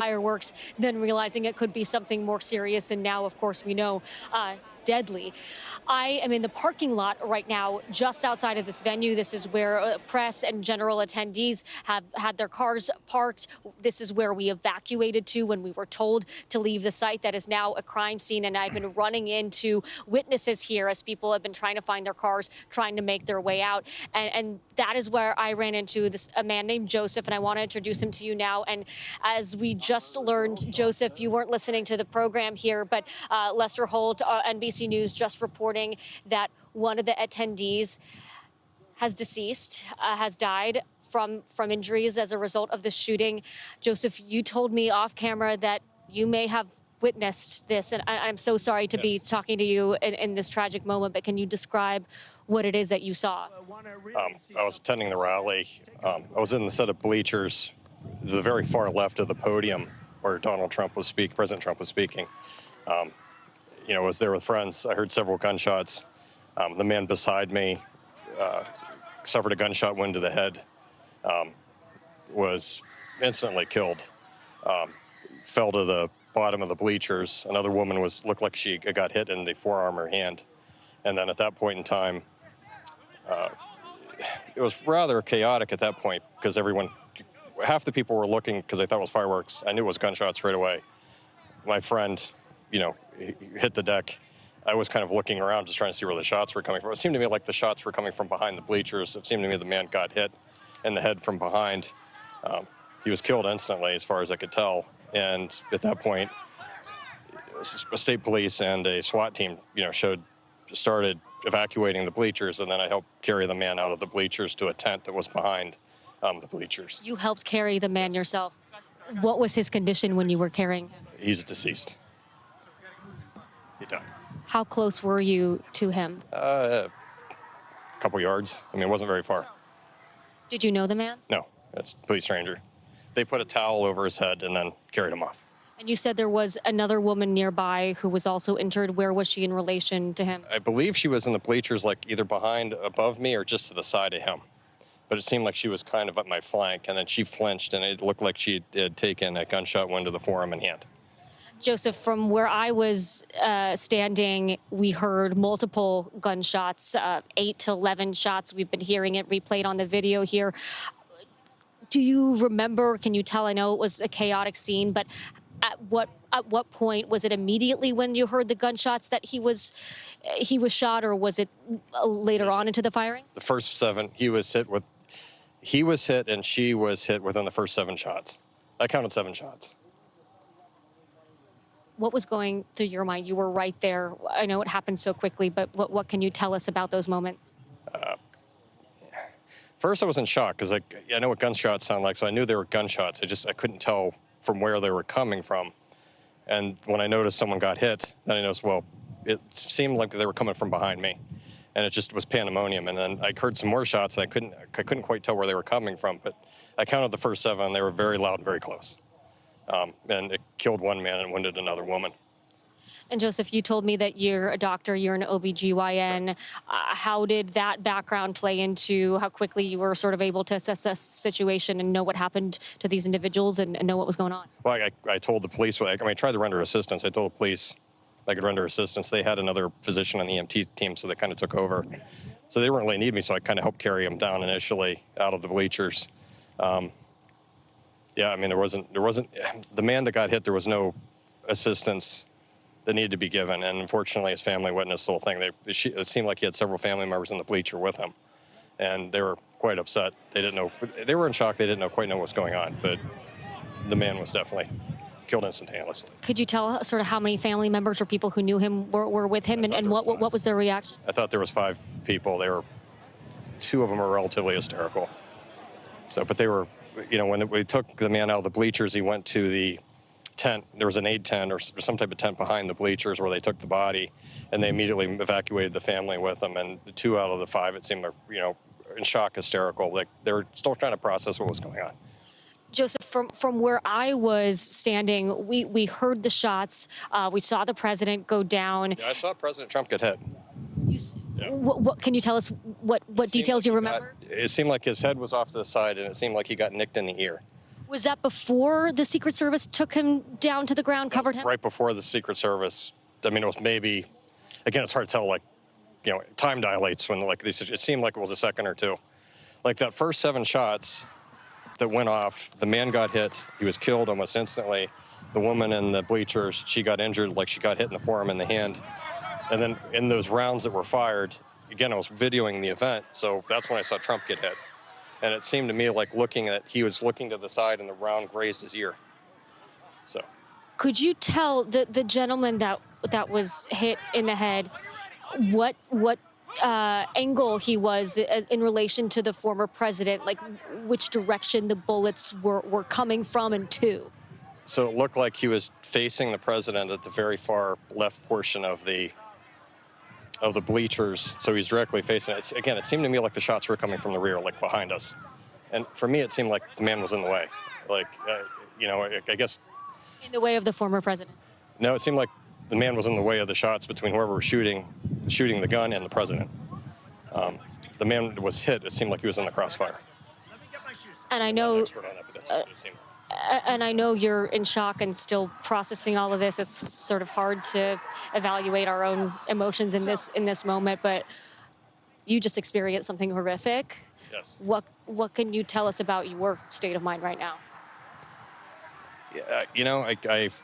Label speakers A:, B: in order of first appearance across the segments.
A: fireworks, then realizing it could be something more serious. And now, of course, we know deadly. I am in the parking lot right now, just outside of this venue. This is where press and general attendees have had their cars parked. This is where we evacuated to when we were told to leave the site that is now a crime scene. And I've been running into witnesses here as people have been trying to find their cars, trying to make their way out. And that is where I ran into a man named Joseph, and I want to introduce him to you now. And as we just learned, Joseph, you weren't listening to the program here, but Lester Holt, NBC News, just reporting that one of the attendees has deceased, has died from injuries as a result of the shooting. Joseph, you told me off camera that you may have witnessed this, and I'm so sorry to be talking to you in this tragic moment, but can you describe what it is that you saw?
B: I was attending the rally. I was in the set of bleachers, the very far left of the podium where President Trump was speaking. I was there with friends. I heard several gunshots. The man beside me suffered a gunshot wound to the head, was instantly killed, fell to the bottom of the bleachers. Another woman looked like she got hit in the forearm or hand. And then at that point in time, it was rather chaotic at that point because half the people were looking because they thought it was fireworks. I knew it was gunshots right away. My friend, he hit the deck. I was kind of looking around just trying to see where the shots were coming from. It seemed to me like the shots were coming from behind the bleachers. It seemed to me the man got hit in the head from behind. He was killed instantly as far as I could tell. And at that point, a state police and a SWAT team, started evacuating the bleachers, and then I helped carry the man out of the bleachers to a tent that was behind the bleachers.
A: You helped carry the man yourself. What was his condition when you were carrying him?
B: He's deceased. He died.
A: How close were you to him?
B: A couple yards. It wasn't very far.
A: Did you know the man?
B: No, it's a complete stranger. They put a towel over his head and then carried him off.
A: And you said there was another woman nearby who was also injured. Where was she in relation to him?
B: I believe she was in the bleachers, like either above me or just to the side of him. But it seemed like she was kind of at my flank, and then she flinched, and it looked like she had taken a gunshot wound to the forearm and hand.
A: Joseph, from where I was standing, we heard multiple gunshots, 8 to 11 shots. We've been hearing it replayed on the video here. Do you remember, can you tell, I know it was a chaotic scene, but at what point, was it immediately when you heard the gunshots that he was shot, or was it later on into the firing?
B: The first 7, he was hit and she was hit within the first 7 shots. I counted 7 shots.
A: What was going through your mind? You were right there. I know it happened so quickly, but what can you tell us about those moments?
B: First, I was in shock because I know what gunshots sound like, so I knew they were gunshots. I couldn't tell from where they were coming from. And when I noticed someone got hit, then I noticed, well, it seemed like they were coming from behind me. And it just was pandemonium. And then I heard some more shots, and I couldn't quite tell where they were coming from. But I counted the first 7, and they were very loud and very close. And it killed one man and wounded another woman.
A: And Joseph, you told me that you're a doctor, you're an OBGYN. How did that background play into how quickly you were sort of able to assess the situation and know what happened to these individuals and know what was going on?
B: Well, I told the police, I tried to render assistance. I told the police I could render assistance. They had another physician on the EMT team, so they kind of took over. So they didn't really need me, so I kind of helped carry them down initially out of the bleachers. There wasn't, the man that got hit, there was no assistance that needed to be given. And unfortunately, his family witnessed the whole thing. It seemed like he had several family members in the bleacher with him. And they were quite upset. They didn't know, they were in shock. They didn't quite know what was going on. But the man was definitely killed instantaneously.
A: Could you tell sort of how many family members or people who knew him were with him, and what was their reaction?
B: I thought there was 5 people. 2 of them were relatively hysterical. So, but they were, when we took the man out of the bleachers, he went to the tent. There was an aid tent or some type of tent behind the bleachers where they took the body, and they immediately evacuated the family with them. And the 2 out of the 5, it seemed, in shock, hysterical. Like they were still trying to process what was going on.
A: Joseph, from where I was standing, we heard the shots. We saw the president go down.
B: Yeah, I saw President Trump get hit.
A: Yeah. What can you tell us? What details you remember?
B: It seemed like his head was off to the side, and it seemed like he got nicked in the ear.
A: Was that before the Secret Service took him down to the ground, covered him?
B: Right before the Secret Service. I mean, it was maybe, again, it's hard to tell, like, time dilates when, like, it seemed like it was a second or two. Like, that first 7 shots that went off, the man got hit. He was killed almost instantly. The woman in the bleachers, she got injured, like she got hit in the forearm and the hand. And then in those rounds that were fired, again, I was videoing the event, so that's when I saw Trump get hit. And it seemed to me like he was looking to the side and the round grazed his ear. So.
A: Could you tell the gentleman that was hit in the head what angle he was in relation to the former president, like which direction the bullets were coming from and to?
B: So it looked like he was facing the president at the very far left portion of the bleachers. So he's directly facing it. Again, it seemed to me like the shots were coming from the rear, like behind us. And for me, it seemed like the man was in the way. Like, I guess.
A: In the way of the former president?
B: No, it seemed like the man was in the way of the shots between whoever was shooting the gun and the president. The man was hit. It seemed like he was in the crossfire.
A: And I know. And I know you're in shock and still processing all of this. It's sort of hard to evaluate our own emotions in this moment, but you just experienced something horrific.
B: Yes.
A: What can you tell us about your state of mind right now?
B: Yeah,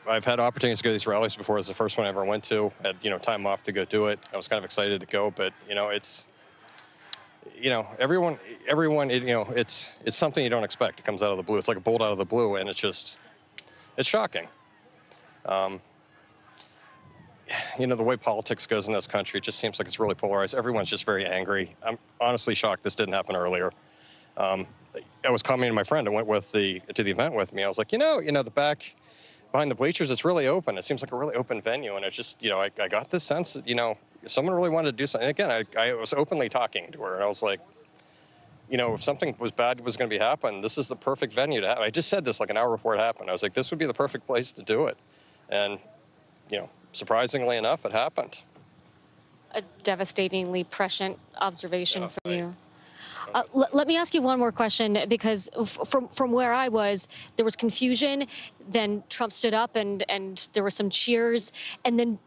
B: I've had opportunities to go to these rallies before. It was the first one I ever went to. I had time off to go do it. I was kind of excited to go, but it's. Everyone, it's something you don't expect. It comes out of the blue. It's like a bolt out of the blue, and it's shocking. The way politics goes in this country, it just seems like it's really polarized. Everyone's just very angry. I'm honestly shocked this didn't happen earlier. I was commenting to my friend who went to the event with me. I was like, the back behind the bleachers, it's really open. It seems like a really open venue, and it just, I got this sense that, if someone really wanted to do something, and again, I was openly talking to her, and I was like, if something was bad was going to be happening, this is the perfect venue to have. I just said this like an hour before it happened. I was like, this would be the perfect place to do it. And, surprisingly enough, it happened.
A: A devastatingly prescient observation from you. Let me ask you one more question, because from where I was, there was confusion. Then Trump stood up and there were some cheers. And then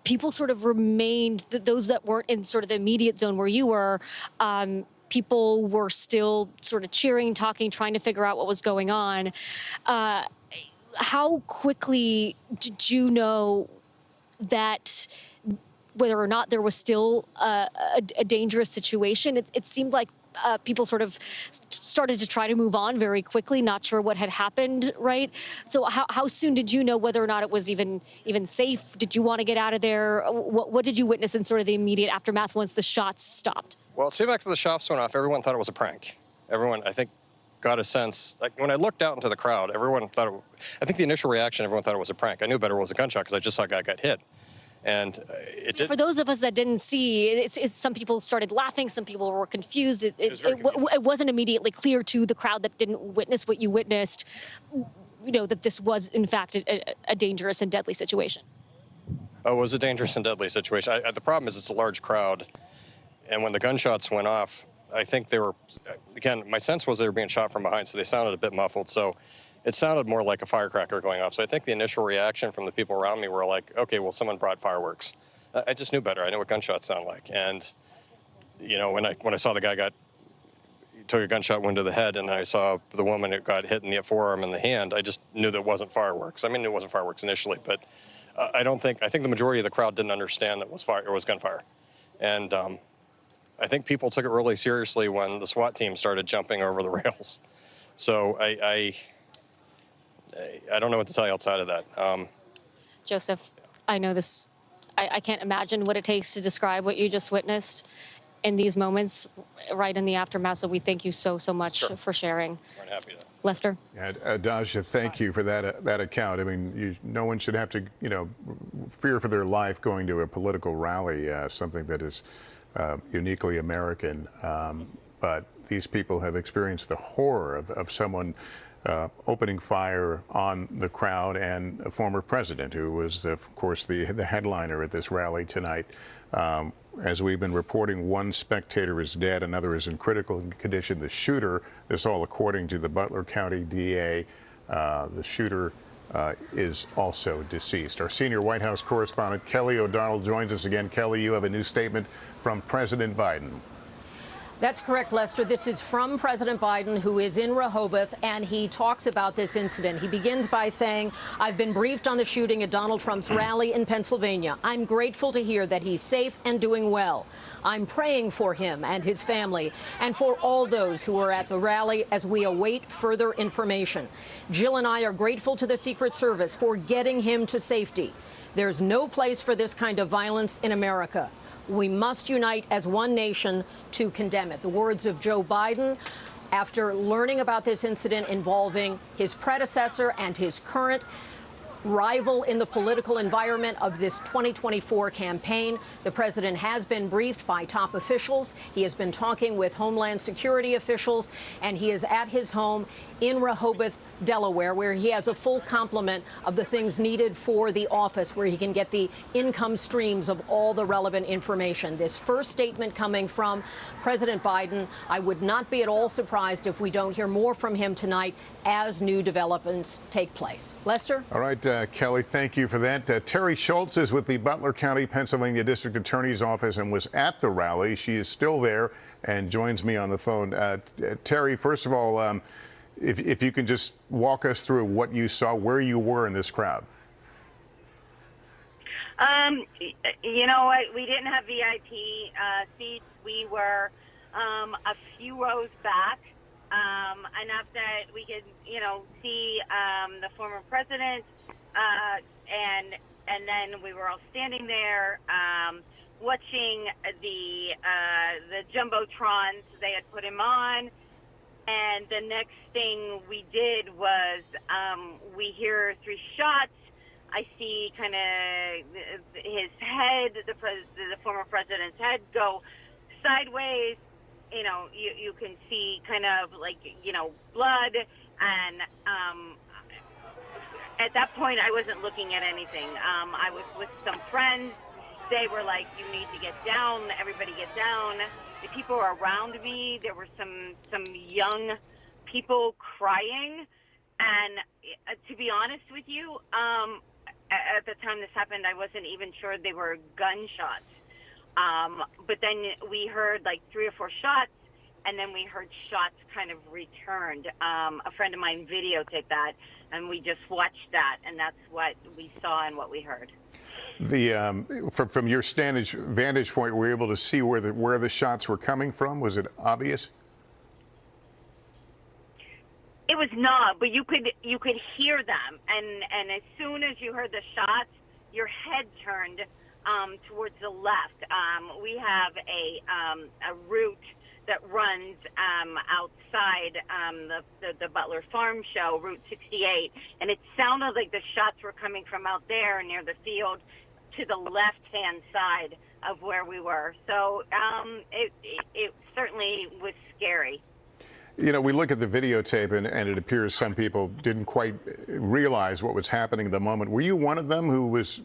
A: people sort of remained, those that weren't in sort of the immediate zone where you were, people were still sort of cheering, talking, trying to figure out what was going on. How quickly did you know that whether or not there was still a dangerous situation? It seemed like people sort of started to try to move on very quickly, not sure what had happened, right? So how soon did you know whether or not it was even safe? Did you want to get out of there? What did you witness in sort of the immediate aftermath once the shots stopped?
B: Well, it seemed after the shots went off, everyone thought it was a prank. Everyone, I think, got a sense, like when I looked out into the crowd, everyone thought I think the initial reaction, everyone thought it was a prank. I knew better it was a gunshot because I just saw a guy get hit. And it did.
A: For those of us that didn't see, it's some people started laughing, some people were confused. It wasn't immediately clear to the crowd that didn't witness what you witnessed, that this was in fact a dangerous and deadly situation.
B: Oh, it was a dangerous and deadly situation. The problem is it's a large crowd, and when the gunshots went off, I think they were, again, my sense was they were being shot from behind, so they sounded a bit muffled. So it sounded more like a firecracker going off. So I think the initial reaction from the people around me were like, okay, well, someone brought fireworks. I just knew better. I knew what gunshots sound like. And, when I saw the guy took a gunshot wound to the head, and I saw the woman who got hit in the forearm and the hand, I just knew that it wasn't fireworks. I mean, it wasn't fireworks initially, but I think the majority of the crowd didn't understand that it was gunfire. And I think people took it really seriously when the SWAT team started jumping over the rails. So I don't know what to tell you outside of that.
A: Joseph, I know this. I can't imagine what it takes to describe what you just witnessed in these moments, right in the aftermath. So we thank you so much for sharing.
B: We're happy to.
A: Lester?
C: Dasha, thank you for that account. I mean, no one should have to, fear for their life going to a political rally, something that is uniquely American. But these people have experienced the horror of someone opening fire on the crowd and a former president who was, of course, the headliner at this rally tonight. as we've been reporting, one spectator is dead, another is in critical condition. The shooter, this all according to the Butler County DA, the shooter is also deceased. Our senior White House correspondent Kelly O'Donnell joins us again. Kelly, you have a new statement from President Biden.
D: That's correct, Lester. This is from President Biden, who is in Rehoboth, and he talks about this incident. He begins by saying, "I've been briefed on the shooting at Donald Trump's rally in Pennsylvania. I'm grateful to hear that he's safe and doing well. I'm praying for him and his family and for all those who were at the rally as we await further information. Jill and I are grateful to the Secret Service for getting him to safety. There's no place for this kind of violence in America. We must unite as one nation to condemn it." The words of Joe Biden after learning about this incident involving his predecessor and his current rival in the political environment of this 2024 campaign. The president has been briefed by top officials. He has been talking with Homeland Security officials, and he is at his home in Rehoboth, Delaware, where he has a full complement of the things needed for the office, where he can get the income streams of all the relevant information. This first statement coming from President Biden, I would not be at all surprised if we don't hear more from him tonight as new developments take place. Lester?
C: All right, Kelly, thank you for that. Terry Schultz is with the Butler County, Pennsylvania District Attorney's Office and was at the rally. She is still there and joins me on the phone. Terry, first of all, if you can just walk us through what you saw, where you were in this crowd.
E: You know what? We didn't have VIP seats. We were a few rows back, enough that we could, see the former president, and then we were all standing there watching the jumbotrons they had put him on. And the next thing we did was we hear 3 shots. I see kind of his head, the former president's head, go sideways. You can see kind of like, blood. And at that point, I wasn't looking at anything. I was with some friends. They were like, "You need to get down. Everybody get down." The people around me, there were some young people crying. And to be honest with you, at the time this happened, I wasn't even sure they were gunshots. But then we heard like 3 or 4 shots, and then we heard shots kind of returned. A friend of mine videotaped that, and we just watched that, and that's what we saw and what we heard.
C: From your vantage point, were you able to see where the shots were coming from? Was it obvious?
E: It was not, but you could hear them, and as soon as you heard the shots, your head turned towards the left. We have a route that runs outside the Butler Farm Show, Route 68, and it sounded like the shots were coming from out there near the field to the left-hand side of where we were. So it certainly was scary.
C: We look at the videotape, and it appears some people didn't quite realize what was happening at the moment. Were you one of them who was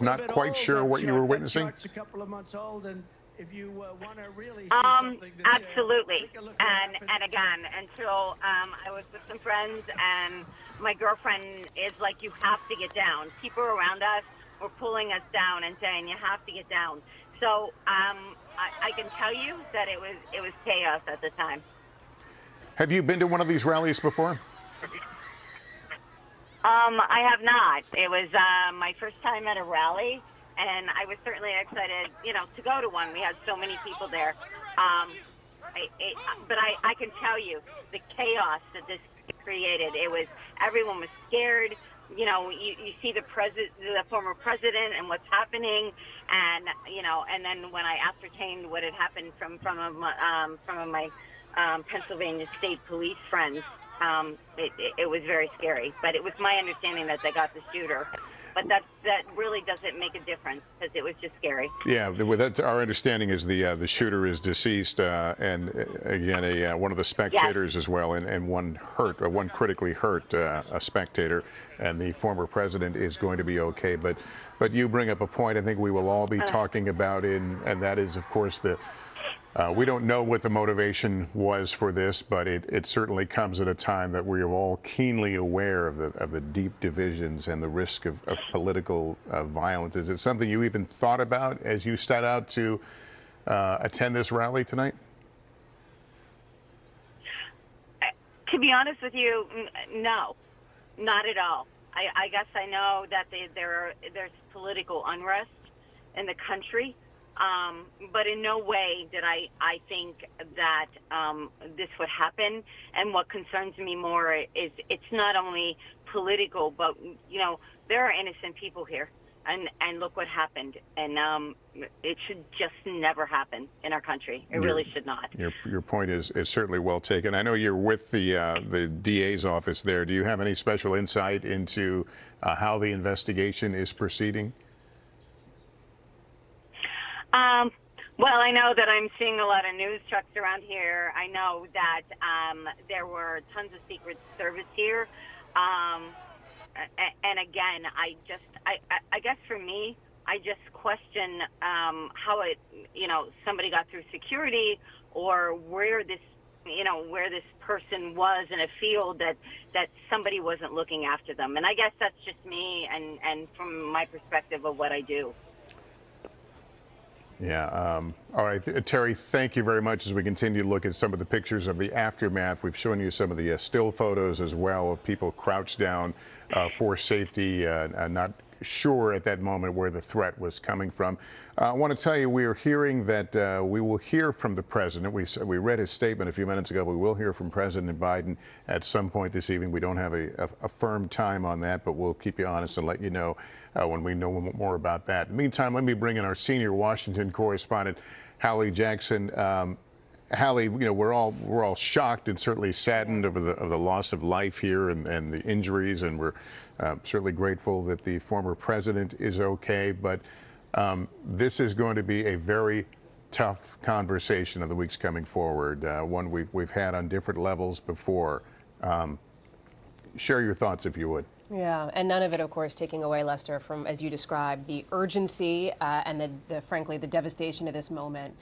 C: not quite sure what you were witnessing?
F: A couple of months old, and if you want to really see something,
E: absolutely. And again, until I was with some friends, and my girlfriend is like, "You have to get down." People around us were pulling us down and saying, "You have to get down." So I can tell you that it was chaos at the time.
C: Have you been to one of these rallies before?
E: I have not. It was my first time at a rally, and I was certainly excited, to go to one. We had so many people there. But I can tell you the chaos that this created. Everyone was scared. You see the former president and what's happening, and and then when I ascertained what had happened from my Pennsylvania State Police friends, it was very scary. But it was my understanding that they got the shooter. But that really doesn't make a difference because it was just scary.
C: Yeah, that's our understanding is the shooter is deceased, and again, one of the spectators as well, and one critically hurt, a spectator, and the former president is going to be okay. But you bring up a point I think we will all be talking about, and that is, of course, we don't know what the motivation was for this, but it certainly comes at a time that we are all keenly aware of the deep divisions and the risk of political violence. Is it something you even thought about as you set out to attend this rally tonight?
E: To be honest with you, no, not at all. I guess I know that there's political unrest in the country. But in no way did I think that this would happen. And what concerns me more is it's not only political, but, there are innocent people here. And look what happened. And it should just never happen in our country. It really should not.
C: Your point is certainly well taken. I know you're with the DA's office there. Do you have any special insight into how the investigation is proceeding?
E: Well, I know that I'm seeing a lot of news trucks around here. I know that there were tons of Secret Service here. And again, I guess for me, I just question how somebody got through security, or where this person was in a field that somebody wasn't looking after them. And I guess that's just me and from my perspective of what I do.
C: Yeah. All right, Terry, thank you very much as we continue to look at some of the pictures of the aftermath. We've shown you some of the still photos as well of people crouched down for safety, not sure at that moment where the threat was coming from. I want to tell you we are hearing that we will hear from the president. We read his statement a few minutes ago. We will hear from President Biden at some point this evening. We don't have a firm time on that, but we'll keep you honest and let you know when we know more about that. In the meantime, let me bring in our senior Washington correspondent, Hallie Jackson. Hallie, we're all shocked and certainly saddened over the loss of life here and the injuries, and we're certainly grateful that the former president is okay. But this is going to be a very tough conversation in the weeks coming forward, one we've had on different levels before. Share your thoughts, if you would.
G: Yeah, and none of it, of course, taking away, Lester, from, as you described, the urgency and frankly, the devastation of this moment,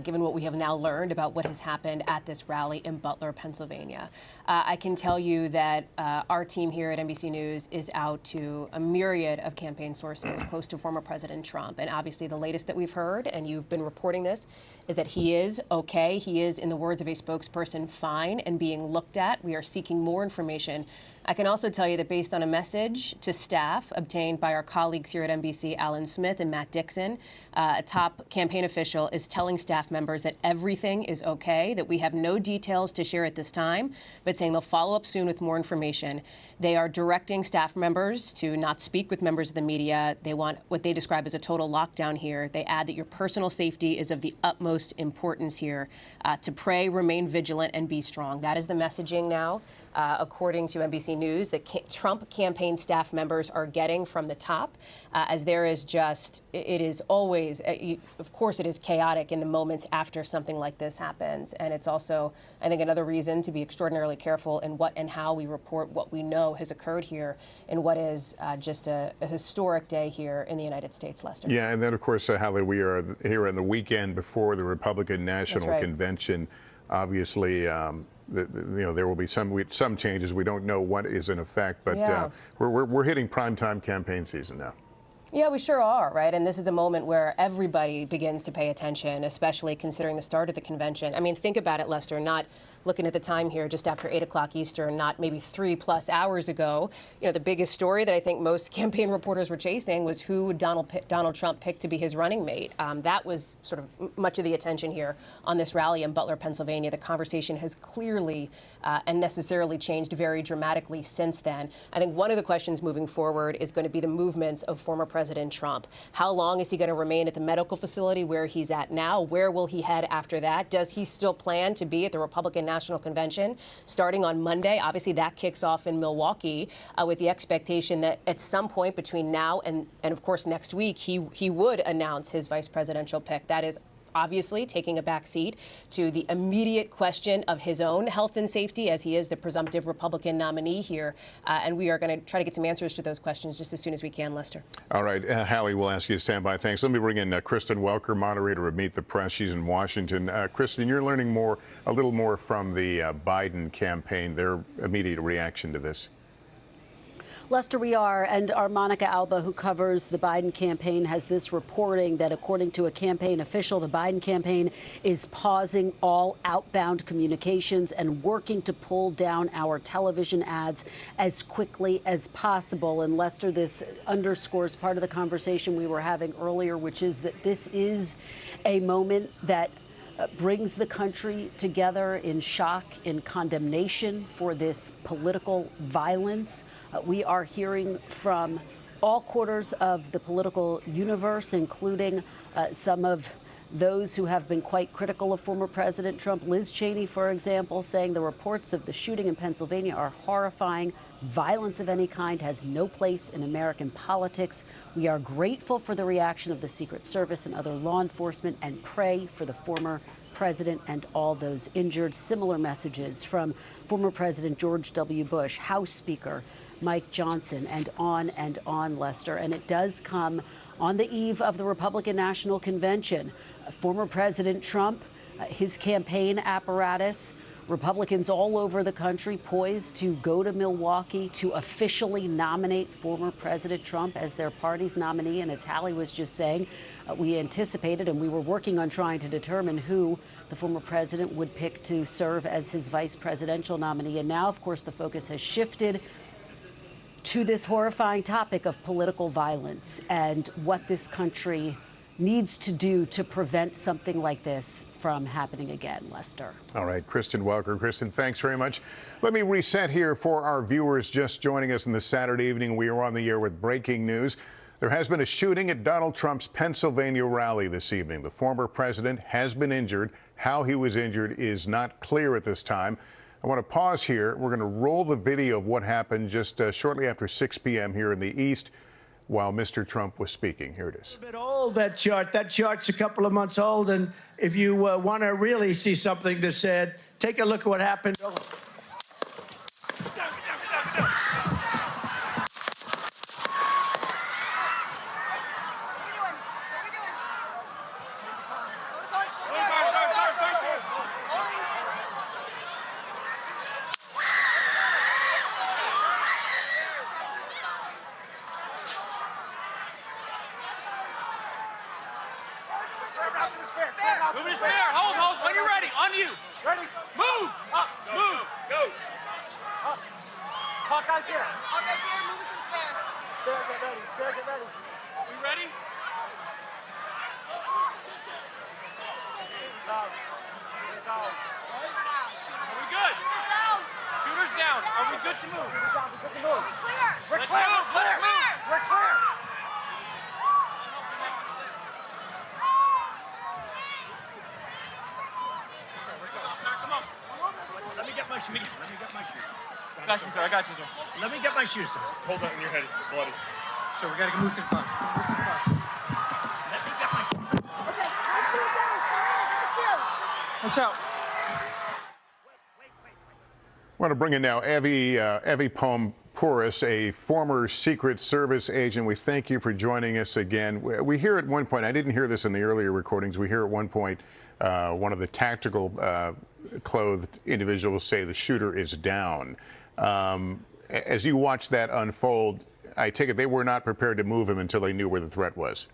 G: given what we have now learned about what has happened at this rally in Butler, Pennsylvania. I can tell you that our team here at NBC News is out to a myriad of campaign sources close to former President Trump. And obviously the latest that we've heard, and you've been reporting this, is that he is okay. He is, in the words of a spokesperson, fine and being looked at. We are seeking more information. I can also tell you that based on a message to staff obtained by our colleagues here at NBC, Alan Smith and Matt Dixon, a top campaign official is telling staff members that everything is okay, that we have no details to share at this time, but saying they'll follow up soon with more information. They are directing staff members to not speak with members of the media. They want what they describe as a total lockdown here. They add that your personal safety is of the utmost importance here, to pray, remain vigilant, and be strong. That is the messaging now, according to NBC News, that Trump campaign staff members are getting from the top, as there is just, it is always, of course, it is chaotic in the moments after something like this happens. And it's also, I think, another reason to be extraordinarily careful in what and how we report what we know has occurred here in what is just a historic day here in the United States, Lester. Yeah,
C: and then, of course, Hallie, we are here on the weekend before the Republican National Convention. Obviously, there will be some changes. We don't know what is in effect, but we're hitting primetime campaign season now.
G: Yeah, we sure are, right? And this is a moment where everybody begins to pay attention, especially considering the start of the convention. I mean, think about it, Lester, not looking at the time here just after 8 o'clock Eastern, not maybe 3+ hours ago. The biggest story that I think most campaign reporters were chasing was who would Donald Trump pick to be his running mate. That was sort of much of the attention here on this rally in Butler, Pennsylvania. The conversation has clearly and necessarily changed very dramatically since then. I think one of the questions moving forward is going to be the movements of former President Trump. How long is he going to remain at the medical facility where he's at now? Where will he head after that? Does he still plan to be at the Republican National National Convention starting on Monday. Obviously, that kicks off in Milwaukee with the expectation that at some point between now and of course, next week, he would announce his vice presidential pick. That is obviously taking a back seat to the immediate question of his own health and safety, as he is the presumptive Republican nominee here. And we are going to try to get some answers to those questions just as soon as we can, Lester.
C: All right, Hallie, we'll ask you to stand by. Thanks. Let me bring in Kristen Welker, moderator of Meet the Press. She's in Washington. Kristen, you're learning a little more from the Biden campaign, their immediate reaction to this.
H: Lester, we are, and our Monica Alba, who covers the Biden campaign, has this reporting that according to a campaign official, the Biden campaign is pausing all outbound communications and working to pull down our television ads as quickly as possible. And Lester, this underscores part of the conversation we were having earlier, which is that this is a moment that brings the country together in shock, in condemnation for this political violence. We are hearing from all quarters of the political universe, including some of those who have been quite critical of former President Trump. Liz Cheney, for example, saying the reports of the shooting in Pennsylvania are horrifying. Violence of any kind has no place in American politics. We are grateful for the reaction of the Secret Service and other law enforcement and pray for the former president and all those injured. Similar messages from former President George W. Bush, House Speaker Mike Johnson, and on, Lester. And it does come on the eve of the Republican National Convention. Former President Trump, his campaign apparatus, Republicans all over the country poised to go to Milwaukee to officially nominate former President Trump as their party's nominee. And as Hallie was just saying, we anticipated and we were working on trying to determine who the former president would pick to serve as his vice presidential nominee. And now, of course, the focus has shifted to this horrifying topic of political violence and what this country needs to do to prevent something like this from happening again, Lester.
C: All right, Kristen Welker. Kristen, thanks very much. Let me reset here for our viewers just joining us in the Saturday evening. We are on the air with breaking news. There has been a shooting at Donald Trump's Pennsylvania rally this evening. The former president has been injured. How he was injured is not clear at this time. I want to pause here. We're going to roll the video of what happened just shortly after 6 p.m. here in the East while Mr. Trump was speaking. Here it is.
F: A bit old, that chart. That chart's a couple of months old. And if you want to really see something that's said, take a look at what happened.
I: Move to the spare. Hold. When you're ready. On you. Ready. Move. Up. Move. Go. Up. Hawkeye's here. Hawkeye's here. Move it to the spare. Spare, get ready. Spare, get ready. We ready? Down. Down. Are we good? Shooters down. Shooters down. Are we good to move? Shooters down. We're good to move. We're clear. Let's move. Let's move. We're clear. Let me get my shoes. Got you, sir. I got you, sir. Let me get my shoes, sir. Hold that in your head. It's bloody. So we got to move to the bus. Let me get my shoes. Okay, my shoes down. Watch out.
C: I want to bring in now Evie Pouris, a former Secret Service agent. We thank you for joining us again. We hear at one point, I didn't hear this in the earlier recordings, we hear at one point one of the tactical clothed individuals say the shooter is down. As you watch that unfold, I take it they were not prepared to move him until they knew where the threat was.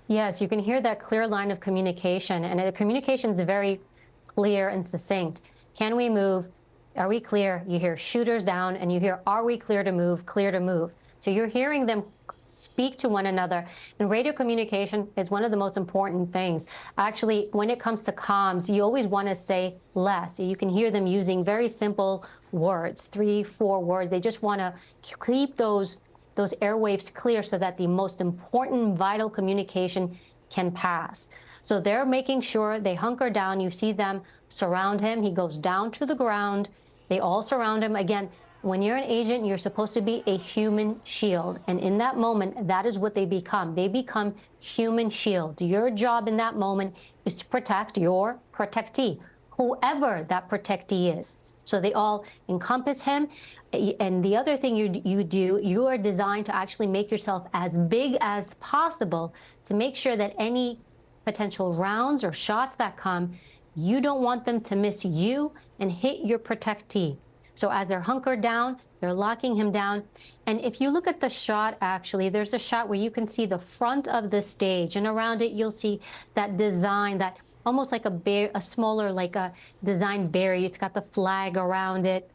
J: Yes, you can hear that clear line of communication, and the communication is very clear and succinct. Can we move? Are we clear? You hear shooters down, and you hear, are we clear to move? Clear to move. So you're hearing them speak to one another. And radio communication is one of the most important things. Actually, when it comes to comms, you always want to say less. You can hear them using very simple words, 3, 4 words. They just want to keep those airwaves clear so that the most important, vital communication can pass. So they're making sure they hunker down. You see them surround him. He goes down to the ground. They all surround him. Again, when you're an agent, you're supposed to be a human shield. And in that moment, that is what they become. They become human shield. Your job in that moment is to protect your protectee, whoever that protectee is. So they all encompass him. And the other thing you are designed to actually make yourself as big as possible to make sure that any potential rounds or shots that come, you don't want them to miss you and hit your protectee. So as they're hunkered down, they're locking him down. And if you look at the shot, actually, there's a shot where you can see the front of the stage, and around it, you'll see that design, that almost like a smaller, like a design barrier. It's got the flag around it.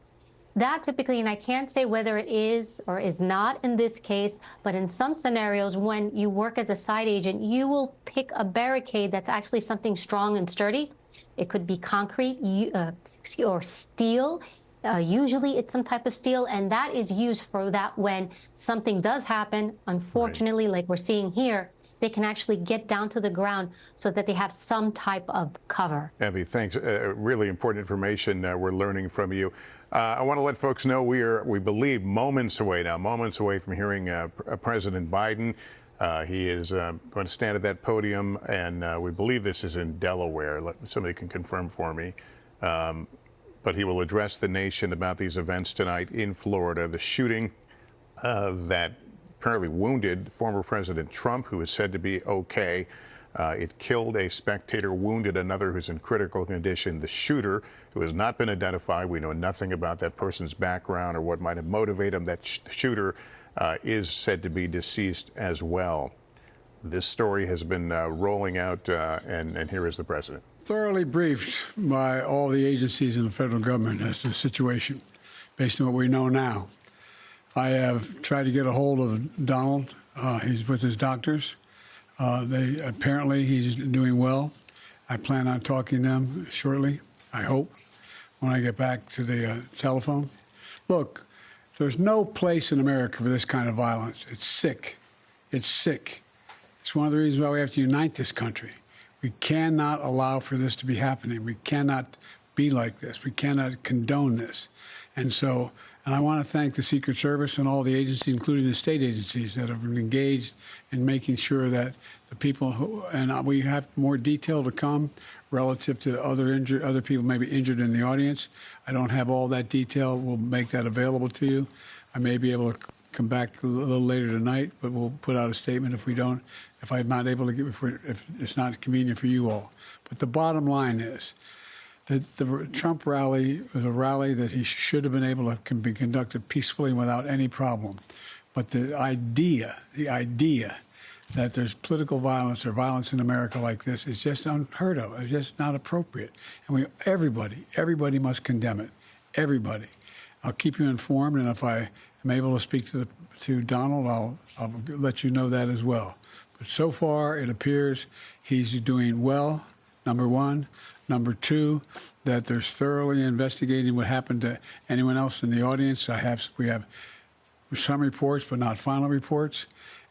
J: That typically, and I can't say whether it is or is not in this case, but in some scenarios, when you work as a side agent, you will pick a barricade that's actually something strong and sturdy. It could be concrete or steel. Usually it's some type of steel, and that is used for that when something does happen, unfortunately, like we're seeing here, they can actually get down to the ground so that they have some type of cover.
C: Evie, thanks. Really important information we're learning from you. I want to let folks know we believe moments away from hearing President Biden. He is going to stand at that podium, and we believe this is in Delaware. Somebody can confirm for me. But he will address the nation about these events tonight in Florida. The shooting that apparently wounded former President Trump, who is said to be okay. It killed a spectator, wounded another who's in critical condition. The shooter, who has not been identified, we know nothing about that person's background or what might have motivated him. That shooter is said to be deceased as well. This story has been rolling out, and here is the president.
K: Thoroughly briefed by all the agencies in the federal government as to the situation, based on what we know now. I have tried to get a hold of Donald. He's with his doctors. Apparently he's doing well. I plan on talking to them shortly, I hope, when I get back to the telephone. Look, there's no place in America for this kind of violence. It's sick. It's sick. It's one of the reasons why we have to unite this country. We cannot allow for this to be happening. We cannot be like this. We cannot condone this. And I want to thank the Secret Service and all the agencies, including the state agencies, that have engaged in making sure that the people and we have more detail to come relative to other people maybe injured in the audience. I don't have all that detail. We'll make that available to you. I may be able to come back a little later tonight, but we'll put out a statement if I'm not able to if it's not convenient for you all. But the bottom line is that the Trump rally was a rally that he should have been able to be conducted peacefully without any problem. But the idea that there's political violence or violence in America like this is just unheard of. It's just not appropriate. And everybody must condemn it. Everybody. I'll keep you informed, and if I am able to speak to Donald, I'll let you know that as well. But so far, it appears he's doing well, number one. Number two, that they're thoroughly investigating what happened to anyone else in the audience. We have some reports, but not final reports.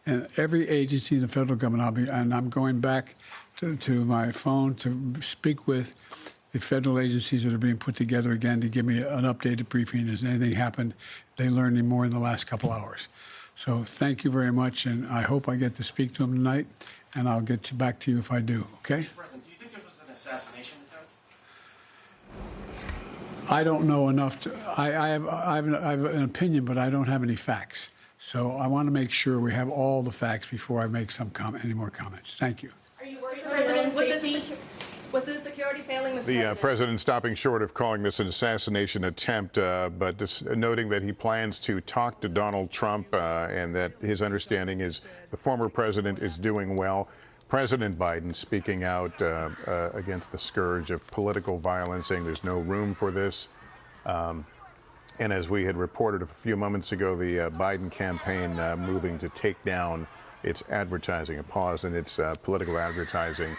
K: And every agency in the federal government, I'm going back to my phone to speak with the federal agencies that are being put together again to give me an updated briefing. Has anything happened? They learned any more in the last couple hours. So thank you very much, and I hope I get to speak to them tonight, and I'll get back to you if I do, okay?
I: Mr. President, do you think there was an assassination attempt?
K: I don't know enough to. I have an opinion, but I don't have any facts. So I want to make sure we have all the facts before I make any more comments. Thank you.
L: Are you worried, President? Was the security failing Mr.
C: The president stopping short of calling this an assassination attempt, but just noting that he plans to talk to Donald Trump and that his understanding is the former president is doing well. President Biden speaking out against the scourge of political violence, saying there's no room for this. And as we had reported a few moments ago, the Biden campaign moving to take down its advertising, a pause in its political advertising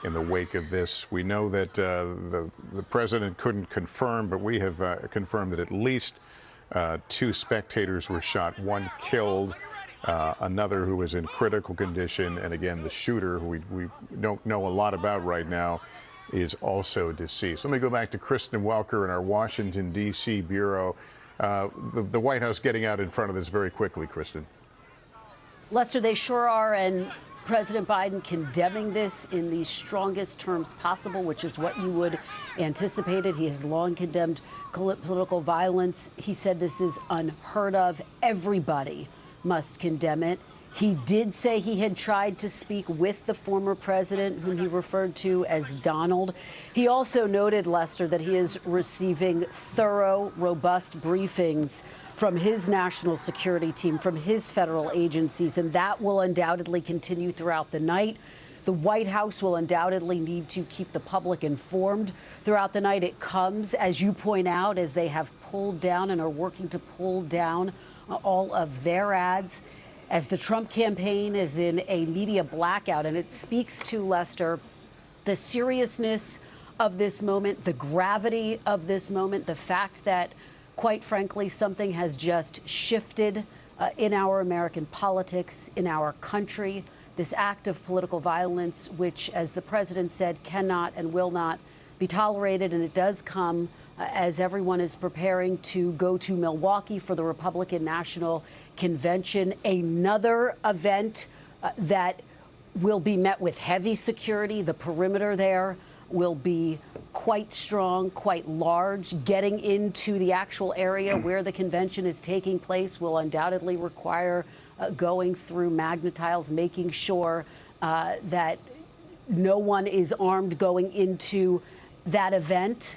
C: in the wake of this. We know that the president couldn't confirm, but we have confirmed that at least 2 spectators were shot, 1 killed. Another who is in critical condition, and again, the shooter, who we don't know a lot about right now, is also deceased. Let me go back to Kristen Welker in our Washington, D.C. bureau. The White House getting out in front of this very quickly, Kristen.
H: Lester, they sure are, and President Biden condemning this in the strongest terms possible, which is what you would anticipate. He has long condemned political violence. He said this is unheard of. Everybody must condemn it. He did say he had tried to speak with the former president, whom he referred to as Donald. He also noted, Lester, that he is receiving thorough, robust briefings from his national security team, from his federal agencies, and that will undoubtedly continue throughout the night. The White House will undoubtedly need to keep the public informed throughout the night. It comes, as you point out, as they have pulled down and are working to pull down all of their ads, as the Trump campaign is in a media blackout. And it speaks to, Lester, the seriousness of this moment, the gravity of this moment, the fact that, quite frankly, something has just shifted in our American politics, in our country. This act of political violence, which, as the president said, cannot and will not be tolerated. And it does come as everyone is preparing to go to Milwaukee for the Republican National Convention, another event that will be met with heavy security. The perimeter there will be quite strong, quite large. Getting into the actual area where the convention is taking place will undoubtedly require going through magnetiles, making sure that no one is armed going into that event.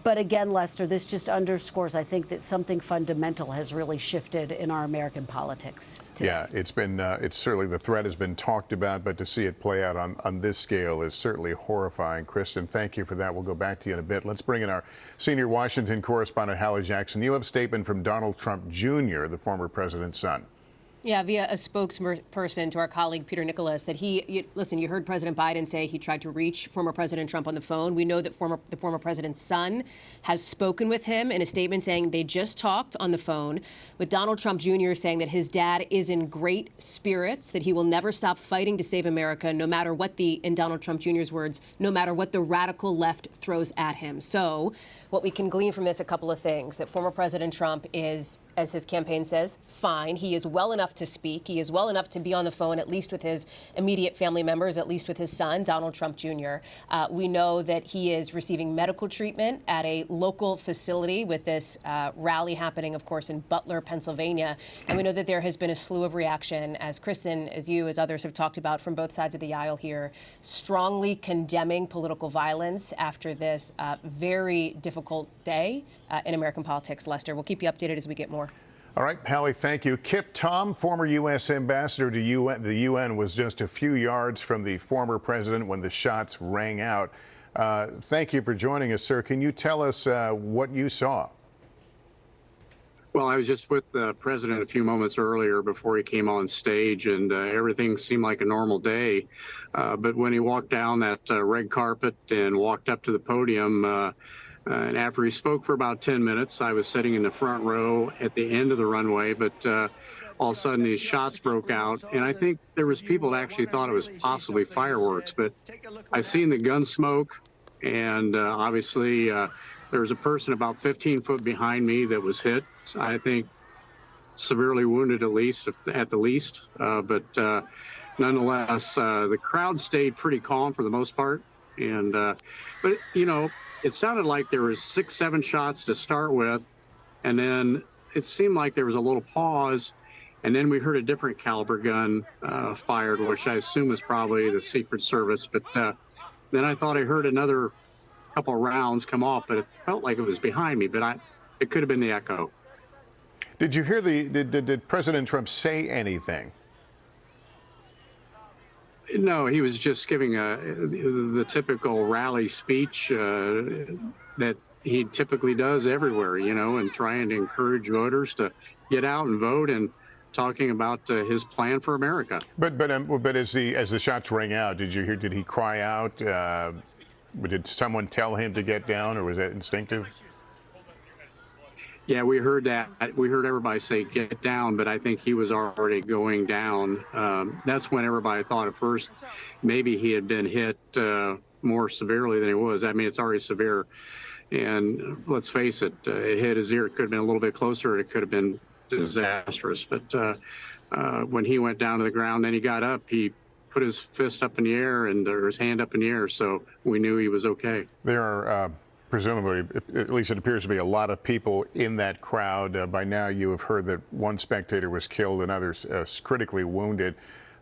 H: But again, Lester, this just underscores, I think, that something fundamental has really shifted in our American politics today.
C: Yeah, it's certainly, the threat has been talked about, but to see it play out on this scale is certainly horrifying. Kristen, thank you for that. We'll go back to you in a bit. Let's bring in our senior Washington correspondent, Hallie Jackson. You have a statement from Donald Trump Jr., the former president's son.
G: Yeah, via a spokesperson to our colleague Peter Nicholas, that listen, you heard President Biden say he tried to reach former President Trump on the phone. We know that the former president's son has spoken with him in a statement saying they just talked on the phone, with Donald Trump Jr. saying that his dad is in great spirits, that he will never stop fighting to save America, no matter what in Donald Trump Jr.'s words, no matter what the radical left throws at him. So what we can glean from this, a couple of things, that former President Trump is, as his campaign says, fine. He is well enough to speak. He is well enough to be on the phone, at least with his immediate family members, at least with his son, Donald Trump Jr. We know that he is receiving medical treatment at a local facility with this rally happening, of course, in Butler, Pennsylvania. And we know that there has been a slew of reaction, as Kristen, as you, as others have talked about from both sides of the aisle here, strongly condemning political violence after this very difficult day in American politics. Lester, we'll keep you updated as we get more.
C: All right, Hallie, thank you. Kip Tom, former U.S. ambassador to the UN, was just a few yards from the former president when the shots rang out. Thank you for joining us, sir. Can you tell us what you saw?
M: Well, I was just with the president a few moments earlier before he came on stage, and everything seemed like a normal day. But when he walked down that red carpet and walked up to the podium, and after he spoke for about 10 minutes, I was sitting in the front row at the end of the runway, but all of a sudden these shots broke out. And I think there was people that actually thought it was possibly fireworks, but I seen the gun smoke, and obviously there was a person about 15 foot behind me that was hit. I think severely wounded at the least. But nonetheless, the crowd stayed pretty calm for the most part. And but, you know, it sounded like there was 6-7 shots to start with, and then it seemed like there was a little pause, and then we heard a different caliber gun fired, which I assume is probably the Secret Service. But then I thought I heard another couple of rounds come off, but it felt like it was behind me, but it could have been the echo.
C: Did you hear did President Trump say anything?
M: No, he was just giving the typical rally speech that he typically does everywhere, you know, and trying to encourage voters to get out and vote, and talking about his plan for America.
C: But as the shots rang out, did he cry out? Did someone tell him to get down, or was that instinctive?
M: Yeah, we heard that. We heard everybody say get down, but I think he was already going down. That's when everybody thought at first maybe he had been hit more severely than he was. I mean, it's already severe. And let's face it, it hit his ear. It could have been a little bit closer. It could have been disastrous. But when he went down to the ground, then he got up. He put his fist up in the air or his hand up in the air, so we knew he was okay.
C: There are presumably, at least it appears to be, a lot of people in that crowd. By now you have heard that one spectator was killed and others critically wounded.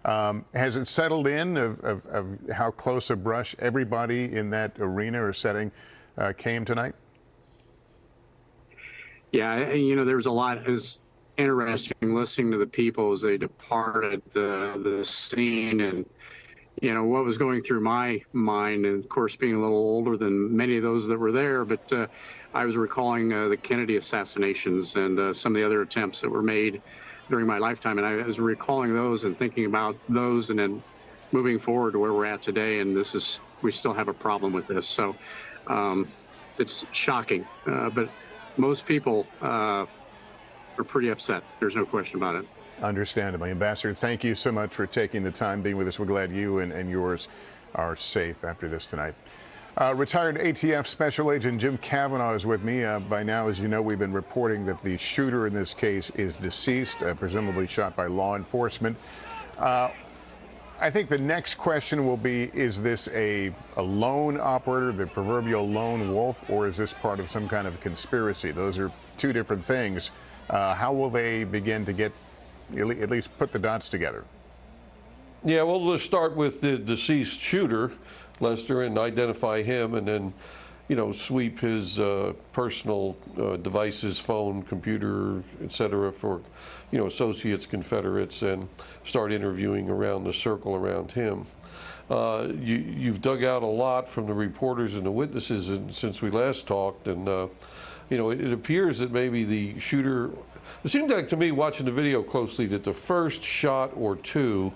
C: Has it settled in of how close a brush everybody in that arena or setting came tonight?
M: Yeah, you know, there was a lot. It was interesting listening to the people as they departed the scene, and you know what was going through my mind, and of course being a little older than many of those that were there, but I was recalling the Kennedy assassinations and some of the other attempts that were made during my lifetime, and I was recalling those and thinking about those, and then moving forward to where we're at today, and we still have a problem with this. So it's shocking, but most people are pretty upset. There's no question about it.
C: Understandably. Ambassador, thank you so much for taking the time being with us. We're glad you and yours are safe after this tonight. Retired ATF Special Agent Jim Cavanaugh is with me. By now, as you know, we've been reporting that the shooter in this case is deceased, presumably shot by law enforcement. I think the next question will be, is this a lone operator, the proverbial lone wolf, or is this part of some kind of conspiracy? Those are two different things. How will they begin to get, at least put the dots together?
N: Yeah, well, let's start with the deceased shooter, Lester, and identify him, and then, you know, sweep his personal devices, phone, computer, etc., for, you know, associates, Confederates, and start interviewing around the circle around him. You've dug out a lot from the reporters and the witnesses since we last talked, and you know, it appears that maybe the shooter. It seemed like to me, watching the video closely, that the first shot or two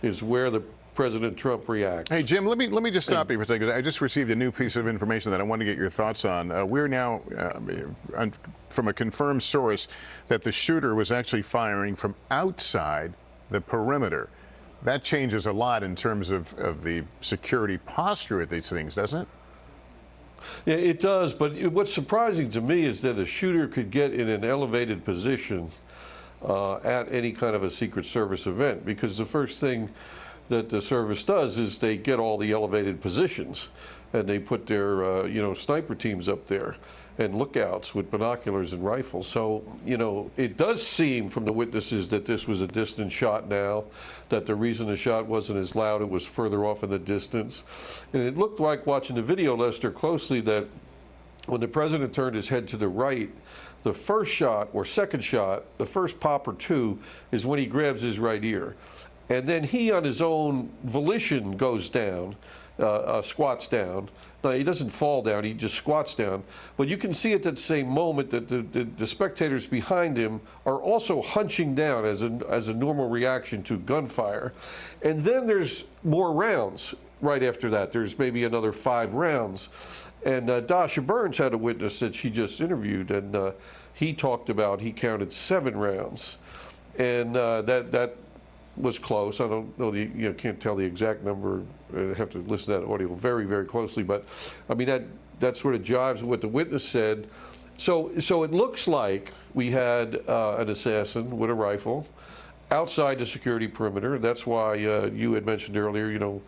N: is where the President Trump reacts. Hey,
C: Jim, let me just stop you for a second. I just received a new piece of information that I want to get your thoughts on. We're now, from a confirmed source, that the shooter was actually firing from outside the perimeter. That changes a lot in terms of the security posture at these things, doesn't it?
N: Yeah, it does, but what's surprising to me is that a shooter could get in an elevated position at any kind of a Secret Service event, because the first thing that the service does is they get all the elevated positions, and they put their you know, sniper teams up there and lookouts with binoculars and rifles. So, you know, it does seem from the witnesses that this was a distant shot now, that the reason the shot wasn't as loud, it was further off in the distance. And it looked like, watching the video, Lester, closely, that when the president turned his head to the right, the first shot or second shot, the first pop or two, is when he grabs his right ear. And then he, on his own volition, goes down, squats down. Now, he doesn't fall down, he just squats down. But you can see at that same moment that the spectators behind him are also hunching down as a normal reaction to gunfire. And then there's more rounds right after that. There's maybe another 5 rounds. And Dasha Burns had a witness that she just interviewed, and he talked about, he counted 7 rounds. And that was close. I don't know, can't tell the exact number. I have to listen to that audio very, very closely. But I mean, that sort of jives with what the witness said. So it looks like we had an assassin with a rifle outside the security perimeter. That's why you had mentioned earlier, you know,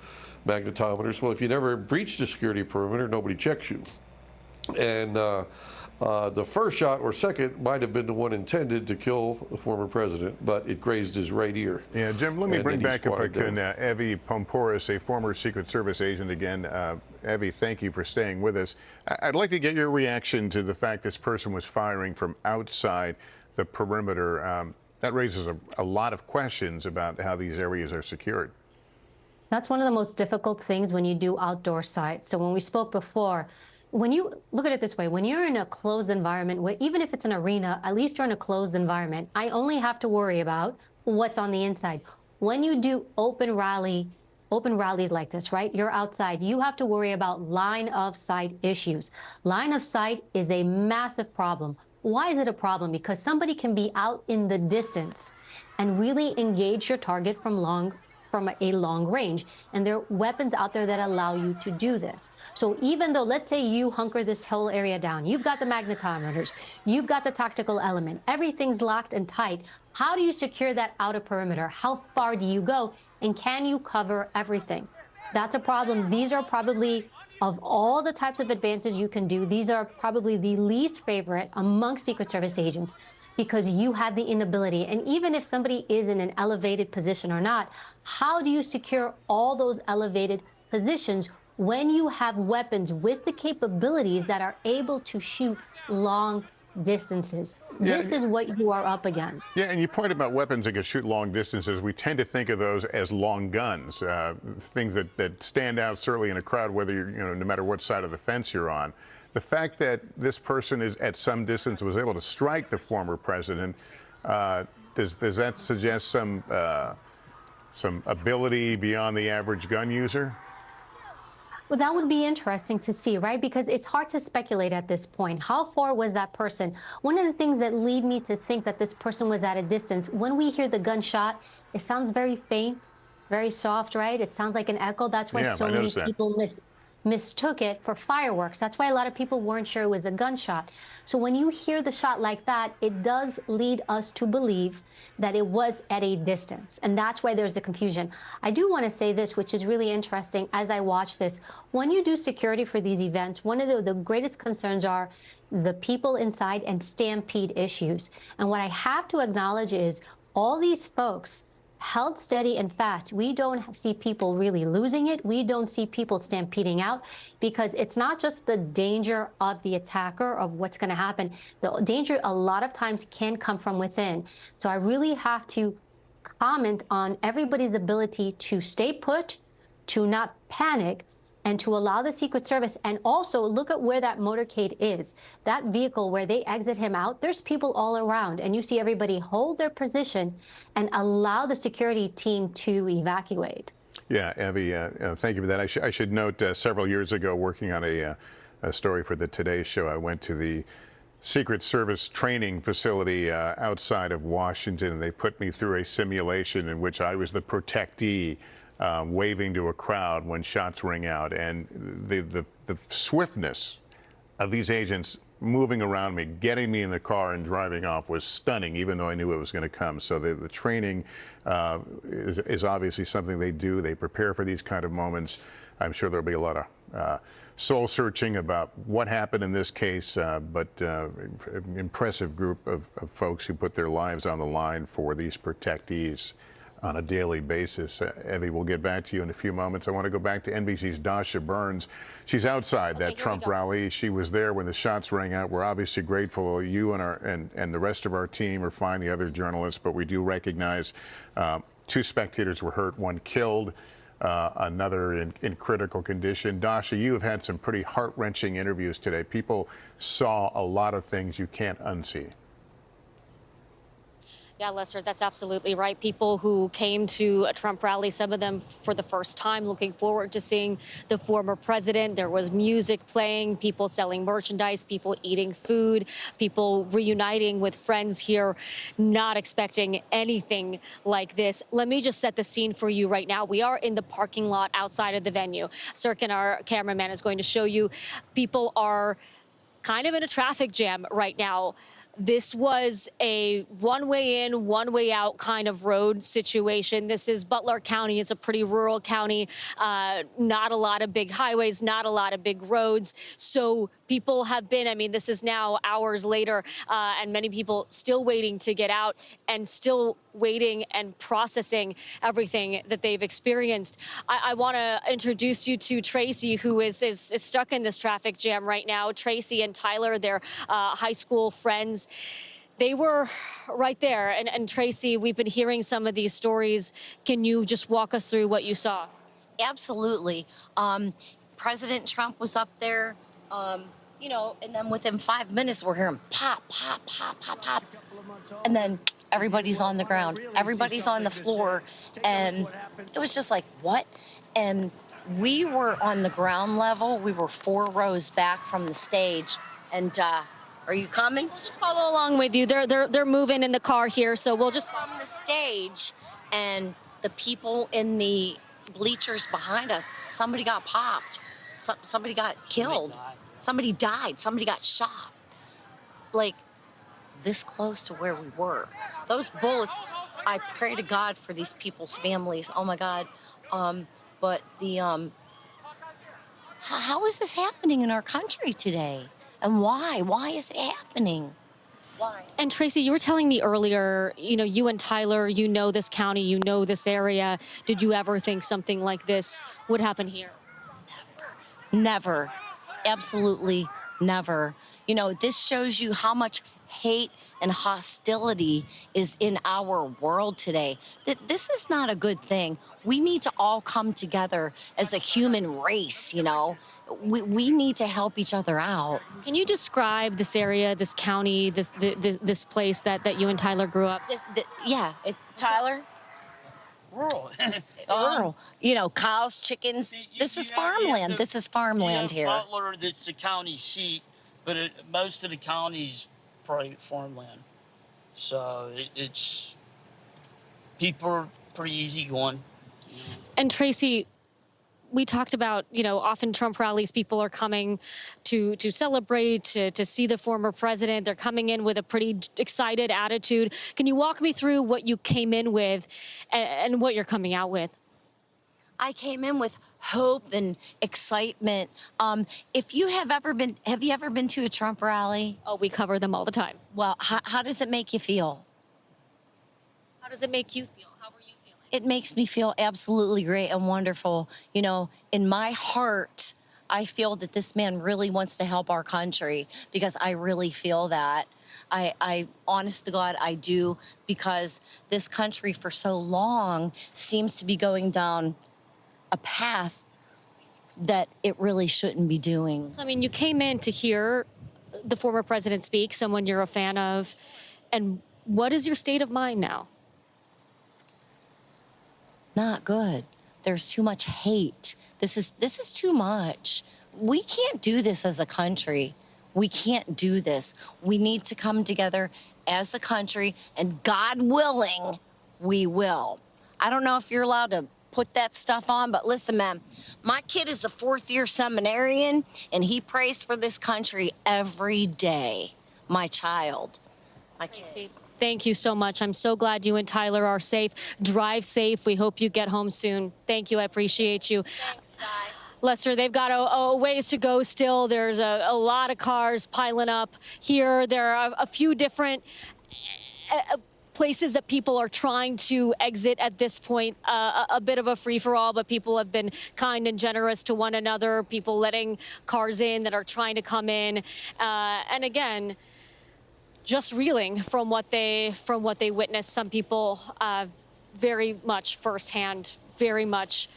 N: magnetometers. Well, if you never breach the security perimeter, nobody checks you. And the first shot or second might have been the one intended to kill the former president, but it grazed his right ear.
C: Yeah, Jim, let me bring back, if I can, Evie Pomporis, a former Secret Service agent again. Evie, thank you for staying with us. I'd like to get your reaction to the fact this person was firing from outside the perimeter. That raises a lot of questions about how these areas are secured.
J: That's one of the most difficult things when you do outdoor sites. So when we spoke before, when you look at it this way, when you're in a closed environment, where even if it's an arena, at least you're in a closed environment. I only have to worry about what's on the inside. When you do open rallies like this, right? You're outside. You have to worry about line of sight issues. Line of sight is a massive problem Why is it a problem? Because somebody can be out in the distance and really engage your target from a long range. And there are weapons out there that allow you to do this. So even though, let's say you hunker this whole area down, you've got the magnetometers, you've got the tactical element, everything's locked and tight. How do you secure that outer perimeter? How far do you go? And can you cover everything? That's a problem. These are probably, of all the types of advances you can do, these are probably the least favorite amongst Secret Service agents, because you have the inability. And even if somebody is in an elevated position or not, how do you secure all those elevated positions when you have weapons with the capabilities that are able to shoot long distances? This is what you are up against.
C: Yeah, and you point about weapons that can shoot long distances. We tend to think of those as long guns, things that stand out certainly in a crowd, whether you're, no matter what side of the fence you're on. The fact that this person is at some distance was able to strike the former president, does that suggest some ability beyond the average gun user?
J: Well, that would be interesting to see, right? Because it's hard to speculate at this point. How far was that person? One of the things that lead me to think that this person was at a distance, when we hear the gunshot, it sounds very faint, very soft, right? It sounds like an echo. That's why so many people mistook it for fireworks. That's why a lot of people weren't sure it was a gunshot. So when you hear the shot like that, it does lead us to believe that it was at a distance. And that's why there's the confusion. I do want to say this, which is really interesting as I watch this. When you do security for these events, one of the greatest concerns are the people inside and stampede issues. And what I have to acknowledge is all these folks held steady and fast. We don't see people really losing it. We don't see people stampeding out, because it's not just the danger of the attacker, of what's going to happen. The danger a lot of times can come from within. So I really have to comment on everybody's ability to stay put, to not panic, and to allow the Secret Service, and also look at where that motorcade is. That vehicle where they exit him out, there's people all around, and you see everybody hold their position and allow the security team to evacuate.
C: Yeah, Evie, thank you for that. I should note, several years ago, working on a story for the Today Show, I went to the Secret Service training facility outside of Washington, and they put me through a simulation in which I was the protectee, waving to a crowd when shots ring out, and the swiftness of these agents moving around me, getting me in the car and driving off was stunning, even though I knew it was going to come. So the training is obviously something they do. They prepare for these kind of moments. I'm sure there'll be a lot of soul searching about what happened in this case, but impressive group of folks who put their lives on the line for these protectees on a daily basis. Evie, we'll get back to you in a few moments. I want to go back to NBC's Dasha Burns. She's outside that Trump rally. She was there when the shots rang out. We're obviously grateful. You and the rest of our team are fine, the other journalists, but we do recognize 2 spectators were hurt, 1 killed, another in critical condition. Dasha, you have had some pretty heart-wrenching interviews today. People saw a lot of things you can't unsee.
A: Yeah, Lester, that's absolutely right. People who came to a Trump rally, some of them for the first time, looking forward to seeing the former president. There was music playing, people selling merchandise, people eating food, people reuniting with friends here, not expecting anything like this. Let me just set the scene for you right now. We are in the parking lot outside of the venue. Sirkin, our cameraman, is going to show you. People are kind of in a traffic jam right now. This was a one-way in, one-way out kind of road situation. This is Butler County. It's a pretty rural county. Not a lot of big highways, not a lot of big roads. So people have been, I mean, this is now hours later, and many people still waiting to get out and still waiting and processing everything that they've experienced. I want to introduce you to Tracy, who is stuck in this traffic jam right now. Tracy and Tyler, they're high school friends. They were right there. And Tracy, we've been hearing some of these stories. Can you just walk us through what you saw?
O: Absolutely. President Trump was up there, and then within 5 minutes, we're hearing pop, pop, pop, pop, pop. And then everybody's on the ground. Everybody's on the floor. And it was just like, what? And we were on the ground level. We were 4 rows back from the stage. And Are you coming?
A: We'll just follow along with you. They're moving in the car here, so we'll just
O: from the stage, and the people in the bleachers behind us, somebody got popped. Somebody got killed. Somebody died. Somebody got shot. Like, this close to where we were. Those bullets, I pray to God for these people's families. Oh my God. But how is this happening in our country today? And why? Why is it happening? Why?
A: And Tracy, you were telling me earlier, you and Tyler, you know this county, you know this area. Did you ever think something like this would happen here?
O: Never. Absolutely never. This shows you how much hate and hostility is in our world today. This is not a good thing. We need to all come together as a human race, We need to help each other out.
A: Can you describe this area, this county, this place that you and Tyler grew up?
O: Tyler?
P: Rural.
O: Rural. Cows, chickens. This is farmland. This is farmland here.
P: Butler, that's the county seat, but most of the county's private farmland. So it's people are pretty easygoing.
A: And Tracy, we talked about, often Trump rallies, people are coming to celebrate, to see the former president. They're coming in with a pretty excited attitude. Can you walk me through what you came in with and what you're coming out with?
O: I came in with hope and excitement. If you have you ever been to a Trump rally?
A: Oh, we cover them all the time.
O: Well, how does it make you feel?
A: How does it make you feel? How are you feeling?
O: It makes me feel absolutely great and wonderful. In my heart, I feel that this man really wants to help our country, because I really feel that. I honest to God, I do, because this country for so long seems to be going down a path that it really shouldn't be doing.
A: So, you came in to hear the former president speak, someone you're a fan of, and what is your state of mind now?
O: Not good. There's too much hate. This is too much. We can't do this as a country. We can't do this. We need to come together as a country, and God willing, we will. I don't know if you're allowed to put that stuff on, but listen, man, my kid is a fourth-year seminarian, and he prays for this country every day. My child. My kid.
A: Thank you so much. I'm so glad you and Tyler are safe. Drive safe. We hope you get home soon. Thank you. I appreciate you.
O: Thanks, guys.
A: Lester, they've got a ways to go still. There's a lot of cars piling up here. There are a few different places that people are trying to exit at this point. A bit of a free-for-all, but people have been kind and generous to one another. People letting cars in that are trying to come in. And again, just reeling from what they witnessed. Some people very much firsthand, very much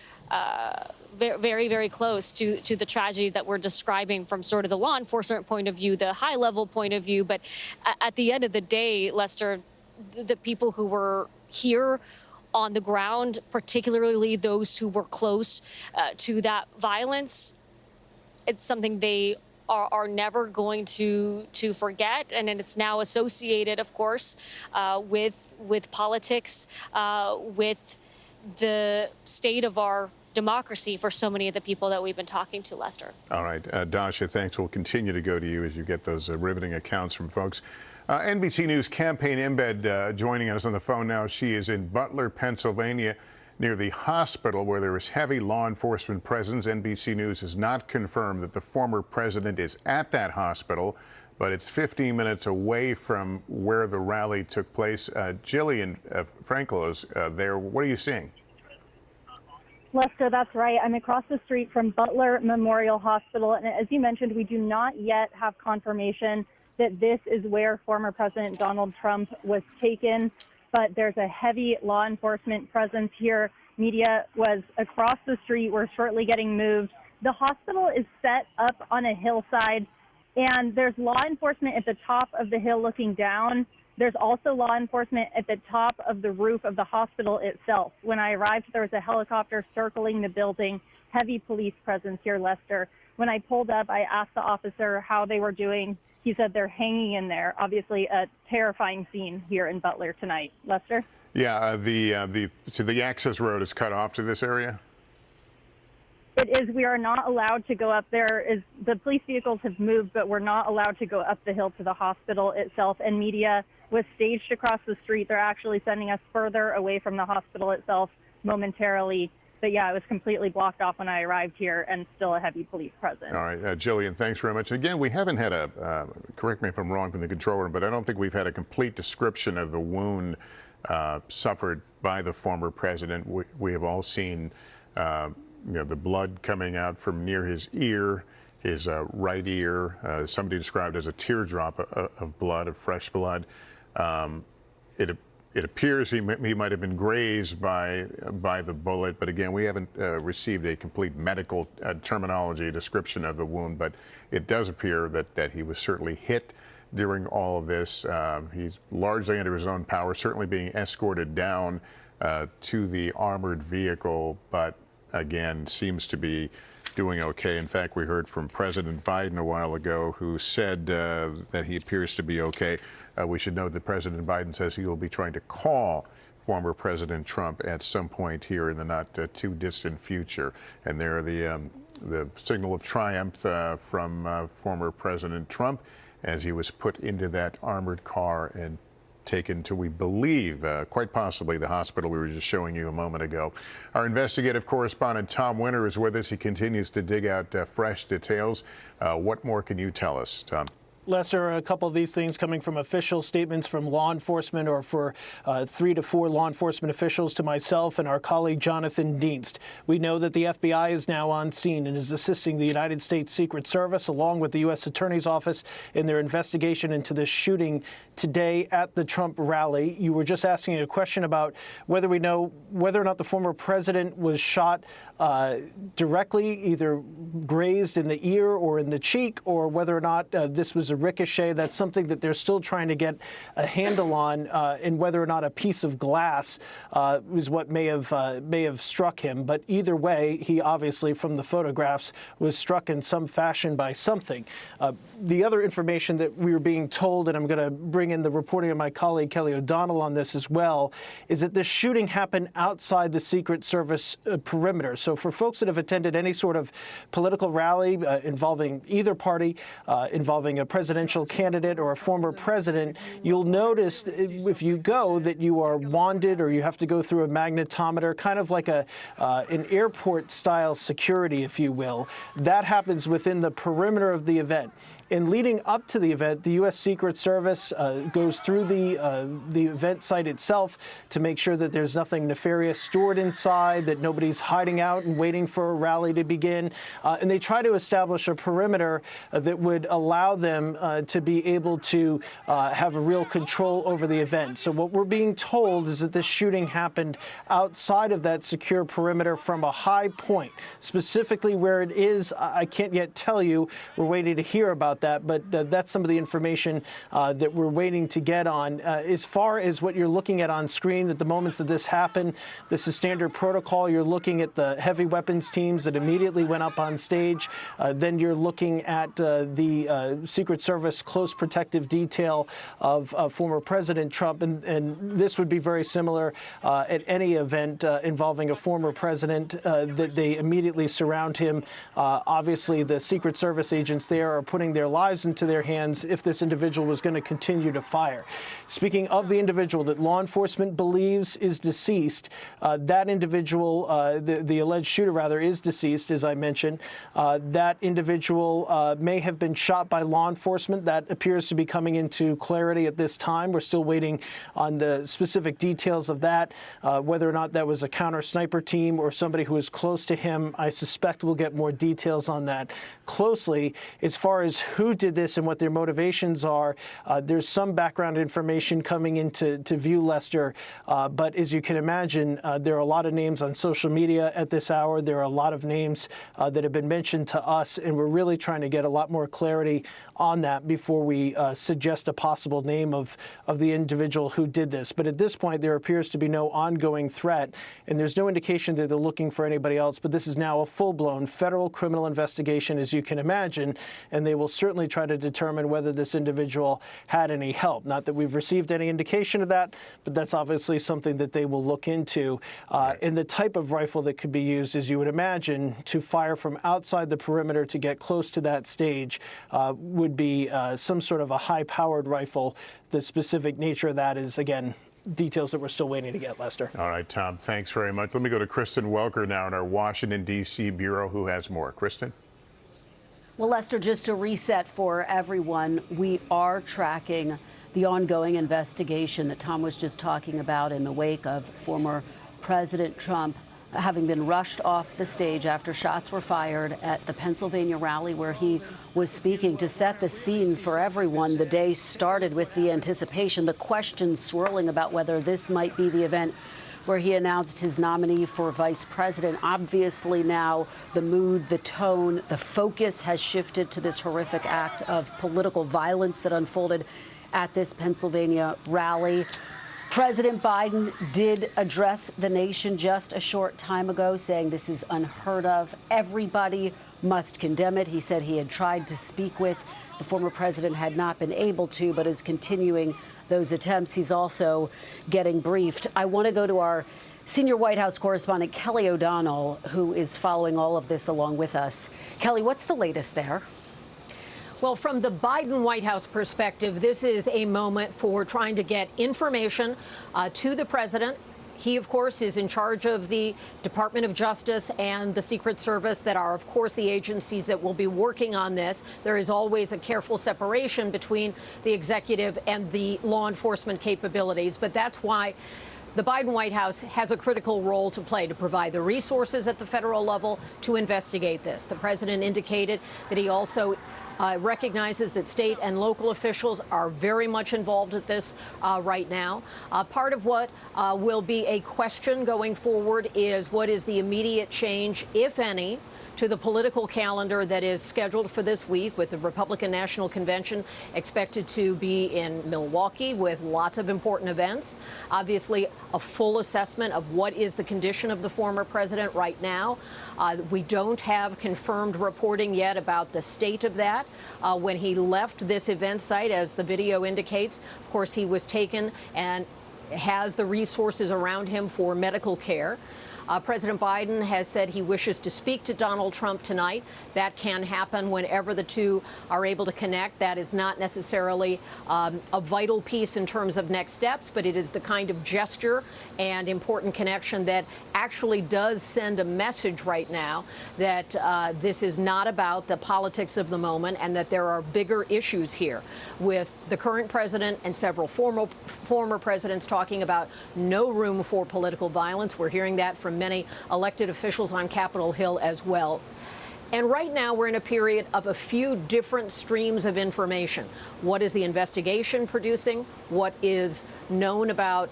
A: very, very close to the tragedy that we're describing from sort of the law enforcement point of view, the high-level point of view. But at the end of the day, Lester, the people who were here on the ground, particularly those who were close to that violence, it's something they are never going to forget, and it's now associated, of course, with politics, with the state of our democracy for so many of the people that we've been talking to, Lester.
C: All right, Dasha, thanks. We'll continue to go to you as you get those riveting accounts from folks. NBC News campaign embed joining us on the phone now. She is in Butler, Pennsylvania, near the hospital where there is heavy law enforcement presence. NBC News has not confirmed that the former president is at that hospital, but it's 15 minutes away from where the rally took place. Jillian Frankel is there. What are you seeing?
Q: Lester, that's right. I'm across the street from Butler Memorial Hospital, and as you mentioned, we do not yet have confirmation that this is where former President Donald Trump was taken, but there's a heavy law enforcement presence here. Media was across the street. We're shortly getting moved. The hospital is set up on a hillside, and there's law enforcement at the top of the hill looking down. There's also law enforcement at the top of the roof of the hospital itself. When I arrived, there was a helicopter circling the building, heavy police presence here, Lester. When I pulled up, I asked the officer how they were doing, he said they're hanging in there. Obviously, a terrifying scene here in Butler tonight. Lester?
C: Yeah, so the access road is cut off to this area?
Q: It is. We are not allowed to go up there. The police vehicles have moved, but we're not allowed to go up the hill to the hospital itself. And media was staged across the street. They're actually sending us further away from the hospital itself momentarily. But yeah, it was completely blocked off when I arrived here, and still a heavy police presence.
C: All right, Jillian, thanks very much. Again, we haven't had correct me if I'm wrong from the control room, but I don't think we've had a complete description of the wound suffered by the former president. We have all seen the blood coming out from near his ear, his right ear, somebody described as a teardrop of blood, of fresh blood. It appears he might have been grazed by the bullet, but again, we haven't received a complete medical terminology description of the wound, but it does appear that he was certainly hit during all of this. He's largely under his own power, certainly being escorted down to the armored vehicle, but again, seems to be doing okay. In fact, we heard from President Biden a while ago, who said that he appears to be okay. We should note that President Biden says he will be trying to call former President Trump at some point here in the not too distant future. And there the signal of triumph from former President Trump as he was put into that armored car and taken to, we believe, quite possibly the hospital we were just showing you a moment ago. Our investigative correspondent Tom Winter is with us. He continues to dig out fresh details. What more can you tell us, Tom?
R: Lester, a couple of these things coming from official statements from law enforcement, or for 3 to 4 law enforcement officials, to myself and our colleague Jonathan Dienst. We know that the FBI is now on scene and is assisting the United States Secret Service along with the U.S. Attorney's Office in their investigation into this shooting today at the Trump rally. You were just asking a question about whether we know whether or not the former president was shot directly, either grazed in the ear or in the cheek, or whether or not this was a ricochet. That's something that they're still trying to get a handle on, and whether or not a piece of glass was what may have struck him. But either way, he obviously, from the photographs, was struck in some fashion by something. The other information that we were being told, and I'm going to bring in the reporting of my colleague Kelly O'Donnell on this as well, is that this shooting happened outside the Secret Service perimeter. So for folks that have attended any sort of political rally involving either party, involving a presidential candidate or a former president, you'll notice if you go that you are wanded, or you have to go through a magnetometer, kind of like an airport-style security, if you will. That happens within the perimeter of the event. And leading up to the event, the U.S. Secret Service goes through the event site itself to make sure that there's nothing nefarious stored inside, that nobody's hiding out and waiting for a rally to begin. And they try to establish a perimeter that would allow them to be able to have a real control over the event. So what we're being told is that this shooting happened outside of that secure perimeter from a high point. Specifically where it is, I can't yet tell you. We're waiting to hear about that, but that's some of the information that we're waiting to get on. As far as what you're looking at on screen at the moments that this happened, this is standard protocol. You're looking at the heavy weapons teams that immediately went up on stage. Then you're looking at the Secret Service close protective detail of former President Trump, and this would be very similar at any event involving a former president, that they immediately surround him. Obviously, the Secret Service agents there are putting their lives into their hands if this individual was going to continue to fire. Speaking of the individual that law enforcement believes is deceased, that individual, the alleged shooter rather, is deceased, as I mentioned. That individual may have been shot by law enforcement. That appears to be coming into clarity at this time. We're still waiting on the specific details of that, whether or not that was a counter sniper team or somebody who was close to him. I suspect we'll get more details on that closely. As far as who did this and what their motivations are, there's some background information coming into view, Lester, but as you can imagine, there are a lot of names on social media at this hour. There are a lot of names that have been mentioned to us, and we're really trying to get a lot more clarity on that before we suggest a possible name of the individual who did this. But at this point, there appears to be no ongoing threat, and there's no indication that they're looking for anybody else. But this is now a full-blown federal criminal investigation, as you can imagine, and they will certainly try to determine whether this individual had any help. Not that we've received any indication of that, but that's obviously something that they will look into. And the type of rifle that could be used, as you would imagine, to fire from outside the perimeter to get close to that stage would be some sort of a high-powered rifle. The specific nature of that is, again, details that we're still waiting to get, Lester.
C: All right, Tom, thanks very much. Let me go to Kristen Welker now in our Washington, D.C. bureau, who has more. Kristen?
H: Well, Lester, just to reset for everyone, we are tracking the ongoing investigation that Tom was just talking about in the wake of former President Trump having been rushed off the stage after shots were fired at the Pennsylvania rally where he was speaking. To set the scene for everyone, the day started with the anticipation, the questions swirling about whether this might be the event where he announced his nominee for vice president. Obviously now the mood, the tone, the focus has shifted to this horrific act of political violence that unfolded at this Pennsylvania rally. President Biden did address the nation just a short time ago, saying this is unheard of. Everybody must condemn it. He said he had tried to speak with the former president, had not been able to, but is continuing those attempts. He's also getting briefed. I want to go to our senior White House correspondent, Kelly O'Donnell, who is following all of this along with us. Kelly, what's the latest there?
D: Well, from the Biden White House perspective, this is a moment for trying to get information to the president. He, of course, is in charge of the Department of Justice and the Secret Service that are, of course, the agencies that will be working on this. There is always a careful separation between the executive and the law enforcement capabilities. But that's why the Biden White House has a critical role to play to provide the resources at the federal level to investigate this. The president indicated that he also recognizes that state and local officials are very much involved at this right now. Part of what will be a question going forward is what is the immediate change, if any, to the political calendar that is scheduled for this week, with the Republican National Convention expected to be in Milwaukee with lots of important events. Obviously, a full assessment of what is the condition of the former president right now. We don't have confirmed reporting yet about the state of that. When he left this event site, as the video indicates, of course, he was taken and has the resources around him for medical care. President Biden has said he wishes to speak to Donald Trump tonight. That can happen whenever the two are able to connect. That is not necessarily a vital piece in terms of next steps, but it is the kind of gesture and important connection that actually does send a message right now that this is not about the politics of the moment and that there are bigger issues here, with the current president and several former presidents talking about no room for political violence. We're hearing that from many elected officials on Capitol Hill as well. And right now, we're in a period of a few different streams of information. What is the investigation producing? What is known about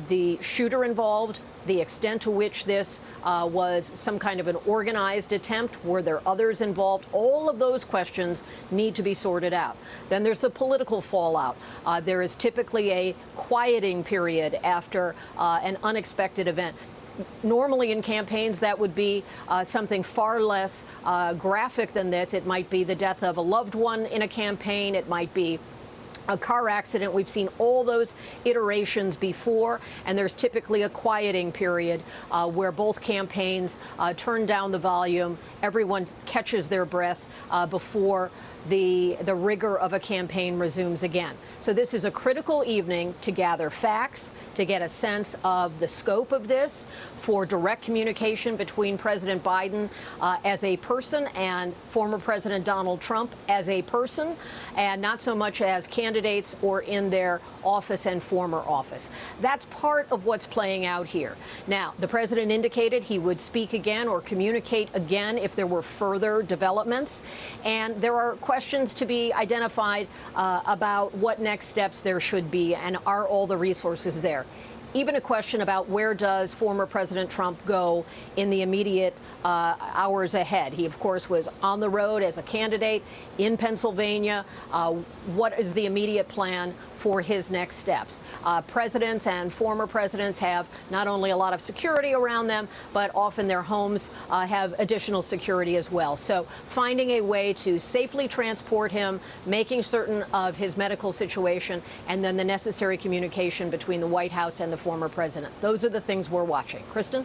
D: the shooter involved? The extent to which this was some kind of an organized attempt? Were there others involved? All of those questions need to be sorted out. Then there's the political fallout. There is typically a quieting period after an unexpected event. Normally in campaigns, that would be something far less graphic than this. It might be the death of a loved one in a campaign. It might be a car accident. We've seen all those iterations before, and there's typically a quieting period where both campaigns turn down the volume. Everyone catches their breath before the rigor of a campaign resumes again. So this is a critical evening to gather facts, to get a sense of the scope of this, for direct communication between President Biden as a person and former President Donald Trump as a person, and not so much as candidates or in their office and former office. That's part of what's playing out here. Now, the president indicated he would speak again or communicate again if there were further developments, and there are questions to be identified about what next steps there should be, and are all the resources there. Even a question about where does former President Trump go in the immediate hours ahead. He, of course, was on the road as a candidate in Pennsylvania. What is the immediate plan for his next steps. Presidents and former presidents have not only a lot of security around them, but often their homes have additional security as well. So finding a way to safely transport him, making certain of his medical situation, and then the necessary communication between the White House and the former president. Those are the things we're watching. Kristen?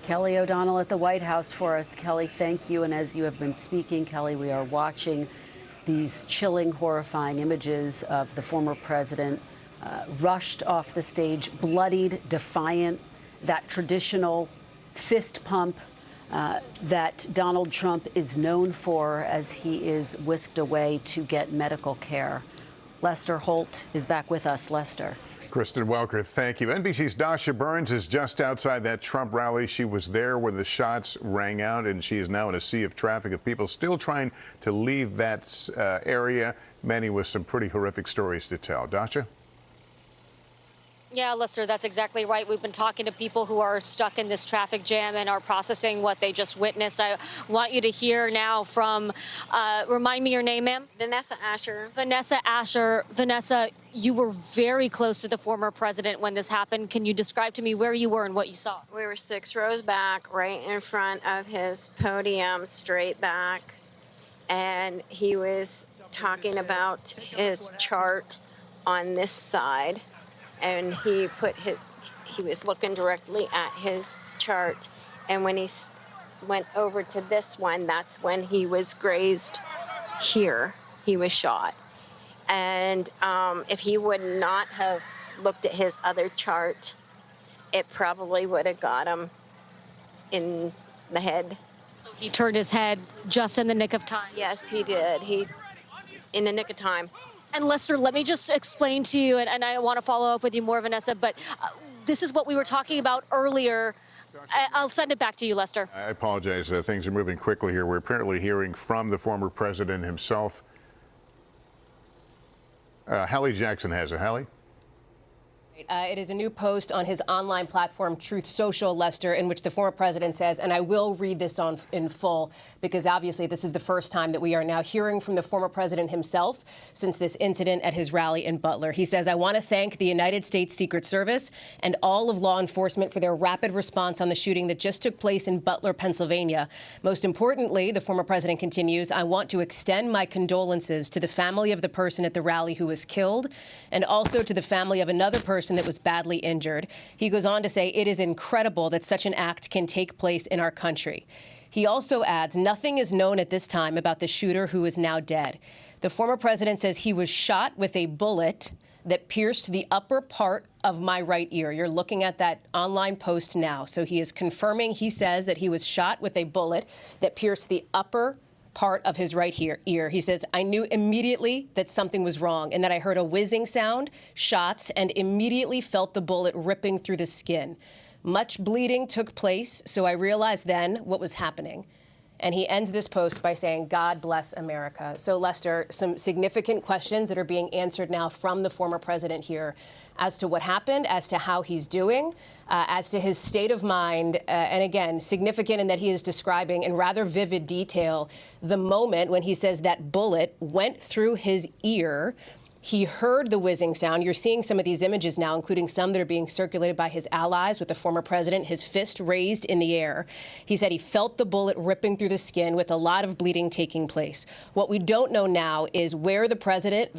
H: Kelly O'Donnell at the White House for us. Kelly, thank you. And as you have been speaking, Kelly, we are watching these chilling, horrifying images of the former president rushed off the stage, bloodied, defiant, that traditional fist pump that Donald Trump is known for as he is whisked away to get medical care. Lester Holt is back with us. Lester.
C: Kristen Welker, thank you. NBC's Dasha Burns is just outside that Trump rally. She was there when the shots rang out, and she is now in a sea of traffic of people still trying to leave that area, many with some pretty horrific stories to tell. Dasha?
A: Yeah, Lester, that's exactly right. We've been talking to people who are stuck in this traffic jam and are processing what they just witnessed. I want you to hear now from, remind me your name, ma'am?
S: Vanessa Asher.
A: Vanessa Asher. Vanessa, you were very close to the former president when this happened. Can you describe to me where you were and what you saw?
S: We were 6 rows back, right in front of his podium, straight back. And he was talking about his chart on this side. And he was looking directly at his chart. And when he went over to this one, that's when he was grazed here. He was shot. And if he would not have looked at his other chart, it probably would have got him in the head.
A: So he turned his head just in the nick of time?
S: Yes, he did. In the nick of time.
A: And Lester, let me just explain to you, and I want to follow up with you more, Vanessa, but this is what we were talking about earlier. I'll send it back to you, Lester.
C: I apologize. Things are moving quickly here. We're apparently hearing from the former president himself. Hallie Jackson has it. Hallie?
G: It is a new post on his online platform, Truth Social, Lester, in which the former president says, and I will read this in full, because obviously this is the first time that we are now hearing from the former president himself since this incident at his rally in Butler. He says, I want to thank the United States Secret Service and all of law enforcement for their rapid response on the shooting that just took place in Butler, Pennsylvania. Most importantly, the former president continues, I want to extend my condolences to the family of the person at the rally who was killed, and also to the family of another person that was badly injured. He goes on to say, it is incredible that such an act can take place in our country. He also adds, nothing is known at this time about the shooter who is now dead. The former president says he was shot with a bullet that pierced the upper part of my right ear. You're looking at that online post now. So he is confirming, he says that he was shot with a bullet that pierced the upper part of his right ear. He says, I knew immediately that something was wrong and that I heard a whizzing sound, shots, and immediately felt the bullet ripping through the skin. Much bleeding took place, so I realized then what was happening. And he ends this post by saying, God bless America. So, Lester, some significant questions that are being answered now from the former president here as to what happened, as to how he's doing, as to his state of mind. And again, significant in that he is describing in rather vivid detail the moment when he says that bullet went through his ear. He heard the whizzing sound. You're seeing some of these images now, including some that are being circulated by his allies with the former president, his fist raised in the air. He said he felt the bullet ripping through the skin with a lot of bleeding taking place. What we don't know now is where the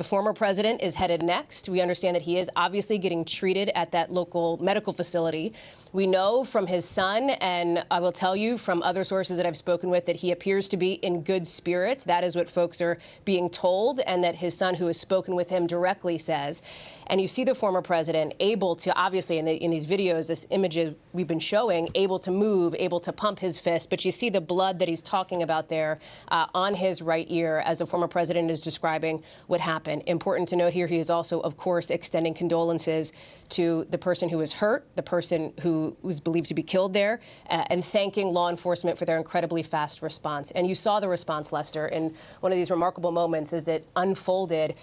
G: former president, is headed next. We understand that he is obviously getting treated at that local medical facility. We know from his son, and I will tell you from other sources that I've spoken with, that he appears to be in good spirits. That is what folks are being told, and that his son, who has spoken with him directly, says. And you see the former president able to, obviously, in these videos, this image we've been showing, able to move, able to pump his fist. But you see the blood that he's talking about there on his right ear as the former president is describing what happened. Important to note here, he is also, of course, extending condolences to the person who was hurt, the person who who was believed to be killed there, and thanking law enforcement for their incredibly fast response. And you saw the response, Lester, in one of these remarkable moments as it unfolded.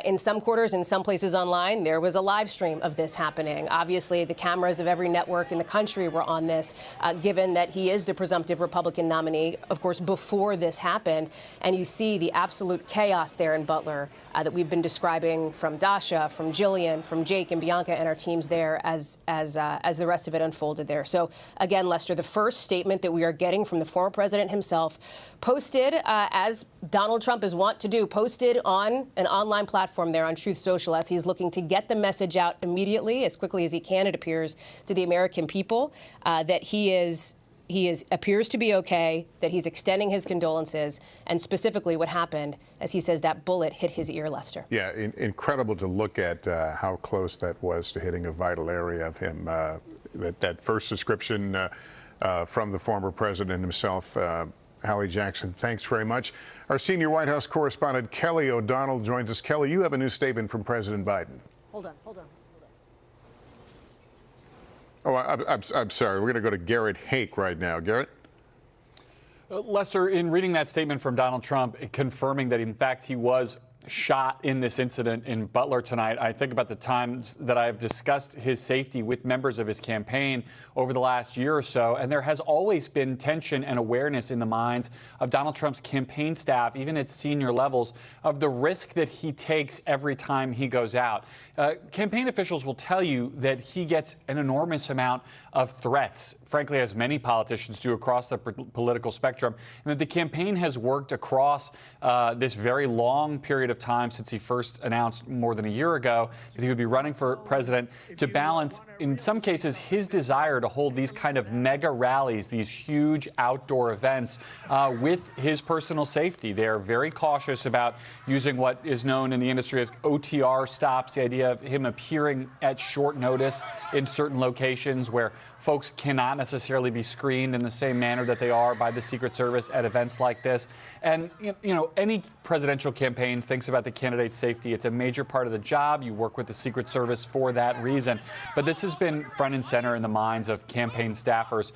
G: In some quarters, in some places online, there was a live stream of this happening. Obviously, the cameras of every network in the country were on this, given that he is the presumptive Republican nominee, of course, before this happened. And you see the absolute chaos there in Butler that we've been describing from Dasha, from Jillian, from Jake and Bianca and our teams there as the rest of it unfolded there. So again, Lester, the first statement that we are getting from the former president himself, posted as Donald Trump is wont to do, posted on an online platform there on Truth Social as he's looking to get the message out immediately, as quickly as he can, it appears, to the American people, that he appears to be okay, that he's extending his condolences, and specifically what happened, as he says, that bullet hit his ear, Lester.
C: Yeah, incredible to look at how close that was to hitting a vital area of him. That first description from the former president himself, Hallie Jackson, thanks very much. Our senior White House correspondent, Kelly O'Donnell, joins us. Kelly, you have a new statement from President Biden.
H: Hold on.
C: Oh, I'm sorry. We're going to go to Garrett Hake right now. Garrett?
T: Lester, in reading that statement from Donald Trump, confirming that, in fact, he was shot in this incident in Butler tonight, I think about the times that I've discussed his safety with members of his campaign over the last year or so, and there has always been tension and awareness in the minds of Donald Trump's campaign staff, even at senior levels, of the risk that he takes every time he goes out. Campaign officials will tell you that he gets an enormous amount of threats, frankly, as many politicians do across the political spectrum, and that the campaign has worked across this very long period of time since he first announced more than a year ago that he would be running for president to balance, in some cases, his desire to hold these kind of mega rallies, these huge outdoor events, with his personal safety. They are very cautious about using what is known in the industry as OTR stops, the idea of him appearing at short notice in certain locations where folks cannot necessarily be screened in the same manner that they are by the Secret Service at events like this. And, you know, any presidential campaign thinks about the candidate's safety. It's a major part of the job. You work with the Secret Service for that reason. But this has been front and center in the minds of campaign staffers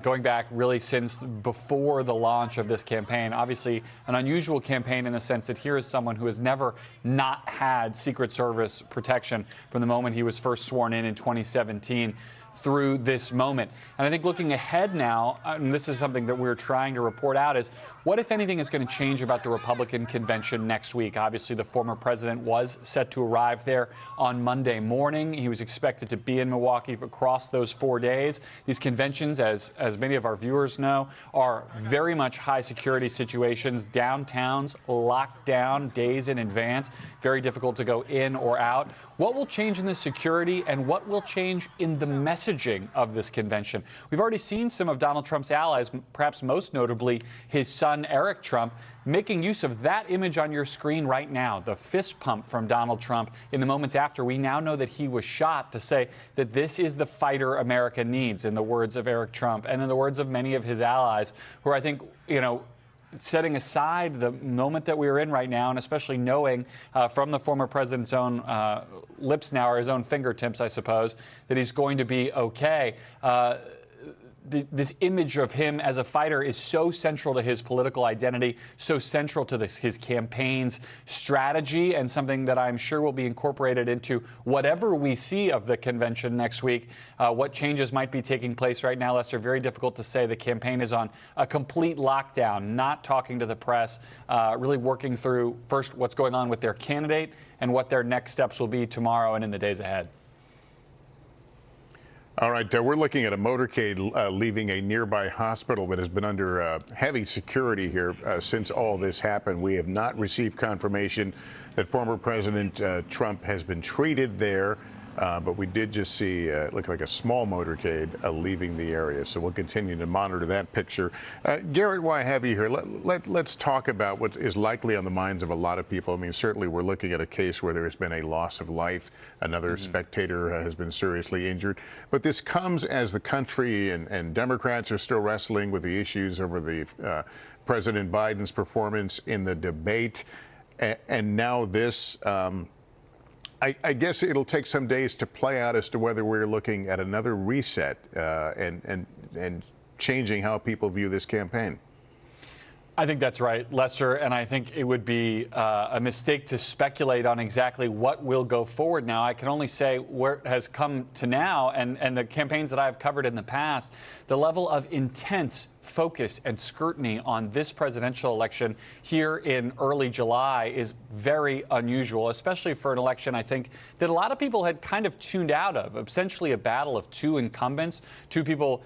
T: going back really since before the launch of this campaign. Obviously, an unusual campaign in the sense that here is someone who has never not had Secret Service protection from the moment he was first sworn in 2017. Through this moment. And I think looking ahead now, and this is something that we're trying to report out, is what, if anything, is going to change about the Republican convention next week? Obviously, the former president was set to arrive there on Monday morning. He was expected to be in Milwaukee across those 4 days. These conventions, as many of our viewers know, are very much high security situations, downtowns, locked down days in advance, very difficult to go in or out. What will change in the security, and what will change in the messaging of this convention? We've already seen some of Donald Trump's allies, perhaps most notably his son, Eric Trump, making use of that image on your screen right now, the fist pump from Donald Trump in the moments after we now know that he was shot, to say that this is the fighter America needs, in the words of Eric Trump and in the words of many of his allies, who I think, you know, setting aside the moment that we're in right now, and especially knowing from the former president's own lips now, or his own fingertips, I suppose, that he's going to be okay. This image of him as a fighter is so central to his political identity, so central to his campaign's strategy, and something that I'm sure will be incorporated into whatever we see of the convention next week. What changes might be taking place right now, Lester, very difficult to say. The campaign is on a complete lockdown, not talking to the press, really working through first what's going on with their candidate and what their next steps will be tomorrow and in the days ahead.
C: All right, we're looking at a motorcade leaving a nearby hospital that has been under heavy security here since all this happened. We have not received confirmation that former President Trump has been treated there, but we did just see it looked like a small motorcade leaving the area. So we'll continue to monitor that picture. Garrett, why I have you here? Let's talk about what is likely on the minds of a lot of people. I mean, certainly we're looking at a case where there has been a loss of life. Another spectator has been seriously injured. But this comes as the country and Democrats are still wrestling with the issues over the President Biden's performance in the debate. And now this. I guess it'll take some days to play out as to whether we're looking at another reset and changing how people view this campaign.
T: I think that's right, Lester, and I think it would be a mistake to speculate on exactly what will go forward now. I can only say where it has come to now and the campaigns that I've covered in the past, the level of intense focus and scrutiny on this presidential election here in early July is very unusual, especially for an election, I think, that a lot of people had kind of tuned out of. Essentially a battle of two incumbents, two people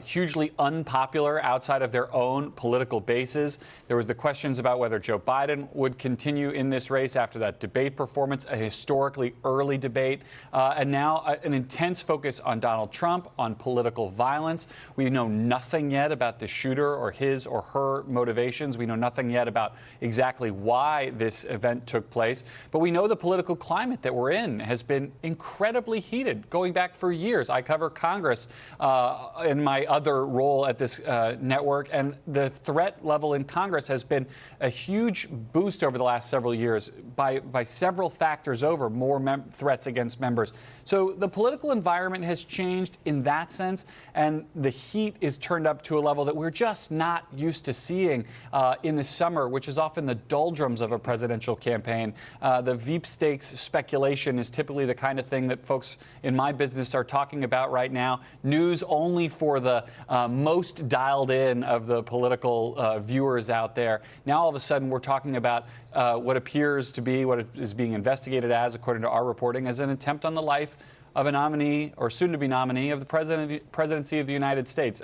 T: hugely unpopular outside of their own political bases. There was the questions about whether Joe Biden would continue in this race after that debate performance, a historically early debate, and now an intense focus on Donald Trump, on political violence. We know nothing yet about the shooter or his or her motivations. We know nothing yet about exactly why this event took place. But we know the political climate that we're in has been incredibly heated, going back for years. I cover Congress in my other role at this network, and the threat level in Congress has been a huge boost over the last several years by several factors over, more threats against members. So the political environment has changed in that sense, and the heat is turned up to a level that we're just not used to seeing in the summer, which is often the doldrums of a presidential campaign. The sweepstakes speculation is typically the kind of thing that folks in my business are talking about right now. News only for the most dialed in of the political viewers out there. Now all of a sudden we're talking about what appears to be, what is being investigated as, according to our reporting, as an attempt on the life of a nominee or soon-to-be nominee of the presidency of the United States.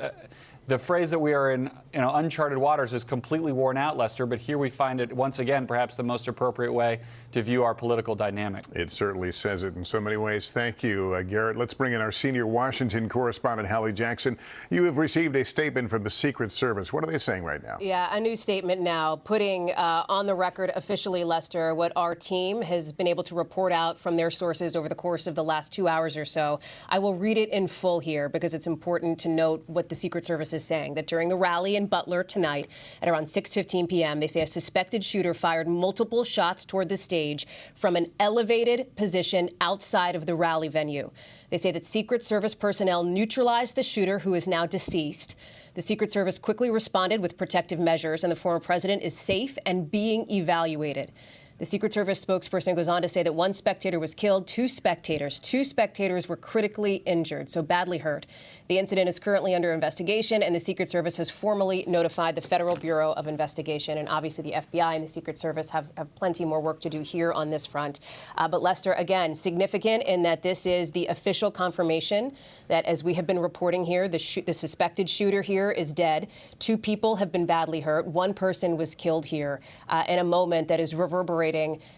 T: The phrase that we are in uncharted waters is completely worn out, Lester, but here we find it once again perhaps the most appropriate way to view our political dynamic.
C: It certainly says it in so many ways. Thank you, Garrett. Let's bring in our senior Washington correspondent, Hallie Jackson. You have received a statement from the Secret Service. What are they saying right now?
G: Yeah, a new statement now putting on the record officially, Lester, what our team has been able to report out from their sources over the course of the last 2 hours or so. I will read it in full here because it's important to note what the Secret Service is saying, that during the rally in Butler tonight at around 6:15 p.m., they say a suspected shooter fired multiple shots toward the stage from an elevated position outside of the rally venue. They say that Secret Service personnel neutralized the shooter, who is now deceased. The Secret Service quickly responded with protective measures, and the former president is safe and being evaluated. The Secret Service spokesperson goes on to say that one spectator was killed, two spectators were critically injured, so badly hurt. The incident is currently under investigation, and the Secret Service has formally notified the Federal Bureau of Investigation. And obviously the FBI and the Secret Service have plenty more work to do here on this front. But Lester, again, significant in that this is the official confirmation that, as we have been reporting here, the suspected shooter here is dead. Two people have been badly hurt. One person was killed here in a moment that is reverberating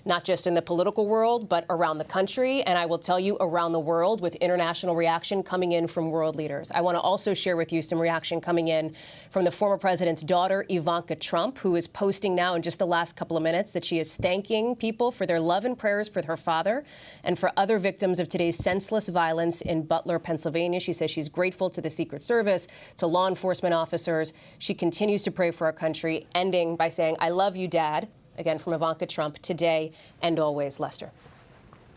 G: not just in the political world, but around the country. And I will tell you, around the world, with international reaction coming in from world leaders. I want to also share with you some reaction coming in from the former president's daughter, Ivanka Trump, who is posting now in just the last couple of minutes that she is thanking people for their love and prayers for her father and for other victims of today's senseless violence in Butler, Pennsylvania. She says she's grateful to the Secret Service, to law enforcement officers. She continues to pray for our country, ending by saying, "I love you, Dad," again from Ivanka Trump, today and always, Lester.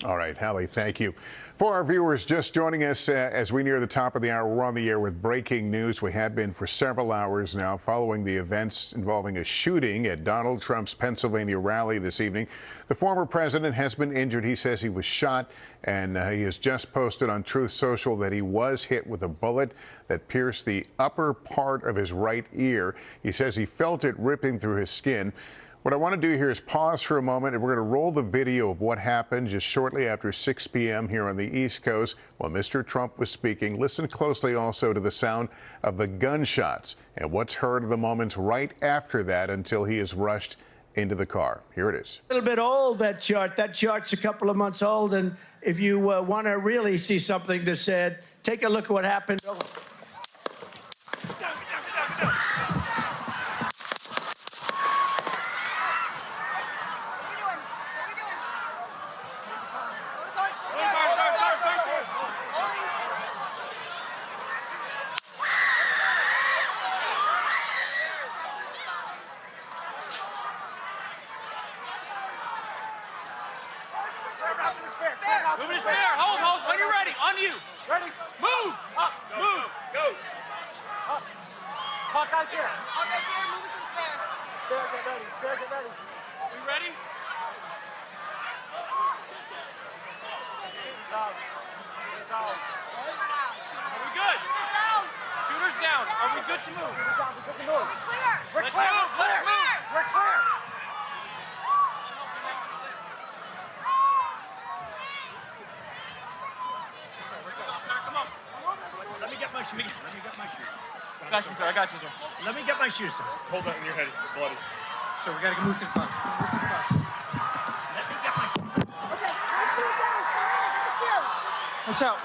C: All right, Hallie, thank you. For our viewers just joining us as we near the top of the hour, we're on the air with breaking news. We have been for several hours now following the events involving a shooting at Donald Trump's Pennsylvania rally this evening. The former president has been injured. He says he was shot, and he has just posted on Truth Social that he was hit with a bullet that pierced the upper part of his right ear. He says he felt it ripping through his skin. What I want to do here is pause for a moment, and we're going to roll the video of what happened just shortly after 6 p.m. here on the East Coast while Mr. Trump was speaking. Listen closely also to the sound of the gunshots and what's heard of the moments right after that until he is rushed into the car. Here it is.
F: A little bit old, that chart. That chart's a couple of months old, and if you want to really see something that's said, take a look at what happened.
I: you. Ready? Move. Up. Move. Go. Up. Hawkeye's here. Hawkeye's here. Move it to the stair. Stair, get ready. Stair, get ready. We ready? Shooters down. Shooters down. Are we good? Shooters down. Shooters down. Are we good to move? Shooters down. We're good to move. We're clear. We're clear. Let's move. We're clear. Come on. Let me get my shoes. Let me get my shoes. Got you, sir. I got you, sir. Let me get my shoes, sir. Hold that in your head. It's bloody. So we gotta move to the bus. Move to the bus. Let me get my shoes. Okay. My shoes down. My shoes. Watch out.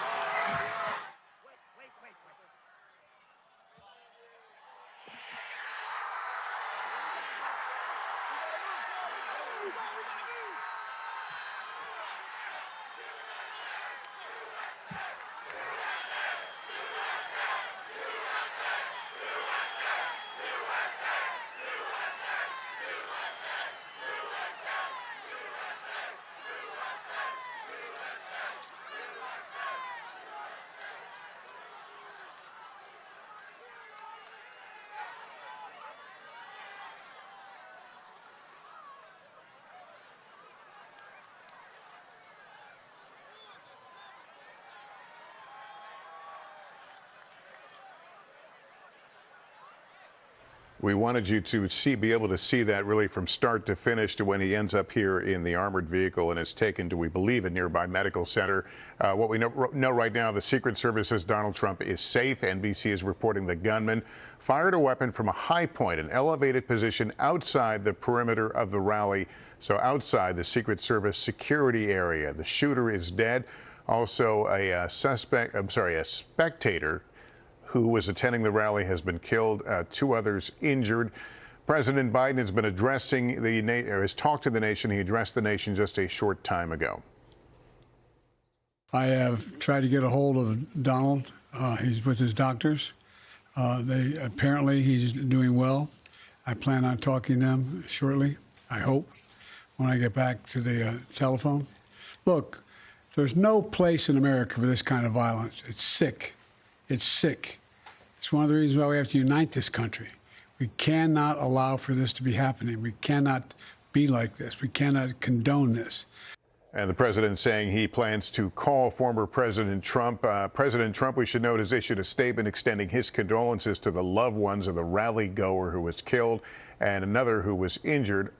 C: We wanted you to be able to see that really from start to finish to when he ends up here in the armored vehicle and is taken to, we believe, a nearby medical center. What we know right now, the Secret Service says Donald Trump is safe. NBC is reporting the gunman fired a weapon from a high point, an elevated position outside the perimeter of the rally, so outside the Secret Service security area. The shooter is dead. Also, a spectator who was attending the rally has been killed, 2 others injured. President Biden has been addressing has talked to the nation. He addressed the nation just a short time ago.
K: I have tried to get a hold of Donald. He's with his doctors. Apparently he's doing well. I plan on talking to them shortly, I hope, when I get back to the telephone. Look, there's no place in America for this kind of violence. It's sick. It's sick. It's one of the reasons why we have to unite this country. We cannot allow for this to be happening. We cannot be like this. We cannot condone this.
C: And the president saying he plans to call former President Trump. President Trump, we should note, has issued a statement extending his condolences to the loved ones of the rally goer who was killed and another who was injured.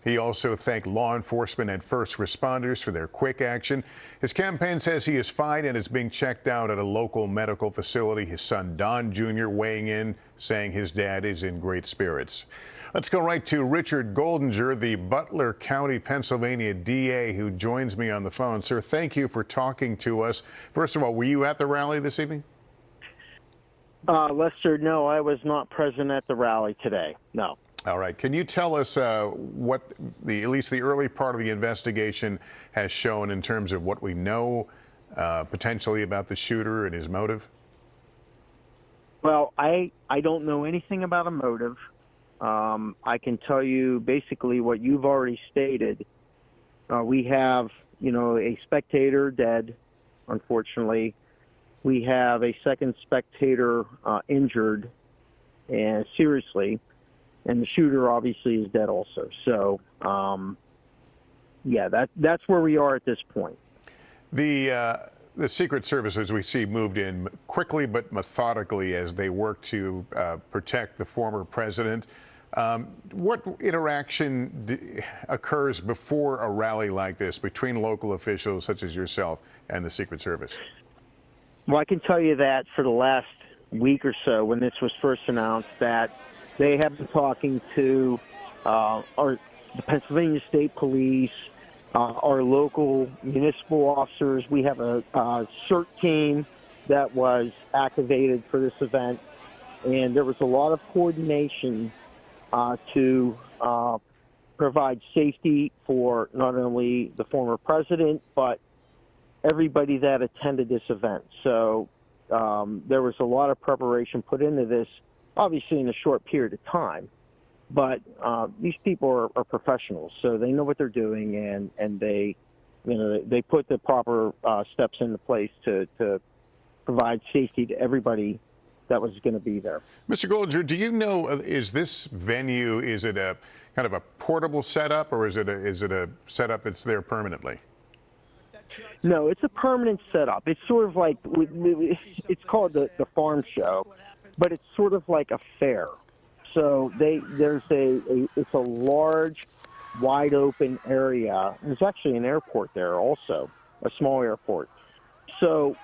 C: He also thanked law enforcement and first responders for their quick action. His campaign says he is fine and is being checked out at a local medical facility. His son, Don Jr., weighing in, saying his dad is in great spirits. Let's go right to Richard Goldinger, the Butler County, Pennsylvania DA, who joins me on the phone. Sir, thank you for talking to us. First of all, were you at the rally this evening?
U: Lester, no, I was not present at the rally today. No.
C: All right. Can you tell us what at least the early part of the investigation has shown in terms of what we know potentially about the shooter and his motive?
U: Well, I don't know anything about a motive. I can tell you basically what you've already stated. We have, a spectator dead, unfortunately. We have a second spectator injured and seriously. And the shooter obviously is dead also. So, yeah, that's where we are at this point.
C: The Secret Service, as we see, moved in quickly but methodically as they work to protect the former president. What interaction occurs before a rally like this between local officials such as yourself and the Secret Service?
U: Well, I can tell you that for the last week or so, when this was first announced, that they have been talking to the Pennsylvania State Police, our local municipal officers. We have a CERT team that was activated for this event, and there was a lot of coordination to provide safety for not only the former president, but everybody that attended this event. So there was a lot of preparation put into this, obviously in a short period of time, but these people are professionals, so they know what they're doing, and they they put the proper steps into place to provide safety to everybody that was going to be there.
C: Mr. Goldinger, do you know, is this venue, is it a kind of a portable setup, or is it a setup that's there permanently?
U: No, it's a permanent setup. It's sort of like, it's called the farm show, but it's sort of like a fair. So it's a large, wide open area. There's actually an airport there also, a small airport. So,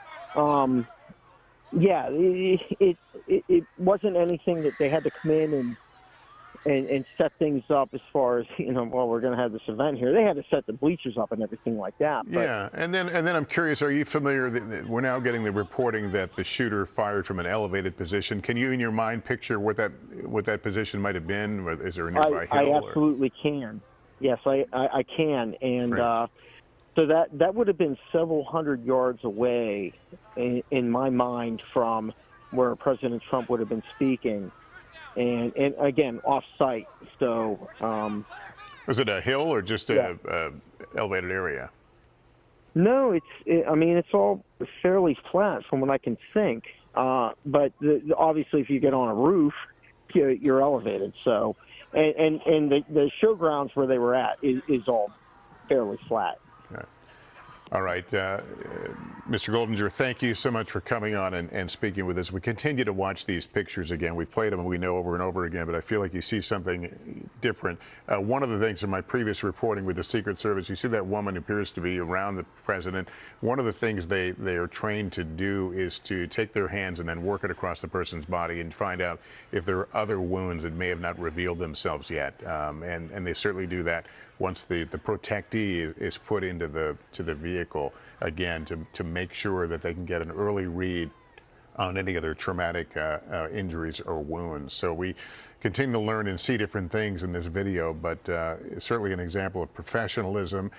U: yeah, it wasn't anything that they had to come in and set things up as far as, well, we're going to have this event here. They had to set the bleachers up and everything like that. But,
C: yeah, and then I'm curious, are you familiar, we're now getting the reporting that the shooter fired from an elevated position. Can you, in your mind, picture what that position might have been? Is there a nearby hill?
U: I absolutely can. Yes, I can. And
C: right.
U: So that would have been several hundred yards away, in my mind, from where President Trump would have been speaking, and again off-site. So,
C: was it a hill or just a elevated area?
U: No, it's all fairly flat from what I can think. But obviously, if you get on a roof, you're elevated. So, and the showgrounds where they were at is all fairly flat.
C: All right, Mr. Goldinger, thank you so much for coming on and speaking with us. We continue to watch these pictures again. We've played them, we know, over and over again, but I feel like you see something different. One of the things in my previous reporting with the Secret Service, you see that woman who appears to be around the president. One of the things they are trained to do is to take their hands and then work it across the person's body and find out if there are other wounds that may have not revealed themselves yet. And they certainly do that once the protectee is put into the vehicle, again, to make sure that they can get an early read on any other traumatic injuries or wounds. So we continue to learn and see different things in this video, but certainly an example of professionalism,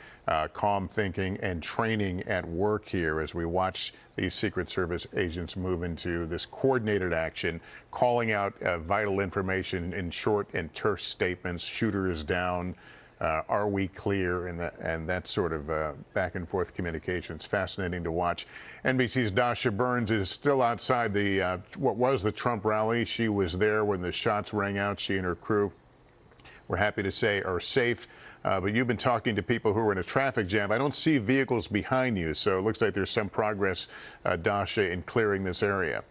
C: calm thinking, and training at work here as we watch these Secret Service agents move into this coordinated action, calling out vital information in short and terse statements. Shooter is down. Are we clear? And that sort of back and forth communication. It's fascinating to watch. NBC's Dasha Burns is still outside the what was the Trump rally. She was there when the shots rang out. She and her crew, we're happy to say, are safe. But you've been talking to people who are in a traffic jam. I don't see vehicles behind you, so it looks like there's some progress, Dasha, in clearing this area.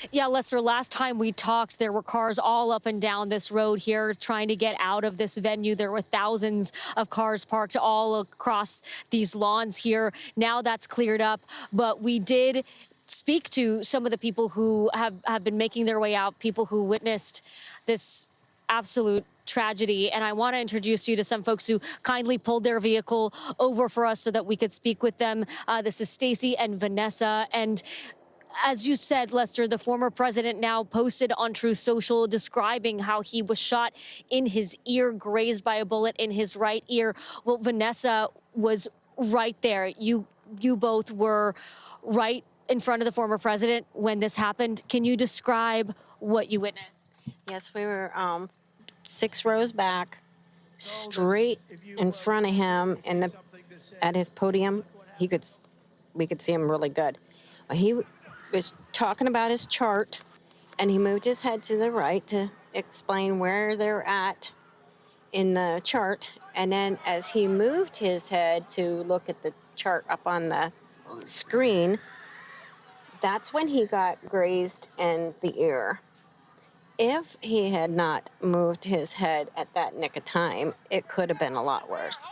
A: Yeah, Lester, last time we talked, there were cars all up and down this road here trying to get out of this venue. There were thousands of cars parked all across these lawns here. Now that's cleared up, but we did speak to some of the people who have been making their way out, people who witnessed this absolute tragedy. And I want to introduce you to some folks who kindly pulled their vehicle over for us so that we could speak with them. This is Stacy and Vanessa. And as you said, Lester, the former president now posted on Truth Social describing how he was shot in his ear, grazed by a bullet in his right ear. Well, Vanessa was right there. You both were right in front of the former president when this happened. Can you describe what you witnessed?
S: Yes, we were 6 rows back, straight in front of him, at his podium. We could see him really good. He was talking about his chart, and he moved his head to the right to explain where they're at in the chart. And then as he moved his head to look at the chart up on the screen, that's when he got grazed in the ear. If he had not moved his head at that nick of time, it could have been a lot worse.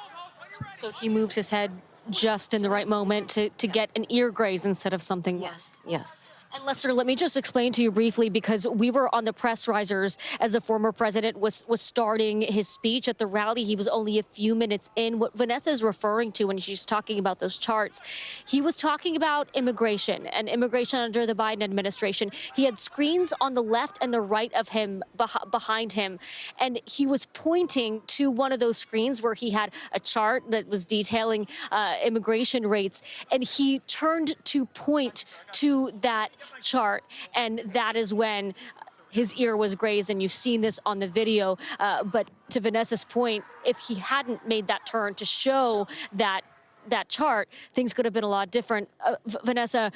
A: So he moved his head just in the right moment to get an ear graze instead of something
S: worse. Yes.
A: And Lester, let me just explain to you briefly, because we were on the press risers as the former president was starting his speech at the rally. He was only a few minutes in. What Vanessa is referring to when she's talking about those charts, he was talking about immigration and immigration under the Biden administration. He had screens on the left and the right of him, behind him, and he was pointing to one of those screens where he had a chart that was detailing immigration rates, and he turned to point to that chart, and that is when his ear was grazed, and you've seen this on the video. But to Vanessa's point, if he hadn't made that turn to show that chart, things could have been a lot different. Vanessa,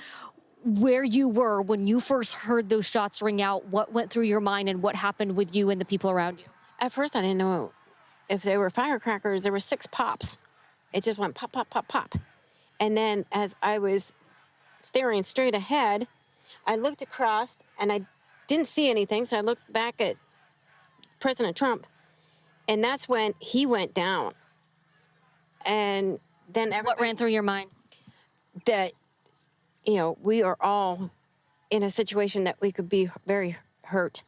A: where you were when you first heard those shots ring out, what went through your mind and what happened with you and the people around you?
S: At first, I didn't know if they were firecrackers. There were 6 pops. It just went pop, pop, pop, pop. And then as I was staring straight ahead, I looked across and I didn't see anything. So I looked back at President Trump, and that's when he went down. And then
A: what ran through your mind?
S: That, you know, we are all in a situation that we could be very hurt.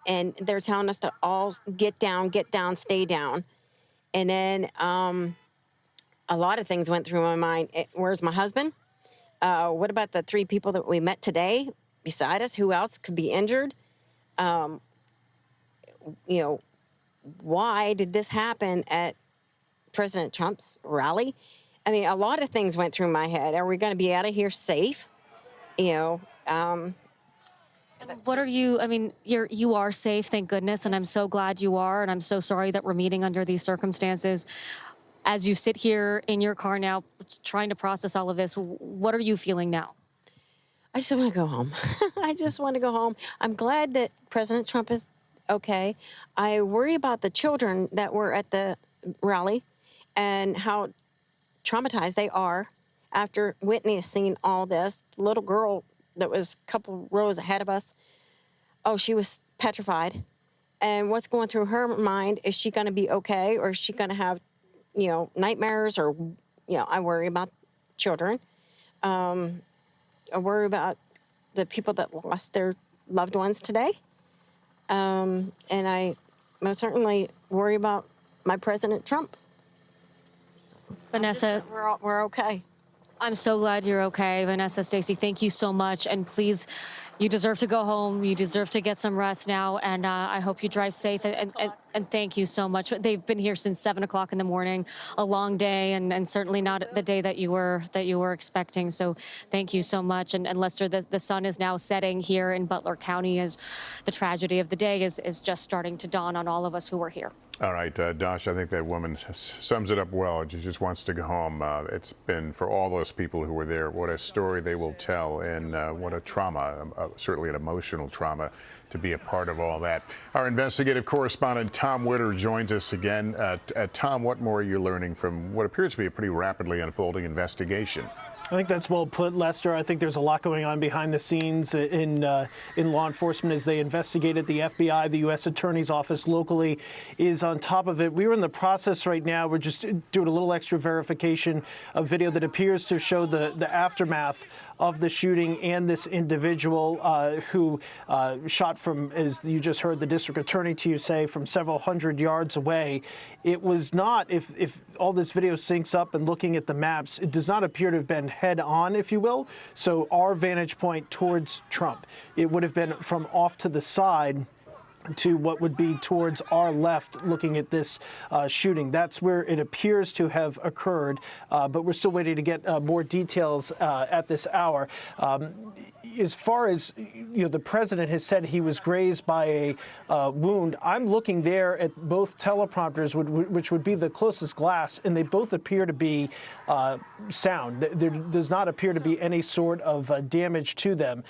S: And they're telling us to all get down, stay down. And then a lot of things went through my mind. Where's my husband? What about the 3 people that we met today beside us? Who else could be injured? You know, why did this happen at President Trump's rally? I mean, a lot of things went through my head. Are we going to be out of here safe? You know,
A: what are you, I mean, you are safe, thank goodness, and I'm so glad you are, and I'm so sorry that we're meeting under these circumstances. As you sit here in your car now, trying to process all of this, what are you feeling now?
S: I just want to go home. I just want to go home. I'm glad that President Trump is okay. I worry about the children that were at the rally and how traumatized they are after witnessing all this. The little girl that was a couple rows ahead of us, oh, she was petrified. And what's going through her mind, is she going to be okay, or is she going to have, you know, nightmares? Or, you know, I worry about children. I worry about the people that lost their loved ones today. And I most certainly worry about my President Trump.
A: Vanessa,
S: we're okay.
A: I'm so glad you're okay. Vanessa, Stacey, thank you so much. And please, you deserve to go home. You deserve to get some rest now. And I hope you drive safe. And thank you so much. They've been here since 7 o'clock in the morning, a long day, and certainly not the day that you were expecting. So thank you so much. And Lester, the sun is now setting here in Butler County as the tragedy of the day is just starting to dawn on all of us who were here.
C: All right, Dosh, I think that woman sums it up well. She just wants to go home. It's been, for all those people who were there, what a story they will tell, and what a trauma, certainly an emotional trauma, to be a part of all that. Our investigative correspondent, Tom Witter, joins us again. Tom, what more are you learning from what appears to be a pretty rapidly unfolding investigation?
R: I think that's well put, Lester. I think there's a lot going on behind the scenes in law enforcement as they investigated. The FBI, the U.S. Attorney's Office locally is on top of it. We're in the process right now. We're just doing a little extra verification of video that appears to show the aftermath of the shooting and this individual who shot from, as you just heard the district attorney to you say, from several hundred yards away. It was not, if all this video syncs up and looking at the maps, it does not appear to have been head on, if you will. So our vantage point towards Trump, it would have been from off to the side to what would be towards our left looking at this shooting. That's where it appears to have occurred, but we're still waiting to get more details at this hour. As far as, you know, the president has said he was grazed by a wound. I'm looking there at both teleprompters, which would be the closest glass, and they both appear to be sound. There does not appear to be any sort of damage to them.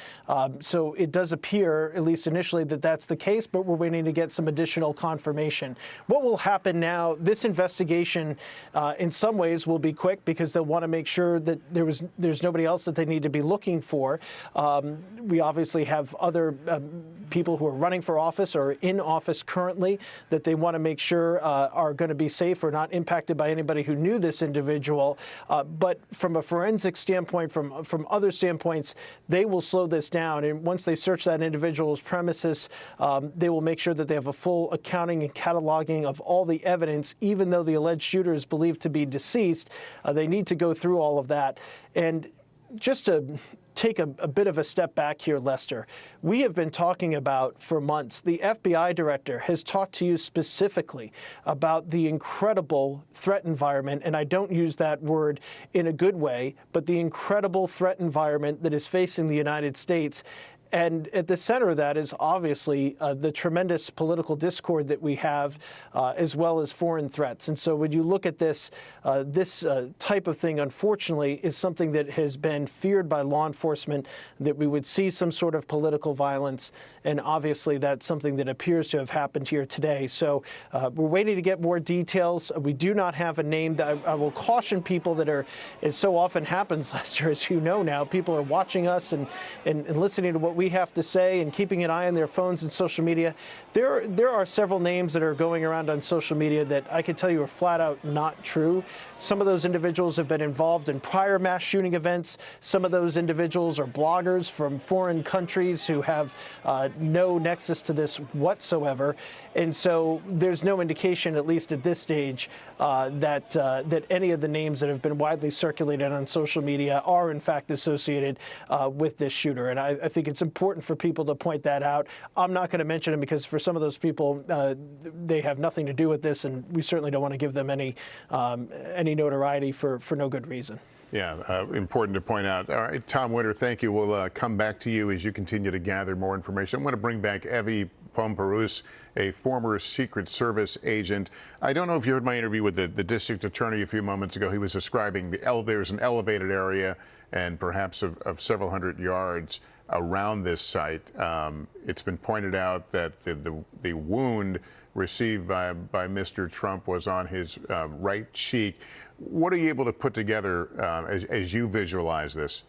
R: So it does appear, at least initially, that that's the case, but we're waiting to get some additional confirmation. What will happen now, this investigation in some ways will be quick because they'll want to make sure that there's nobody else that they need to be looking for. We obviously have other people who are running for office or in office currently that they want to make sure are going to be safe or not impacted by anybody who knew this individual. But from a forensic standpoint, from other standpoints, they will slow this down. And once they search that individual's premises, they will make sure that they have a full accounting and cataloging of all the evidence. Even though the alleged shooter is believed to be deceased, they need to go through all of that. And just to take a bit of a step back here, Lester, we have been talking about for months. The FBI director has talked to you specifically about the incredible threat environment, and I don't use that word in a good way, but the incredible threat environment that is facing the United States. And at the center of that is obviously the tremendous political discord that we have, as well as foreign threats. And so when you look at this, this type of thing, unfortunately, is something that has been feared by law enforcement, that we would see some sort of political violence. And obviously, that's something that appears to have happened here today. So we're waiting to get more details. We do not have a name. I will caution people that are, as so often happens, Lester, as you know now, people are watching us and listening to what we have to say and keeping an eye on their phones and social media. There are several names that are going around on social media that I can tell you are flat out not true. Some of those individuals have been involved in prior mass shooting events. Some of those individuals are bloggers from foreign countries who have no nexus to this whatsoever. And so there's no indication, at least at this stage, that any of the names that have been widely circulated on social media are in fact associated with this shooter. And I think it's important for people to point that out. I'm not going to mention them because for some of those people, they have nothing to do with this, and we certainly don't want to give them any notoriety for no good reason.
C: Yeah, important to point out. All right, Tom Winter, thank you. We'll come back to you as you continue to gather more information. I want to bring back Evie Pomperus, a former Secret Service agent. I don't know if you heard my interview with the district attorney a few moments ago. He was describing there's an elevated area and perhaps of several hundred yards around this site. It's been pointed out that the wound received by Mr. Trump was on his right cheek. What are you able to put together as you visualize this?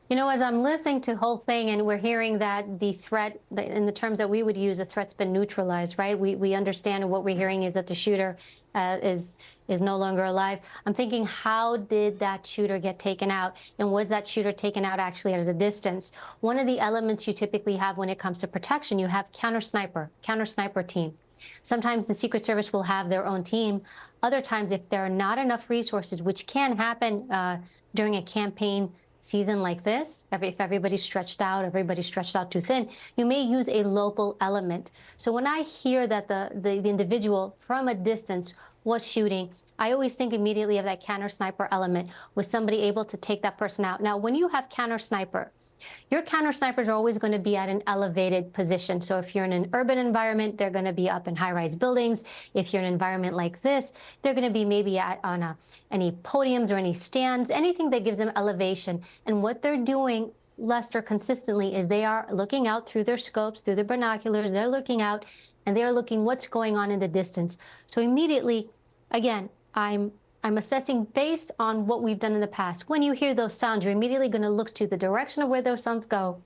J: You know, as I'm listening to the whole thing and we're hearing that the threat, in the terms that we would use, the threat's been neutralized, right? We understand, and what we're hearing is that the shooter is no longer alive. I'm thinking, how did that shooter get taken out? And was that shooter taken out actually at a distance? One of the elements you typically have when it comes to protection, you have counter sniper team. Sometimes the Secret Service will have their own team. Other times, if there are not enough resources, which can happen during a campaign season like this, if everybody's stretched out too thin, you may use a local element. So when I hear that the individual from a distance was shooting, I always think immediately of that counter sniper element. Was somebody able to take that person out? Now, when you have counter sniper, your counter snipers are always going to be at an elevated position. So if you're in an urban environment, they're going to be up in high-rise buildings. If you're in an environment like this, they're going to be maybe on any podiums or any stands, anything that gives them elevation. And what they're doing, Lester, consistently is they are looking out through their scopes, through their binoculars. They're looking out, and they're looking what's going on in the distance. So immediately, again, I'm assessing based on what we've done in the past. When you hear those sounds, you're immediately going to look to the direction of where those sounds go.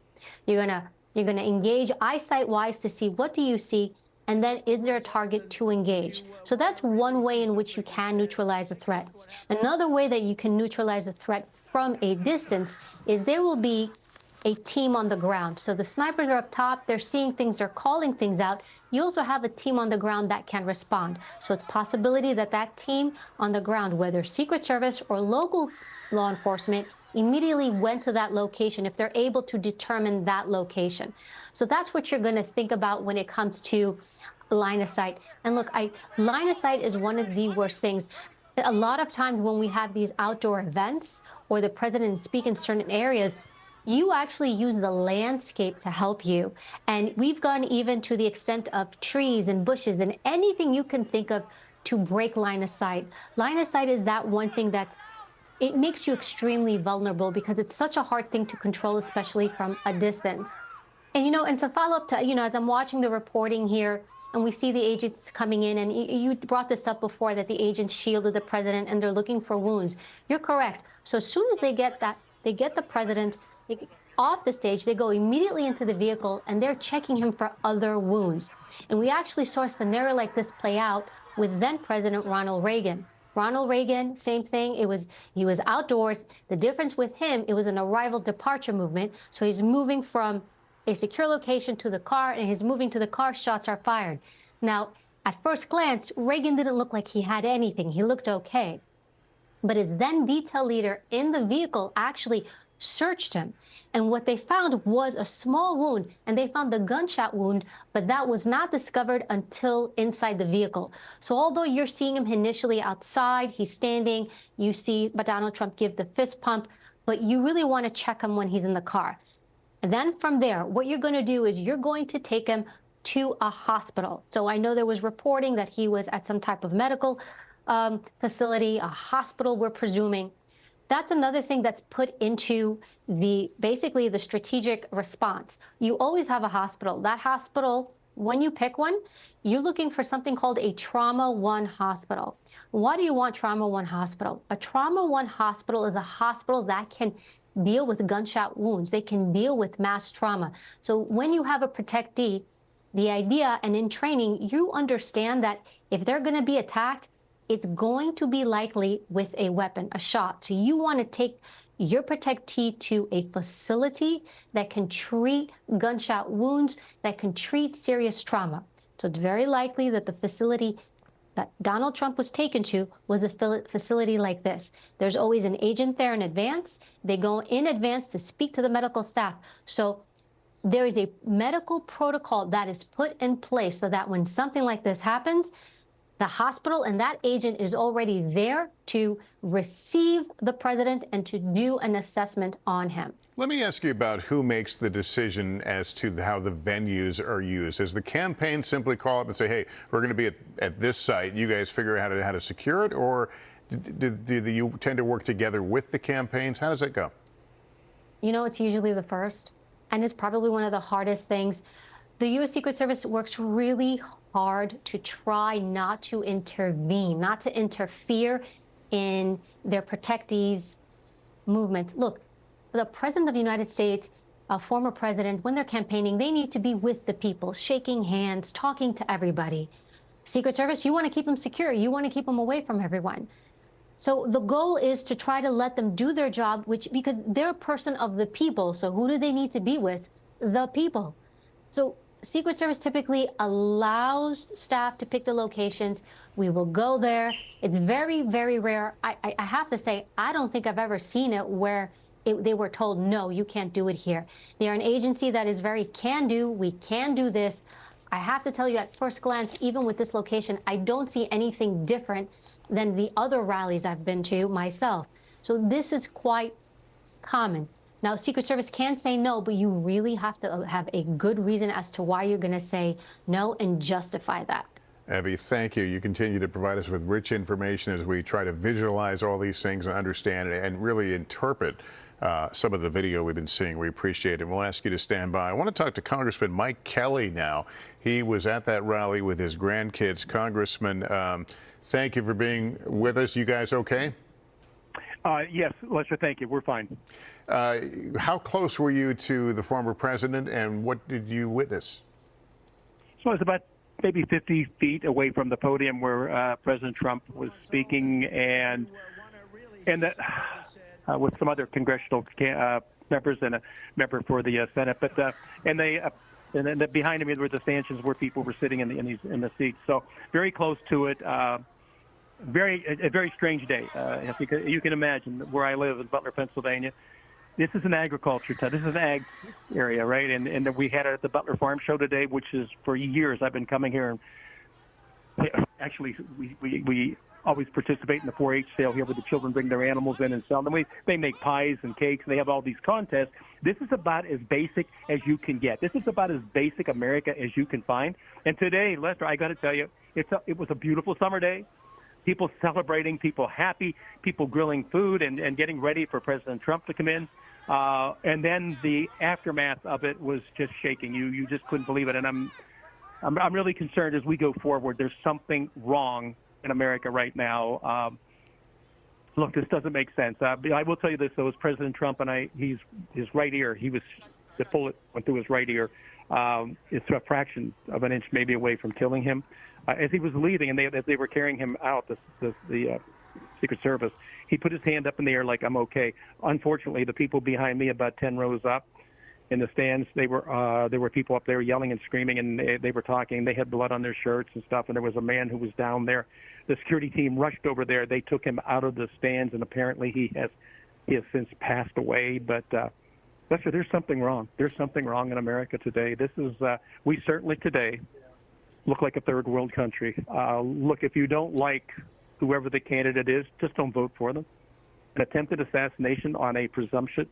J: You're going to engage eyesight-wise to see what do you see, and then is there a target to engage? So that's one way in which you can neutralize a threat. Another way that you can neutralize a threat from a distance is there will be a team on the ground. So the snipers are up top, they're seeing things, they're calling things out. You also have a team on the ground that can respond. So it's possibility that that team on the ground, whether Secret Service or local law enforcement, immediately went to that location if they're able to determine that location. So that's what you're going to think about when it comes to line of sight. And look, line of sight is one of the worst things. A lot of times when we have these outdoor events or the president speak in certain areas, you actually use the landscape to help you. And we've gone even to the extent of trees and bushes and anything you can think of to break line of sight. Line of sight is that one thing it makes you extremely vulnerable because it's such a hard thing to control, especially from a distance. And, and to follow up to, as I'm watching the reporting here, and we see the agents coming in, and you brought this up before, that the agents shielded the president and they're looking for wounds. You're correct. So as soon as they get the president off the stage, they go immediately into the vehicle and they're checking him for other wounds. And we actually saw a scenario like this play out with then President Ronald Reagan. Ronald Reagan, same thing. He was outdoors. The difference with him, it was an arrival departure movement. So he's moving from a secure location to the car, and he's moving to the car, shots are fired. Now, at first glance, Reagan didn't look like he had anything. He looked okay. But his then detail leader in the vehicle actually searched him, and what they found was a small wound, and they found the gunshot wound, but that was not discovered until inside the vehicle. So although you're seeing him initially outside, he's standing, you see Donald Trump give the fist pump, but you really want to check him when he's in the car. And then from there, what you're going to do is you're going to take him to a hospital. So I know there was reporting that he was at some type of medical facility, a hospital, we're presuming. That's another thing that's put into basically the strategic response. You always have a hospital. That hospital, when you pick one, you're looking for something called a Trauma 1 hospital. Why do you want Trauma 1 hospital? A Trauma 1 hospital is a hospital that can deal with gunshot wounds. They can deal with mass trauma. So when you have a protectee, the idea, and in training, you understand that if they're going to be attacked, it's going to be likely with a weapon, a shot. So you want to take your protectee to a facility that can treat gunshot wounds, that can treat serious trauma. So it's very likely that the facility that Donald Trump was taken to was a facility like this. There's always an agent there in advance. They go in advance to speak to the medical staff. So there is a medical protocol that is put in place so that when something like this happens, the hospital and that agent is already there to receive the president and to do an assessment on him.
C: Let me ask you about who makes the decision as to how the venues are used. Does the campaign simply call up and say, hey, we're going to be at this site, you guys figure out how to secure it, or do you tend to work together with the campaigns? How does that go?
J: You know, it's usually the first, and it's probably one of the hardest things. The U.S. Secret Service works really hard to try not to intervene, not to interfere in their protectees' movements. Look, the President of the United States, a former president, when they're campaigning, they need to be with the people, shaking hands, talking to everybody. Secret Service, you want to keep them secure. You want to keep them away from everyone. So the goal is to try to let them do their job, because they're a person of the people. So who do they need to be with? The people. So Secret Service typically allows staff to pick the locations. We will go there. It's very, very rare. I have to say, I don't think I've ever seen it where they were told, no, you can't do it here. They are an agency that is very can-do. We can do this. I have to tell you, at first glance, even with this location, I don't see anything different than the other rallies I've been to myself. So this is quite common. Now, Secret Service can say no, but you really have to have a good reason as to why you're going to say no and justify that.
C: Evie, thank you. You continue to provide us with rich information as we try to visualize all these things and understand and really interpret some of the video we've been seeing. We appreciate it. We'll ask you to stand by. I want to talk to Congressman Mike Kelly now. He was at that rally with his grandkids. Congressman, thank you for being with us. You guys okay?
B: Yes, Lester, thank you. We're fine.
C: How close were you to the former president, and what did you witness?
B: So I was about maybe 50 feet away from the podium where President Trump was speaking, and with some other congressional members and a member for the Senate. But and then behind me were the stanchions where people were sitting in the seats. So very close to it. A very strange day. You can imagine where I live in Butler, Pennsylvania. This is an agriculture town. This is an ag area, right? And we had it at the Butler Farm Show today, which is for years I've been coming here. And actually, we always participate in the 4-H sale here, where the children bring their animals in and sell them. They make pies and cakes, and they have all these contests. This is about as basic as you can get. This is about as basic America as you can find. And today, Lester, I got to tell you, it was a beautiful summer day. People celebrating, people happy, people grilling food and getting ready for President Trump to come in. And then the aftermath of it was just shaking. You just couldn't believe it. And I'm really concerned as we go forward. There's something wrong in America right now. Look, this doesn't make sense. I will tell you this, though, as President Trump and his right ear, the bullet went through his right ear. It's a fraction of an inch maybe away from killing him. As he was leaving and as they were carrying him out, the Secret Service, he put his hand up in the air like, I'm okay. Unfortunately, the people behind me, about 10 rows up in the stands, there were people up there yelling and screaming, and they were talking. They had blood on their shirts and stuff, and there was a man who was down there. The security team rushed over there. They took him out of the stands, and apparently he has since passed away. But Lester, there's something wrong. There's something wrong in America today. This is we certainly today look like a third world country. Look, if you don't like whoever the candidate is, just don't vote for them. An attempted assassination on a presumption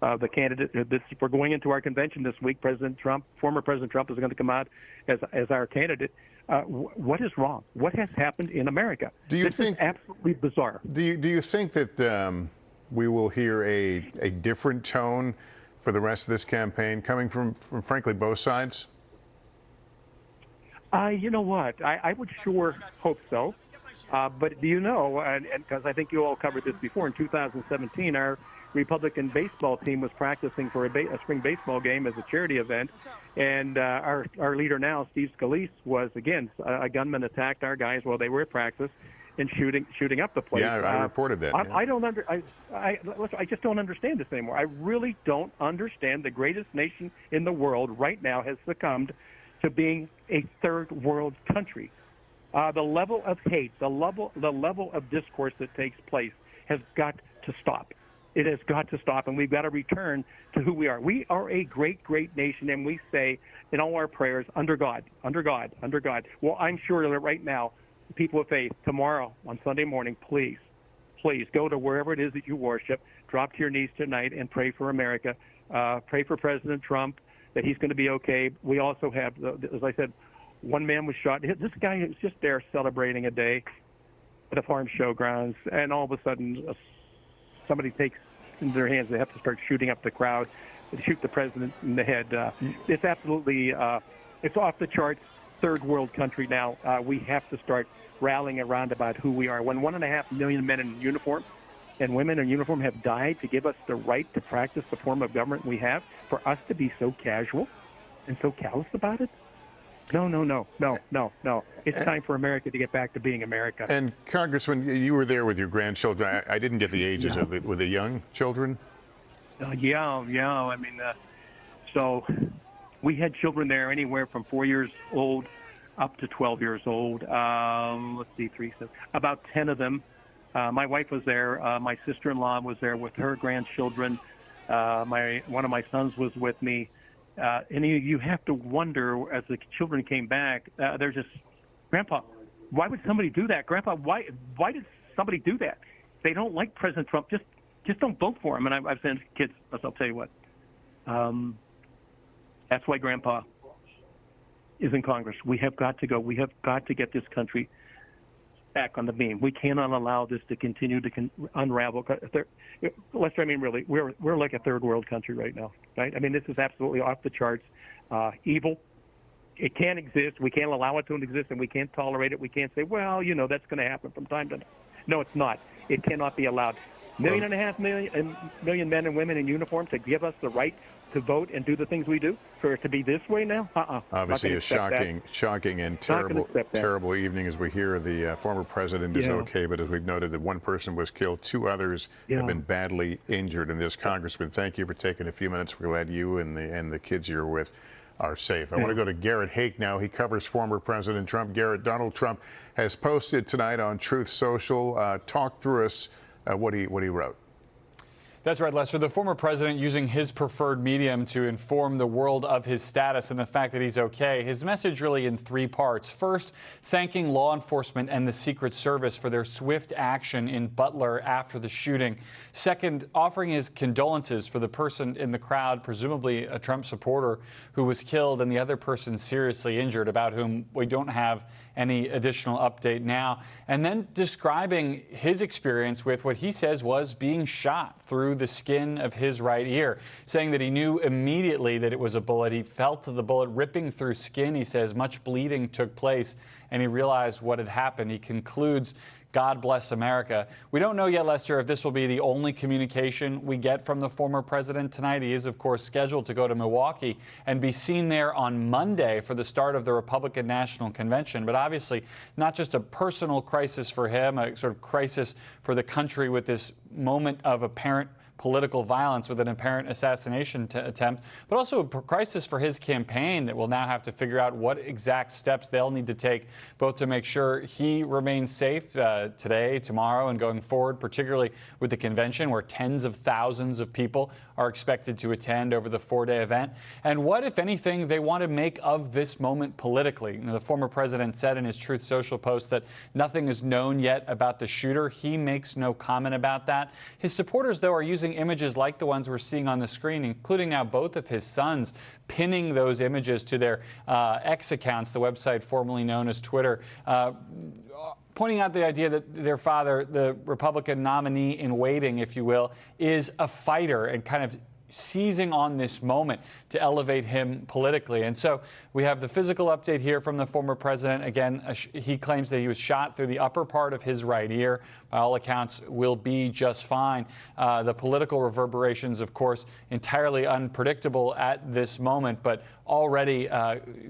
B: the candidate. If we're going into our convention this week, former President Trump is going to come out as our candidate. What is wrong? What has happened in America? This is absolutely bizarre.
C: Do you think that we will hear a different tone for the rest of this campaign coming from frankly, both sides?
B: You know what? I would sure hope so. But do you know, and because I think you all covered this before, in 2017, our Republican baseball team was practicing for a spring baseball game as a charity event. And our leader now, Steve Scalise, was, again, a gunman attacked our guys while they were at practice and shooting up the place.
C: Yeah, I reported that.
B: I just don't understand this anymore. I really don't understand. The greatest nation in the world right now has succumbed to being a third world country. The level of hate, the level of discourse that takes place has got to stop. It has got to stop, and we've got to return to who we are. We are a great, great nation, and we say in all our prayers, under God, under God, under God. Well, I'm sure that right now, people of faith, tomorrow on Sunday morning, please go to wherever it is that you worship, drop to your knees tonight and pray for America. Pray for President Trump, that he's going to be okay. We also have, as I said, one man was shot. This guy is just there celebrating a day at a farm showgrounds, and all of a sudden somebody takes into their hands, they have to start shooting up the crowd and shoot the president in the head. It's absolutely, it's off the charts, third world country now. We have to start rallying around about who we are. When 1.5 million men in uniform and women in uniform have died to give us the right to practice the form of government we have, for us to be so casual and so callous about it? No. It's time for America to get back to being America.
C: And Congressman, you were there with your grandchildren. I didn't get the ages of it. Were they young children?
B: Yeah. I mean, so we had children there anywhere from 4 years old up to 12 years old. Let's see, about 10 of them. My wife was there. My sister-in-law was there with her grandchildren. One of my sons was with me. And you have to wonder, as the children came back, they're just, Grandpa, why would somebody do that? Grandpa, why did somebody do that? They don't like President Trump. Just don't vote for him. And I've said, kids, I'll tell you what. That's why Grandpa is in Congress. We have got to go. We have got to get this country back on the beam. We cannot allow this to continue to unravel. Lester, I mean, really, we're like a third world country right now, right? I mean, this is absolutely off the charts. Evil. It can't exist. We can't allow it to exist, and we can't tolerate it. We can't say, well, that's going to happen from time to time. No, it's not. It cannot be allowed. 1.5 million men and women in uniform to give us the right to vote and do the things we do, for it to be this way now?
C: Obviously, a shocking and terrible evening as we hear the former president is okay, but as we've noted, that one person was killed, 2 others have been badly injured in this. Congressman, thank you for taking a few minutes. We're glad you and the kids you're with are safe. I want to go to Garrett Hake now. He covers former President Trump. Garrett, Donald Trump has posted tonight on Truth Social. Talk through us what he wrote.
T: That's right, Lester. The former president using his preferred medium to inform the world of his status and the fact that he's okay. His message really in 3 parts. First, thanking law enforcement and the Secret Service for their swift action in Butler after the shooting. Second, offering his condolences for the person in the crowd, presumably a Trump supporter, who was killed and the other person seriously injured, about whom we don't have any additional update now. And then describing his experience with what he says was being shot through the skin of his right ear, saying that he knew immediately that it was a bullet. He felt the bullet ripping through skin. He says much bleeding took place, and he realized what had happened. He concludes, God bless America. We don't know yet, Lester, if this will be the only communication we get from the former president tonight. He is, of course, scheduled to go to Milwaukee and be seen there on Monday for the start of the Republican National Convention. But obviously, not just a personal crisis for him, a sort of crisis for the country with this moment of apparent political violence with an apparent assassination attempt, but also a crisis for his campaign that will now have to figure out what exact steps they'll need to take, both to make sure he remains safe today, tomorrow, and going forward, particularly with the convention where tens of thousands of people are expected to attend over the 4-day event, and what, if anything, they want to make of this moment politically. The former president said in his Truth Social post that nothing is known yet about the shooter. He makes no comment about that. His supporters, though, are using using images like the ones we're seeing on the screen, including now both of his sons pinning those images to their X accounts, the website formerly known as Twitter, pointing out the idea that their father, the Republican nominee in waiting, if you will, is a fighter and kind of seizing on this moment to elevate him politically. And so we have the physical update here from the former president. Again, he claims that he was shot through the upper part of his right ear. By all accounts, will be just fine. The political reverberations, of course, entirely unpredictable at this moment, but already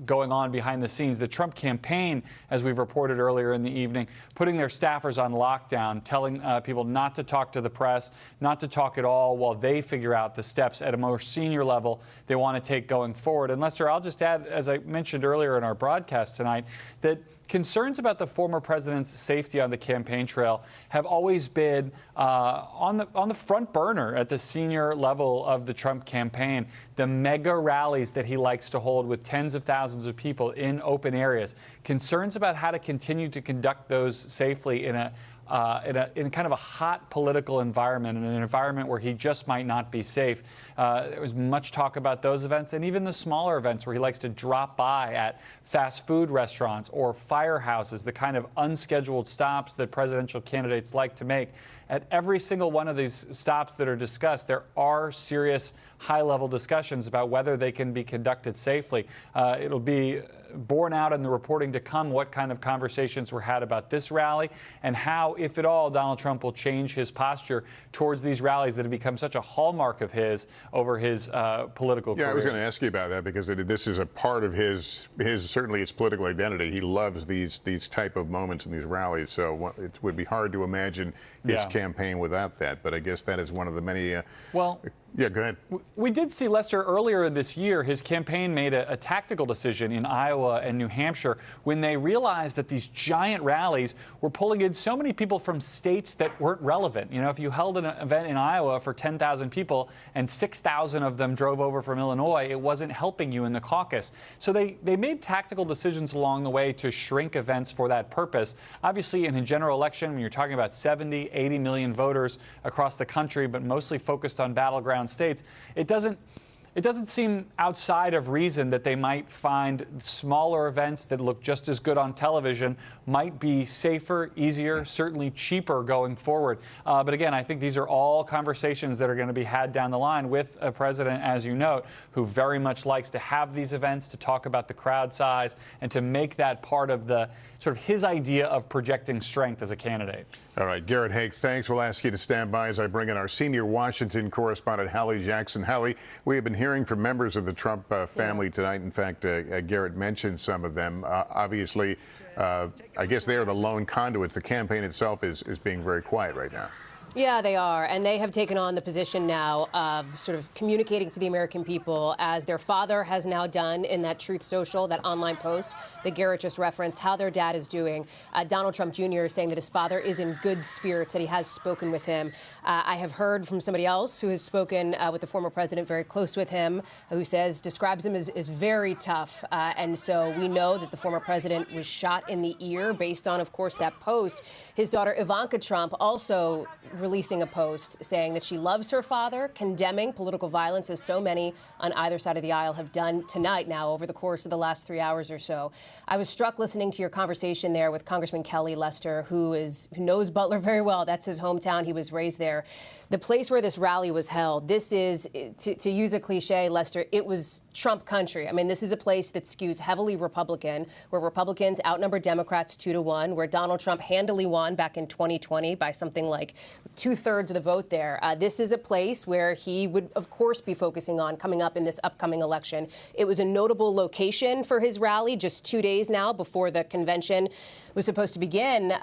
T: going on behind the scenes. The Trump campaign, as we've reported earlier in the evening, putting their staffers on lockdown, telling people not to talk to the press, not to talk at all while they figure out the steps at a more senior level they want to take going forward. And Lester, I'll just add, as I mentioned earlier in our broadcast tonight, that concerns about the former president's safety on the campaign trail have always been on the front burner at the senior level of the Trump campaign. The mega rallies that he likes to hold with tens of thousands of people in open areas. Concerns about how to continue to conduct those safely in kind of a hot political environment, in an environment where he just might not be safe. There was much talk about those events and even the smaller events where he likes to drop by at fast food restaurants or firehouses, the kind of unscheduled stops that presidential candidates like to make. At every single one of these stops that are discussed, there are serious high-level discussions about whether they can be conducted safely. It'll be borne out in the reporting to come what kind of conversations were had about this rally and how, if at all, Donald Trump will change his posture towards these rallies that have become such a hallmark of his over his political career.
C: Yeah, I was going to ask you about that because this is a part of his certainly his political identity. He loves these type of moments and these rallies, so it would be hard to imagine his campaign without that. But I guess that is one of the many. Yeah, go ahead.
T: We did see, Lester, earlier this year, his campaign made a tactical decision in Iowa and New Hampshire when they realized that these giant rallies were pulling in so many people from states that weren't relevant. You know, if you held an event in Iowa for 10,000 people and 6,000 of them drove over from Illinois, it wasn't helping you in the caucus. So they made tactical decisions along the way to shrink events for that purpose. Obviously, in a general election, when you're talking about 70, 80 million voters across the country, but mostly focused on battleground states, it doesn't seem outside of reason that they might find smaller events that look just as good on television might be safer, easier, certainly cheaper going forward. But again, I think these are all conversations that are going to be had down the line with a president, as you note, who very much likes to have these events, to talk about the crowd size, and to make that part of the sort of his idea of projecting strength as a candidate.
C: All right, Garrett Haake, thanks. We'll ask you to stand by as I bring in our senior Washington correspondent, Hallie Jackson. Hallie, we have been hearing from members of the Trump family tonight. In fact, Garrett mentioned some of them. Obviously, I guess they are the lone conduits. The campaign itself is being very quiet right now.
G: Yeah, they are. And they have taken on the position now of sort of communicating to the American people, as their father has now done in that Truth Social, that online post that Garrett just referenced, how their dad is doing. Donald Trump Jr. is saying that his father is in good spirits, that he has spoken with him. I have heard from somebody else who has spoken with the former president, very close with him, who describes him as very tough. And so we know that the former president was shot in the ear based on, of course, that post. His daughter, Ivanka Trump, also releasing a post saying that she loves her father, condemning political violence, as so many on either side of the aisle have done tonight now over the course of the last 3 hours or so. I was struck listening to your conversation there with Congressman Kelly, Lester, who knows Butler very well. That's his hometown. He was raised there. The place where this rally was held, this is, to use a cliche, Lester, it was Trump country. I mean, this is a place that skews heavily Republican, where Republicans outnumber Democrats 2-1, where Donald Trump handily won back in 2020 by something like 2/3 of the vote there. This is a place where he would, of course, be focusing on coming up in this upcoming election. It was a notable location for his rally just 2 days now before the convention was supposed to begin,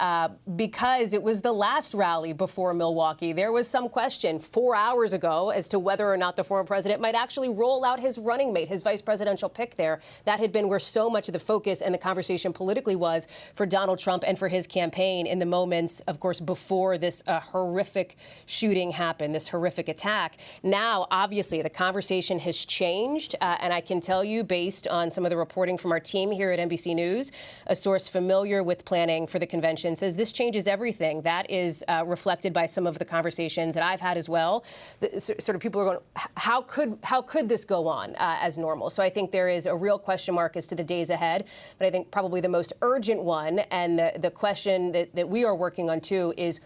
G: because it was the last rally before Milwaukee. There was some question 4 hours ago as to whether or not the former president might actually roll out his running mate, his vice presidential pick there. That had been where so much of the focus and the conversation politically was for Donald Trump and for his campaign in the moments, of course, before this horrific horrific shooting happened, this horrific attack. Now, obviously, the conversation has changed, and I can tell you, based on some of the reporting from our team here at NBC News, a source familiar with planning for the convention says this changes everything. That is reflected by some of the conversations that I've had as well. Sort of people are going, how could this go on as normal? So I think there is a real question mark as to the days ahead. But I think probably the most urgent one, and the question that we are working on too, is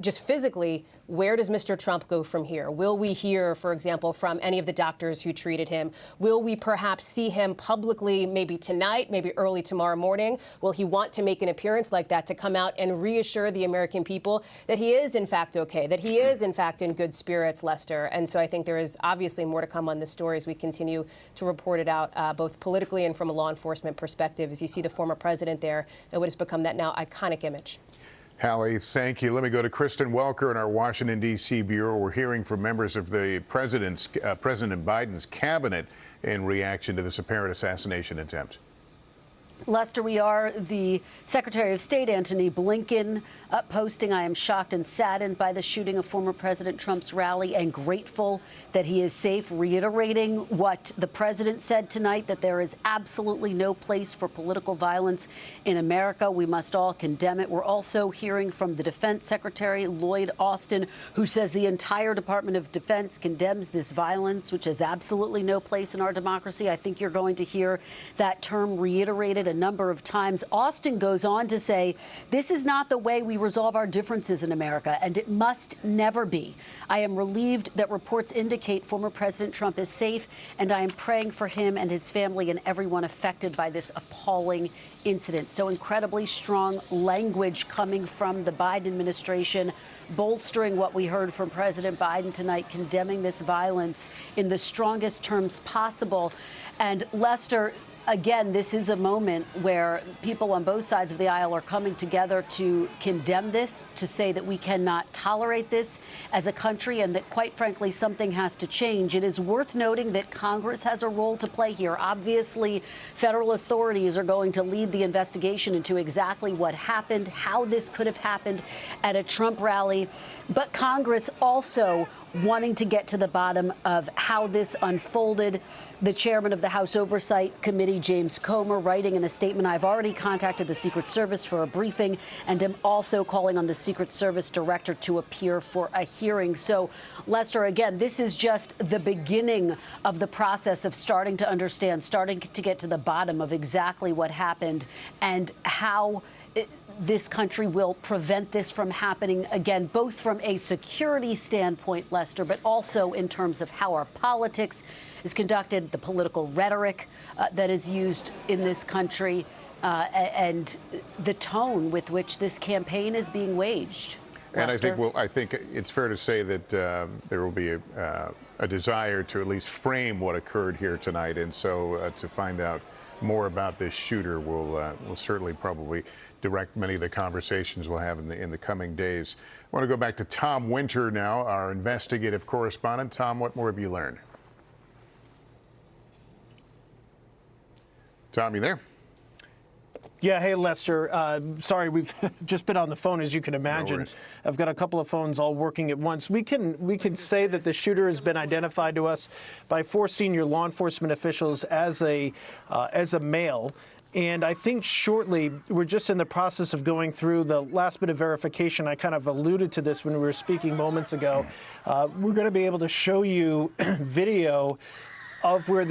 G: just physically, where does Mr. Trump go from here? Will we hear, for example, from any of the doctors who treated him? Will we perhaps see him publicly, maybe tonight, maybe early tomorrow morning? Will he want to make an appearance like that to come out and reassure the American people that he is, in fact, okay, that he is, in fact, in good spirits, Lester? And so I think there is obviously more to come on this story as we continue to report it out, both politically and from a law enforcement perspective, as you see the former president there and what has become that now iconic image.
C: Hallie, thank you. Let me go to Kristen Welker in our Washington, D.C. bureau. We're hearing from members of the President Biden's cabinet in reaction to this apparent assassination attempt.
H: Lester, we are the Secretary of State, Antony Blinken, posting, "I am shocked and saddened by the shooting of former President Trump's rally and grateful that he is safe," reiterating what the president said tonight, that there is absolutely no place for political violence in America. We must all condemn it. We're also hearing from the Defense Secretary, Lloyd Austin, who says the entire Department of Defense condemns this violence, which has absolutely no place in our democracy. I think you're going to hear that term reiterated a number of times. Austin goes on to say, "This is not the way we resolve our differences in America, and it must never be. I am relieved that reports indicate former President Trump is safe, and I am praying for him and his family and everyone affected by this appalling incident." So incredibly strong language coming from the Biden administration, bolstering what we heard from President Biden tonight, condemning this violence in the strongest terms possible. And Lester, again, this is a moment where people on both sides of the aisle are coming together to condemn this, to say that we cannot tolerate this as a country and that, quite frankly, something has to change. It is worth noting that Congress has a role to play here. Obviously, federal authorities are going to lead the investigation into exactly what happened, how this could have happened at a Trump rally. But Congress also wanting to get to the bottom of how this unfolded. The chairman of the House Oversight Committee, James Comer, writing in a statement, "I've already contacted the Secret Service for a briefing and am also calling on the Secret Service director to appear for a hearing." So, Lester, again, this is just the beginning of the process of starting to understand, starting to get to the bottom of exactly what happened and how this country will prevent this from happening again, both from a security standpoint, Lester, but also in terms of how our politics is conducted, the political rhetoric that is used in this country, and the tone with which this campaign is being waged.
C: And
H: Lester?
C: I think it's fair to say that there will be a desire to at least frame what occurred here tonight, and so to find out more about this shooter will certainly probably direct many of the conversations we'll have in the coming days. I want to go back to Tom Winter now, our investigative correspondent. Tom, what more have you learned? Tom, you there?
R: Yeah, hey, Lester. Sorry, we've just been on the phone, as you can imagine.
C: worries.
R: I've got a couple of phones all working at once. We can say that the shooter has been identified to us by 4 senior law enforcement officials as a male. And I think shortly, we're just in the process of going through the last bit of verification. I kind of alluded to this when we were speaking moments ago. We're going to be able to show you video of where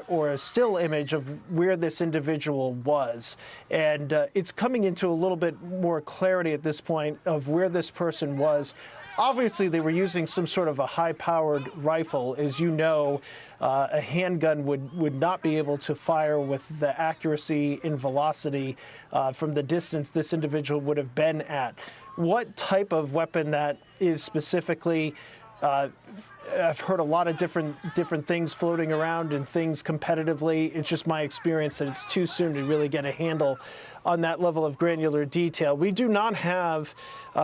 R: or a still image of where this individual was. And it's coming into a little bit more clarity at this point of where this person was. Obviously, they were using some sort of a high-powered rifle. As you know, a handgun would not be able to fire with the accuracy and velocity from the distance this individual would have been at. What type of weapon that is specifically, I've heard a lot of different things floating around and things competitively. It's just my experience that it's too soon to really get a handle on that level of granular detail. We do not have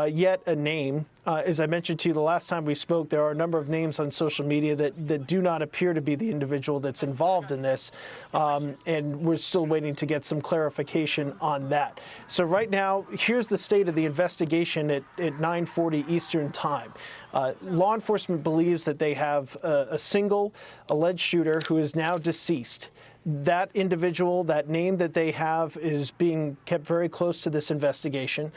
R: yet a name. As I mentioned to you the last time we spoke, there are a number of names on social media that do not appear to be the individual that's involved in this, and we're still waiting to get some clarification on that. So right now, here's the state of the investigation at 9:40 Eastern Time. Law enforcement believes that they have a single alleged shooter who is now deceased. That individual, that name that they have, is being kept very close to this investigation.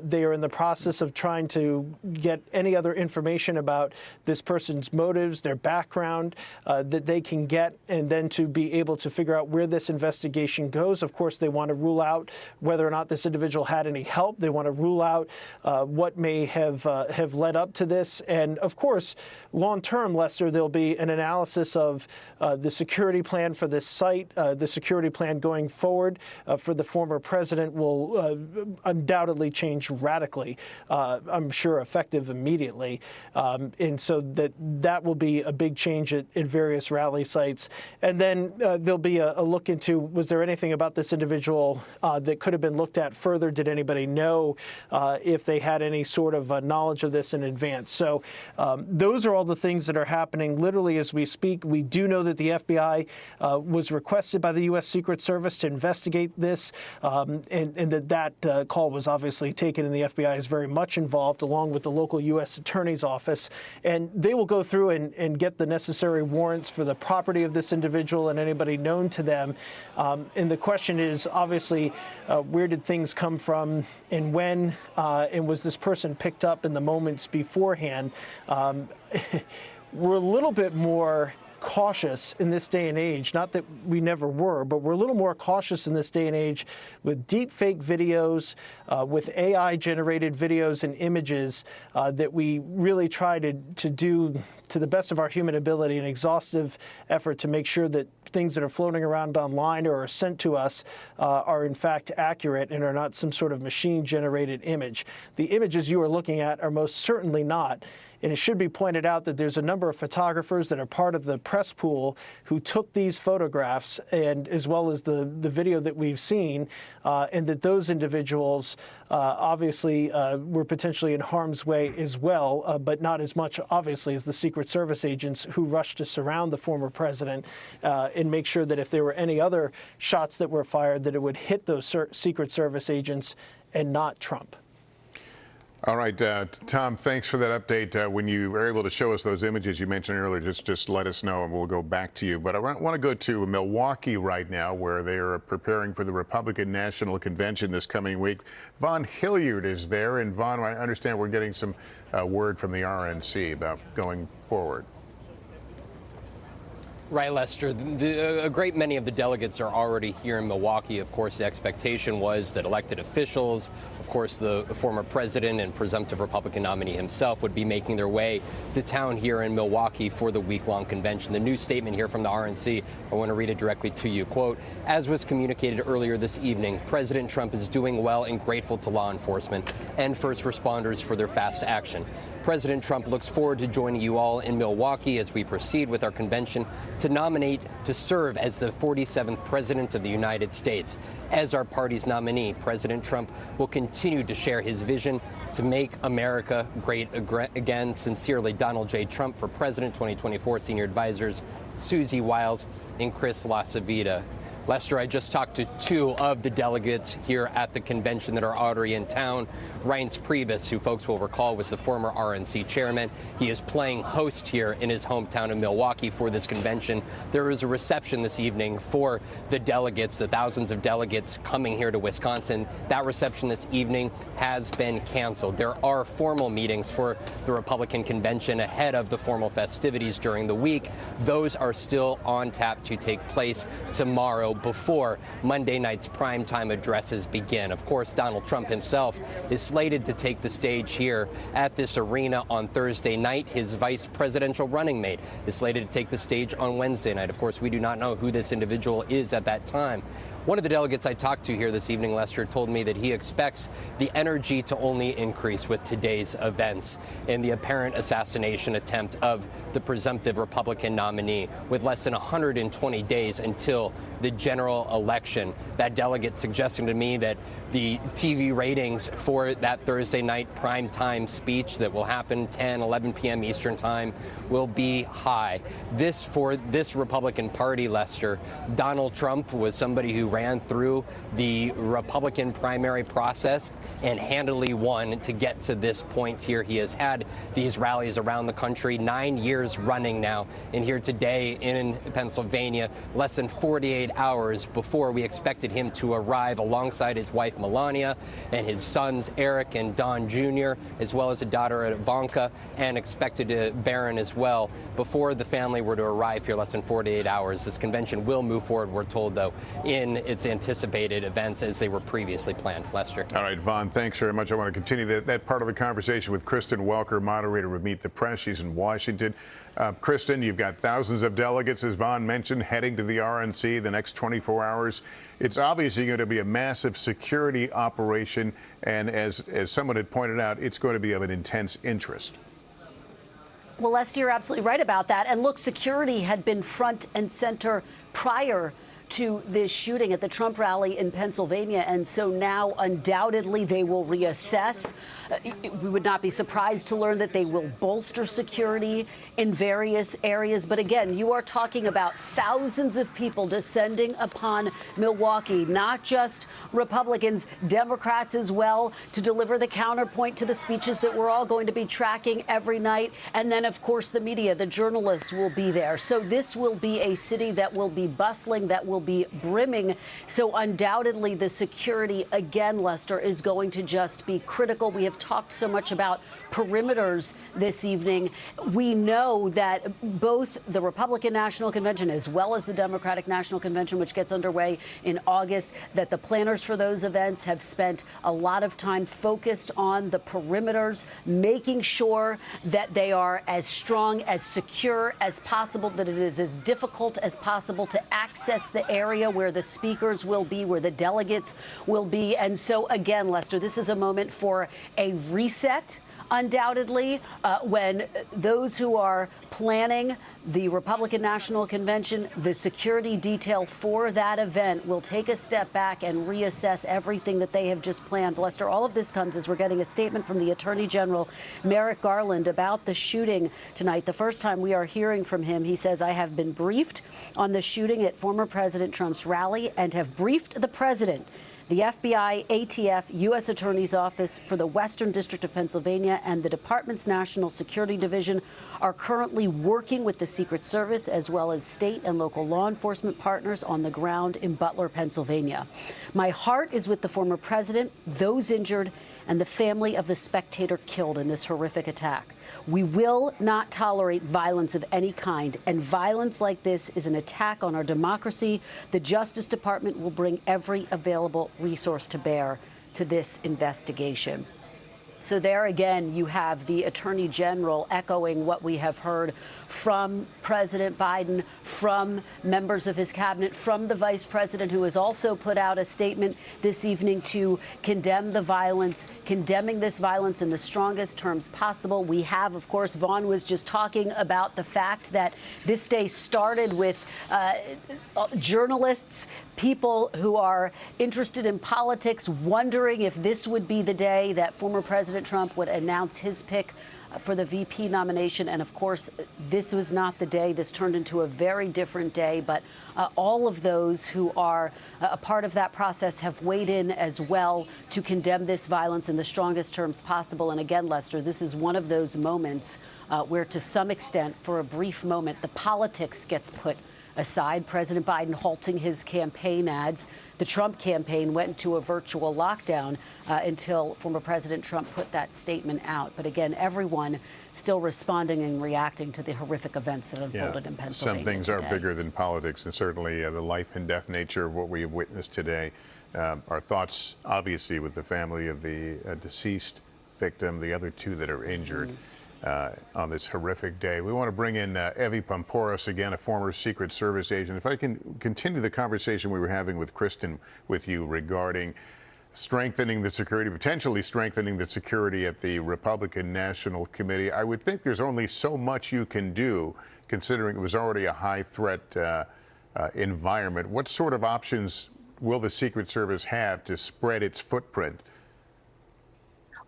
R: They are in the process of trying to get any other information about this person's motives, their background, that they can get, and then to be able to figure out where this investigation goes. Of course, they want to rule out whether or not this individual had any help. They want to rule out what may have led up to this. And of course, long term, Lester, there'll be an analysis of the security plan for this site. The security plan going forward for the former president will undoubtedly change radically, I'm sure effective immediately. And so that will be a big change at various rally sites. And then there'll be a look into, was there anything about this individual that could have been looked at further? Did anybody know if they had any sort of knowledge of this in advance? So those are all the things that are happening literally as we speak. We do know that the FBI was requested by the U.S. Secret Service to investigate this, and that call was obviously taken, and the FBI is very much involved, along with the local U.S. Attorney's Office. And they will go through and get the necessary warrants for the property of this individual and anybody known to them. And the question is, obviously, where did things come from and when, and was this person picked up in the moments beforehand? We're a little bit more cautious in this day and age, not that we never were, but we're a little more cautious in this day and age with deep fake videos, with AI-generated videos and images that we really try to do to the best of our human ability, an exhaustive effort to make sure that things that are floating around online or are sent to us are in fact accurate and are not some sort of machine-generated image. The images you are looking at are most certainly not. And it should be pointed out that there's a number of photographers that are part of the press pool who took these photographs, and as well as the video that we've seen, and that those individuals obviously were potentially in harm's way as well, but not as much, obviously, as the Secret Service agents who rushed to surround the former president and make sure that if there were any other shots that were fired, that it would hit those Secret Service agents and not Trump.
C: All right, Tom, thanks for that update. When you were able to show us those images you mentioned earlier, just let us know and we'll go back to you. But I want to go to Milwaukee right now, where they are preparing for the Republican National Convention this coming week. Vaughn Hilliard is there. And Vaughn, I understand we're getting some word from the RNC about going forward.
E: Right, Lester. A great many of the delegates are already here in Milwaukee. Of course, the expectation was that elected officials, of course, the former president and presumptive Republican nominee himself would be making their way to town here in Milwaukee for the week-long convention. The new statement here from the RNC, I want to read it directly to you. Quote, as was communicated earlier this evening, President Trump is doing well and grateful to law enforcement and first responders for their fast action. President Trump looks forward to joining you all in Milwaukee as we proceed with our convention to nominate to serve as the 47th President of the United States. As our party's nominee, President Trump will continue to share his vision to make America great again. Sincerely, Donald J. Trump for President 2024. Senior advisors Susie Wiles and Chris LaCivita. Lester, I just talked to two of the delegates here at the convention that are already in town. Reince Priebus, who folks will recall was the former RNC chairman. He is playing host here in his hometown of Milwaukee for this convention. There is a reception this evening for the delegates, the thousands of delegates coming here to Wisconsin. That reception this evening has been canceled. There are formal meetings for the Republican convention ahead of the formal festivities during the week. Those are still on tap to take place tomorrow, before Monday night's primetime addresses begin. Of course, Donald Trump himself is slated to take the stage here at this arena on Thursday night. His vice presidential running mate is slated to take the stage on Wednesday night. Of course, we do not know who this individual is at that time. One of the delegates I talked to here this evening, Lester, told me that he expects the energy to only increase with today's events in the apparent assassination attempt of the presumptive Republican nominee, with less than 120 days until the general election. That delegate suggesting to me that the TV ratings for that Thursday night primetime speech that will happen 10, 11 p.m. Eastern time will be high. For this Republican Party, Lester, Donald Trump was somebody who ran through the Republican primary process and handily won to get to this point here. He has had these rallies around the country 9 years running now, and here today in Pennsylvania, less than 48 hours before we expected him to arrive alongside his wife Melania and his sons Eric and Don Jr., as well as a daughter Ivanka, and expected Barron as well, before the family were to arrive here less than 48 hours. This convention will move forward, we're told, though, in its anticipated events as they were previously planned. Lester.
C: All right, Vaughn, thanks very much. I want to continue that part of the conversation with Kristen Welker, moderator of Meet the Press. She's in Washington. Kristen, you've got thousands of delegates, as Vaughn mentioned, heading to the RNC the next 24 hours. It's obviously going to be a massive security operation, and as someone had pointed out, it's going to be of an intense interest.
H: Well, Lester, you're absolutely right about that. And look, security had been front and center prior to this shooting at the Trump rally in Pennsylvania, and so now undoubtedly they will reassess. We would not be surprised to learn that they will bolster security in various areas. But again, you are talking about thousands of people descending upon Milwaukee, not just Republicans, Democrats as well, to deliver the counterpoint to the speeches that we're all going to be tracking every night. And then, of course, the media, the journalists will be there. So this will be a city that will be bustling, that will be brimming. So undoubtedly the security, again, Lester, is going to just be critical. We have talked so much about perimeters this evening. We know that both the Republican National Convention as well as the Democratic National Convention, which gets underway in August, that the planners for those events have spent a lot of time focused on the perimeters, making sure that they are as strong, as secure as possible, that it is as difficult as possible to access the area where the speakers will be, where the delegates will be. And so, again, Lester, this is a moment for a reset, undoubtedly, when those who are planning the Republican National Convention, the security detail for that event, will take a step back and reassess everything that they have just planned. Lester, all of this comes as we're getting a statement from the Attorney General, Merrick Garland, about the shooting tonight. The first time we are hearing from him, he says, "I have been briefed on the shooting at former President Trump's rally and have briefed the president. The FBI, ATF, U.S. Attorney's Office for the Western District of Pennsylvania and the Department's National Security Division are currently working with the Secret Service as well as state and local law enforcement partners on the ground in Butler, Pennsylvania. My heart is with the former president, those injured, and the family of the spectator killed in this horrific attack. We will not tolerate violence of any kind, and violence like this is an attack on our democracy. The Justice Department will bring every available resource to bear to this investigation." So there again, you have the Attorney General echoing what we have heard from President Biden, from members of his cabinet, from the Vice President, who has also put out a statement this evening to condemn the violence, condemning this violence in the strongest terms possible. We have, of course, Vaughn was just talking about the fact that this day started with journalists, people who are interested in politics, wondering if this would be the day that former President Trump would announce his pick for the VP nomination. And of course, this was not the day. This turned into a very different day. But all of those who are a part of that process have weighed in as well to condemn this violence in the strongest terms possible. And again, Lester, this is one of those moments where, to some extent, for a brief moment, the politics gets put aside. President Biden halting his campaign ads. The Trump campaign went into a virtual lockdown until former President Trump put that statement out. But again, everyone still responding and reacting to the horrific events that unfolded in Pennsylvania.
C: Some things are bigger than politics, and certainly the life and death nature of what we have witnessed today. Our thoughts, obviously, with the family of the deceased victim, the other two that are injured. on this horrific day. We want to bring in Evie Pampouras again, a former Secret Service agent. If I can continue the conversation we were having with Kristen with you regarding strengthening the security, potentially strengthening the security at the Republican National Committee. I would think there's only so much you can do, considering it was already a high threat environment. What sort of options will the Secret Service have to spread its footprint?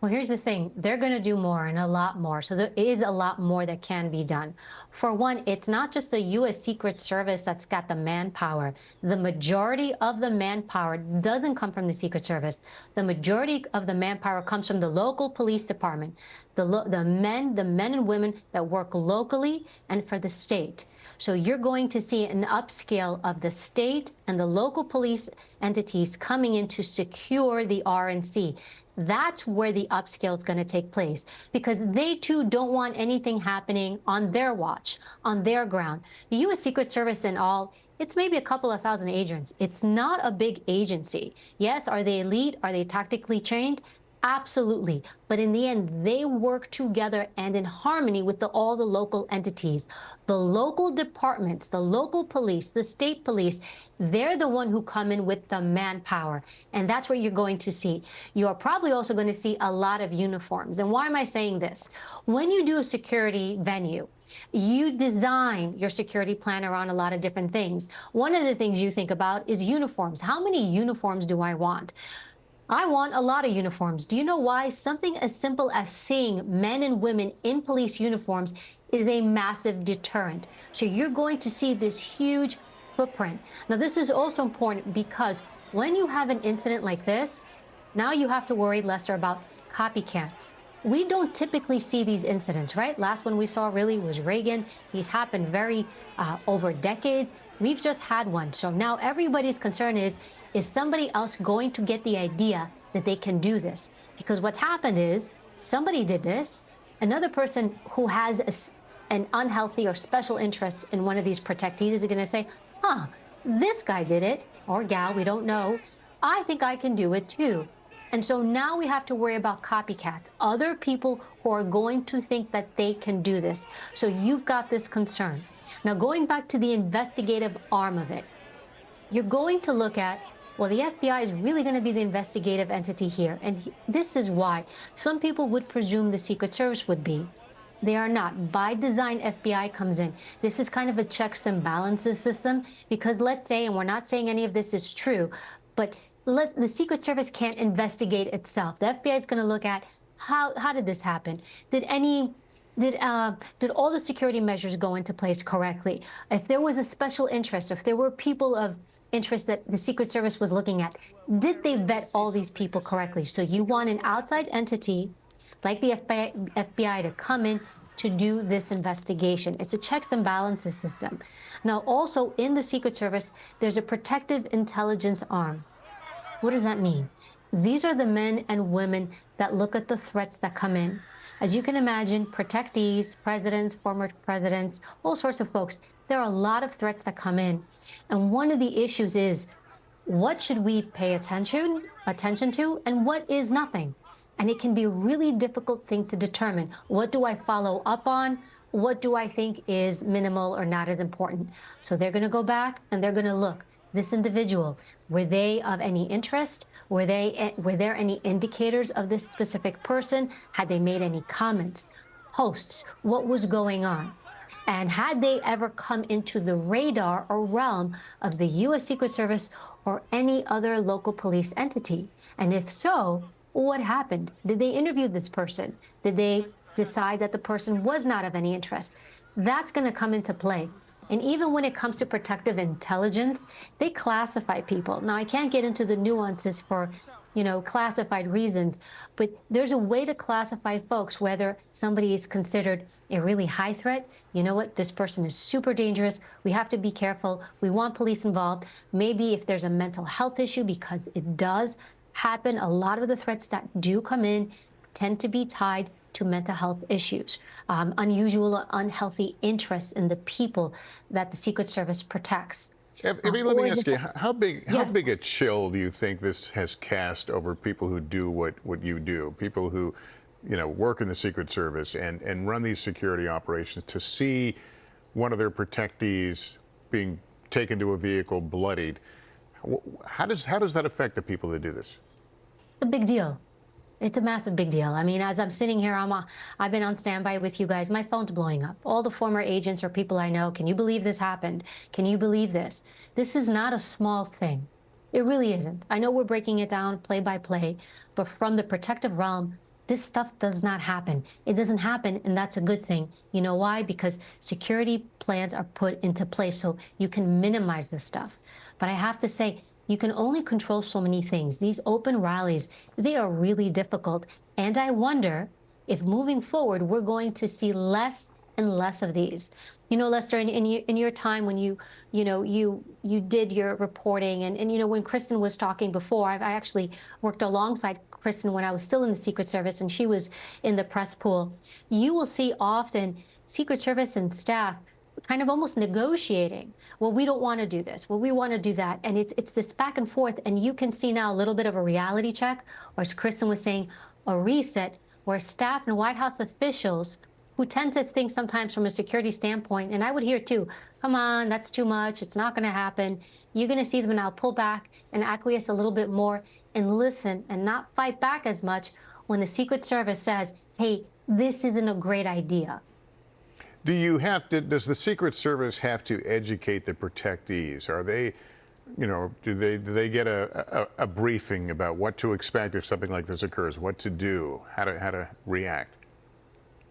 J: Well, here's the thing. They're going to do more and a lot more. So there is a lot more that can be done. For one, it's not just the U.S. Secret Service that's got the manpower. The majority of the manpower doesn't come from the Secret Service. The majority of the manpower comes from the local police department, the men and women that work locally and for the state. So you're going to see an upscale of the state and the local police entities coming in to secure the RNC. That's where the upscale is going to take place, because they too don't want anything happening on their watch, on their ground. The U.S. Secret Service and all, it's maybe a couple of thousand agents. It's not a big agency. Yes, are they elite? Are they tactically trained? Absolutely. But in the end, they work together and in harmony with all the local entities. The local departments, the local police, the state police, they're the one who come in with the manpower. And that's what you're going to see. You're probably also going to see a lot of uniforms. And why am I saying this? When you do a security venue, you design your security plan around a lot of different things. One of the things you think about is uniforms. How many uniforms do I want? I want a lot of uniforms. Do you know why? Something as simple as seeing men and women in police uniforms is a massive deterrent. So you're going to see this huge footprint. Now, this is also important because when you have an incident like this, now you have to worry, Lester, about copycats. We don't typically see these incidents, right? Last one we saw really was Reagan. These happened very over decades. We've just had one. So now everybody's concern is somebody else going to get the idea that they can do this? Because what's happened is somebody did this. Another person who has an unhealthy or special interest in one of these protectees is going to say, huh, this guy did it, or gal, we don't know. I think I can do it too. And so now we have to worry about copycats, other people who are going to think that they can do this. So you've got this concern. Now, going back to the investigative arm of it, you're going to look at, well, the FBI is really going to be the investigative entity here. And this is why some people would presume the Secret Service would be. They are not. By design, FBI comes in. This is kind of a checks and balances system, because let's say, and we're not saying any of this is true, but the Secret Service can't investigate itself. The FBI is going to look at how did this happen? Did all the security measures go into place correctly? If there was a special interest, if there were people of interest that the Secret Service was looking at, did they vet all these people correctly? So you want an outside entity like the FBI to come in to do this investigation. It's a checks and balances system. Now, also in the Secret Service, there's a protective intelligence arm. What does that mean? These are the men and women that look at the threats that come in. As you can imagine, protectees, presidents, former presidents, all sorts of folks, there are a lot of threats that come in. And one of the issues is, what should we pay attention to, and what is nothing? And it can be a really difficult thing to determine. What do I follow up on? What do I think is minimal or not as important? So they're going to go back and they're going to look. This individual, were they of any interest? Were there any indicators of this specific person? Had they made any comments, posts? What was going on? And had they ever come into the radar or realm of the U.S. Secret Service or any other local police entity? And if so, what happened? Did they interview this person? Did they decide that the person was not of any interest? That's going to come into play. And even when it comes to protective intelligence, they classify people. Now, I can't get into the nuances for, classified reasons, but there's a way to classify folks, whether somebody is considered a really high threat. You know what? This person is super dangerous. We have to be careful. We want police involved. Maybe if there's a mental health issue, because it does happen. A lot of the threats that do come in tend to be tied to mental health issues, unusual or unhealthy interests in the people that the Secret Service protects.
C: Evie, let me ask you, how big a chill do you think this has cast over people who do what you do? People who work in the Secret Service and run these security operations to see one of their protectees being taken to a vehicle bloodied. How does that affect the people that do this?
J: It's a big deal. It's a massive big deal. I mean, as I'm sitting here, I've been on standby with you guys. My phone's blowing up. All the former agents or people I know, can you believe this happened? Can you believe this? This is not a small thing. It really isn't. I know we're breaking it down play by play, but from the protective realm, this stuff does not happen. It doesn't happen, and that's a good thing. You know why? Because security plans are put into place so you can minimize this stuff. But I have to say, you can only control so many things. These open rallies, they are really difficult. And I wonder if moving forward, we're going to see less and less of these. You know, Lester, in your time when you did your reporting, and when Kristen was talking before, I actually worked alongside Kristen when I was still in the Secret Service, and she was in the press pool. You will see often Secret Service and staff kind of almost negotiating. Well, we don't want to do this. Well, we want to do that. And it's this back and forth. And you can see now a little bit of a reality check, or as Kristen was saying, a reset, where staff and White House officials who tend to think sometimes from a security standpoint, and I would hear too, come on, that's too much, it's not going to happen. You're going to see them now pull back and acquiesce a little bit more and listen and not fight back as much when the Secret Service says, hey, this isn't a great idea.
C: Does the Secret Service have to educate the protectees? Are they, do they get a briefing about what to expect if something like this occurs, what to do, how to react?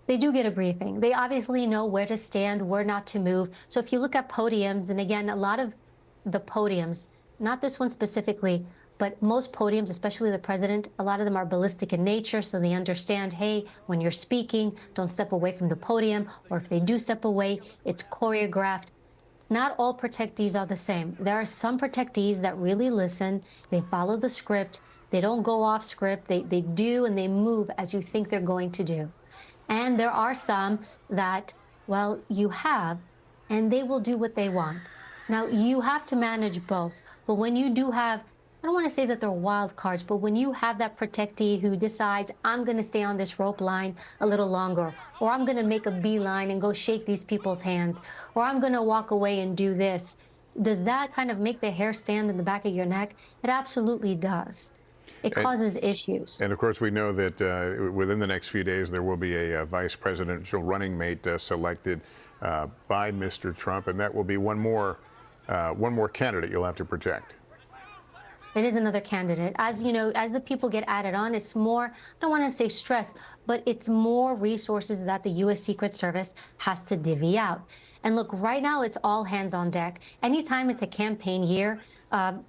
J: They do get a briefing. They obviously know where to stand, where not to move. So if you look at podiums, and again, a lot of the podiums, not this one specifically, but most podiums, especially the president, a lot of them are ballistic in nature, so they understand, hey, when you're speaking, don't step away from the podium, or if they do step away, it's choreographed. Not all protectees are the same. There are some protectees that really listen, they follow the script, they don't go off script, they do and they move as you think they're going to do. And there are some that, well, you have, and they will do what they want. Now, you have to manage both, but when you do have, I don't want to say that they're wild cards, but when you have that protectee who decides, I'm going to stay on this rope line a little longer, or I'm going to make a beeline and go shake these people's hands, or I'm going to walk away and do this, does that kind of make the hair stand in the back of your neck? It absolutely does. It causes issues.
C: And of course, we know that within the next few days, there will be a vice presidential running mate selected by Mr. Trump, and that will be one more candidate you'll have to protect.
J: It is another candidate. As you know, as the people get added on, it's more, I don't want to say stress, but it's more resources that the U.S. Secret Service has to divvy out. And look, right now, it's all hands on deck. Anytime it's a campaign year,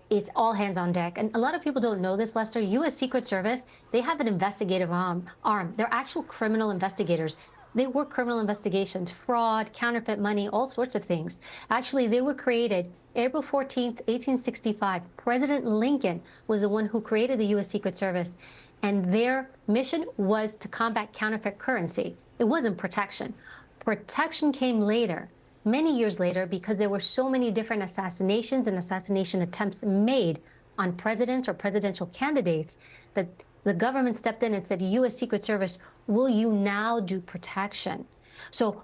J: it's all hands on deck. And a lot of people don't know this, Lester. U.S. Secret Service, they have an investigative arm. They're actual criminal investigators. They work criminal investigations, fraud, counterfeit money, all sorts of things. Actually, they were created April 14th, 1865. President Lincoln was the one who created the U.S. Secret Service. And their mission was to combat counterfeit currency. It wasn't protection. Protection came later, many years later, because there were so many different assassinations and assassination attempts made on presidents or presidential candidates that the government stepped in and said, U.S. Secret Service, will you now do protection? So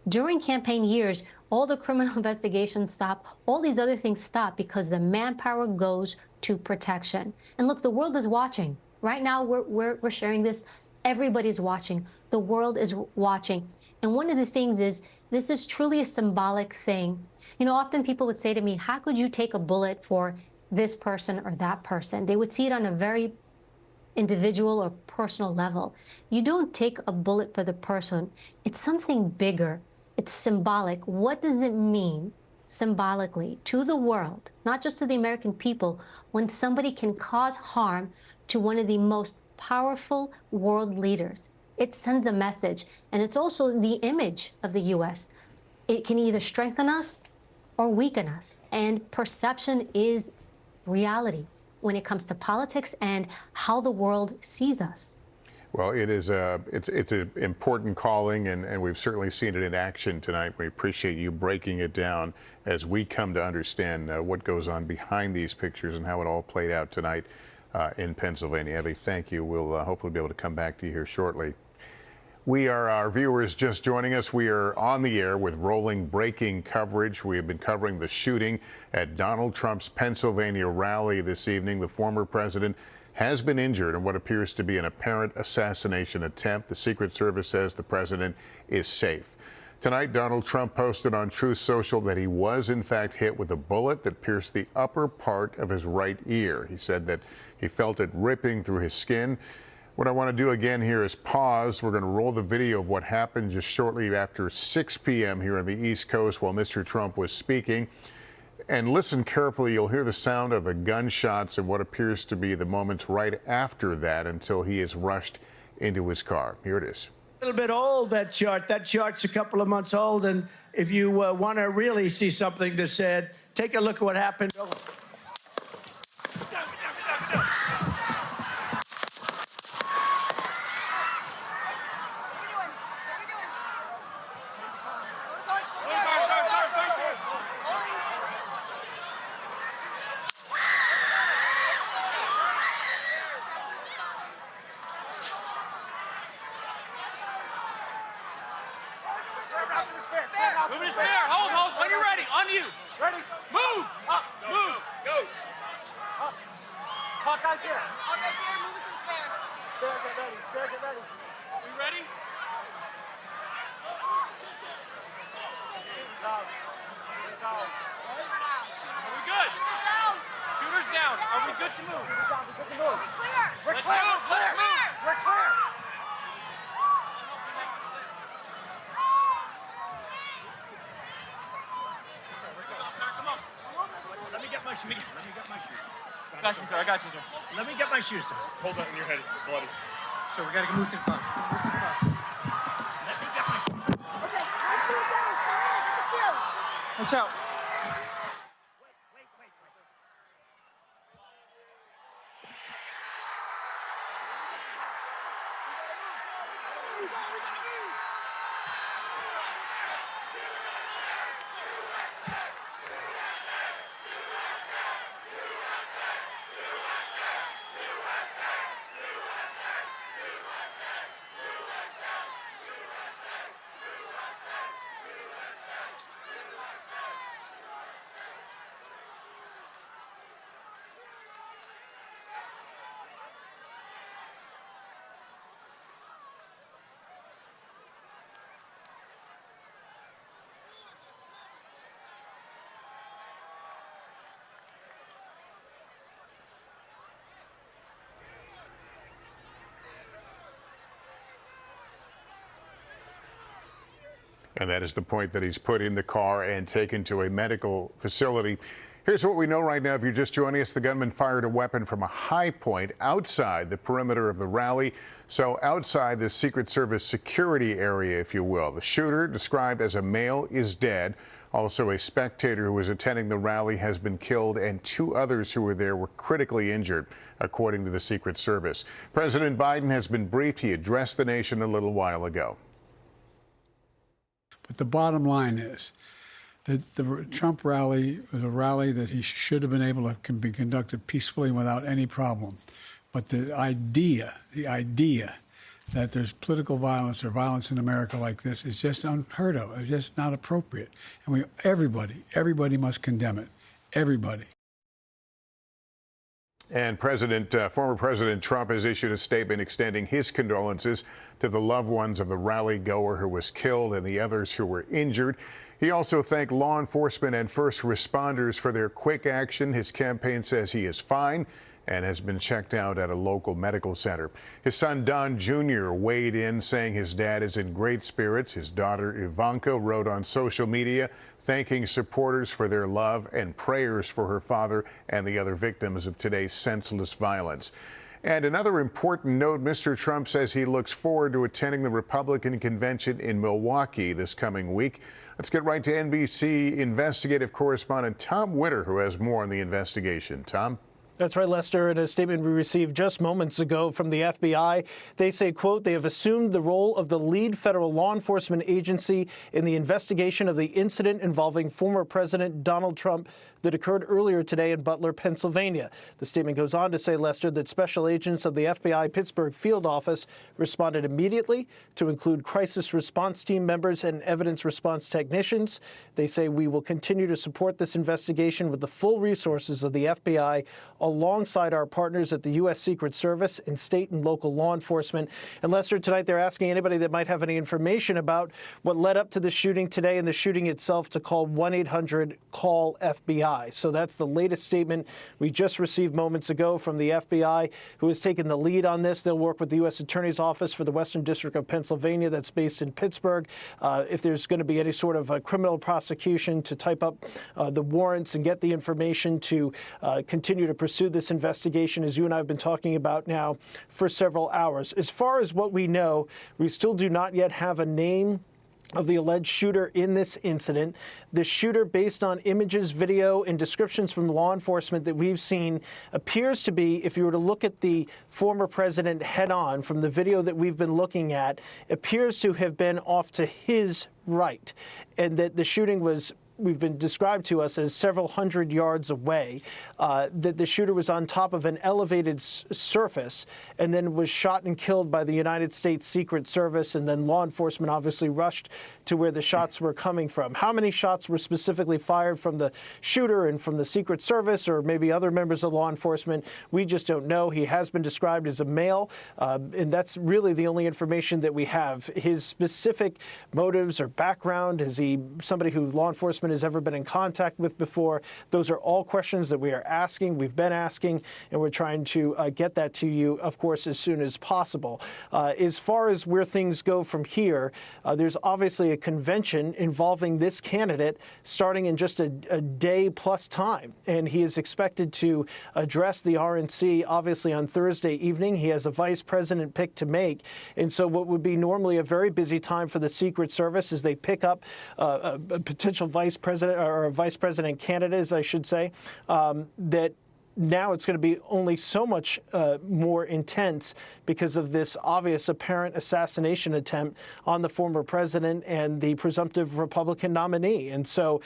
J: during campaign years, all the criminal investigations stop, all these other things stop because the manpower goes to protection. And look, the world is watching. Right now, we're sharing this. Everybody's watching. The world is watching. And one of the things is, this is truly a symbolic thing. You know, often people would say to me, how could you take a bullet for this person or that person? They would see it on a very individual or personal level. You don't take a bullet for the person. It's something bigger. It's symbolic. What does it mean symbolically to the world, not just to the American people, when somebody can cause harm to one of the most powerful world leaders? It sends a message, and it's also the image of the U.S. It can either strengthen us or weaken us, and perception is reality when it comes to politics and how the world sees us.
C: Well, it's an important calling, and we've certainly seen it in action tonight. We appreciate you breaking it down as we come to understand what goes on behind these pictures and how it all played out tonight in Pennsylvania. Abby, thank you. We'll hopefully be able to come back to you here shortly. Our viewers just joining us. We are on the air with rolling breaking coverage. We have been covering the shooting at Donald Trump's Pennsylvania rally this evening. The former president has been injured in what appears to be an apparent assassination attempt. The Secret Service says the president is safe. Tonight, Donald Trump posted on Truth Social that he was in fact hit with a bullet that pierced the upper part of his right ear. He said that he felt it ripping through his skin. What I want to do again here is pause. We're going to roll the video of what happened just shortly after 6 p.m. here on the East Coast while Mr. Trump was speaking. And listen carefully. You'll hear the sound of the gunshots and what appears to be the moments right after that until he is rushed into his car. Here it is.
F: A little bit old, that chart. That chart's a couple of months old. And if you want to really see something that's said, take a look at what happened.
I: Moving to spare. Hold. When you're ready. On you. Ready. Move. Up. Move. Go. Up. Hawkeye's here. Hawkeye's here. Move it to the spare. Spare, get ready. Spare, get ready. We ready? Down. Down. Are we good? Shooters down. Shooters down. Are we good to move? Shooters down. We're good to move. We're clear. We're clear. Let's move. We're clear. Let me get my shoes. Got you, sir. I got you, sir. Let me get my shoes, sir. Hold that in your head. It's bloody. So we gotta move to the bus. Let me get my shoes. Okay, my shoes down. Get the shoe. Watch out.
C: And that is the point that he's put in the car and taken to a medical facility. Here's what we know right now. If you're just joining us, the gunman fired a weapon from a high point outside the perimeter of the rally. So outside the Secret Service security area, if you will. The shooter, described as a male, is dead. Also, a spectator who was attending the rally has been killed, and 2 others who were there were critically injured, according to the Secret Service. President Biden has been briefed. He addressed the nation a little while ago.
K: But the bottom line is that the Trump rally was a rally that he should have been able to be conducted peacefully without any problem. But the idea that there's political violence or violence in America like this is just unheard of. It's just not appropriate. And everybody must condemn it. Everybody.
C: And former President Trump has issued a statement extending his condolences to the loved ones of the rally goer who was killed and the others who were injured. He also thanked law enforcement and first responders for their quick action. His campaign says he is fine and has been checked out at a local medical center. His son Don Jr. weighed in, saying his dad is in great spirits. His daughter Ivanka wrote on social media, thanking supporters for their love and prayers for her father and the other victims of today's senseless violence. And another important note, Mr. Trump says he looks forward to attending the Republican convention in Milwaukee this coming week. Let's get right to NBC investigative correspondent Tom Witter, who has more on the investigation. Tom?
R: That's right, Lester. In a statement we received just moments ago from the FBI, they say, quote, they have assumed the role of the lead federal law enforcement agency in the investigation of the incident involving former President Donald Trump that occurred earlier today in Butler, Pennsylvania. The statement goes on to say, Lester, that special agents of the FBI Pittsburgh field office responded immediately to include crisis response team members and evidence response technicians. They say we will continue to support this investigation with the full resources of the FBI alongside our partners at the U.S. Secret Service and state and local law enforcement. And Lester, tonight they're asking anybody that might have any information about what led up to the shooting today and the shooting itself to call 1-800-CALL-FBI. So that's the latest statement we just received moments ago from the FBI, who has taken the lead on this. They'll work with the U.S. Attorney's Office for the Western District of Pennsylvania that's based in Pittsburgh. If there's going to be any sort of criminal prosecution, to type up the warrants and get the information to continue to pursue this investigation, as you and I have been talking about now for several hours. As far as what we know, we still do not yet have a name of the alleged shooter in this incident. The shooter, based on images, video, and descriptions from law enforcement that we've seen, appears to be, if you were to look at the former president head-on from the video that we've been looking at, appears to have been off to his right, and that the shooting was we've been described to us as several hundred yards away, that the shooter was on top of an elevated surface and then was shot and killed by the United States Secret Service, and then law enforcement obviously rushed to where the shots were coming from. How many shots were specifically fired from the shooter and from the Secret Service or maybe other members of law enforcement, we just don't know. He has been described as a male, and that's really the only information that we have. His specific motives or background, is he somebody who law enforcement has ever been in contact with before? Those are all questions that we are asking, we've been asking, and we're trying to get that to you, of course, as soon as possible. As far as where things go from here, there's obviously a convention involving this candidate starting in just a day plus time, and he is expected to address the RNC obviously on Thursday evening. He has a vice president pick to make, and so what would be normally a very busy time for the Secret Service as they pick up a potential vice president or a vice president candidate, as I should say, that now it's going to be only so much more intense because of this obvious apparent assassination attempt on the former president and the presumptive Republican nominee. And so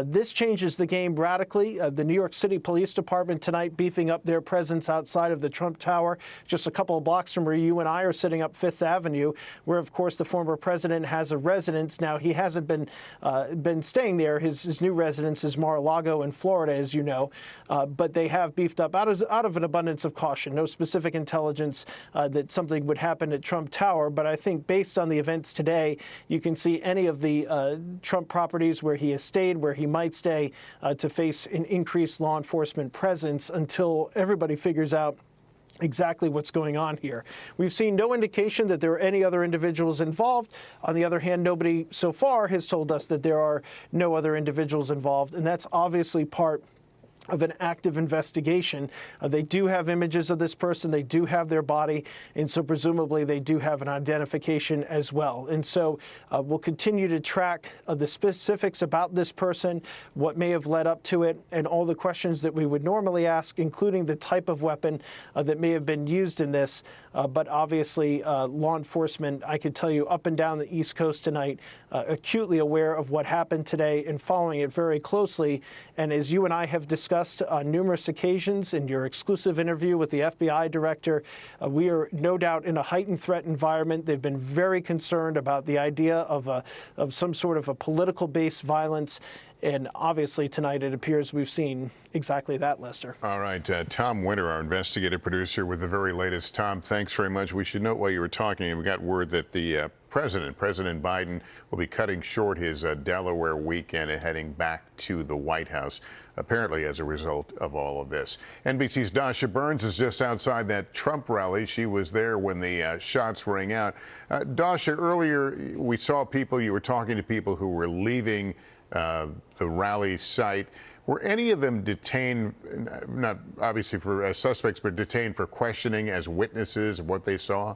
R: this changes the game radically. The New York City Police Department tonight beefing up their presence outside of the Trump Tower, just a couple of blocks from where you and I are sitting up Fifth Avenue, where, of course, the former president has a residence. Now, he hasn't been staying there. His new residence is Mar-a-Lago in Florida, as you know, but they have beefed up out of an abundance of caution. No specific intelligence that something would happen at Trump Tower, but I think based on the events today, you can see any of the Trump properties where he has stayed, where he might stay, to face an increased law enforcement presence until everybody figures out exactly what's going on here. We've seen no indication that there are any other individuals involved. On the other hand, nobody so far has told us that there are no other individuals involved, and that's obviously part of an active investigation. They do have images of this person, they do have their body, and so presumably they do have an identification as well. And so we'll continue to track the specifics about this person, what may have led up to it, and all the questions that we would normally ask, including the type of weapon that may have been used in this. But obviously, law enforcement, I could tell you, up and down the East Coast tonight, acutely aware of what happened today and following it very closely. And as you and I have discussed on numerous occasions in your exclusive interview with the FBI director, we are no doubt in a heightened threat environment. They've been very concerned about the idea of some sort of a political-based violence. And obviously tonight it appears we've seen exactly that, Lester. All right. Tom Winter, our investigative producer, with the very latest. Tom, thanks very much. We should note while you were talking, we got word that the President Biden, will be cutting short his Delaware weekend and heading back to the White House, apparently as a result of all of this. NBC's Dasha Burns is just outside that Trump rally. She was there when the shots rang out. Dasha, earlier we saw people, you were talking to people who were leaving the rally site. Were any of them detained, not obviously for suspects, but detained for questioning as witnesses of what they saw?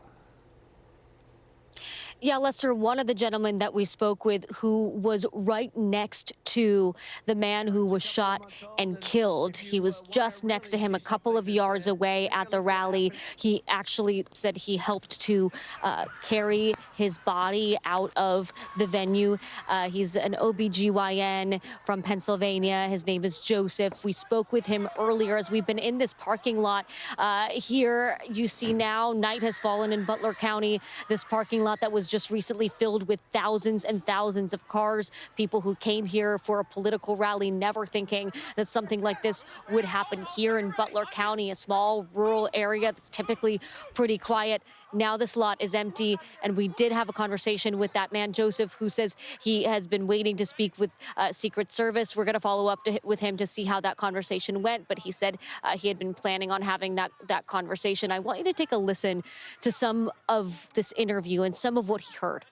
A: Yeah, Lester, one of the gentlemen that we spoke with who was right next to the man who was shot and killed. He was just next to him, a couple of yards away at the rally. He actually said he helped to carry his body out of the venue. He's an OBGYN from Pennsylvania. His name is Joseph. We spoke with him earlier as we've been in this parking lot. Here you see now night has fallen in Butler County. This parking lot that was just recently filled with thousands and thousands of cars, people who came here for a political rally, never thinking that something like this would happen here in Butler County, a small rural area that's typically pretty quiet. Now this lot is empty, and we did have a conversation with that man, Joseph, who says he has been waiting to speak with Secret Service. We're going to follow up with him to see how that conversation went, but he said he had been planning on having that conversation. I want you to take a listen to some of this interview and some of what he heard.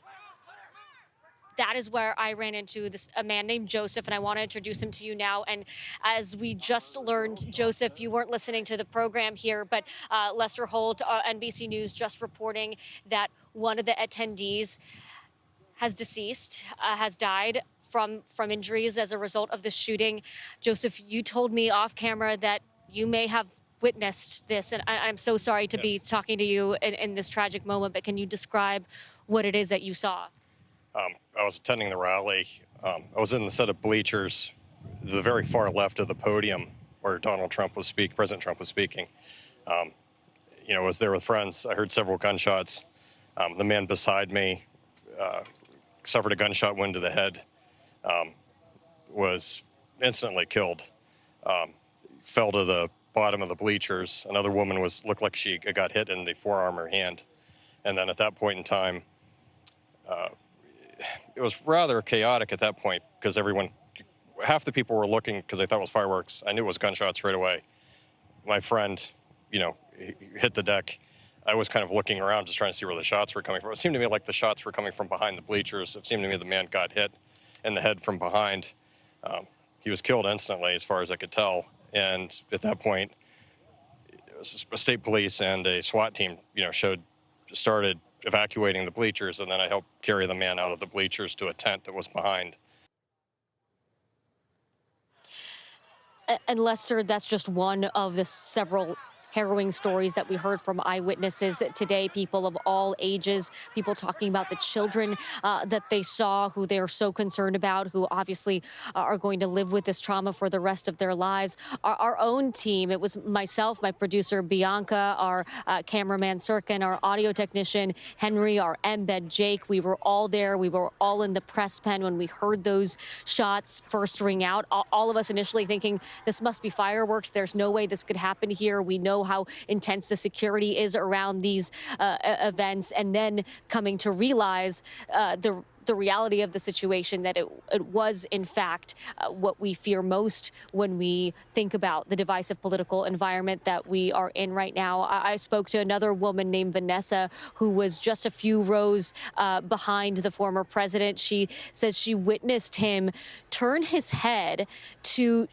A: That is where I ran into a man named Joseph, and I want to introduce him to you now. And as we just learned, Joseph, you weren't listening to the program here, but Lester Holt, NBC News, just reporting that one of the attendees has deceased, has died from injuries as a result of the shooting. Joseph, you told me off camera that you may have witnessed this, and I'm so sorry to be talking to you in this tragic moment, but can you describe what it is that you saw?
L: I was attending the rally. I was in the set of bleachers, the very far left of the podium where President Trump was speaking. I was there with friends. I heard several gunshots. The man beside me suffered a gunshot wound to the head, was instantly killed, fell to the bottom of the bleachers. Another woman looked like she got hit in the forearm or hand. And then at that point in time, it was rather chaotic at that point because half the people were looking because they thought it was fireworks. I knew it was gunshots right away. My friend, he hit the deck. I was kind of looking around just trying to see where the shots were coming from. It seemed to me like the shots were coming from behind the bleachers. It seemed to me the man got hit in the head from behind. He was killed instantly as far as I could tell. And at that point, a state police and a SWAT team, started evacuating the bleachers, and then I helped carry the man out of the bleachers to a tent that was behind.
A: And Lester, that's just one of the several harrowing stories that we heard from eyewitnesses today, people of all ages, people talking about the children that they saw, who they are so concerned about, who obviously are going to live with this trauma for the rest of their lives. Our own team, it was myself, my producer Bianca, our cameraman Sirkin, our audio technician Henry, our embed Jake. We were all there. We were all in the press pen when we heard those shots first ring out. All of us initially thinking this must be fireworks. There's no way this could happen here. We know how intense the security is around these events, and then coming to realize the reality of the situation, that it was, in fact, what we fear most when we think about the divisive political environment that we are in right now. I spoke to another woman named Vanessa, who was just a few rows behind the former president. She says she witnessed him turn his head to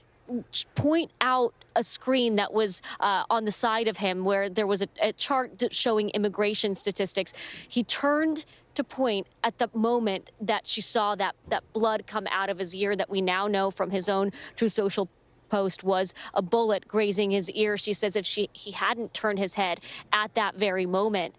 A: point out a screen that was on the side of him where there was a chart showing immigration statistics. He turned to point at the moment that she saw that blood come out of his ear, that we now know from his own True Social post was a bullet grazing his ear. She says if he hadn't turned his head at that very moment,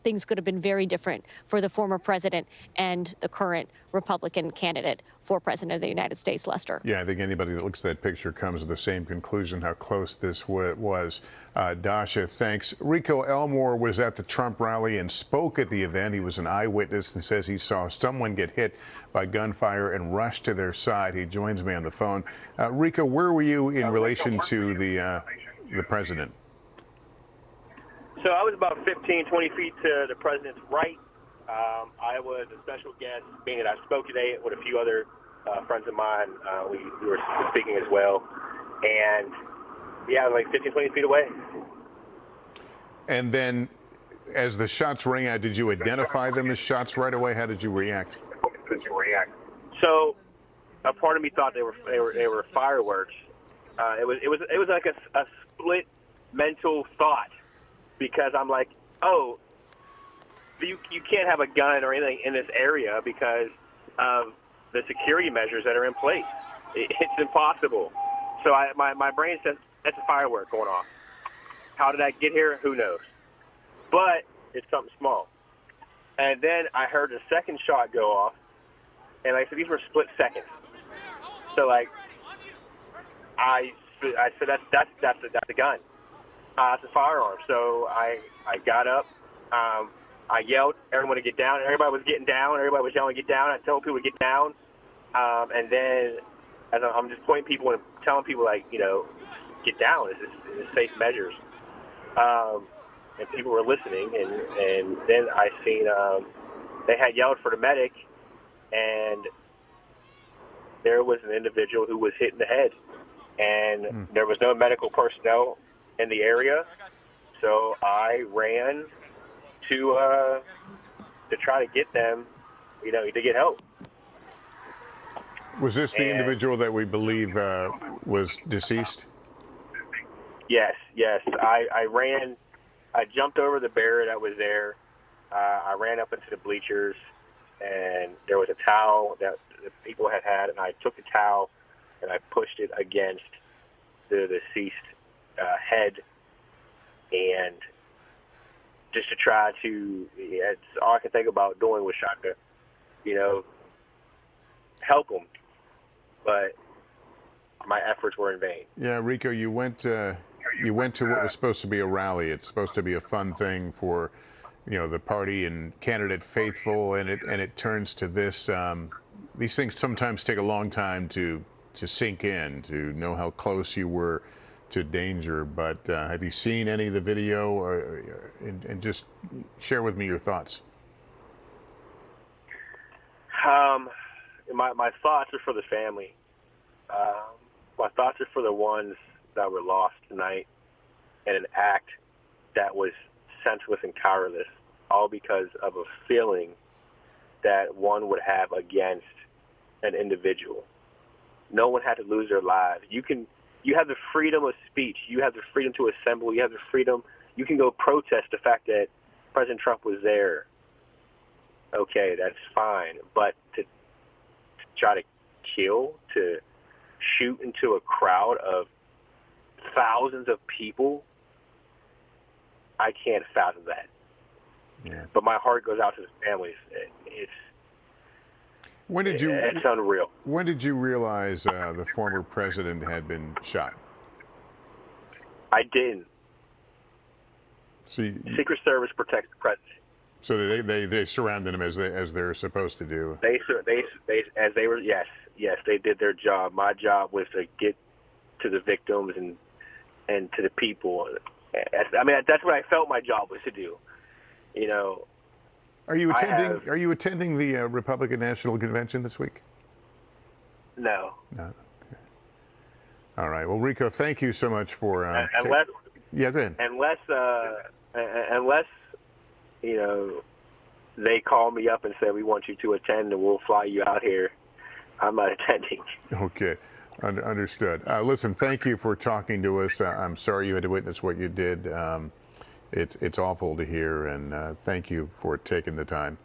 A: things could have been very different for the former president and the current Republican candidate for president of the United States, Lester.
C: Yeah, I think anybody that looks at that picture comes to the same conclusion how close this was. Dasha, thanks. Rico Elmore was at the Trump rally and spoke at the event. He was an eyewitness and says he saw someone get hit by gunfire and rush to their side. He joins me on the phone. Rico, where were you in relation to the president?
V: So I was about 15, 20 feet to the president's right. I was a special guest, being that I spoke today with a few other friends of mine. We were speaking as well. And, yeah, I was like 15, 20 feet away.
C: And then as the shots rang out, did you identify them as shots right away? How did you react?
V: So a part of me thought they were fireworks. It was like a split mental thought, because I'm like, oh, you can't have a gun or anything in this area because of the security measures that are in place. It's impossible. So my brain says that's a firework going off. How did that get here? Who knows? But it's something small. And then I heard the second shot go off, and like I said, these were split seconds. So like I said that's a gun. It's a firearm. So I got up. I yelled, everyone to get down. Everybody was getting down. Everybody was yelling, get down. I told people to get down. And then as I'm just pointing people and telling people, like, you know, get down. It's safe measures. And people were listening. And then I seen they had yelled for the medic, and there was an individual who was hit in the head. And there was no medical personnel in the area. So I ran to try to get them, you know, to get help.
C: Was this the individual that we believe was deceased?
V: Yes. I jumped over the barrier that was there. I ran up into the bleachers, and there was a towel that the people had, and I took the towel and I pushed it against the deceased head, and just to try to, it's all I could think about doing was trying to, you know, help them. But my efforts were in vain.
C: Yeah, Rico, you went to what was supposed to be a rally. It's supposed to be a fun thing for, you know, the party and candidate faithful, and it turns to this. These things sometimes take a long time to sink in, to know how close you were to danger. But have you seen any of the video, and just share with me your thoughts?
V: My thoughts are for the family. My thoughts are for the ones that were lost tonight in an act that was senseless and cowardice, all because of a feeling that one would have against an individual. No one had to lose their lives. You have the freedom of speech. You have the freedom to assemble. You have the freedom. You can go protest the fact that President Trump was there. Okay, that's fine. But to try to kill, to shoot into a crowd of thousands of people, I can't fathom that.
C: Yeah.
V: But my heart goes out to the families. It's unreal.
C: When did you realize the former president had been shot?
V: I didn't.
C: See,
V: Secret Service protects the president.
C: So they surrounded him as they're supposed to do.
V: They did their job. My job was to get to the victims and to the people. I mean, that's what I felt my job was to do. You know.
C: Are you attending the Republican National Convention this week?
V: No.
C: No. Okay. All right. Well, Rico, thank you so much for. Yeah, go ahead.
V: Unless you know, they call me up and say we want you to attend and we'll fly you out here, I'm not attending.
C: Okay. Understood. Listen, thank you for talking to us. I'm sorry you had to witness what you did. It's awful to hear, and thank you for taking the time.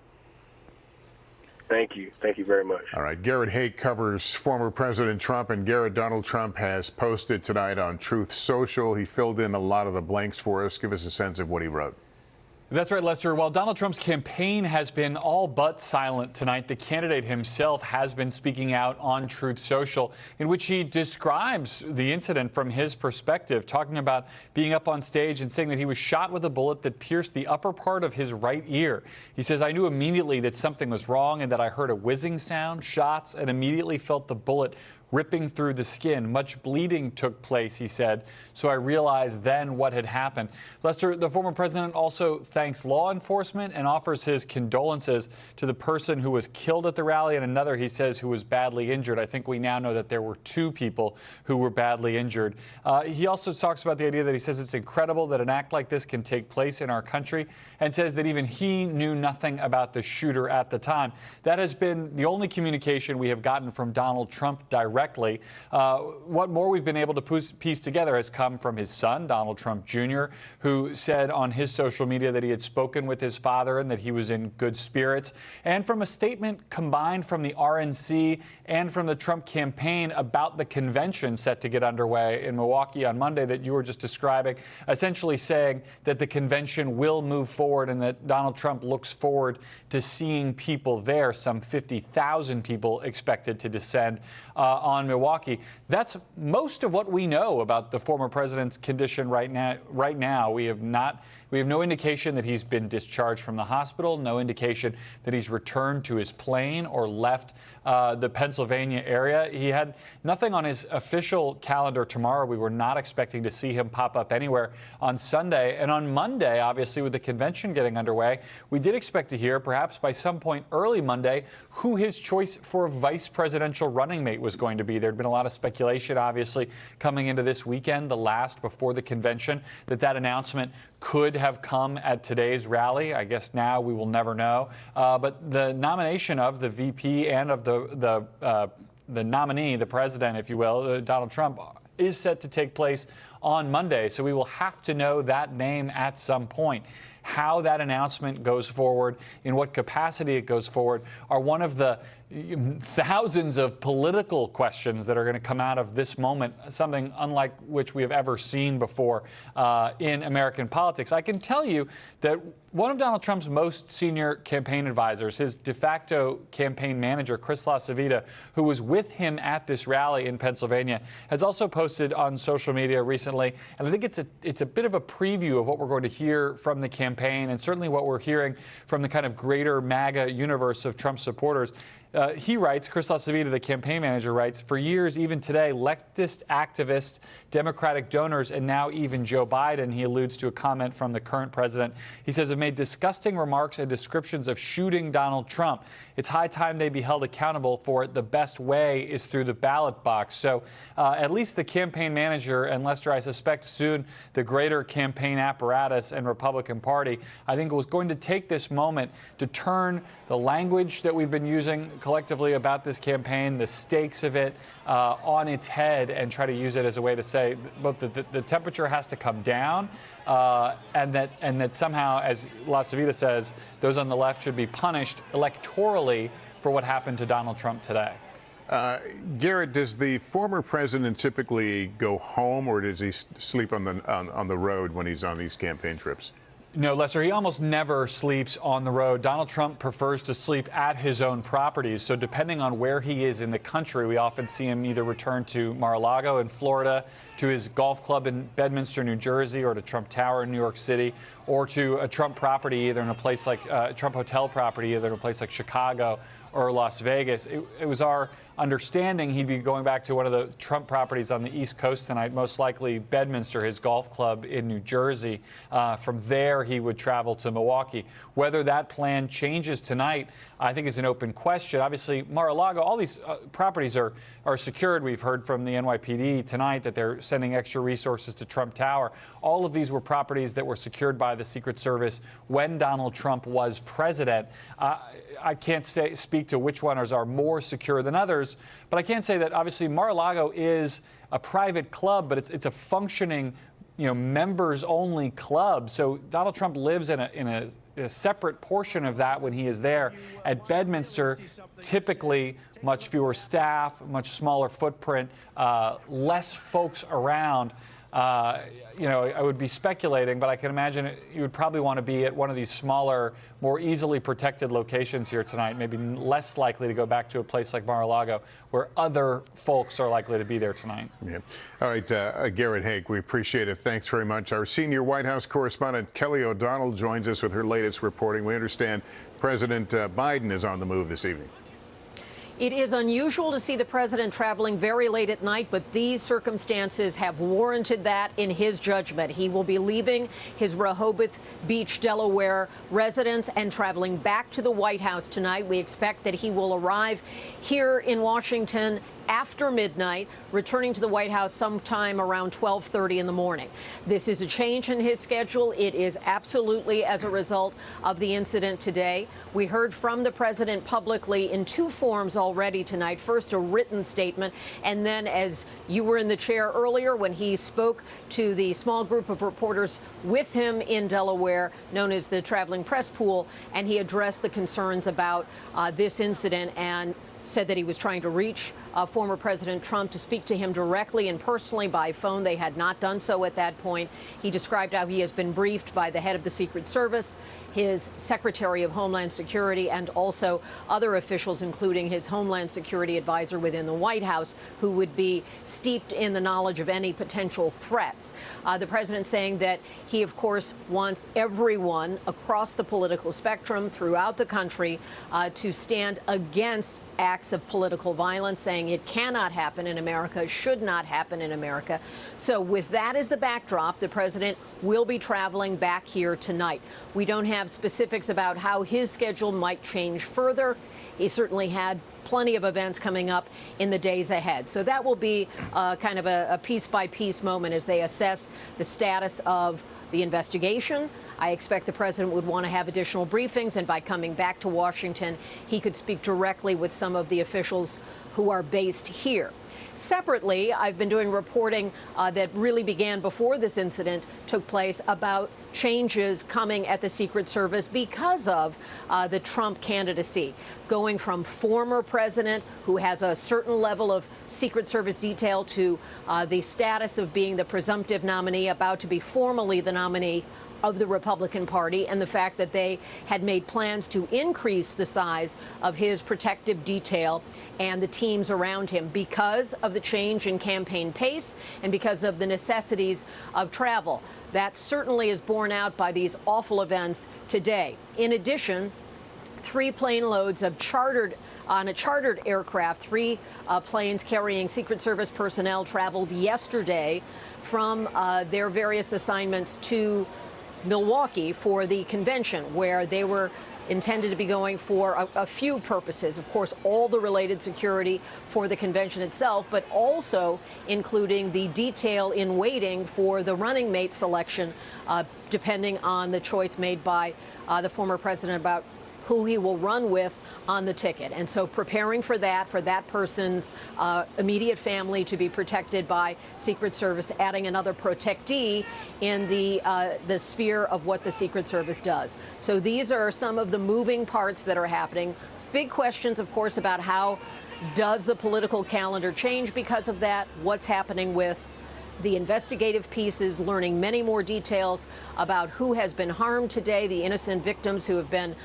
V: Thank you. Thank you very much.
C: All right. Garrett Hake covers former President Trump, and Garrett, Donald Trump has posted tonight on Truth Social. He filled in a lot of the blanks for us. Give us a sense of what he wrote.
T: That's right, Lester. While Donald Trump's campaign has been all but silent tonight, the candidate himself has been speaking out on Truth Social, in which he describes the incident from his perspective, talking about being up on stage and saying that he was shot with a bullet that pierced the upper part of his right ear. He says, "I knew immediately that something was wrong and that I heard a whizzing sound, shots, and immediately felt the bullet ripping through the skin. Much bleeding took place," he said, "so I realized then what had happened." Lester, the former president also thanks law enforcement and offers his condolences to the person who was killed at the rally and another, he says, who was badly injured. I think we now know that there were 2 people who were badly injured. He also talks about the idea that he says it's incredible that an act like this can take place in our country, and says that even he knew nothing about the shooter at the time. That has been the only communication we have gotten from Donald Trump directly directly. What more we've been able to piece together has come from his son, Donald Trump Jr., who said on his social media that he had spoken with his father and that he was in good spirits, and from a statement combined from the RNC and from the Trump campaign about the convention set to get underway in Milwaukee on Monday that you were just describing, essentially saying that the convention will move forward and that Donald Trump looks forward to seeing people there, some 50,000 people expected to descend on Milwaukee. That's most of what we know about the former president's condition right now. We have no indication that he's been discharged from the hospital, no indication that he's returned to his plane or left the Pennsylvania area. He had nothing on his official calendar tomorrow. We were not expecting to see him pop up anywhere on Sunday. And on Monday, obviously, with the convention getting underway, we did expect to hear, perhaps by some point early Monday, who his choice for a vice presidential running mate was going to be. There'd been a lot of speculation, obviously, coming into this weekend, the last before the convention, that announcement could have come at today's rally. I guess now we will never know. But the nomination of the VP and of the nominee, the president, if you will, Donald Trump, is set to take place on Monday. So we will have to know that name at some point. How that announcement goes forward, in what capacity it goes forward, are one of the thousands of political questions that are going to come out of this moment, something unlike which we have ever seen before in American politics. I can tell you that one of Donald Trump's most senior campaign advisors, his de facto campaign manager, Chris LaCivita, who was with him at this rally in Pennsylvania, has also posted on social media recently, and I think it's a bit of a preview of what we're going to hear from the campaign, and certainly what we're hearing from the kind of greater MAGA universe of Trump supporters. He writes, Chris LaCivita, the campaign manager, writes, for years, even today, leftist activists, Democratic donors, and now even Joe Biden, he alludes to a comment from the current president, he says, have made disgusting remarks and descriptions of shooting Donald Trump. It's high time they be held accountable for it. The best way is through the ballot box. So at least the campaign manager, and Lester, I suspect soon the greater campaign apparatus and Republican Party, I think was going to take this moment to turn the language that we've been using collectively about this campaign, the stakes of it, on its head, and try to use it as a way to say both the temperature has to come down, and that somehow, as LaCivita says, those on the left should be punished electorally for what happened to Donald Trump today.
C: Garrett, does the former president typically go home, or does he sleep on the road when he's on these campaign trips?
T: No, Lester, he almost never sleeps on the road. Donald Trump prefers to sleep at his own properties. So depending on where he is in the country, we often see him either return to Mar-a-Lago in Florida, to his golf club in Bedminster, New Jersey, or to Trump Tower in New York City, or to a Trump property, either in a place like Trump hotel property, either in a place like Chicago or Las Vegas. It was our understanding he'd be going back to one of the Trump properties on the East Coast tonight, most likely Bedminster, his golf club in New Jersey. From there, he would travel to Milwaukee. Whether that plan changes tonight, I think is an open question. Obviously, Mar-a-Lago, all these properties are secured. We've heard from the NYPD tonight that they're sending extra resources to Trump Tower. All of these were properties that were secured by the Secret Service when Donald Trump was president. I can't speak to which ones are more secure than others, but I can say that obviously Mar-a-Lago is a private club, but it's a functioning, members-only club. So Donald Trump lives in a separate portion of that when he is there. At Bedminster, typically much fewer staff, much smaller footprint, less folks around. I would be speculating, but I can imagine you would probably want to be at one of these smaller, more easily protected locations here tonight, maybe less likely to go back to a place like Mar-a-Lago where other folks are likely to be there tonight.
C: Yeah. All right, Garrett Haake, we appreciate it. Thanks very much. Our senior White House correspondent Kelly O'Donnell joins us with her latest reporting. We understand President Biden is on the move this evening.
D: It is unusual to see the president traveling very late at night, but these circumstances have warranted that in his judgment. He will be leaving his Rehoboth Beach, Delaware residence and traveling back to the White House tonight. We expect that he will arrive here in Washington after midnight, returning to the White House sometime around 12:30 in the morning. This is a change in his schedule. It is absolutely as a result of the incident today. We heard from the president publicly in two forms already tonight. First, a written statement, and then, as you were in the chair earlier, when he spoke to the small group of reporters with him in Delaware, known as the Traveling Press Pool, and he addressed the concerns about this incident and said that he was trying to reach former President Trump to speak to him directly and personally by phone. They had not done so at that point. He described how he has been briefed by the head of the Secret Service, his Secretary of Homeland Security, and also other officials, including his Homeland Security advisor within the White House, who would be steeped in the knowledge of any potential threats. The president saying that he, of course, wants everyone across the political spectrum throughout the country to stand against acts of political violence, saying it cannot happen in America, should not happen in America. So with that as the backdrop, the president will be traveling back here tonight. We don't have specifics about how his schedule might change further. He certainly had plenty of events coming up in the days ahead. So that will be kind of a piece-by-piece moment as they assess the status of the investigation. I expect the president would want to have additional briefings, and by coming back to Washington, he could speak directly with some of the officials who are based here. Separately, I've been doing reporting that really began before this incident took place about changes coming at the Secret Service because of the Trump candidacy, going from former president who has a certain level of Secret Service detail to the status of being the presumptive nominee, about to be formally the nominee of the Republican Party, and the fact that they had made plans to increase the size of his protective detail and the teams around him because of the change in campaign pace and because of the necessities of travel. That certainly is borne out by these awful events today. In addition, 3 plane loads of on a chartered aircraft, 3 planes carrying Secret Service personnel traveled yesterday from their various assignments to Milwaukee for the convention, where they were intended to be going for a few purposes. Of course, all the related security for the convention itself, but also including the detail in waiting for the running mate selection, depending on the choice made by the former president about who he will run with on the ticket. And so preparing for that person's immediate family to be protected by Secret Service, adding another protectee in the sphere of what the Secret Service does. So these are some of the moving parts that are happening. Big questions, of course, about how does the political calendar change because of that? What's happening with the investigative pieces, learning many more details about who has been harmed today, the innocent victims who have been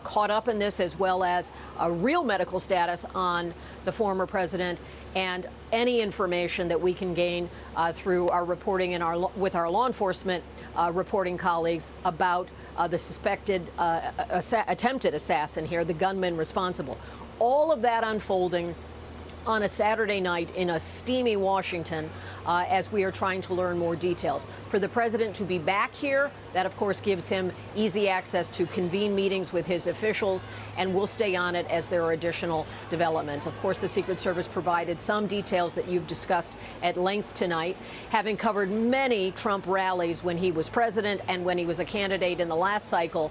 D: caught up in this, as well as a real medical status on the former president, and any information that we can gain through our reporting and with our law enforcement reporting colleagues about the suspected attempted assassin here, the gunman responsible. All of that unfolding on a Saturday night in a steamy Washington as we are trying to learn more details. For the president to be back here, that of course gives him easy access to convene meetings with his officials, and we'll stay on it as there are additional developments. Of course, the Secret Service provided some details that you've discussed at length tonight, having covered many Trump rallies when he was president and when he was a candidate in the last cycle.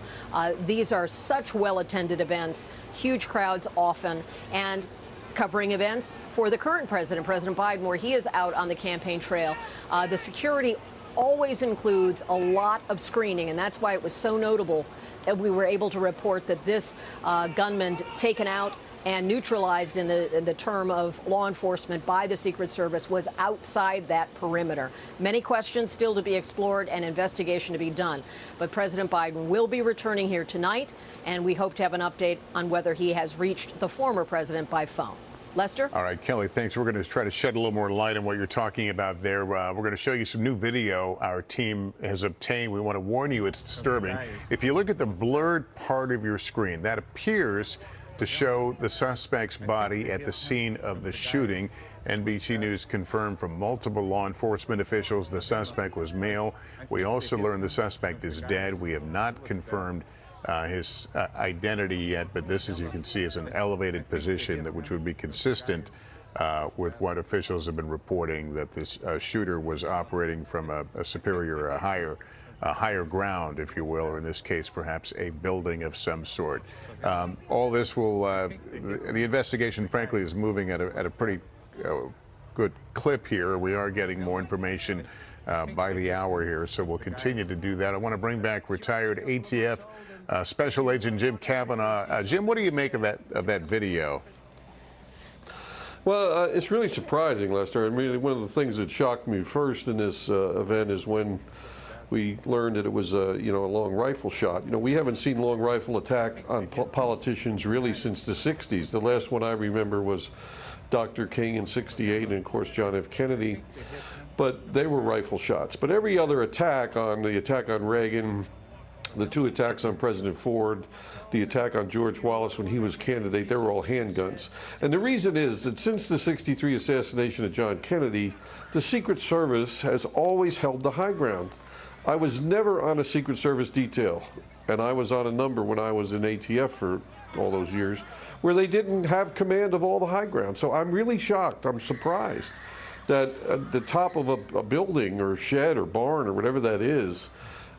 D: These are such well-attended events, huge crowds often, and covering events for the current president, President Biden, where he is out on the campaign trail. The security always includes a lot of screening, and that's why it was so notable that we were able to report that this gunman taken out and neutralized in the term of law enforcement by the Secret Service was outside that perimeter. Many questions still to be explored and investigation to be done. But President Biden will be returning here tonight, and we hope to have an update on whether he has reached the former president by phone. Lester?
C: All right, Kelly, thanks. We're going to try to shed a little more light on what you're talking about there. We're going to show you some new video our team has obtained. We want to warn you it's disturbing. If you look at the blurred part of your screen, that appears to show the suspect's body at the scene of the shooting. NBC News confirmed from multiple law enforcement officials the suspect was male. We also learned the suspect is dead. We have not confirmed his identity yet, but this, as you can see, is an elevated position which would be consistent with what officials have been reporting, that this shooter was operating from a superior, a higher ground, if you will, or in this case, perhaps a building of some sort. All this will, the investigation, frankly, is moving at a pretty good clip here. We are getting more information by the hour here, so we'll continue to do that. I want to bring back retired ATF Special Agent Jim Kavanaugh. Jim, what do you make of that video?
M: Well, it's really surprising, Lester. I mean, one of the things that shocked me first in this event is when we learned that it was a long rifle shot. We haven't seen long rifle attack on politicians really since the 60s. The last one I remember was Dr. King in '68, and of course John F. Kennedy. But they were rifle shots. But every other attack, the attack on Reagan, the 2 attacks on President Ford, the attack on George Wallace when he was candidate, they were all handguns. And the reason is that since the '63 assassination of John Kennedy, the Secret Service has always held the high ground. I was never on a Secret Service detail, and I was on a number when I was in ATF for all those years, where they didn't have command of all the high ground. So I'm really shocked, I'm surprised that the top of a building or shed or barn or whatever that is,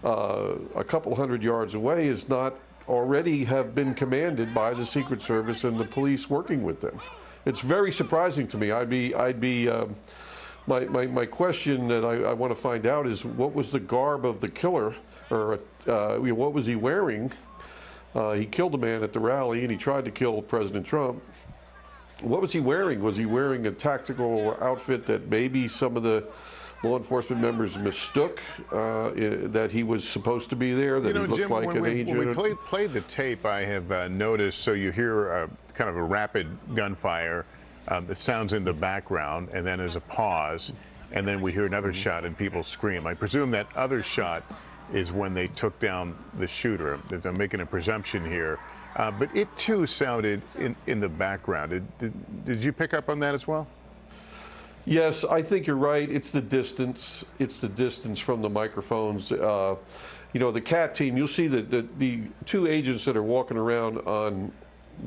M: a couple hundred yards away, is not already have been commanded by the Secret Service and the police working with them. It's very surprising to me. My question that I want to find out is, what was the garb of the killer, or what was he wearing? He killed a man at the rally, and he tried to kill President Trump. What was he wearing? Was he wearing a tactical outfit that maybe some of the law enforcement members mistook that he was supposed to be there, that he looked
C: Jim,
M: like an agent?
C: When we played the tape, I have noticed, so you hear kind of a rapid gunfire. It sounds in the background, and then there's a pause, and then we hear another shot and people scream. I presume that other shot is when they took down the shooter. I'm making a presumption here. But it too sounded in the background. Did you pick up on that as well?
M: Yes, I think you're right. It's the distance. It's the distance from the microphones. The CAT team, you'll see that the 2 agents that are walking around on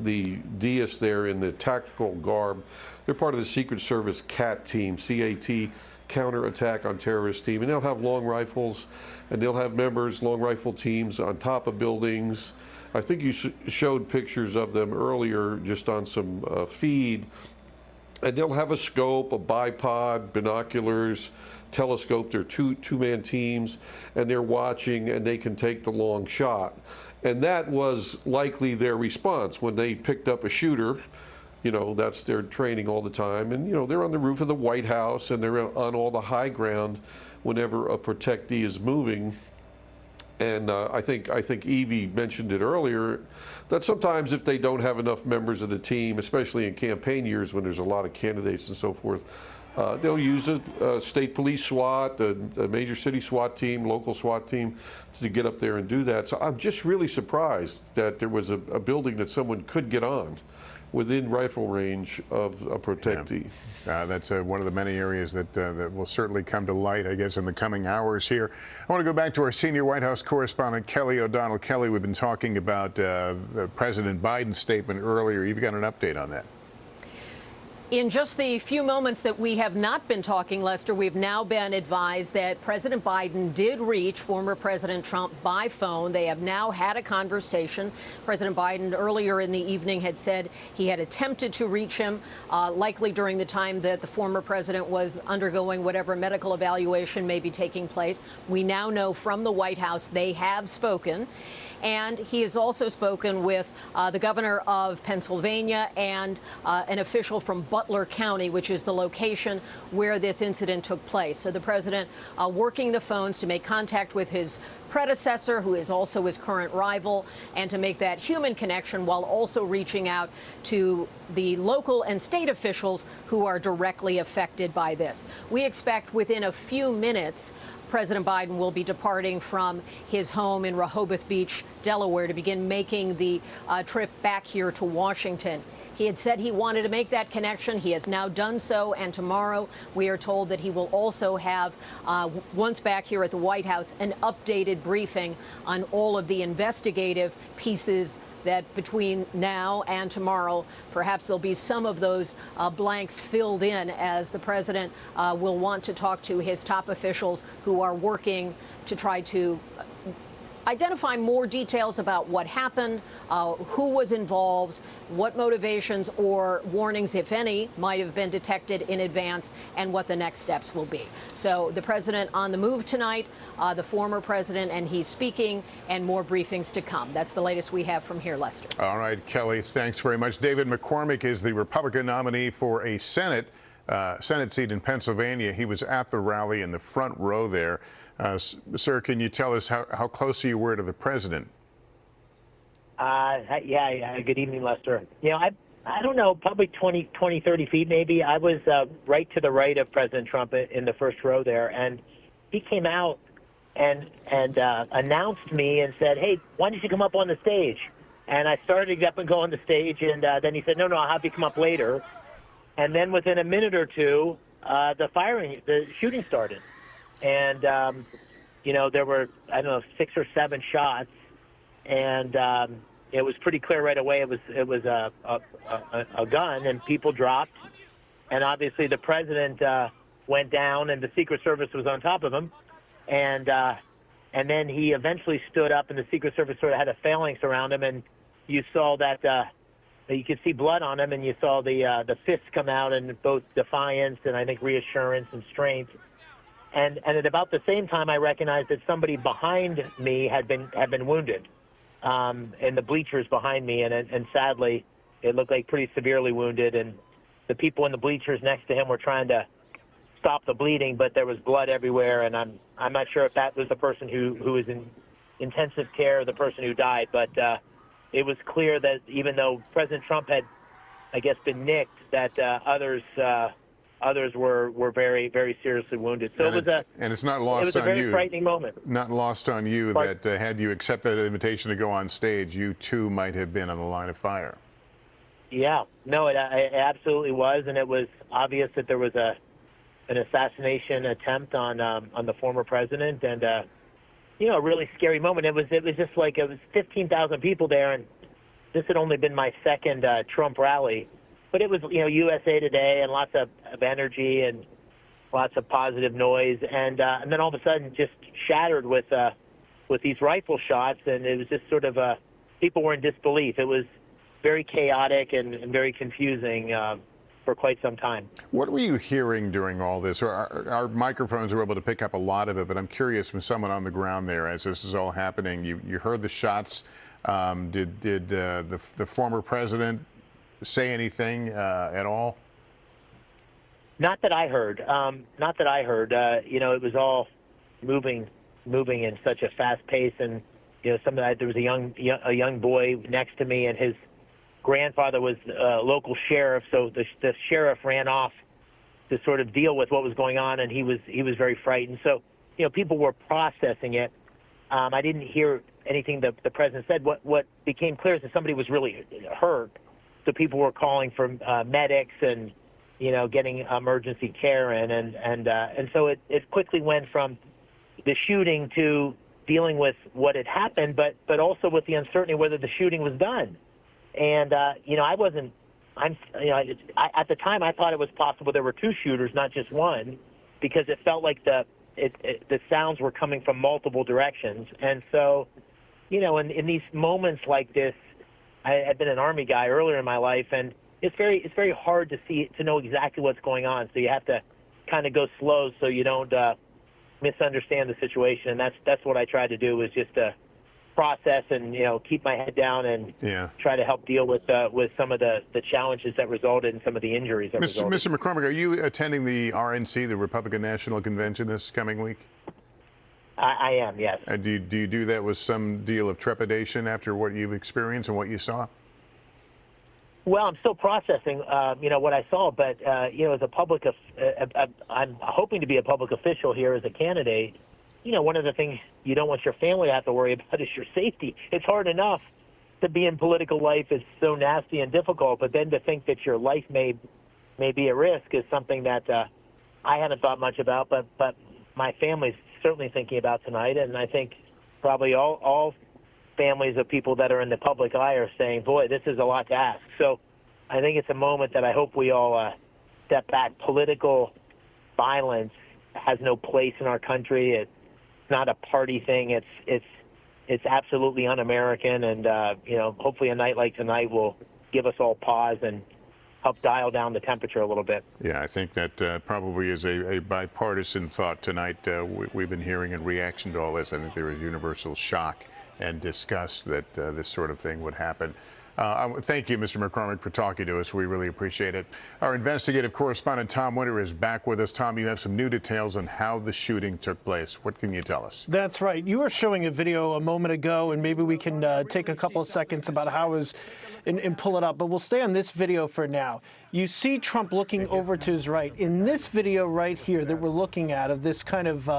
M: the dais there in the tactical garb, they're part of the Secret Service CAT team, C-A-T, Counterattack on Terrorist Team. And they'll have long rifles, and they'll have members, long rifle teams on top of buildings. I think you showed pictures of them earlier just on some feed. And they'll have a scope, a bipod, binoculars, telescope. They're two-man teams, and they're watching, and they can take the long shot. And that was likely their response when they picked up a shooter. That's their training all the time. And, they're on the roof of the White House, and they're on all the high ground whenever a protectee is moving. And I think Evie mentioned it earlier, that sometimes if they don't have enough members of the team, especially in campaign years when there's a lot of candidates and so forth, they'll use a state police SWAT, a major city SWAT team, local SWAT team to get up there and do that. So I'm just really surprised that there was a building that someone could get on within rifle range of a protectee.
C: Yeah. That's one of the many areas that will certainly come to light, I guess, in the coming hours here. I want to go back to our senior White House correspondent, Kelly O'Donnell. Kelly, we've been talking about President Biden's statement earlier. You've got an update on that.
D: In just the few moments that we have not been talking, Lester, we've now been advised that President Biden did reach former President Trump by phone. They have now had a conversation. President Biden earlier in the evening had said he had attempted to reach him, likely during the time that the former president was undergoing whatever medical evaluation may be taking place. We now know from the White House they have spoken. And he has also spoken with the governor of Pennsylvania and an official from Butler County, which is the location where this incident took place. So the president working the phones to make contact with his predecessor, who is also his current rival, and to make that human connection while also reaching out to the local and state officials who are directly affected by this. We expect within a few minutes President Biden will be departing from his home in Rehoboth Beach, Delaware, to begin making the trip back here to Washington. He had said he wanted to make that connection. He has now done so. And tomorrow, we are told that he will also have, once back here at the White House, an updated briefing on all of the investigative pieces that between now and tomorrow, perhaps there'll be some of those blanks filled in as the president will want to talk to his top officials who are working to try to identify more details about what happened, who was involved, what motivations or warnings, if any, might have been detected in advance, and what the next steps will be. So the president on the move tonight, the former president, and he's speaking, and more briefings to come. That's the latest we have from here, Lester.
C: All right, Kelly, thanks very much. David McCormick is the Republican nominee for a Senate seat in Pennsylvania. He was at the rally in the front row there. Sir, can you tell us how close you were to the president?
N: Yeah. Good evening, Lester. You know, I don't know, probably 20, 30 feet maybe. I was right to the right of President Trump in the first row there, and he came out and announced me and said, "Hey, why don't you come up on the stage?" And I started to get up and go on the stage, and then he said, "No, I'll have you come up later." And then within a minute or two, the shooting started. And, you know, there were, I don't know, 6 or 7 shots. And it was pretty clear right away it was a gun, and people dropped. And obviously the president went down, and the Secret Service was on top of him. And then he eventually stood up, and the Secret Service sort of had a phalanx around him. And you saw that you could see blood on him, and you saw the fists come out in both defiance and I think reassurance and strength. And at about the same time, I recognized that somebody behind me had been wounded in the bleachers behind me, and sadly, it looked like pretty severely wounded. And the people in the bleachers next to him were trying to stop the bleeding, but there was blood everywhere. And I'm not sure if that was the person who was in intensive care or the person who died, but it was clear that even though President Trump had, I guess, been nicked, that others were very, very seriously wounded. So
C: and it's not lost on you.
N: It was a very frightening moment.
C: Not lost on you that had you accepted that invitation to go on stage, you too might have been on the line of fire.
N: Yeah, no, it absolutely was, and it was obvious that there was an assassination attempt on the former president, and you know, a really scary moment. It was just like it was 15,000 people there, and this had only been my second Trump rally. But it was, you know, USA Today and lots of energy and lots of positive noise, and then all of a sudden just shattered with these rifle shots, and it was just sort of people were in disbelief. It was very chaotic and very confusing for quite some time.
C: What were you hearing during all this? Our microphones were able to pick up a lot of it, but I'm curious from someone on the ground there as this is all happening. You heard the shots. Did the former president say anything at all?
N: Not that I heard. You know, it was all moving in such a fast pace, and you know, there was a young boy next to me, and his grandfather was a local sheriff, so the sheriff ran off to sort of deal with what was going on, and he was very frightened. So, you know, people were processing it. I didn't hear anything that the president said. What became clear is that somebody was really hurt. So people were calling for medics and, you know, getting emergency care in, and so it quickly went from the shooting to dealing with what had happened, but also with the uncertainty whether the shooting was done. And you know, at the time I thought it was possible there were 2 shooters, not just one, because it felt like the sounds were coming from multiple directions. And so, you know, in these moments like this, I had been an Army guy earlier in my life, and it's very hard to know exactly what's going on. So you have to kind of go slow so you don't misunderstand the situation. And that's what I tried to do, was just to process and, you know, keep my head down and try to help deal with some of the challenges that resulted in some of the injuries that resulted.
C: Mr. McCormick, are you attending the RNC, the Republican National Convention, this coming week?
N: I am, yes.
C: Do you do that with some deal of trepidation after what you've experienced and what you saw?
N: Well, I'm still processing, you know, what I saw, but you know, as a public, I'm hoping to be a public official here as a candidate. You know, one of the things you don't want your family to have to worry about is your safety. It's hard enough to be in political life; it's so nasty and difficult. But then to think that your life may be at risk is something that I hadn't thought much about. But my family's certainly thinking about tonight, and I think probably all families of people that are in the public eye are saying, boy, this is a lot to ask. So I think it's a moment that I hope we all step back. Political violence has no place in our country. It's not a party thing. It's absolutely un-American. And, hopefully a night like tonight will give us all pause and help dial down the temperature a little bit.
C: Yeah, I think that probably is a bipartisan thought tonight. We've been hearing in reaction to all this. I think there is universal shock and disgust that this sort of thing would happen. Thank you, Mr. McCormick, for talking to us. We really appreciate it. Our investigative correspondent, Tom Winter, is back with us. Tom, you have some new details on how the shooting took place. What can you tell us?
R: That's right. You were showing a video a moment ago, and maybe we can take a couple of seconds about how it was and pull it up. But we'll stay on this video for now. You see Trump looking over to his right. In this video right here that we're looking at of this kind of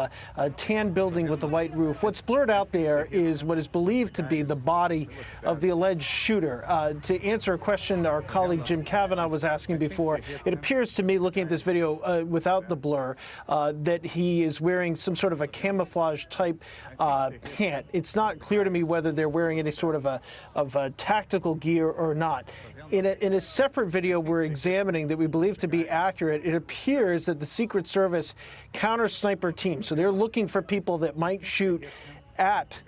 R: tan building with the white roof, what's blurred out there is what is believed to be the body of the alleged shooter. To answer a question our colleague Jim Kavanaugh was asking before, it appears to me, looking at this video without the blur, that he is wearing some sort of a camouflage type pant. It's not clear to me whether they're wearing any sort of a tactical gear or not. In a separate video we're examining that we believe to be accurate, it appears that the Secret Service counter sniper team, so they're looking for people that might shoot at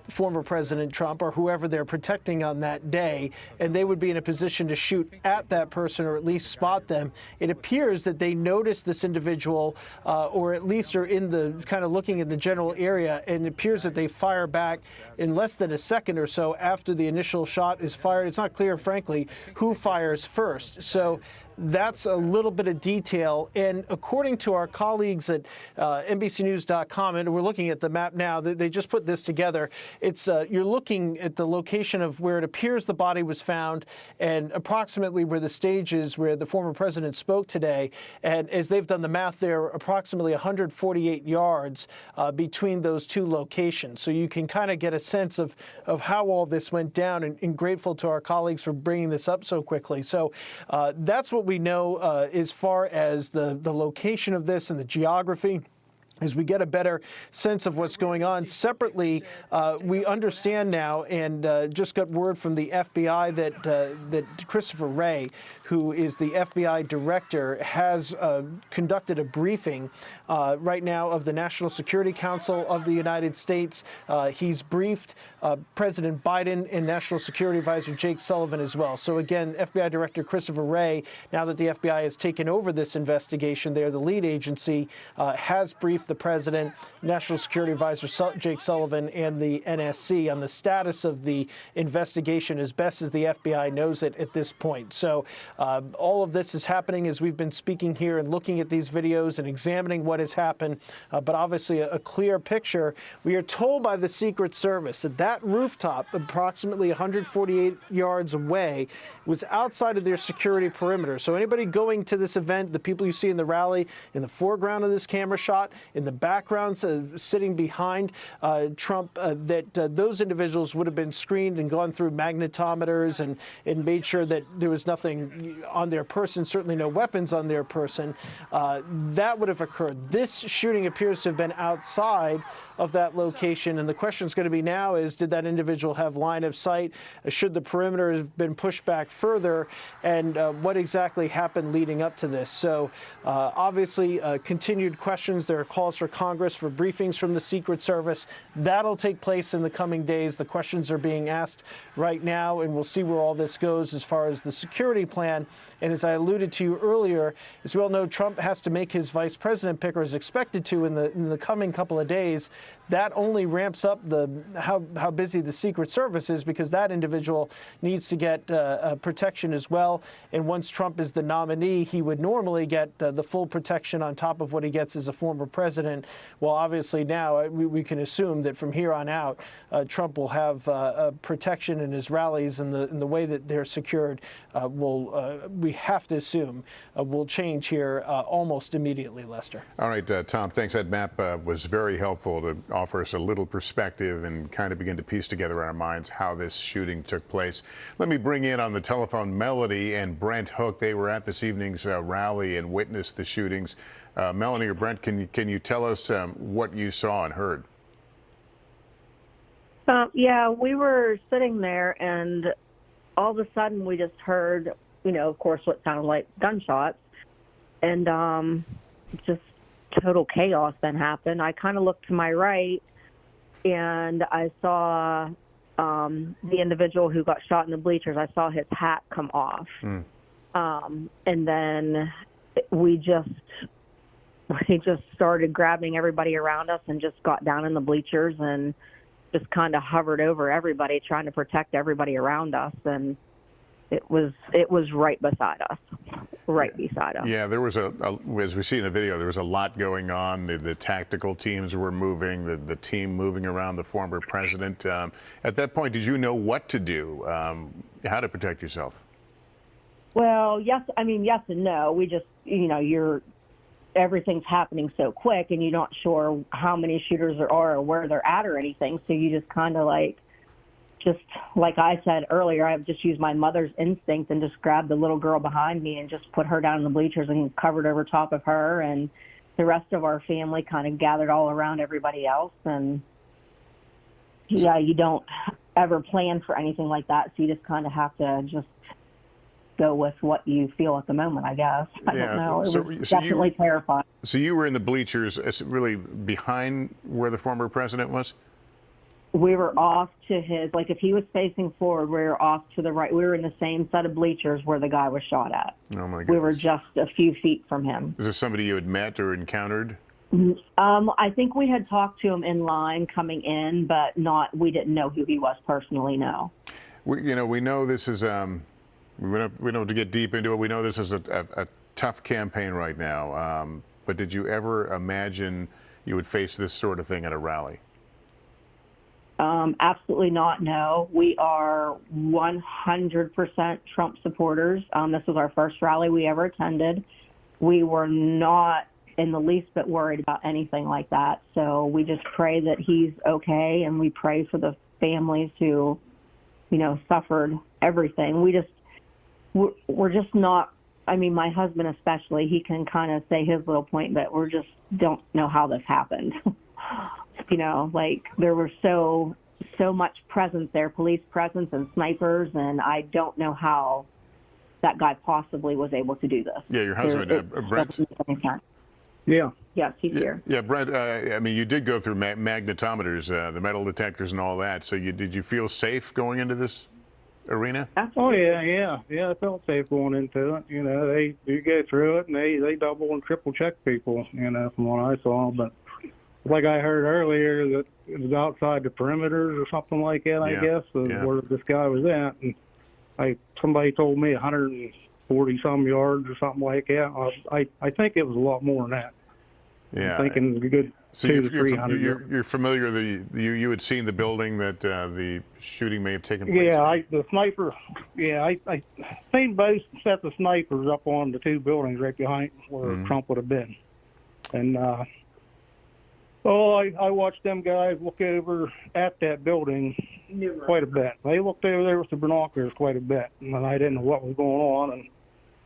R: former President Trump or whoever they're protecting on that day, and they would be in a position to shoot at that person or at least spot them. It appears that they noticed this individual or at least are in the kind of looking in the general area, and it appears that they fire back in less than a second or so after the initial shot is fired. It's not clear, frankly, who fires first. So that's a little bit of detail. And according to our colleagues at NBCnews.com, and we're looking at the map now, they just put this together. It's you're looking at the location of where it appears the body was found and approximately where the stage is where the former president spoke today. And as they've done the math, there are approximately 148 yards between those two locations. So you can kind of get a sense of how all this went down, and grateful to our colleagues for bringing this up so quickly. So that's what we know as far as the location of this and the geography. As we get a better sense of what's going on. Separately, we understand now, and just got word from the FBI that Christopher Wray, who is the FBI director, has conducted a briefing right now of the National Security Council of the United States. He's briefed President Biden and National Security Advisor Jake Sullivan as well. So again, FBI Director Christopher Wray, now that the FBI has taken over this investigation, they're the lead agency, has briefed the President, National Security Advisor Jake Sullivan, and the NSC on the status of the investigation as best as the FBI knows it at this point. So all of this is happening as we've been speaking here and looking at these videos and examining what has happened, but obviously a clear picture. We are told by the Secret Service that that rooftop, approximately 148 yards away, was outside of their security perimeter. So anybody going to this event, the people you see in the rally, in the foreground of this camera shot, in the background sitting behind Trump, those individuals would have been screened and gone through magnetometers and made sure that there was nothing on their person, certainly no weapons on their person. That would have occurred. This shooting appears to have been outside of that location, and the question is going to be now is, did that individual have line of sight? Should the perimeter have been pushed back further? And what exactly happened leading up to this? So obviously continued questions. There are calls for Congress for briefings from the Secret Service. That'll take place in the coming days. The questions are being asked right now, and we'll see where all this goes as far as the security plan. And as I alluded to you earlier, as we all know, Trump has to make his vice president pick, or is expected to in the coming couple of days. That only ramps up how busy the Secret Service is, because that individual needs to get protection as well. And once Trump is the nominee, he would normally get the full protection on top of what he gets as a former president. Well, obviously now we can assume that from here on out, Trump will have protection in his rallies, and the way that they're secured we have to assume will change here almost immediately, Lester.
C: All right, Tom, thanks. That map was very helpful to offer us a little perspective and kind of begin to piece together in our minds how this shooting took place. Let me bring in on the telephone Melody and Brent Hook. They were at this evening's rally and witnessed the shootings. Melanie or Brent, can you tell us what you saw and heard?
O: Yeah, we were sitting there, and all of a sudden we just heard, of course, what sounded like gunshots, and just total chaos then happened. I kind of looked to my right, and I saw the individual who got shot in the bleachers. I saw his hat come off, and then we just started grabbing everybody around us and just got down in the bleachers and just kind of hovered over everybody, trying to protect everybody around us. And it was right beside us, beside us.
C: Yeah, there was as we see in the video, there was a lot going on. The tactical teams were moving, the team moving around the former president. At that point, did you know what to do, how to protect yourself?
O: Well, yes and no. We just, everything's happening so quick, and you're not sure how many shooters there are or where they're at or anything. So you just kind of like I said earlier, I've just used my mother's instinct and just grabbed the little girl behind me and just put her down in the bleachers and covered over top of her. And the rest of our family kind of gathered all around everybody else. And yeah, you don't ever plan for anything like that. So you just kind of have to just go with what you feel at the moment, I guess. I don't know. It was definitely terrifying.
C: So you were in the bleachers, really behind where the former president was?
O: We were off to his, if he was facing forward, we were off to the right. We were in the same set of bleachers where the guy was shot at.
C: Oh, my goodness.
O: We were just a few feet from him.
C: Is this somebody you had met or encountered?
O: I think we had talked to him in line coming in, but we didn't know who he was personally, no.
C: We know this is... We don't have to get deep into it. We know this is a tough campaign right now. But did you ever imagine you would face this sort of thing at a rally?
O: Absolutely not, no. We are 100% Trump supporters. This was our first rally we ever attended. We were not in the least bit worried about anything like that. So we just pray that he's okay, and we pray for the families who, suffered everything. We're just not, my husband especially, he can kind of say his little point, but we just don't know how this happened. There was so much presence there, police presence and snipers, and I don't know how that guy possibly was able to do this.
C: Yeah, your husband, Brent?
O: Yeah. Yes, he's here.
C: Yeah, Brent, you did go through magnetometers, the metal detectors and all that, so did you feel safe going into this arena?
P: Oh yeah, I felt safe going into it. They do go through it, and they double and triple check people. From what I saw. But like I heard earlier, that it was outside the perimeters or something like that. I guess where this guy was at, and somebody told me 140 some yards or something like that. I think it was a lot more than that.
C: Yeah,
P: I'm thinking a good
C: so
P: 200 to 300.
C: You're familiar? You had seen the building that the shooting may have taken place.
P: Yeah, the sniper. Yeah, I seen both sets of snipers up on the two buildings right behind where Trump would have been, and I watched them guys look over at that building quite a bit. They looked over there with the binoculars quite a bit, and I didn't know what was going on, and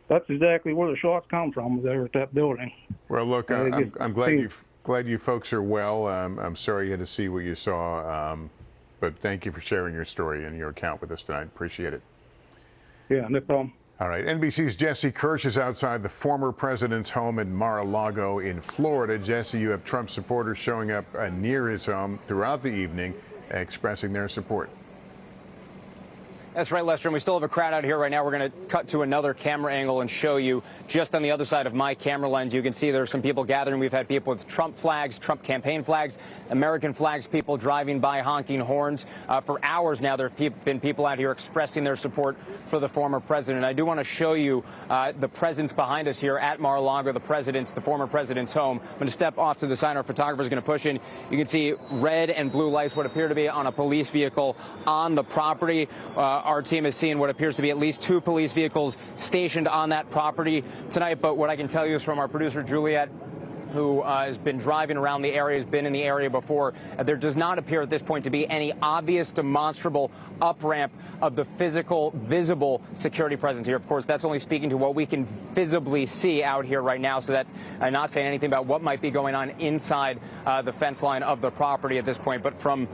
P: that's exactly where the shots come from, was there at that building.
C: Well, look, I'm glad you folks are well. I'm sorry you had to see what you saw, but thank you for sharing your story and your account with us tonight. Appreciate it.
P: Yeah, no problem.
C: All right, NBC's Jesse Kirsch is outside the former president's home in Mar-a-Lago in Florida. Jesse, you have Trump supporters showing up near his home throughout the evening, expressing their support.
W: That's right, Lester, and we still have a crowd out here right now. We're going to cut to another camera angle and show you just on the other side of my camera lens. You can see there's some people gathering. We've had people with Trump flags, Trump campaign flags, American flags, people driving by honking horns. For hours now, there have been people out here expressing their support for the former president. I do want to show you the presence behind us here at Mar-a-Lago, the former president's home. I'm going to step off to the side. Our photographer is going to push in. You can see red and blue lights, what appear to be on a police vehicle on the property. Our team has seen what appears to be at least 2 police vehicles stationed on that property tonight. But what I can tell you is from our producer, Juliet, who has been driving around the area, has been in the area before, there does not appear at this point to be any obvious, demonstrable up-ramp of the physical, visible security presence here. Of course, that's only speaking to what we can visibly see out here right now. So that's not saying anything about what might be going on inside the fence line of the property at this point. But from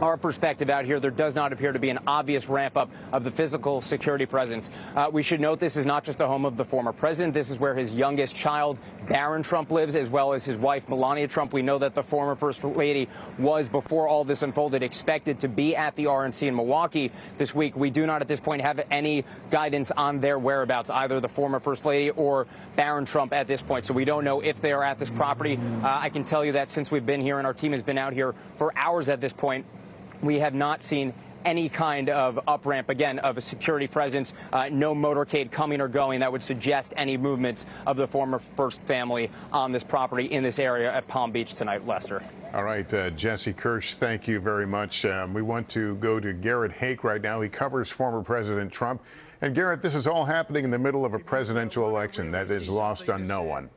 W: our perspective out here, there does not appear to be an obvious ramp up of the physical security presence. We should note this is not just the home of the former president. This is where his youngest child, Barron Trump, lives, as well as his wife, Melania Trump. We know that the former First Lady was, before all this unfolded, expected to be at the RNC in Milwaukee this week. We do not at this point have any guidance on their whereabouts, either the former First Lady or Barron Trump at this point. So we don't know if they are at this property. I can tell you that since we've been here and our team has been out here for hours at this point, we have not seen any kind of up-ramp, again, of a security presence, no motorcade coming or going that would suggest any movements of the former First family on this property in this area at Palm Beach tonight, Lester.
C: All right, Jesse Kirsch, thank you very much. We want to go to Garrett Hake right now. He covers former President Trump. And Garrett, this is all happening in the middle of a presidential election that is lost on no one.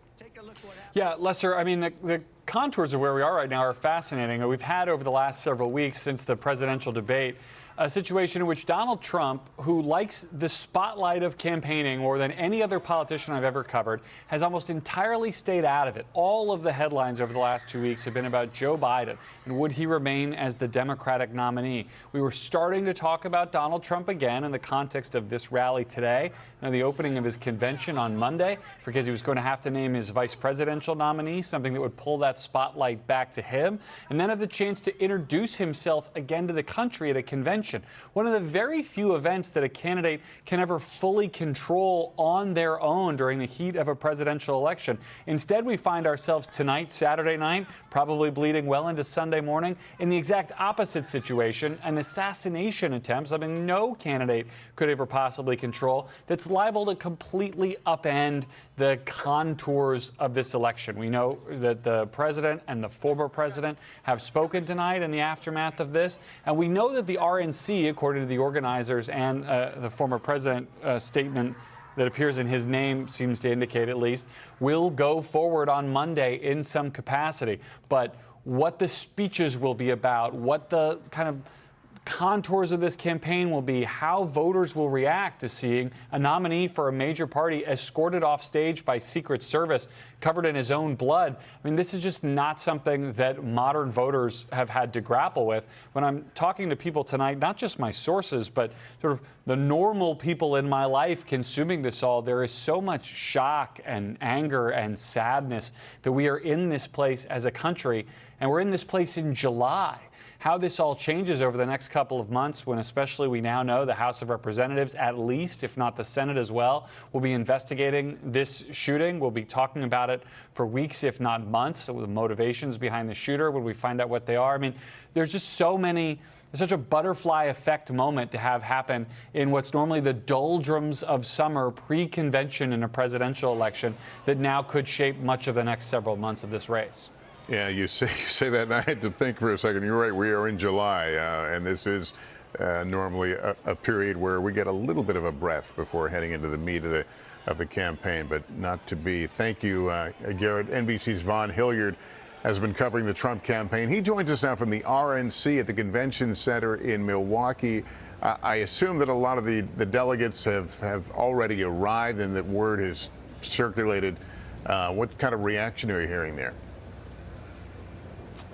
T: Yeah, Lester, I mean, the contours of where we are right now are fascinating. We've had over the last several weeks since the presidential debate a situation in which Donald Trump, who likes the spotlight of campaigning more than any other politician I've ever covered, has almost entirely stayed out of it. All of the headlines over the last 2 weeks have been about Joe Biden and would he remain as the Democratic nominee. We were starting to talk about Donald Trump again in the context of this rally today and the opening of his convention on Monday, because he was going to have to name his vice presidential nominee, something that would pull that spotlight back to him, and then have the chance to introduce himself again to the country at a convention. One of the very few events that a candidate can ever fully control on their own during the heat of a presidential election. Instead, we find ourselves tonight, Saturday night, probably bleeding well into Sunday morning, in the exact opposite situation, an assassination attempt, something no candidate could ever possibly control, that's liable to completely upend the contours of this election. We know that the president and the former president have spoken tonight in the aftermath of this, and we know that the RNC, according to the organizers and the former president statement that appears in his name seems to indicate at least, will go forward on Monday in some capacity. But what the speeches will be about, what the kind of contours of this campaign will be, how voters will react to seeing a nominee for a major party escorted off stage by Secret Service, covered in his own blood. I mean, this is just not something that modern voters have had to grapple with. When I'm talking to people tonight, not just my sources, but sort of the normal people in my life consuming this all, there is so much shock and anger and sadness that we are in this place as a country, and we're in this place in July. How this all changes over the next couple of months, when especially we now know the House of Representatives, at least, if not the Senate as well, will be investigating this shooting. We'll be talking about it for weeks, if not months. So the motivations behind the shooter, when we find out what they are. I mean, there's just such a butterfly effect moment to have happen in what's normally the doldrums of summer pre-convention in a presidential election that now could shape much of the next several months of this race.
C: Yeah, you say that, and I had to think for a second. You're right, we are in July, and this is normally a period where we get a little bit of a breath before heading into the meat of the campaign, but not to be. Thank you, Garrett. NBC's Vaughn Hilliard has been covering the Trump campaign. He joins us now from the RNC at the Convention Center in Milwaukee. I assume that a lot of the delegates have already arrived and that word has circulated. What kind of reaction are you hearing there?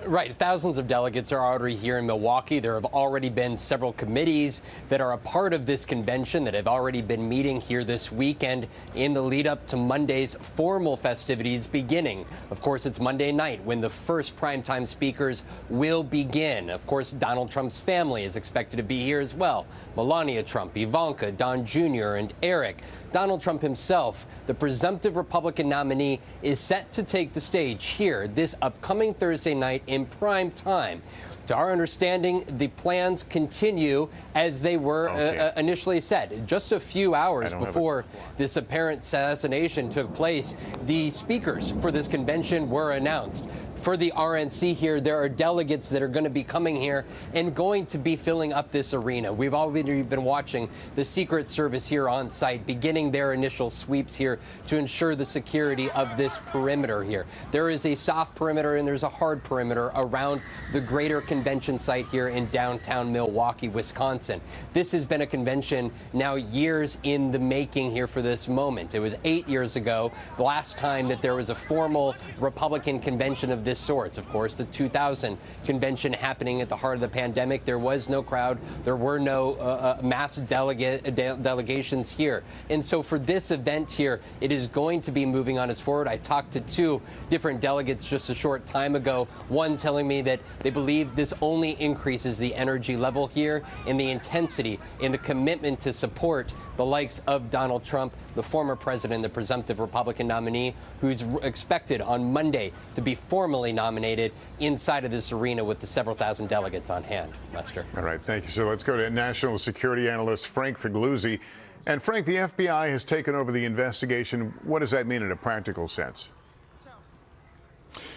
E: Right. Thousands of delegates are already here in Milwaukee. There have already been several committees that are a part of this convention that have already been meeting here this weekend in the lead up to Monday's formal festivities beginning. Of course, it's Monday night when the first primetime speakers will begin. Of course, Donald Trump's family is expected to be here as well. Melania Trump, Ivanka, Don Jr., and Eric. Donald Trump himself, the presumptive Republican nominee, is set to take the stage here this upcoming Thursday night in prime time. To our understanding, the plans continue as they were initially said. Just a few hours before this apparent assassination took place, the speakers for this convention were announced. For the RNC here, there are delegates that are going to be coming here and going to be filling up this arena. We've already been watching the Secret Service here on site beginning their initial sweeps here to ensure the security of this perimeter here. There is a soft perimeter and there's a hard perimeter around the greater convention site here in downtown Milwaukee, Wisconsin. This has been a convention now years in the making here for this moment. It was 8 years ago, the last time that there was a formal Republican convention of this sort. Of course, the 2000 convention happening at the heart of the pandemic, there was no crowd, there were no mass delegations here. And so for this event here, it is going to be moving on its forward. I talked to two different delegates just a short time ago, one telling me that they believe this only increases the energy level here and the intensity and the commitment to support the likes of Donald Trump, the former president, the presumptive Republican nominee, who's expected on Monday to be formally nominated inside of this arena with the several thousand delegates on hand. Lester.
C: All right, thank you. So let's go to national security analyst Frank Figliuzzi. And Frank, the FBI has taken over the investigation. What does that mean in a practical sense?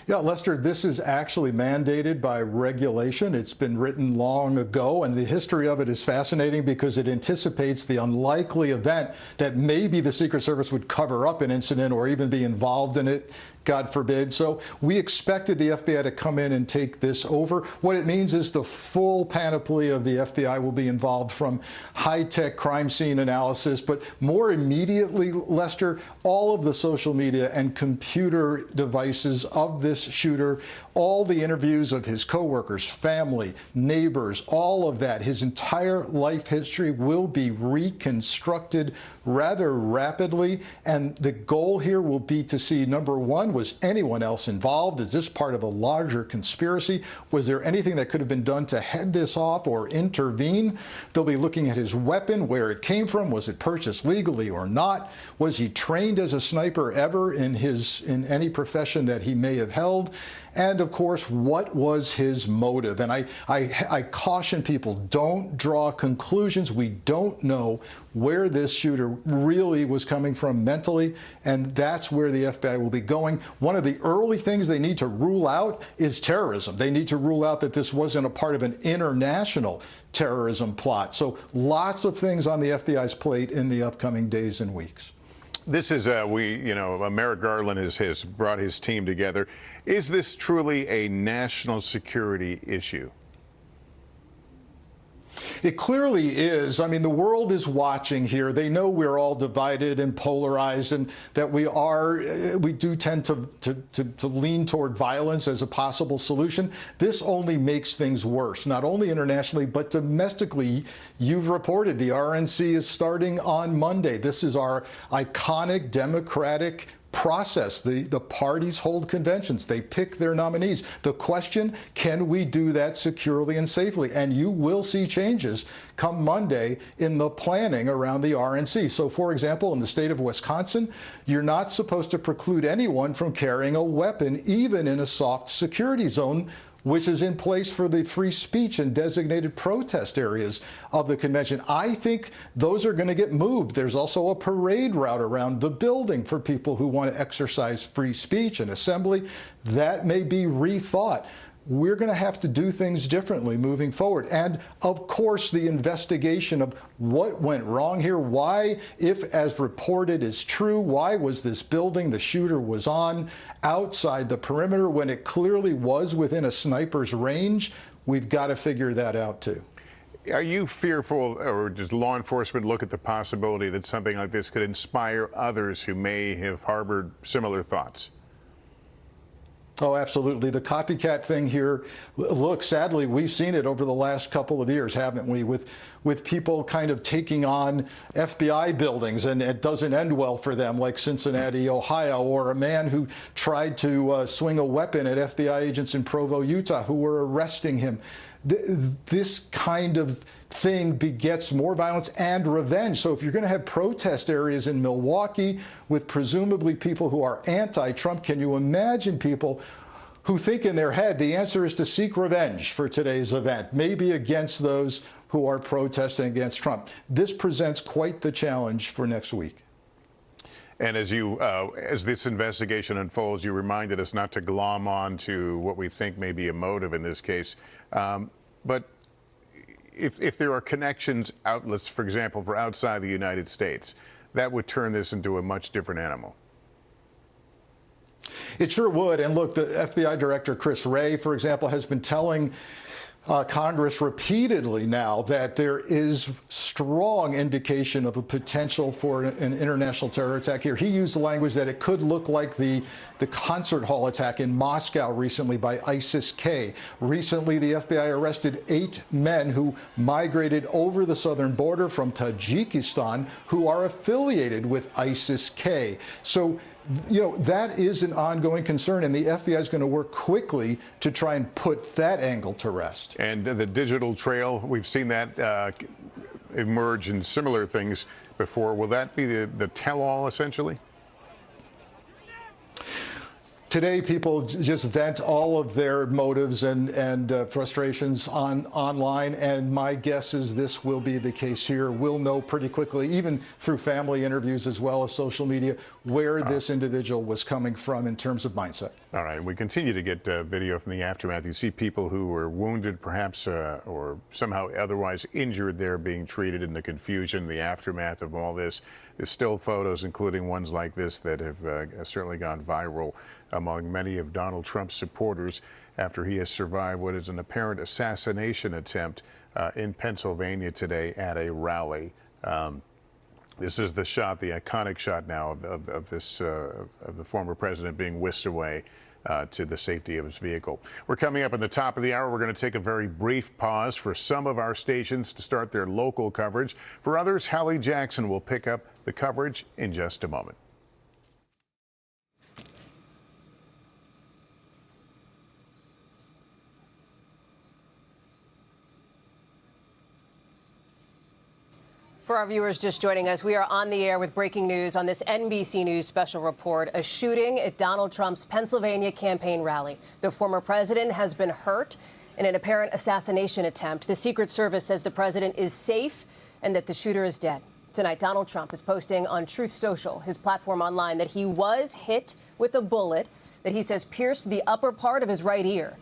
Q: Yeah, Lester, this is actually mandated by regulation. It's been written long ago, and the history of it is fascinating because it anticipates the unlikely event that maybe the Secret Service would cover up an incident or even be involved in it, God forbid. So we expected the FBI to come in and take this over. What it means is the full panoply of the FBI will be involved, from high-tech crime scene analysis, but more immediately, Lester, all of the social media and computer devices of this shooter, all the interviews of his coworkers, family, neighbors, all of that, his entire life history will be reconstructed rather rapidly. And the goal here will be to see, number one, was anyone else involved? Is this part of a larger conspiracy? Was there anything that could have been done to head this off or intervene? They'll be looking at his weapon, where it came from. Was it purchased legally or not? Was he trained as a sniper ever in any profession that he may have held? And of course, what was his motive? And I caution people, don't draw conclusions. We don't know where this shooter really was coming from mentally, and that's where the FBI will be going. One of the early things they need to rule out is terrorism. They need to rule out that this wasn't a part of an international terrorism plot. So lots of things on the FBI's plate in the upcoming days and weeks.
C: This is, Merrick Garland has brought his team together. Is this truly a national security issue?
Q: It clearly is. I mean, the world is watching here. They know we're all divided and polarized, and that we do tend to lean toward violence as a possible solution. This only makes things worse, not only internationally, but domestically. You've reported the RNC is starting on Monday. This is our iconic democratic process. The parties hold conventions. They pick their nominees. The question, can we do that securely and safely? And you will see changes come Monday in the planning around the RNC. So, for example, in the state of Wisconsin, you're not supposed to preclude anyone from carrying a weapon, even in a soft security zone, which is in place for the free speech and designated protest areas of the convention. I think those are going to get moved. There's also a parade route around the building for people who want to exercise free speech and assembly. That may be rethought. We're going to have to do things differently moving forward. And of course, the investigation of what went wrong here, why, if as reported is true, why was this building the shooter was on outside the perimeter when it clearly was within a sniper's range? We've got to figure that out too.
C: Are you fearful, or does law enforcement look at the possibility that something like this could inspire others who may have harbored similar thoughts?
Q: Oh, absolutely. The copycat thing here, look, sadly, we've seen it over the last couple of years, haven't we, with people kind of taking on FBI buildings, and it doesn't end well for them, like Cincinnati, Ohio, or a man who tried to swing a weapon at FBI agents in Provo, Utah, who were arresting him. This kind of thing begets more violence and revenge. So if you're going to have protest areas in Milwaukee with presumably people who are anti-Trump, can you imagine people who think in their head the answer is to seek revenge for today's event, maybe against those who are protesting against Trump? This presents quite the challenge for next week.
C: And as this investigation unfolds, you reminded us not to glom on to what we think may be a motive in this case. But if there are connections, outlets, for example, for outside the United States, that would turn this into a much different animal.
Q: It sure would. And look, the FBI Director Chris Wray, for example, has been telling Congress repeatedly now that there is strong indication of a potential for an international terror attack here. He used the language that it could look like the concert hall attack in Moscow recently by ISIS-K. Recently, the FBI arrested 8 men who migrated over the southern border from Tajikistan who are affiliated with ISIS-K. So, you know, that is an ongoing concern, and the FBI is going to work quickly to try and put that angle to rest.
C: And the digital trail, we've seen that emerge in similar things before. Will that be the tell-all, essentially?
Q: Today, people just vent all of their motives and frustrations online, and my guess is this will be the case here. We'll know pretty quickly, even through family interviews as well as social media, where this individual was coming from in terms of mindset.
C: All right, we continue to get video from the aftermath. You see people who were wounded, perhaps, or somehow otherwise injured there being treated in the confusion, the aftermath of all this. There's still photos, including ones like this, that have certainly gone viral among many of Donald Trump's supporters after he has survived what is an apparent assassination attempt in Pennsylvania today at a rally. This is the shot, the iconic shot now of the former president being whisked away to the safety of his vehicle. We're coming up at the top of the hour. We're going to take a very brief pause for some of our stations to start their local coverage. For others, Hallie Jackson will pick up the coverage in just a moment.
G: For our viewers just joining us, we are on the air with breaking news on this NBC News special report, a shooting at Donald Trump's Pennsylvania campaign rally. The former president has been hurt in an apparent assassination attempt. The Secret Service says the president is safe and that the shooter is dead. Tonight, Donald Trump is posting on Truth Social, his platform online, that he was hit with a bullet that he says pierced the upper part of his right ear.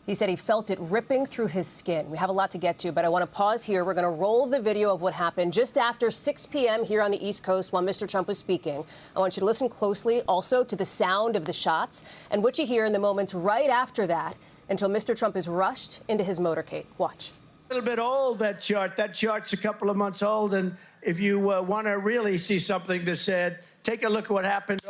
G: He said he felt it ripping through his skin. We have a lot to get to, but I want to pause here. We're going to roll the video of what happened just after 6 p.m. here on the East Coast while Mr. Trump was speaking. I want you to listen closely also to the sound of the shots and what you hear in the moments right after that until Mr. Trump is rushed into his motorcade. Watch.
F: A little bit old, that chart. That chart's a couple of months old, and if you want to really see something that's said, take a look at what happened.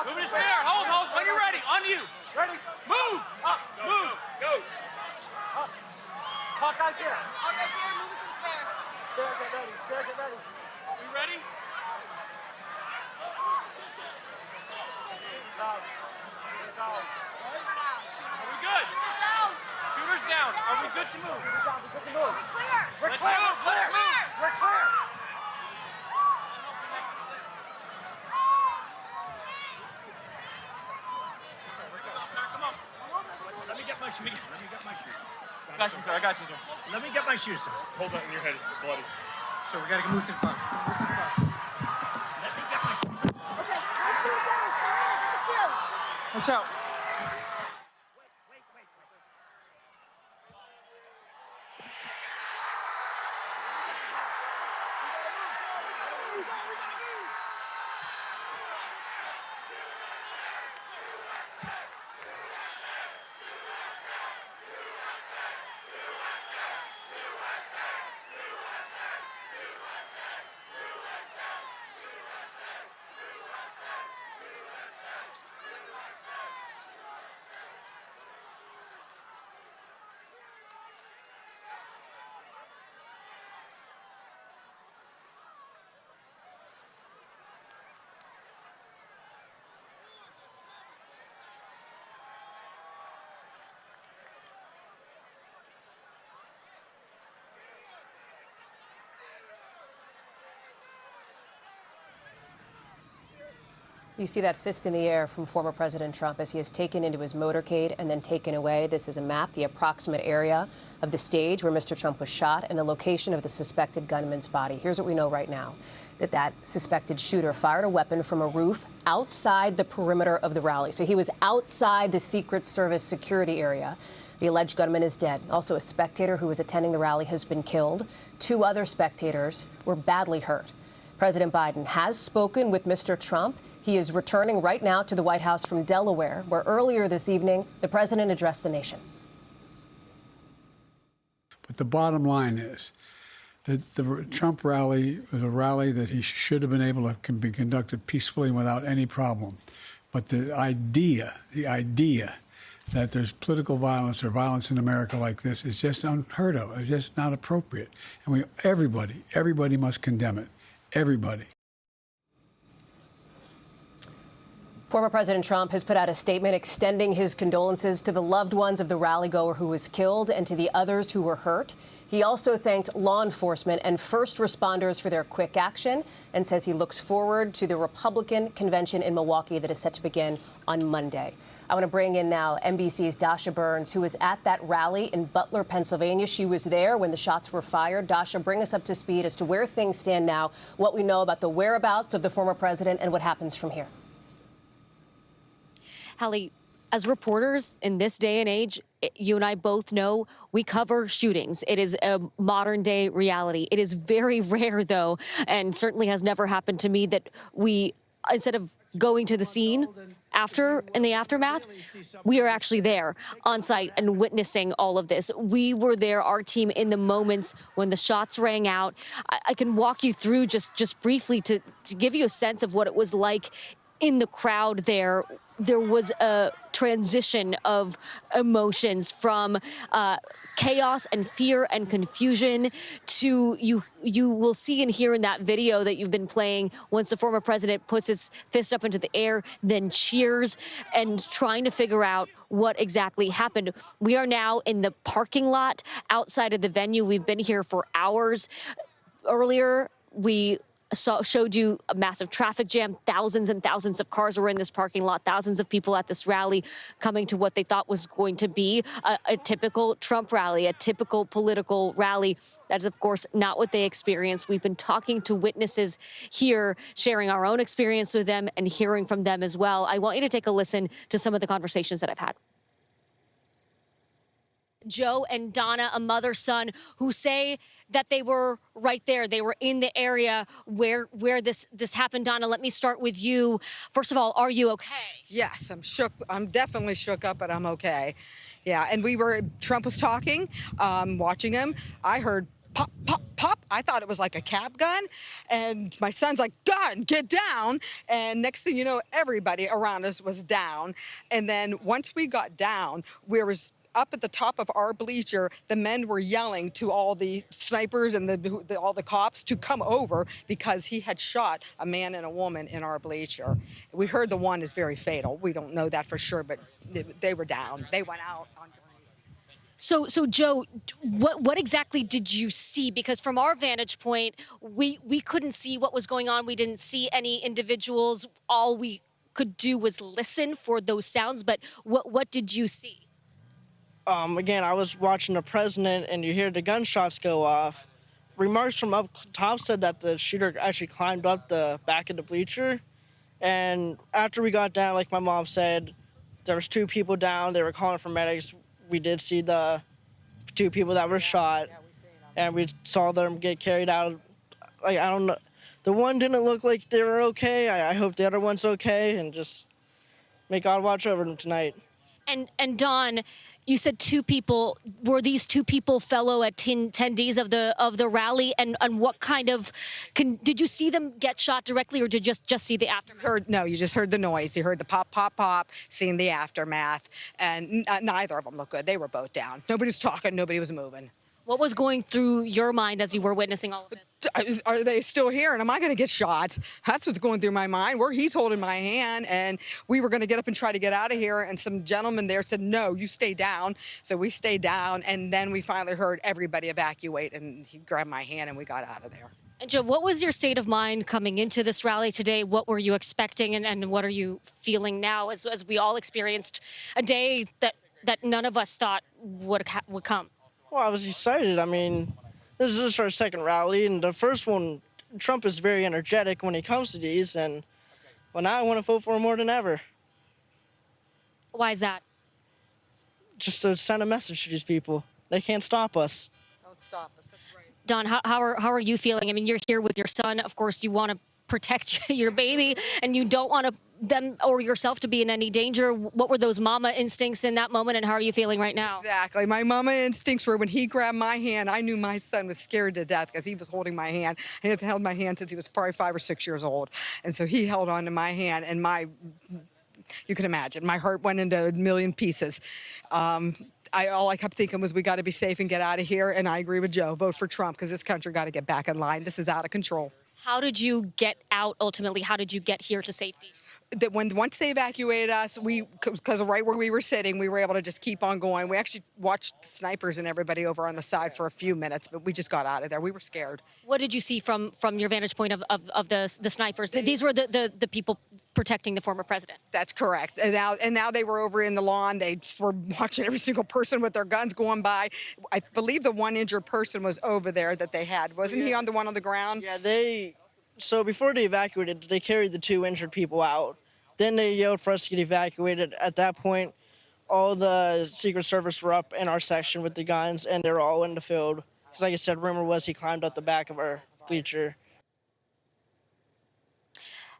I: Move to spare. Hold. When you're ready. On you. Ready. Move. Up. Move. Go. Up. Hawkeye's here. Hawkeye's here. Move to the spare. Spare, get ready. Spare, get ready. We ready? Down. Down. Are we good? Shooter's down. Shooter's down. Are we good to move? Shooter's down. We're good to move. We're clear. We're clear. Let's move. We're clear. Let me get my shoes. I got you, sir. Let me get my shoes, sir.
L: Hold that in your head. It's bloody.
F: So we gotta move to the bus. Let me get my shoes.
I: Okay, my shoes down. My shoes. Watch out.
G: You see that fist in the air from former President Trump as he is taken into his motorcade and then taken away. This is a map, the approximate area of the stage where Mr. Trump was shot and the location of the suspected gunman's body. Here's what we know right now, that suspected shooter fired a weapon from a roof outside the perimeter of the rally. So he was outside the Secret Service security area. The alleged gunman is dead. Also, a spectator who was attending the rally has been killed. 2 other spectators were badly hurt. President Biden has spoken with Mr. Trump. He is returning right now to the White House from Delaware, where earlier this evening, the president addressed the nation.
K: But the bottom line is that the Trump rally was a rally that he should have been able to can be conducted peacefully without any problem. But the idea that there's political violence or violence in America like this is just unheard of. It's just not appropriate. And everybody must condemn it. Everybody.
G: Former President Trump has put out a statement extending his condolences to the loved ones of the rally-goer who was killed and to the others who were hurt. He also thanked law enforcement and first responders for their quick action and says he looks forward to the Republican convention in Milwaukee that is set to begin on Monday. I want to bring in now NBC's Dasha Burns, who was at that rally in Butler, Pennsylvania. She was there when the shots were fired. Dasha, bring us up to speed as to where things stand now, what we know about the whereabouts of the former president, and what happens from here.
A: Hallie, as reporters in this day and age, you and I both know we cover shootings. It is a modern day reality. It is very rare, though, and certainly has never happened to me, that we, instead of going to the scene in the aftermath, we are actually there on site and witnessing all of this. We were there, our team, in the moments when the shots rang out. I can walk you through just briefly to give you a sense of what it was like in the crowd there. There was a transition of emotions from chaos and fear and confusion to you will see and hear in that video that you've been playing, once the former president puts his fist up into the air, then cheers and trying to figure out what exactly happened. We are now in the parking lot outside of the venue. We've been here for hours. Earlier, we showed you a massive traffic jam. Thousands and thousands of cars were in this parking lot, thousands of people at this rally coming to what they thought was going to be a typical Trump rally, a typical political rally. That is, of course, not what they experienced. We've been talking to witnesses here, sharing our own experience with them and hearing from them as well. I want you to take a listen to some of the conversations that I've had. Joe and Donna, a mother-son, who say that they were right there. They were in the area where this happened. Donna, let me start with you. First of all, are you okay?
B: Yes, I'm shook. I'm definitely shook up, but I'm okay. Yeah, and Trump was talking, watching him. I heard pop, pop, pop. I thought it was like a cap gun. And my son's like, gun, get down. And next thing you know, everybody around us was down. And then once we got down, we was up at the top of our bleacher. The men were yelling to all the snipers and all the cops to come over because he had shot a man and a woman in our bleacher. We heard the one is very fatal. We don't know that for sure, but they were down. They went out on grenades.
A: So Joe, what exactly did you see? Because from our vantage point, we couldn't see what was going on. We didn't see any individuals. All we could do was listen for those sounds. But what did you see?
S: Again, I was watching the president, and you hear the gunshots go off. Remarks from up top said that the shooter actually climbed up the back of the bleacher. And after we got down, like my mom said, there was 2 people down. They were calling for medics. We did see the 2 people that were shot, and we saw them get carried out. Like, I don't know. The one didn't look like they were okay. I hope the other one's okay, and just may God watch over them tonight.
A: And Dawn, you said 2 people. Were these 2 people fellow attendees of the rally? And what kind of did you see them get shot directly, or did you just see the aftermath?
B: No, you just heard the noise. You heard the pop, pop, pop, seeing the aftermath, and neither of them looked good. They were both down. Nobody was talking. Nobody was moving.
A: What was going through your mind as you were witnessing all of this?
B: Are they still here? And am I going to get shot? That's what's going through my mind. He's holding my hand, and we were going to get up and try to get out of here. And some gentleman there said, no, you stay down. So we stayed down, and then we finally heard everybody evacuate, and he grabbed my hand, and we got out of there.
A: And Joe, what was your state of mind coming into this rally today? What were you expecting, and what are you feeling now as we all experienced a day that none of us thought would come?
S: Well, I was excited. I mean, this is just our second rally, and the first one, Trump is very energetic when he comes to these, and well, now I want to vote for him more than ever.
A: Why is that?
S: Just to send a message to these people. They can't stop us.
B: Don't stop us. That's right.
A: Don, how are you feeling? I mean, you're here with your son. Of course, you want to protect your baby, and you don't want them or yourself to be in any danger. What were those mama instincts in that moment, and how are you feeling right now?
B: Exactly. My mama instincts were when he grabbed my hand, I knew my son was scared to death because he was holding my hand. He had held my hand since he was probably 5 or 6 years old. And so he held on to my hand, and you can imagine, my heart went into a million pieces. All I kept thinking was we got to be safe and get out of here. And I agree with Joe. Vote for Trump because this country got to get back in line. This is out of control.
A: How did you get out ultimately? How did you get here to safety?
B: That once they evacuated us, because of right where we were sitting, we were able to just keep on going. We actually watched snipers and everybody over on the side for a few minutes, but we just got out of there. We were scared.
A: What did you see from your vantage point of the snipers? These were the people protecting the former president.
B: That's correct. And now they were over in the lawn. They just were watching every single person with their guns going by. I believe the one injured person was over there that they had. Wasn't he on the one on the ground?
S: Yeah, so before they evacuated, they carried the 2 injured people out. Then they yelled for us to get evacuated. At that point, all the Secret Service were up in our section with the guns, and they were all in the field. Because like I said, rumor was he climbed up the back of our bleacher.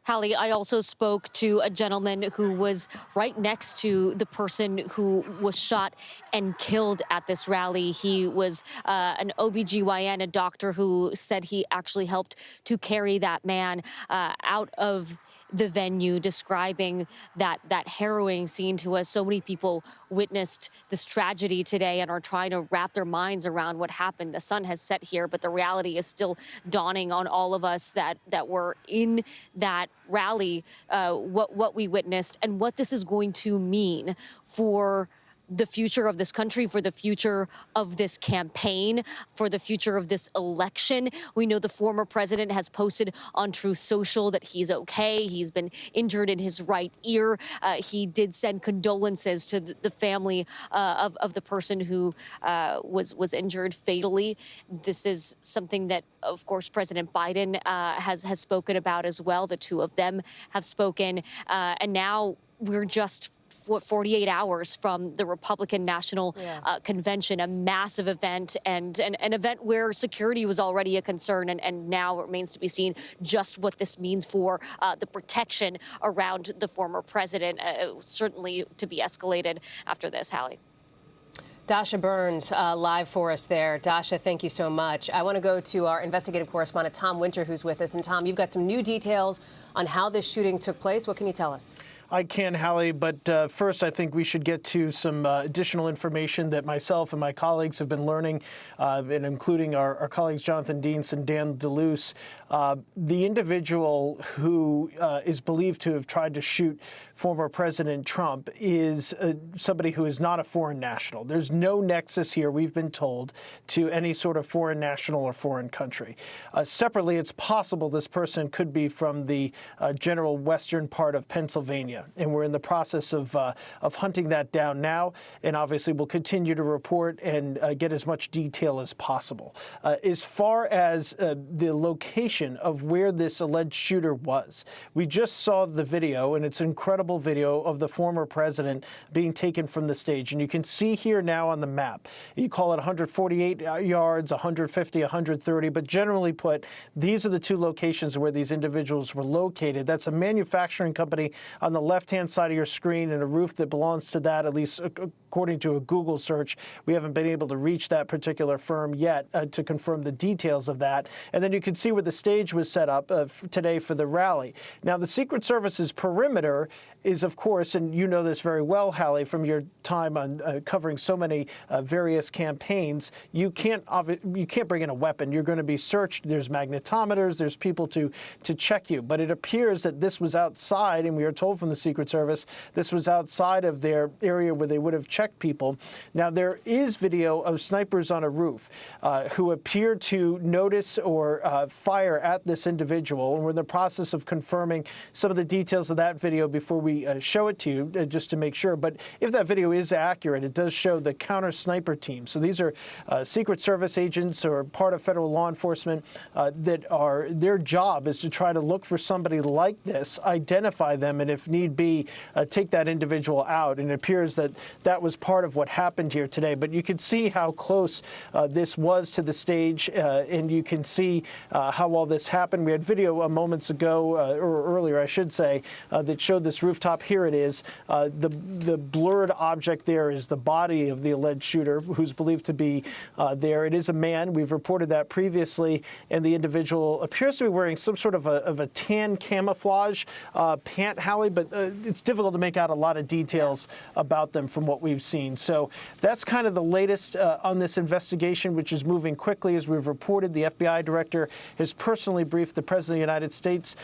A: Hallie, I also spoke to a gentleman who was right next to the person who was shot and killed at this rally. He was an OBGYN, a doctor who said he actually helped to carry that man out of the venue, describing that harrowing scene to us. So many people witnessed this tragedy today and are trying to wrap their minds around what happened. The sun has set here, but the reality is still dawning on all of us that were in that rally, what we witnessed and what this is going to mean for the future of this country, for the future of this campaign, for the future of this election. We know the former president has posted on Truth Social that he's okay. He's been injured in his right ear. He did send condolences to the family of the person who was injured fatally. This is something that, of course, President Biden has spoken about as well. The two of them have spoken. And now we're just 48 hours from the Republican National Convention, a massive event and an event where security was already a concern. And now it remains to be seen just what this means for the protection around the former president, certainly to be escalated after this, Hallie.
G: Dasha Burns live for us there. Dasha, thank you so much. I want to go to our investigative correspondent, Tom Winter, who's with us. And Tom, you've got some new details on how this shooting took place. What can you tell us?
R: I can, Hallie, but first I think we should get to some additional information that myself and my colleagues have been learning, and including our colleagues Jonathan Dienst and Dan DeLuce. The individual who is believed to have tried to shoot former President Trump is somebody who is not a foreign national. There's no nexus here, we've been told, to any sort of foreign national or foreign country. Separately, it's possible this person could be from the general western part of Pennsylvania. And we're in the process of hunting that down now, and obviously we'll continue to report and get as much detail as possible. As far as the location of where this alleged shooter was, we just saw the video, and it's an incredible video of the former president being taken from the stage. And you can see here now on the map, you call it 148 yards, 150, 130, but generally put, these are the two locations where these individuals were located. That's a manufacturing company on the left-hand side of your screen and a roof that belongs to that, at least according to a Google search. We haven't been able to reach that particular firm yet to confirm the details of that. And then you can see where the stage was set up today for the rally. Now, the Secret Service's perimeter is, of course, and you know this very well, Hallie, from your time on covering so many various campaigns, you can't bring in a weapon. You're going to be searched. There's magnetometers. There's people to check you. But it appears that this was outside, and we are told from the the Secret Service. This was outside of their area where they would have checked people. Now, there is video of snipers on a roof who appear to notice or fire at this individual. And we're in the process of confirming some of the details of that video before we show it to you, just to make sure. But if that video is accurate, it does show the counter sniper team. So these are Secret Service agents or part of federal law enforcement that are, their job is to try to look for somebody like this, identify them, and if need be, take that individual out. And it appears that that was part of what happened here today. But you can see how close this was to the stage, and you can see how all this happened. We had video moments ago, or earlier, I should say, that showed this rooftop. Here it is. The blurred object there is the body of the alleged shooter, who's believed to be there. It is a man. We've reported that previously, and the individual appears to be wearing some sort of a tan camouflage pant, Hallie, but it's difficult to make out a lot of details about them from what we've seen. So that's kind of the latest on this investigation, which is moving quickly. As we've reported, the FBI director has personally briefed the President of the United States,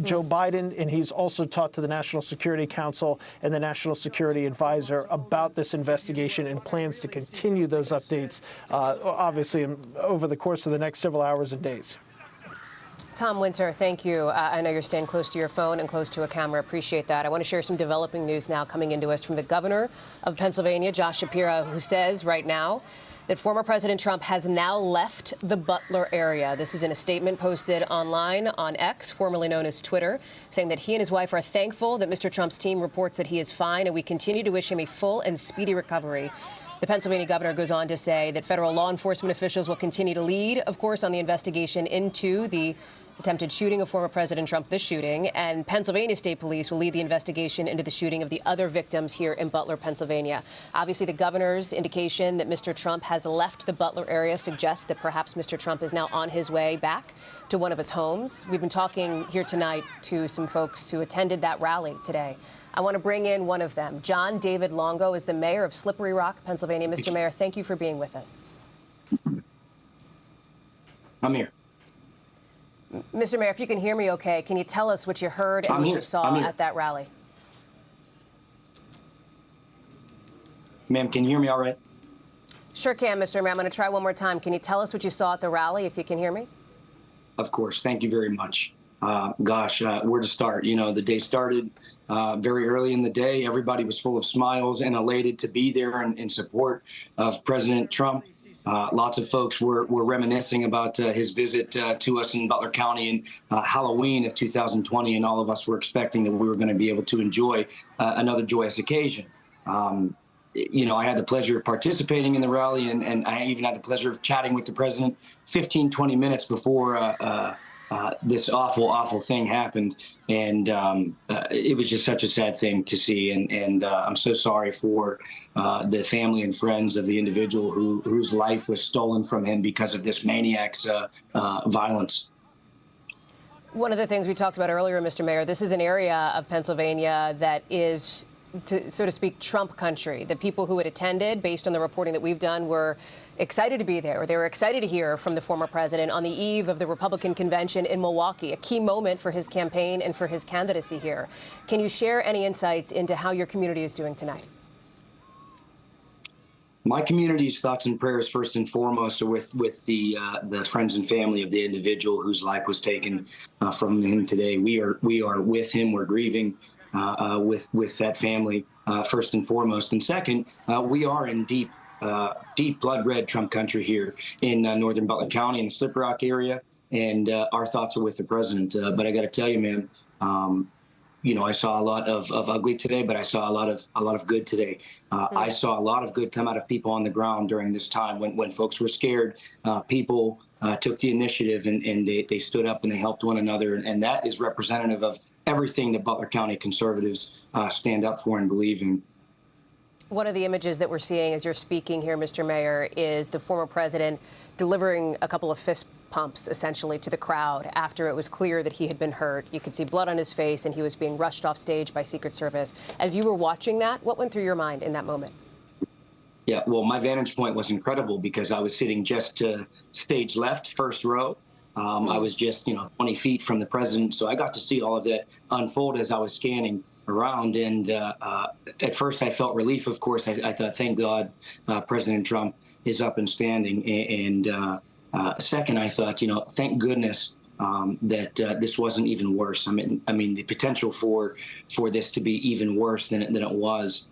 R: Joe Biden, and he's also talked to the National Security Council and the National Security Advisor about this investigation and plans to continue those updates, obviously, over the course of the next several hours and days.
G: Tom Winter, thank you. I know you're staying close to your phone and close to a camera. Appreciate that. I want to share some developing news now coming into us from the governor of Pennsylvania, Josh Shapiro, who says right now that former President Trump has now left the Butler area. This is in a statement posted online on X, formerly known as Twitter, saying that he and his wife are thankful that Mr. Trump's team reports that he is fine, and we continue to wish him a full and speedy recovery. The Pennsylvania governor goes on to say that federal law enforcement officials will continue to lead, of course, on the investigation into the attempted shooting of former President Trump, this shooting, and Pennsylvania State Police will lead the investigation into the shooting of the other victims here in Butler, Pennsylvania. Obviously, the governor's indication that Mr. Trump has left the Butler area suggests that perhaps Mr. Trump is now on his way back to one of his homes. We've been talking here tonight to some folks who attended that rally today. I want to bring in one of them. John David Longo is the mayor of Slippery Rock, Pennsylvania. Mr. Mayor, thank you for being with us.
H: I'm here.
G: Mr. Mayor, if you can hear me okay, can you tell us what you heard and what you saw at that rally?
H: Ma'am, can you hear me all right?
G: Sure can, Mr. Mayor. I'm going to try one more time. Can you tell us what you saw at the rally, if you can hear me?
H: Of course. Thank you very much. Where to start? You know, the day started very early in the day. Everybody was full of smiles and elated to be there in support of President Trump. Lots of folks were reminiscing about his visit to us in Butler County in Halloween of 2020, and all of us were expecting that we were going to be able to enjoy another joyous occasion. You know, I had the pleasure of participating in the rally, and I even had the pleasure of chatting with the president 15, 20 minutes before this awful thing happened. And it was just such a sad thing to see. And I'm so sorry for the family and friends of the individual whose life was stolen from him because of this maniac's violence.
G: One of the things we talked about earlier, Mr. Mayor, this is an area of Pennsylvania that is, so to speak, Trump country. The people who had attended, based on the reporting that we've done, were excited to be there. They were excited to hear from the former president on the eve of the Republican convention in Milwaukee, a key moment for his campaign and for his candidacy here. Can you share any insights into how your community is doing tonight?
H: My community's thoughts and prayers, first and foremost, are with the friends and family of the individual whose life was taken from him today. We are with him. We're grieving with that family, first and foremost. And second, we are in deep blood red Trump country here in northern Butler County in the Slippery Rock area. And our thoughts are with the president. But I got to tell you, man, you know, I saw a lot of ugly today, but I saw a lot of good today. I saw a lot of good come out of people on the ground during this time when folks were scared. People took the initiative and they stood up and they helped one another. And that is representative of everything that Butler County conservatives stand up for and believe in.
G: One of the images that we're seeing as you're speaking here, Mr. Mayor, is the former president delivering a couple of fist pumps, essentially, to the crowd after it was clear that he had been hurt. You could see blood on his face, and he was being rushed off stage by Secret Service. As you were watching that, what went through your mind in that moment?
H: Yeah, well, my vantage point was incredible because I was sitting just to stage left, first row. I was just, 20 feet from the president, so I got to see all of that unfold as I was scanning around. And at first I felt relief, of course. I thought, thank God President Trump is up and standing. And second, I thought, thank goodness that this wasn't even worse. I mean, the potential for this to be even worse than it was,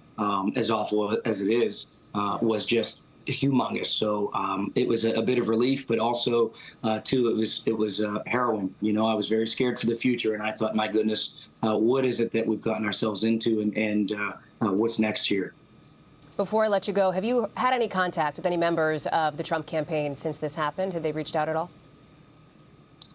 H: as awful as it is, was just humongous. So it was a bit of relief, but also too, it was harrowing. I was very scared for the future, and I thought, my goodness, what is it that we've gotten ourselves into, and what's next here?
G: Before I let you go, have you had any contact with any members of the Trump campaign since this happened? Had they reached out at all?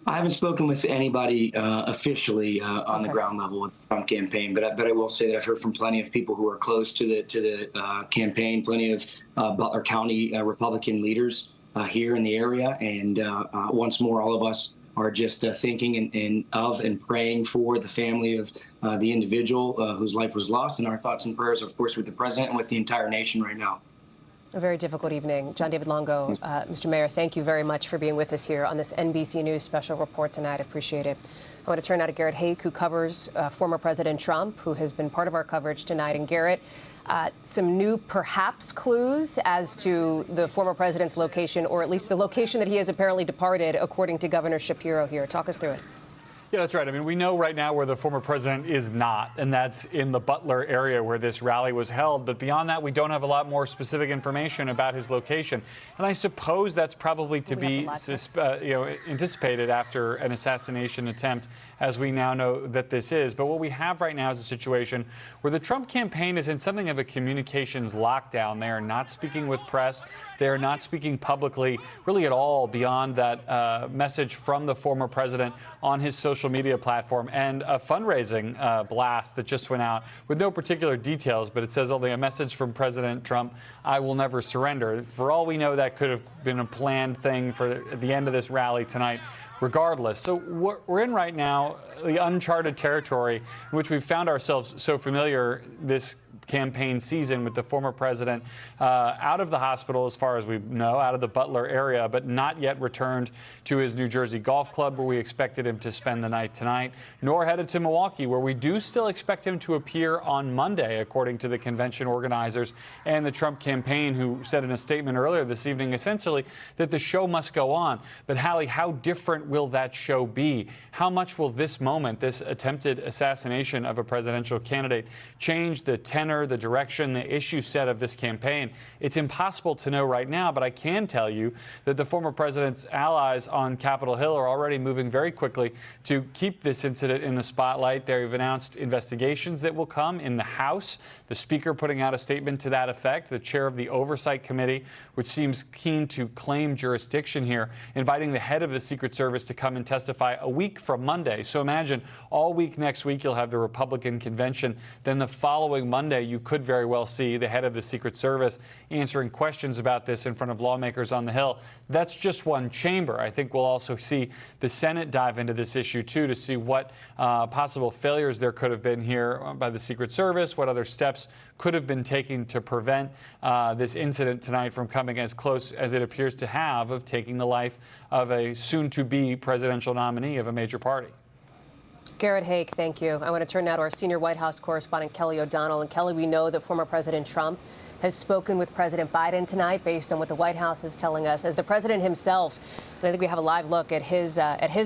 H: I haven't spoken with anybody officially on the ground level with the Trump campaign, but I will say that I've heard from plenty of people who are close to the campaign, plenty of Butler County Republican leaders here in the area, and once more, all of us are just thinking and praying for the family of the individual whose life was lost, and our thoughts and prayers, of course, with the president and with the entire nation right now.
G: A very difficult evening. John David Longo, Mr. Mayor, thank you very much for being with us here on this NBC News special report tonight. I appreciate it. I want to turn now to Garrett Haake, who covers former President Trump, who has been part of our coverage tonight. And Garrett, some new perhaps clues as to the former president's location, or at least the location that he has apparently departed, according to Governor Shapiro here. Talk us through it.
T: Yeah, that's right. I mean, we know right now where the former president is not, and that's in the Butler area where this rally was held. But beyond that, we don't have a lot more specific information about his location. And I suppose that's probably to be anticipated after an assassination attempt, as we now know that this is. But what we have right now is a situation where the Trump campaign is in something of a communications lockdown. They are not speaking with press. They are not speaking publicly really at all beyond that message from the former president on his social media platform and a fundraising blast that just went out with no particular details, but it says only a message from President Trump, I will never surrender. For all we know, that could have been a planned thing for the end of this rally tonight. Regardless. So we're in right now the uncharted territory in which we've found ourselves so familiar this campaign season, with the former president out of the hospital, as far as we know, out of the Butler area, but not yet returned to his New Jersey golf club where we expected him to spend the night tonight, nor headed to Milwaukee, where we do still expect him to appear on Monday, according to the convention organizers and the Trump campaign, who said in a statement earlier this evening, essentially, that the show must go on. But Hallie, how different will that show be? How much will this moment, this attempted assassination of a presidential candidate, change the tenor, the direction, the issue set of this campaign? It's impossible to know right now, but I can tell you that the former president's allies on Capitol Hill are already moving very quickly to keep this incident in the spotlight. They've announced investigations that will come in the House, the Speaker putting out a statement to that effect, the chair of the Oversight Committee, which seems keen to claim jurisdiction here, inviting the head of the Secret Service to come and testify a week from Monday. So imagine all week next week you'll have the Republican convention. Then the following Monday you could very well see the head of the Secret Service answering questions about this in front of lawmakers on the Hill. That's just one chamber. I think we'll also see the Senate dive into this issue too, to see what possible failures there could have been here by the Secret Service, what other steps could have been taken to prevent this incident tonight from coming as close as it appears to have of taking the life of a soon-to-be presidential nominee of a major party.
G: Garrett Haake, thank you. I want to turn now to our senior White House correspondent, Kelly O'Donnell. And Kelly, we know that former President Trump has spoken with President Biden tonight, based on what the White House is telling us, as the president himself, and I think we have a live look at his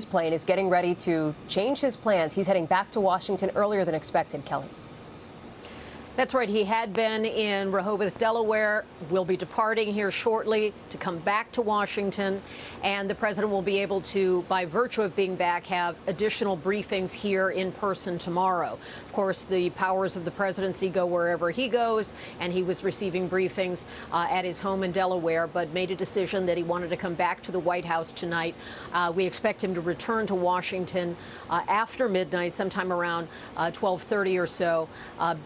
G: plane, is getting ready to change his plans. He's heading back to Washington earlier than expected, Kelly.
D: That's right. He had been in Rehoboth, Delaware, will be departing here shortly to come back to Washington. And the president will be able to, by virtue of being back, have additional briefings here in person tomorrow. Of course, the powers of the presidency go wherever he goes, and he was receiving briefings at his home in Delaware, but made a decision that he wanted to come back to the White House tonight. We expect him to return to Washington after midnight, sometime around 12:30 or so,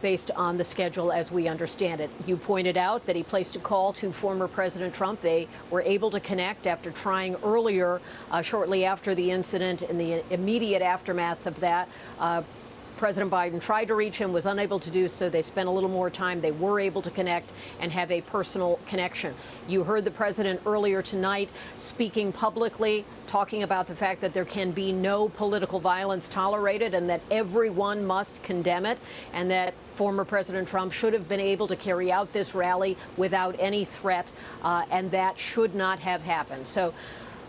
D: based on the schedule as we understand it. You pointed out that he placed a call to former President Trump. They were able to connect after trying earlier, shortly after the incident, in the immediate aftermath of that. President Biden tried to reach him, was unable to do so. They spent a little more time. They were able to connect and have a personal connection. You heard the president earlier tonight speaking publicly, talking about the fact that there can be no political violence tolerated and that everyone must condemn it, and that former President Trump should have been able to carry out this rally without any threat, and that should not have happened. So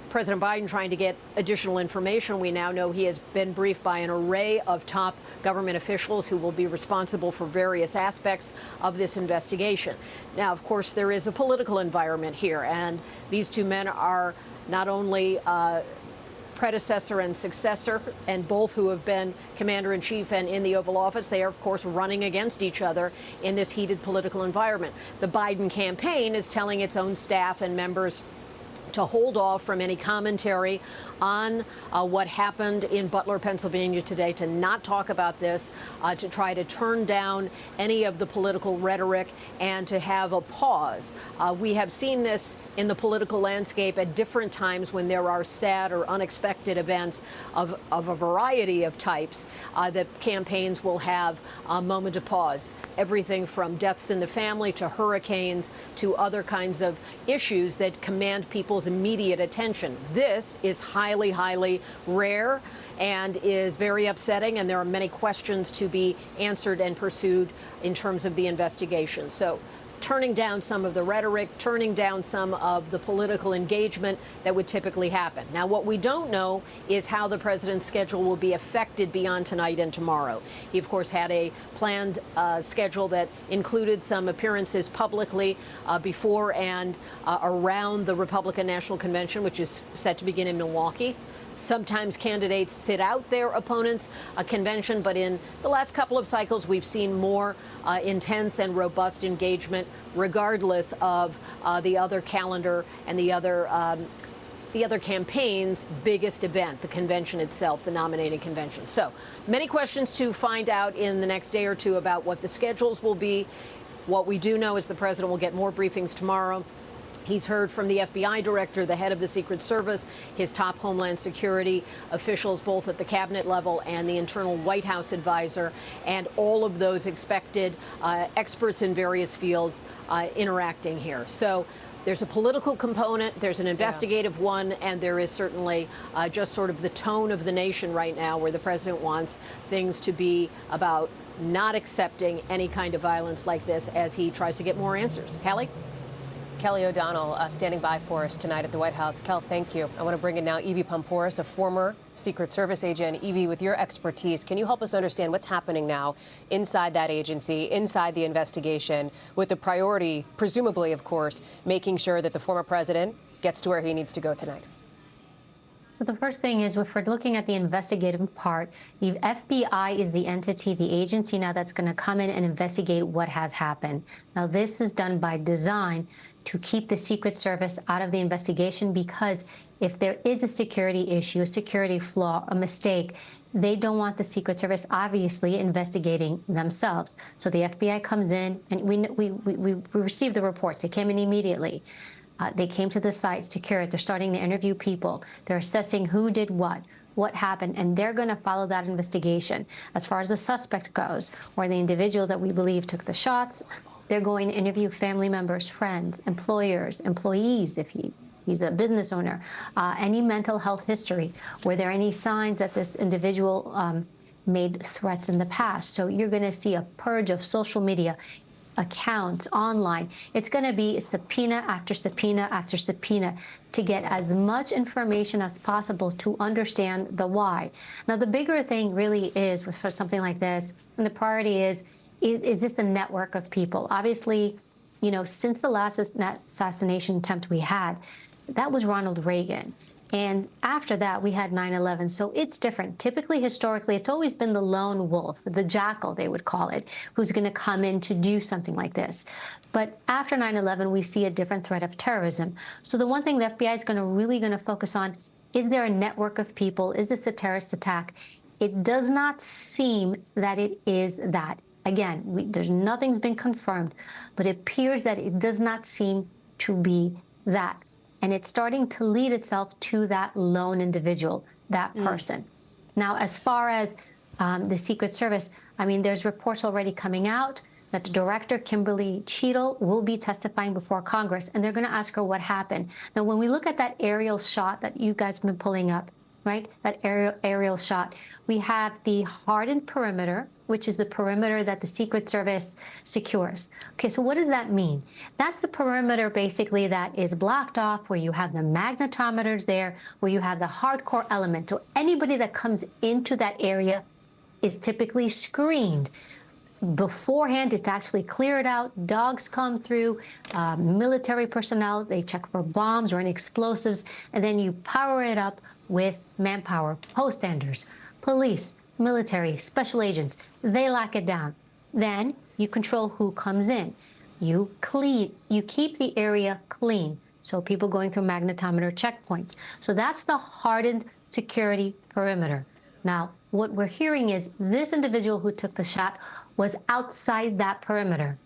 D: President Biden trying to get additional information. We now know he has been briefed by an array of top government officials who will be responsible for various aspects of this investigation. Now, of course, there is a political environment here, and these two men are not only predecessor and successor, and both who have been commander-in-chief and in the Oval Office. They are, of course, running against each other in this heated political environment. The Biden campaign is telling its own staff and members to hold off from any commentary on what happened in Butler, Pennsylvania today, to not talk about this, to try to turn down any of the political rhetoric and to have a pause. We have seen this in the political landscape at different times when there are sad or unexpected events of a variety of types that campaigns will have a moment to pause. Everything from deaths in the family to hurricanes to other kinds of issues that command people's immediate attention. This is highly, highly rare and is very upsetting, and there are many questions to be answered and pursued in terms of the investigation. So turning down some of the rhetoric, turning down some of the political engagement that would typically happen. Now, what we don't know is how the president's schedule will be affected beyond tonight and tomorrow. He, of course, had a planned schedule that included some appearances publicly before and around the Republican National Convention, which is set to begin in Milwaukee. Sometimes candidates sit out their opponents' convention, but in the last couple of cycles, we've seen more intense and robust engagement, regardless of the other calendar and the other campaign's biggest event, the convention itself, the nominating convention. So many questions to find out in the next day or two about what the schedules will be. What we do know is the president will get more briefings tomorrow. He's heard from the FBI director, the head of the Secret Service, his top Homeland Security officials, both at the cabinet level and the internal White House advisor, and all of those expected experts in various fields interacting here. So there's a political component, there's an investigative one, and there is certainly just sort of the tone of the nation right now, where the president wants things to be about not accepting any kind of violence like this as he tries to get more answers. Kelly?
G: Kelly O'Donnell standing by for us tonight at the White House. Kel, thank you. I want to bring in now Evie Pompouris, a former Secret Service agent. Evie, with your expertise, can you help us understand what's happening now inside that agency, inside the investigation, with the priority, presumably, of course, making sure that the former president gets to where he needs to go tonight?
J: So the first thing is, if we're looking at the investigative part, the FBI is the entity, the agency now that's going to come in and investigate what has happened. Now, this is done by design to keep the Secret Service out of the investigation, because if there is a security issue, a security flaw, a mistake, they don't want the Secret Service obviously investigating themselves. So the FBI comes in, and we received the reports. They came in immediately. They came to the site, secure it. They're starting to interview people. They're assessing who did what happened, and they're going to follow that investigation. As far as the suspect goes, or the individual that we believe took the shots, they're going to interview family members, friends, employers, employees, if he's a business owner, any mental health history. Were there any signs that this individual made threats in the past? So you're going to see a purge of social media accounts online. It's going to be subpoena after subpoena after subpoena to get as much information as possible to understand the why. Now, the bigger thing really is for something like this, and the priority is this a network of people? Obviously, since the last assassination attempt we had, that was Ronald Reagan. And after that, we had 9/11. So it's different. Typically, historically, it's always been the lone wolf, the jackal, they would call it, who's going to come in to do something like this. But after 9/11, we see a different threat of terrorism. So the one thing the FBI is really going to focus on, is there a network of people? Is this a terrorist attack? It does not seem that it is that. Again, there's nothing's been confirmed, but it appears that it does not seem to be that. And it's starting to lead itself to that lone individual, that person. Now, as far as the Secret Service. I mean, there's reports already coming out that the director, Kimberly Cheadle, will be testifying before Congress, and they're going to ask her what happened. Now, when we look at that aerial shot that you guys have been pulling up, right, that aerial shot, we have the hardened perimeter, which is the perimeter that the Secret Service secures. Okay, so what does that mean? That's the perimeter basically that is blocked off, where you have the magnetometers there, where you have the hardcore element. So anybody that comes into that area is typically screened. Beforehand, it's actually cleared out. Dogs come through, military personnel, they check for bombs or any explosives, and then you power it up with manpower, poststanders, police, military, special agents. They lock it down. Then you control who comes in. You keep the area clean, so people going through magnetometer checkpoints. So that's the hardened security perimeter. Now, what we're hearing is this individual who took the shot was outside that perimeter.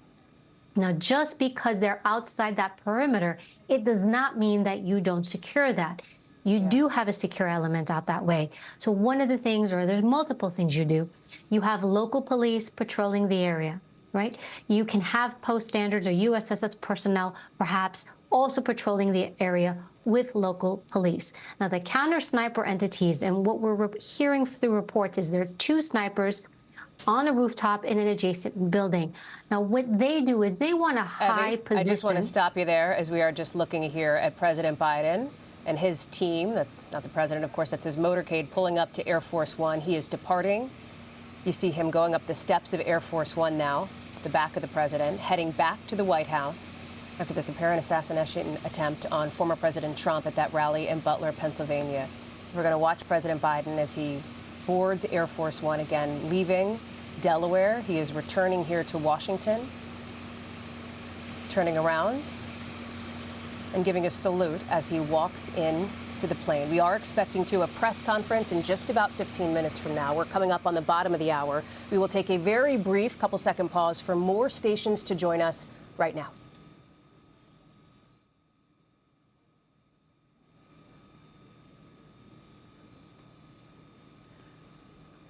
J: Now, just because they're outside that perimeter, it does not mean that you don't secure that. You do have a secure element out that way. So one of the things, or there's multiple things you do, you have local police patrolling the area, right? You can have post standards or USSS personnel perhaps also patrolling the area with local police. Now, the counter sniper entities, and what we're hearing through reports is there are 2 snipers on a rooftop in an adjacent building. Now, what they do is they want a high position.
G: I just want to stop you there, as we are just looking here at President Biden and his team. That's not the president, of course, that's his motorcade pulling up to Air Force One. He is departing. You see him going up the steps of Air Force One now, the back of the president, heading back to the White House after this apparent assassination attempt on former President Trump at that rally in Butler, Pennsylvania. We're going to watch President Biden as he boards Air Force One again, leaving Delaware. He is returning here to Washington, turning around and giving a salute as he walks in to the plane. We are expecting a press conference in just about 15 minutes from now. We're coming up on the bottom of the hour. We will take a very brief couple-second pause for more stations to join us right now.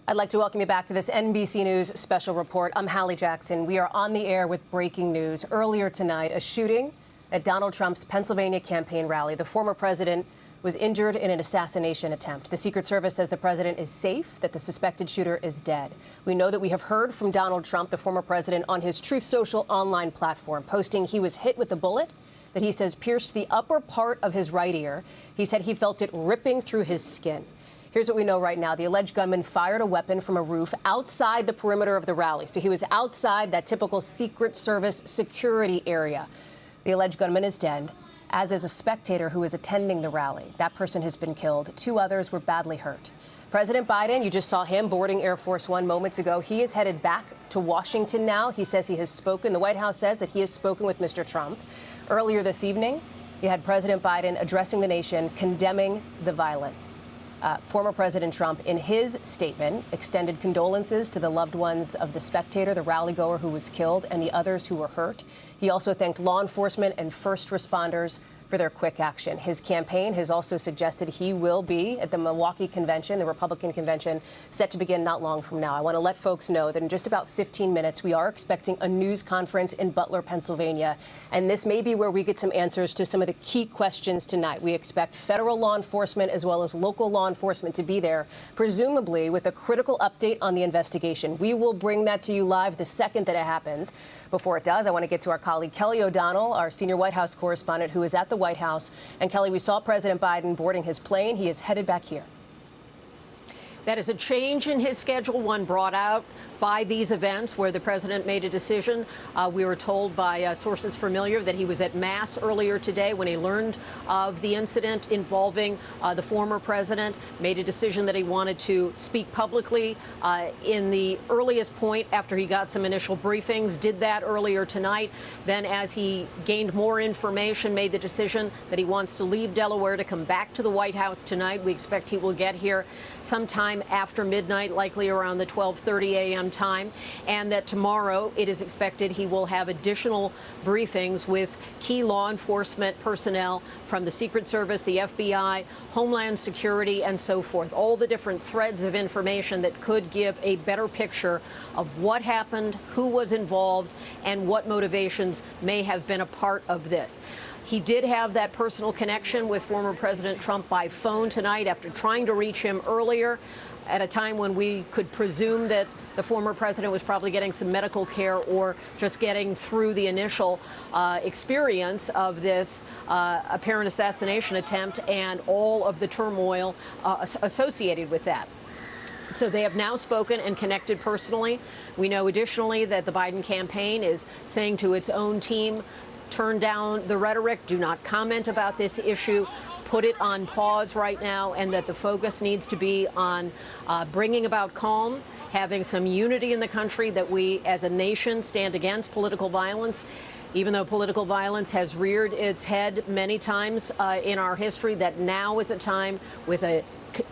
G: I'd like to welcome you back to this NBC News special report. I'm Hallie Jackson. We are on the air with breaking news. Earlier tonight, a shooting at Donald Trump's Pennsylvania campaign rally. The former president was injured in an assassination attempt. The Secret Service says the president is safe, that the suspected shooter is dead. We know that we have heard from Donald Trump, the former president, on his Truth Social online platform, posting he was hit with a bullet that he says pierced the upper part of his right ear. He said he felt it ripping through his skin. Here's what we know right now. The alleged gunman fired a weapon from a roof outside the perimeter of the rally. So he was outside that typical Secret Service security area. The alleged gunman is dead, as is a spectator who was attending the rally. That person has been killed. 2 others were badly hurt. President Biden, you just saw him boarding Air Force One moments ago. He is headed back to Washington now. He says he has spoken. The White House says that he has spoken with Mr. Trump. Earlier this evening, you had President Biden addressing the nation, condemning the violence. Former President Trump, in his statement, extended condolences to the loved ones of the spectator, the rally-goer who was killed, and the others who were hurt. He also thanked law enforcement and first responders for their quick action. His campaign has also suggested he will be at the Milwaukee convention, the Republican convention, set to begin not long from now. I want to let folks know that in just about 15 minutes, we are expecting a news conference in Butler, Pennsylvania. And this may be where we get some answers to some of the key questions tonight. We expect federal law enforcement as well as local law enforcement to be there, presumably with a critical update on the investigation. We will bring that to you live the second that it happens. Before it does, I want to get to our colleague Kelly O'Donnell, our senior White House correspondent, who is at the White House. And Kelly, we saw President Biden boarding his plane. He is headed back here.
D: That is a change in his schedule, one brought out by these events where the president made a decision. We were told by sources familiar that he was at Mass earlier today when he learned of the incident involving the former president, made a decision that he wanted to speak publicly in the earliest point after he got some initial briefings, did that earlier tonight. Then as he gained more information, made the decision that he wants to leave Delaware to come back to the White House tonight. We expect he will get here sometime sometime after midnight, likely around the 12:30 a.m. time, and that tomorrow it is expected he will have additional briefings with key law enforcement personnel from the Secret Service, the FBI, Homeland Security, and so forth. All the different threads of information that could give a better picture of what happened, who was involved, and what motivations may have been a part of this. He did have that personal connection with former President Trump by phone tonight after trying to reach him earlier at a time when we could presume that the former president was probably getting some medical care or just getting through the initial experience of this apparent assassination attempt and all of the turmoil associated with that. So they have now spoken and connected personally. We know additionally that the Biden campaign is saying to its own team, turn down the rhetoric, do not comment about this issue, put it on pause right now, and that the focus needs to be on bringing about calm, having some unity in the country, that we as a nation stand against political violence. Even though political violence has reared its head many times in our history, that now is a time with a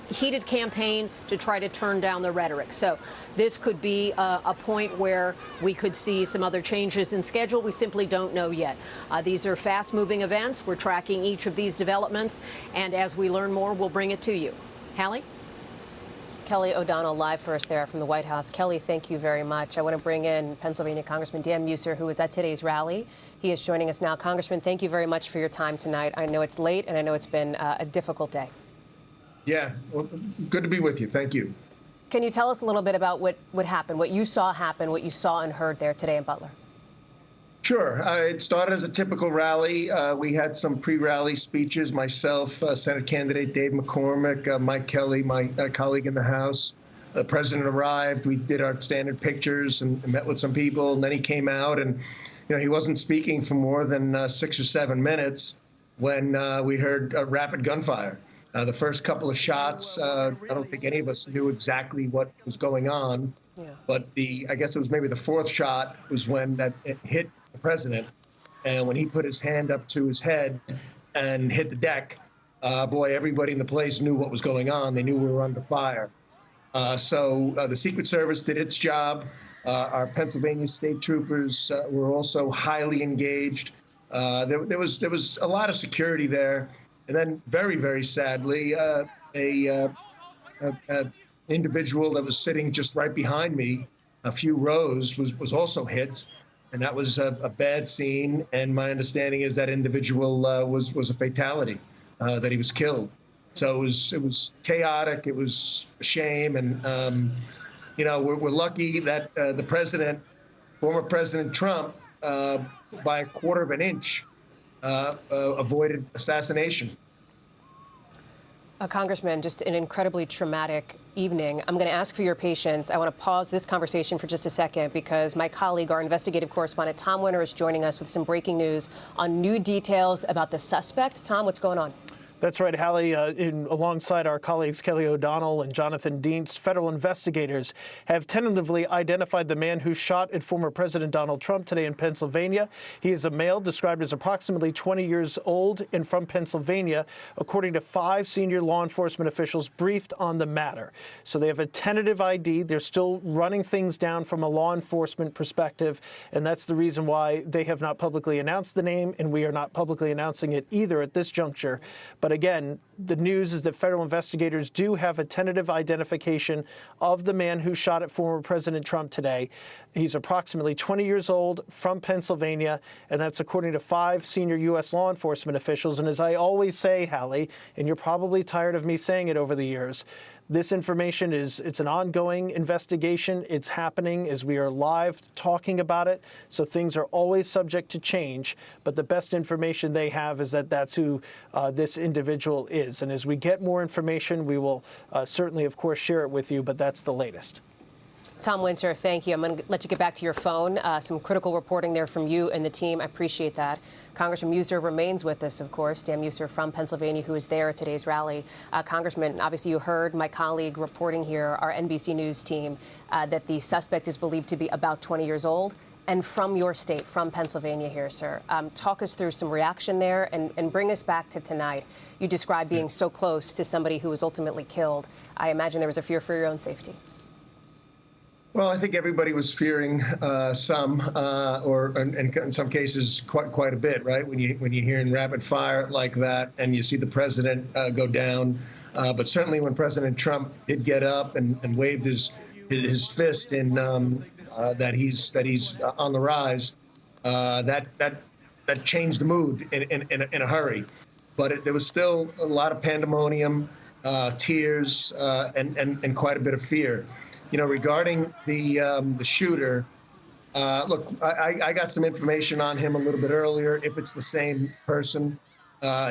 D: heated campaign to try to turn down the rhetoric. So this could be a point where we could see some other changes in schedule. We simply don't know yet. These are fast-moving events. We're tracking each of these developments, and as we learn more, we'll bring it to you. Hallie?
G: Kelly O'Donnell live for us there from the White House. Kelly, thank you very much. I want to bring in Pennsylvania Congressman Dan Muser, who was at today's rally. He is joining us now. Congressman, thank you very much for your time tonight. I know it's late, and I know it's been a difficult day.
M: Yeah, well, good to be with you. Thank you.
G: Can you tell us a little bit about what happened, what you saw happen, what you saw and heard there today in Butler?
M: Sure. It started as a typical rally. We had some pre-rally speeches, myself, Senate candidate Dave McCormick, Mike Kelly, my colleague in the House. The president arrived. We did our standard pictures and met with some people. And then he came out and, he wasn't speaking for more than 6 or 7 minutes when we heard rapid gunfire. The first couple of shots, I don't think any of us knew exactly what was going on. Yeah. But I guess it was maybe the fourth shot was when it hit the president. And when he put his hand up to his head and hit the deck, boy, everybody in the place knew what was going on. They knew we were under fire. So the Secret Service did its job. Our Pennsylvania state troopers were also highly engaged. There was a lot of security there. And then, very, very sadly, a individual that was sitting just right behind me, a few rows, was also hit, and that was a bad scene. And my understanding is that individual was a fatality, that he was killed. So it was chaotic. It was a shame, and we're lucky that the president, former President Trump, by a quarter of an inch, avoided assassination.
G: Congressman, just an incredibly traumatic evening. I'm going to ask for your patience. I want to pause this conversation for just a second because my colleague, our investigative correspondent, Tom Winter, is joining us with some breaking news on new details about the suspect. Tom, what's going on?
R: That's right, Hallie. Alongside our colleagues Kelly O'Donnell and Jonathan Dienst, federal investigators have tentatively identified the man who shot at former President Donald Trump today in Pennsylvania. He is a male described as approximately 20 years old and from Pennsylvania, according to 5 senior law enforcement officials briefed on the matter. So they have a tentative ID. They're still running things down from a law enforcement perspective, and that's the reason why they have not publicly announced the name, and we are not publicly announcing it either at this juncture. But again, the news is that federal investigators do have a tentative identification of the man who shot at former President Trump today. He's approximately 20 years old, from Pennsylvania, and that's according to 5 senior U.S. law enforcement officials. And as I always say, Hallie, and you're probably tired of me saying it over the years, this information it's an ongoing investigation. It's happening as we are live talking about it. So things are always subject to change. But the best information they have is that that's who this individual is. And as we get more information, we will certainly, of course, share it with you. But that's the latest.
G: Tom Winter, thank you. I'm going to let you get back to your phone. Some critical reporting there from you and the team. I appreciate that. Congressman Muser remains with us, of course. Dan Muser from Pennsylvania, who is there at today's rally. Congressman, obviously you heard my colleague reporting here, our NBC News team, that the suspect is believed to be about 20 years old And from your state, from Pennsylvania here, sir, talk us through some reaction there and bring us back to tonight. You described being so close to somebody who was ultimately killed. I imagine there was a fear for your own safety.
M: Well, I think everybody was fearing some, or in some cases, quite a bit, right? When you're hearing rapid fire like that, and you see the president go down, but certainly when President Trump did get up and waved his fist in that he's on the rise, that changed the mood in a hurry. But there was still a lot of pandemonium, tears, and quite a bit of fear. You know, regarding the shooter, look, I got some information on him a little bit earlier. If it's the same person,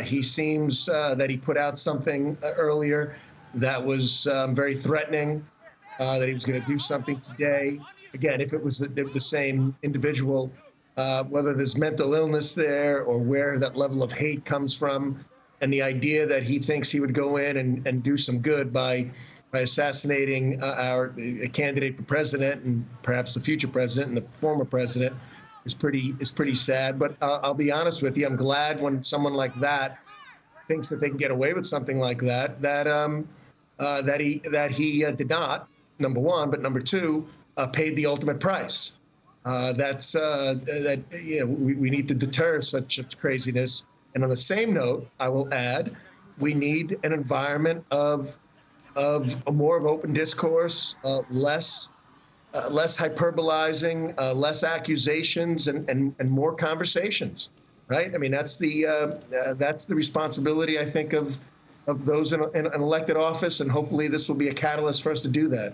M: he seems that he put out something earlier that was very threatening, that he was going to do something today. Again, if it was the same individual, whether there's mental illness there or where that level of hate comes from, and the idea that he thinks he would go in and do some good by assassinating a candidate for president and perhaps the future president and the former president is pretty sad. But I'll be honest with you, I'm glad when someone like that thinks that they can get away with something like that he did not, number one, but number two, paid the ultimate price. We need to deter such craziness. And on the same note, I will add, we need an environment of more of open discourse, less hyperbolizing, less accusations, and more conversations. Right? I mean, that's the responsibility, I think, of those in an elected office, and hopefully this will be a catalyst for us to do that.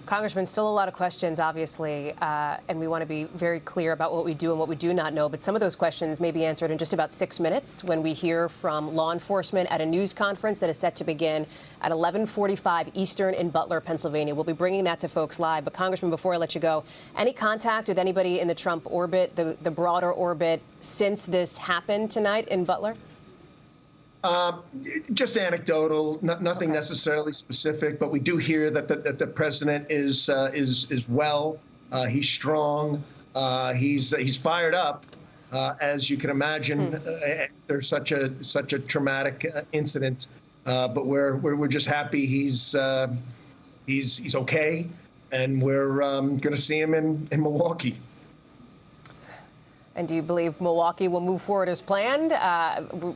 G: Congressman, still a lot of questions, obviously, and we want to be very clear about what we do and what we do not know. But some of those questions may be answered in just about 6 minutes when we hear from law enforcement at a news conference that is set to begin at 11:45 Eastern in Butler, Pennsylvania. We'll be bringing that to folks live. But, Congressman, before I let you go, any contact with anybody in the Trump orbit, the broader orbit, since this happened tonight in Butler?
M: Just anecdotal, nothing necessarily specific, but we do hear that the president is well. He's strong. He's fired up, as you can imagine, after such a traumatic incident. But we're just happy he's okay, and we're going to see him in Milwaukee.
G: And do you believe Milwaukee will move forward as planned?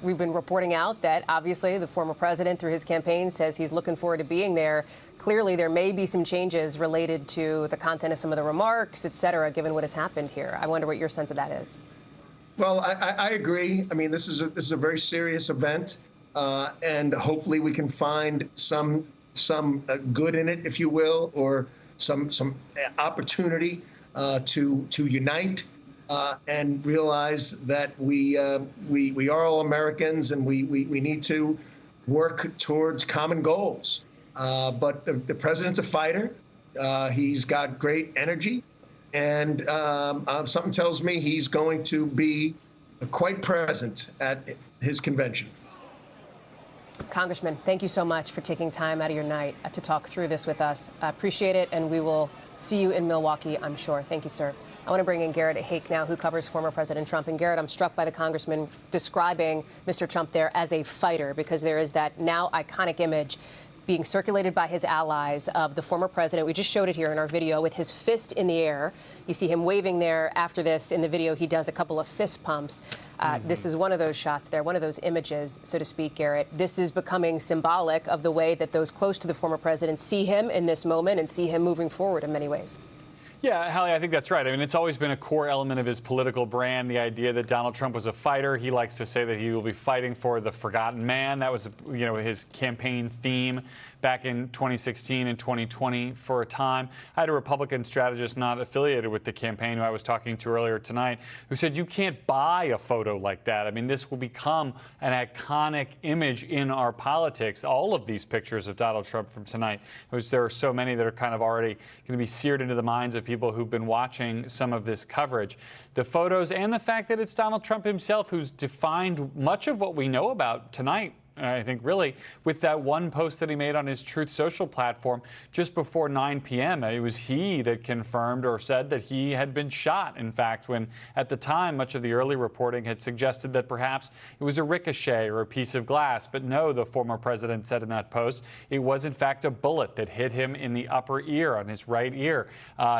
G: We've been reporting out that obviously the former president, through his campaign, says he's looking forward to being there. Clearly, there may be some changes related to the content of some of the remarks, et cetera, given what has happened here. I wonder what your sense of that is.
M: Well, I agree. I mean, this is a very serious event, and hopefully we can find some good in it, if you will, or some opportunity to unite. And realize that we are all Americans, and we need to work towards common goals. But the president's a fighter. He's got great energy, and something tells me he's going to be quite present at his convention.
G: Congressman, thank you so much for taking time out of your night to talk through this with us. I appreciate it, and we will see you in Milwaukee, I'm sure. Thank you, sir. I want to bring in Garrett Haake now, who covers former President Trump. And Garrett, I'm struck by the congressman describing Mr. Trump there as a fighter, because there is that now iconic image being circulated by his allies of the former president. We just showed it here in our video with his fist in the air. You see him waving there. After this, in the video, he does a couple of fist pumps. This is one of those shots there, one of those images, so to speak, Garrett. This is becoming symbolic of the way that those close to the former president see him in this moment and see him moving forward in many ways.
T: Yeah, Hallie, I think that's right. I mean, it's always been a core element of his political brand, the idea that Donald Trump was a fighter. He likes to say that he will be fighting for the forgotten man. That was, his campaign theme back in 2016 and 2020 for a time. I had a Republican strategist not affiliated with the campaign who I was talking to earlier tonight who said you can't buy a photo like that. I mean, this will become an iconic image in our politics. All of these pictures of Donald Trump from tonight, there are so many that are kind of already going to be seared into the minds of people who've been watching some of this coverage. The photos and the fact that it's Donald Trump himself who's defined much of what we know about tonight I think really with that one post that he made on his Truth Social platform just before 9 p.m. It was he that confirmed or said that he had been shot. In fact, when at the time much of the early reporting had suggested that perhaps it was a ricochet or a piece of glass. But no, the former president said in that post, it was in fact a bullet that hit him in the upper ear, on his right ear.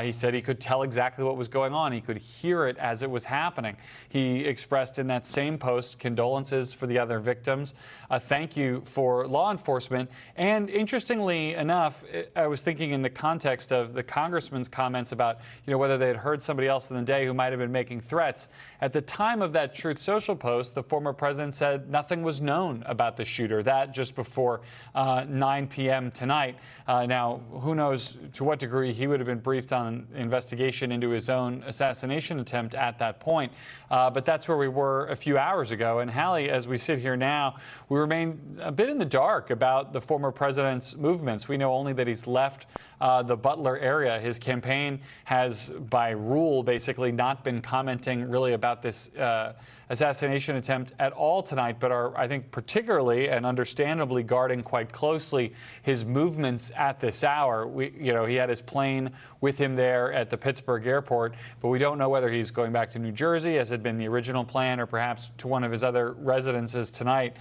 T: He said he could tell exactly what was going on. He could hear it as it was happening. He expressed in that same post condolences for the other victims, a thank you for law enforcement. And interestingly enough, I was thinking in the context of the congressman's comments about, whether they had heard somebody else in the day who might have been making threats. At the time of that Truth Social post, the former president said nothing was known about the shooter. That just before 9 p.m. tonight. Now, who knows to what degree he would have been briefed on an investigation into his own assassination attempt at that point. But that's where we were a few hours ago. And Hallie, as we sit here now, we remain a bit in the dark about the former president's movements. We know only that he's left the Butler area. His campaign has, by rule, basically not been commenting really about this assassination attempt at all tonight, but are, I think, particularly and understandably guarding quite closely his movements at this hour. He had his plane with him there at the Pittsburgh airport, but we don't know whether he's going back to New Jersey, as had been the original plan, or perhaps to one of his other residences tonight.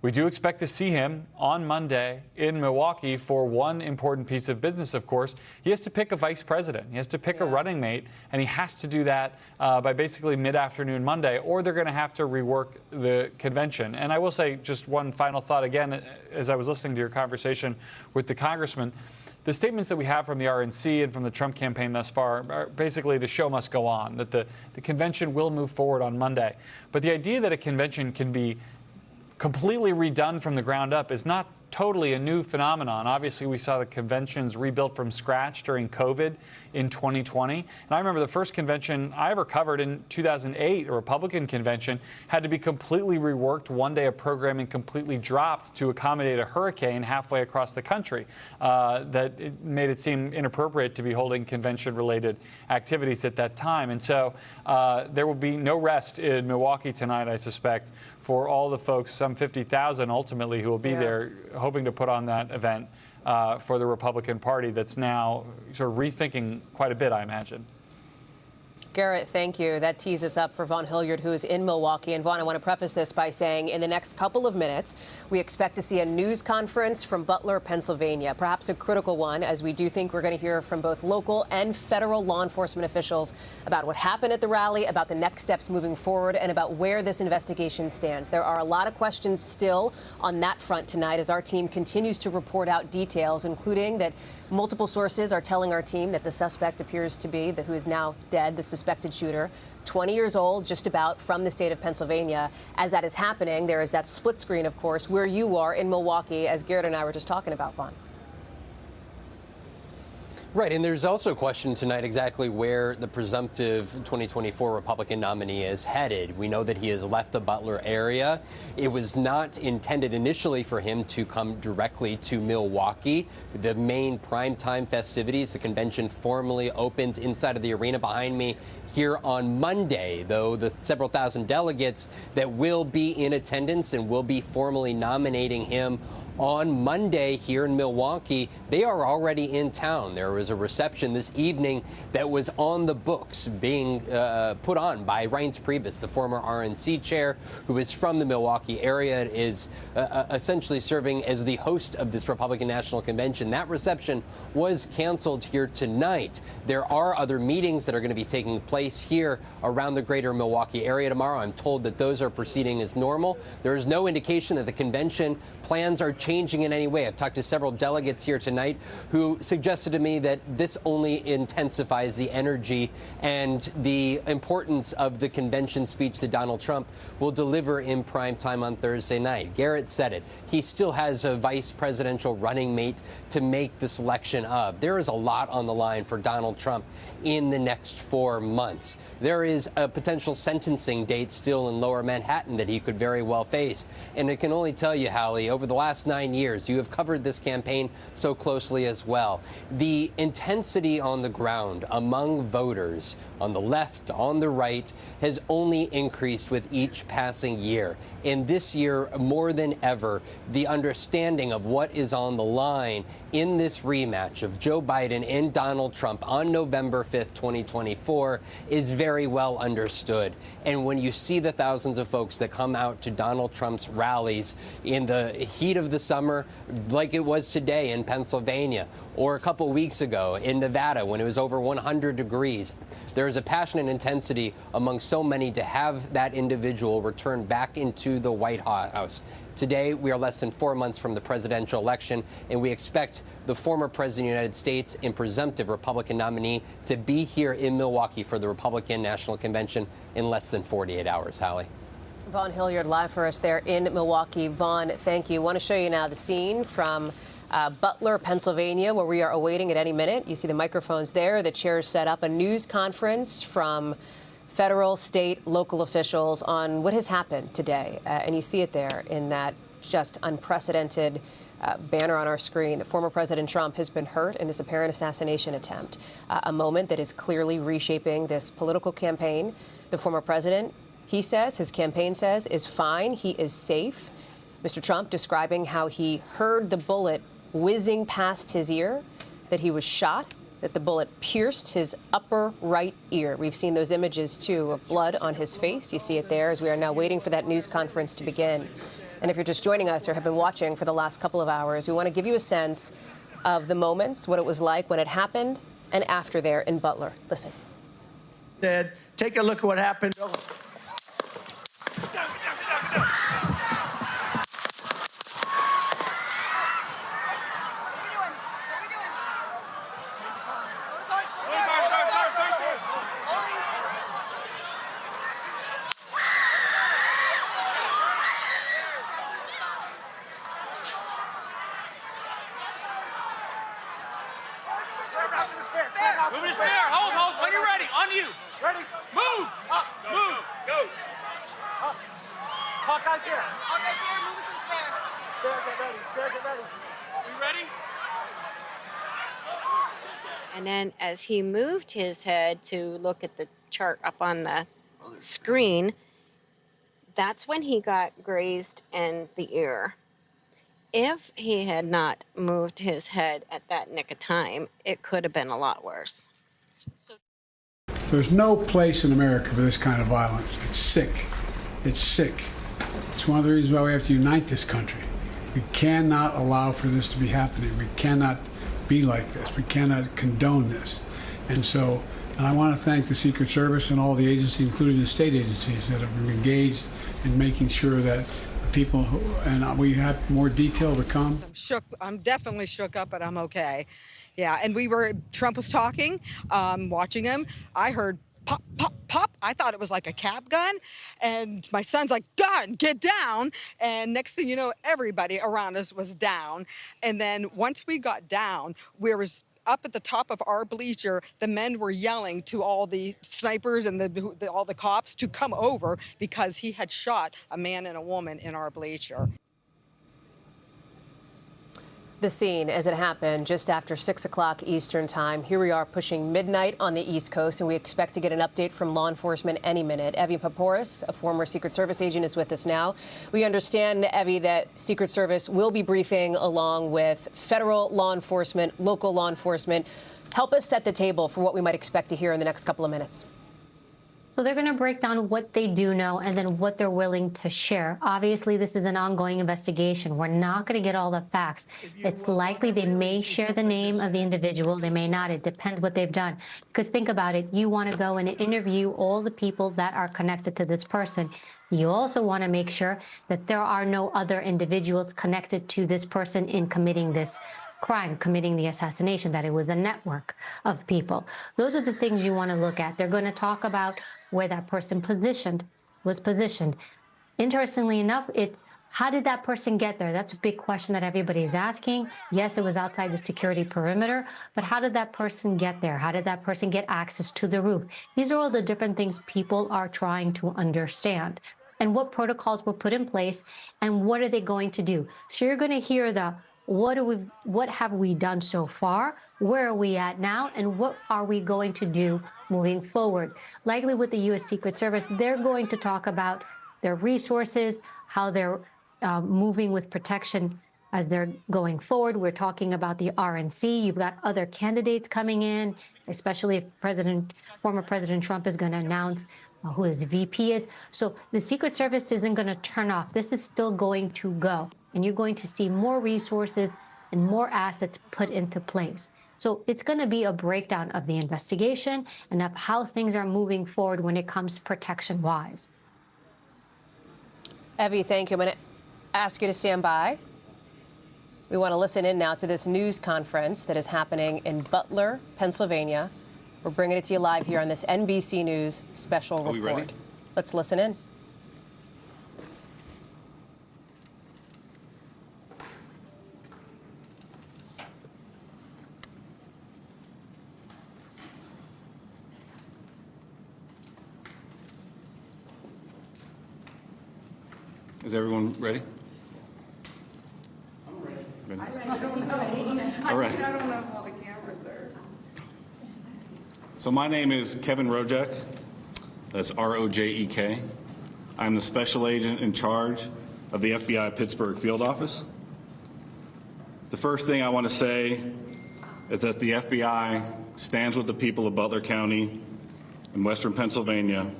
T: We do expect to see him on Monday in Milwaukee for one important piece of business, of course. He has to pick a vice president. He has to pick a running mate, and he has to do that by basically mid-afternoon Monday, or they're going to have to rework the convention. And I will say just one final thought again, as I was listening to your conversation with the congressman. The statements that we have from the RNC and from the Trump campaign thus far are basically the show must go on, that the convention will move forward on Monday. But the idea that a convention can be completely redone from the ground up is not totally a new phenomenon. Obviously, we saw the conventions rebuilt from scratch during COVID in 2020. And I remember the first convention I ever covered in 2008, a Republican convention, had to be completely reworked. One day of programming completely dropped to accommodate a hurricane halfway across the country. That it made it seem inappropriate to be holding convention-related activities at that time. And so there will be no rest in Milwaukee tonight, I suspect, for all the folks, some 50,000 ultimately, who will be there hoping to put on that event for the Republican Party that's now sort of rethinking quite a bit, I imagine.
G: Garrett, thank you. That tees us up for Vaughn Hilliard, who is in Milwaukee. And Vaughn, I want to preface this by saying in the next couple of minutes, we expect to see a news conference from Butler, Pennsylvania, perhaps a critical one, as we do think we're going to hear from both local and federal law enforcement officials about what happened at the rally, about the next steps moving forward, and about where this investigation stands. There are a lot of questions still on that front tonight as our team continues to report out details, including that multiple sources are telling our team that the suspect appears to be, who is now dead, the suspected shooter, 20 years old, just about, from the state of Pennsylvania. As that is happening, there is that split screen, of course, where you are in Milwaukee, as Garrett and I were just talking about, Vaughn.
E: Right, and there's also a question tonight exactly where the presumptive 2024 Republican nominee is headed. We know that he has left the Butler area. It was not intended initially for him to come directly to Milwaukee. The main primetime festivities, the convention formally opens inside of the arena behind me here on Monday, though the several thousand delegates that will be in attendance and will be formally nominating him on Monday here in Milwaukee, they are already in town. There was a reception this evening that was on the books, being put on by Reince Priebus, the former RNC chair, who is from the Milwaukee area, is essentially serving as the host of this Republican National Convention. That reception was canceled here tonight. There are other meetings that are going to be taking place here around the greater Milwaukee area tomorrow. I'm told that those are proceeding as normal. There is no indication that the convention plans are changing in any way. I've talked to several delegates here tonight who suggested to me that this only intensifies the energy and the importance of the convention speech that Donald Trump will deliver in prime time on Thursday night. Garrett said it. He still has a vice presidential running mate to make the selection of. There is a lot on the line for Donald Trump in the next 4 months. There is a potential sentencing date still in Lower Manhattan that he could very well face. And I can only tell you, Hallie, over the last 9 years. You have covered this campaign so closely as well. The intensity on the ground among voters on the left, on the right, has only increased with each passing year. And this year, more than ever, the understanding of what is on the line in this rematch of Joe Biden and Donald Trump on November 5th, 2024, is very well understood. And when you see the thousands of folks that come out to Donald Trump's rallies in the heat of the summer, like it was today in Pennsylvania, or a couple weeks ago in Nevada when it was over 100 degrees, there is a passion and intensity among so many to have that individual return back into the White House. Today, we are less than 4 months from the presidential election, and we expect the former president of the United States and presumptive Republican nominee to be here in Milwaukee for the Republican National Convention in less than 48 hours. Hallie.
G: Vaughn Hilliard live for us there in Milwaukee. Vaughn, thank you. I want to show you now the scene from Butler, Pennsylvania, where we are awaiting at any minute. You see the microphones there. The chairs set up a news conference from federal, state, local officials on what has happened today. And you see it there in that just unprecedented banner on our screen. The former President Trump has been hurt in this apparent assassination attempt, a moment that is clearly reshaping this political campaign. The former president, he says, his campaign says, is fine. He is safe. Mr. Trump describing how he heard the bullet whizzing past his ear, that he was shot, that the bullet pierced his upper right ear. We've seen those images, too, of blood on his face. You see it there as we are now waiting for that news conference to begin. And if you're just joining us or have been watching for the last couple of hours, we want to give you a sense of the moments, what it was like when it happened and after there in Butler. Listen.
F: Dad, take a look at what happened.
I: Move to the spare. Hold. When you're ready. On you. Ready. Move. Up. Move. Go. Up. Hawkeye's here. Hawkeye's here. Move to the spare. Spare, get ready. Spare, get ready. You ready?
N: And then as he moved his head to look at the chart up on the screen, that's when he got grazed in the ear. If he had not moved his head at that nick of time, it could have been a lot worse.
K: There's no place in America for this kind of violence. It's sick. It's sick. It's one of the reasons why we have to unite this country. We cannot allow for this to be happening. We cannot be like this. We cannot condone this. And I want to thank the Secret Service and all the agencies, including the state agencies, that have been engaged in making sure that people, and we have more detail to come.
B: I'm shook. I'm definitely shook up, but I'm okay. Yeah, and Trump was talking, watching him. I heard pop, pop, pop. I thought it was like a cap gun. And my son's like, "Gun, get down." And next thing you know, everybody around us was down. And then once we got down, we was up at the top of our bleacher. The men were yelling to all the snipers and all the cops to come over because he had shot a man and a woman in our bleacher.
G: The scene as it happened just after 6 o'clock Eastern time. Here we are pushing midnight on the East Coast, and we expect to get an update from law enforcement any minute. Evie Paporis, a former Secret Service agent, is with us now. We understand, Evie, that Secret Service will be briefing along with federal law enforcement, local law enforcement. Help us set the table for what we might expect to hear in the next couple of minutes.
J: So they're going to break down what they do know and then what they're willing to share. Obviously, this is an ongoing investigation. We're not going to get all the facts. It's likely they may share the name of the individual. They may not. It depends what they've done. Because think about it. You want to go and interview all the people that are connected to this person. You also want to make sure that there are no other individuals connected to this person in committing this crime, committing the assassination, that it was a network of people. Those are the things you want to look at. They're going to talk about where that person was positioned. Interestingly enough, it's how did that person get there? That's a big question that everybody's asking. Yes, it was outside the security perimeter, but how did that person get there? How did that person get access to the roof? These are all the different things people are trying to understand. and what protocols were put in place, and what are they going to do. So you're going to hear the what have we done so far, where are we at now, and what are we going to do moving forward. Likely with the U.S. Secret Service, they're going to talk about their resources, how they're moving with protection as they're going forward. We're talking about the RNC. You've got other candidates coming in, especially if former President Trump is going to announce who his VP is. So the Secret Service isn't going to turn off. This is still going to go. And you're going to see more resources and more assets put into place. So it's going to be a breakdown of the investigation and of how things are moving forward when it comes protection-wise.
G: Evie, thank you. I'm going to ask you to stand by. We want to listen in now to this news conference that is happening in Butler, Pennsylvania. We're bringing it to you live here on this NBC News special report.
O: Are we ready?
G: Let's listen in.
O: Is everyone ready?
U: I'm ready.
O: Ready?
U: I don't know.
O: All right.
U: I don't know if all the cameras are.
O: So my name is Kevin Rojek. That's R-O-J-E-K. I'm the special agent in charge of the FBI Pittsburgh field office. The first thing I want to say is that the FBI stands with the people of Butler County in Western Pennsylvania,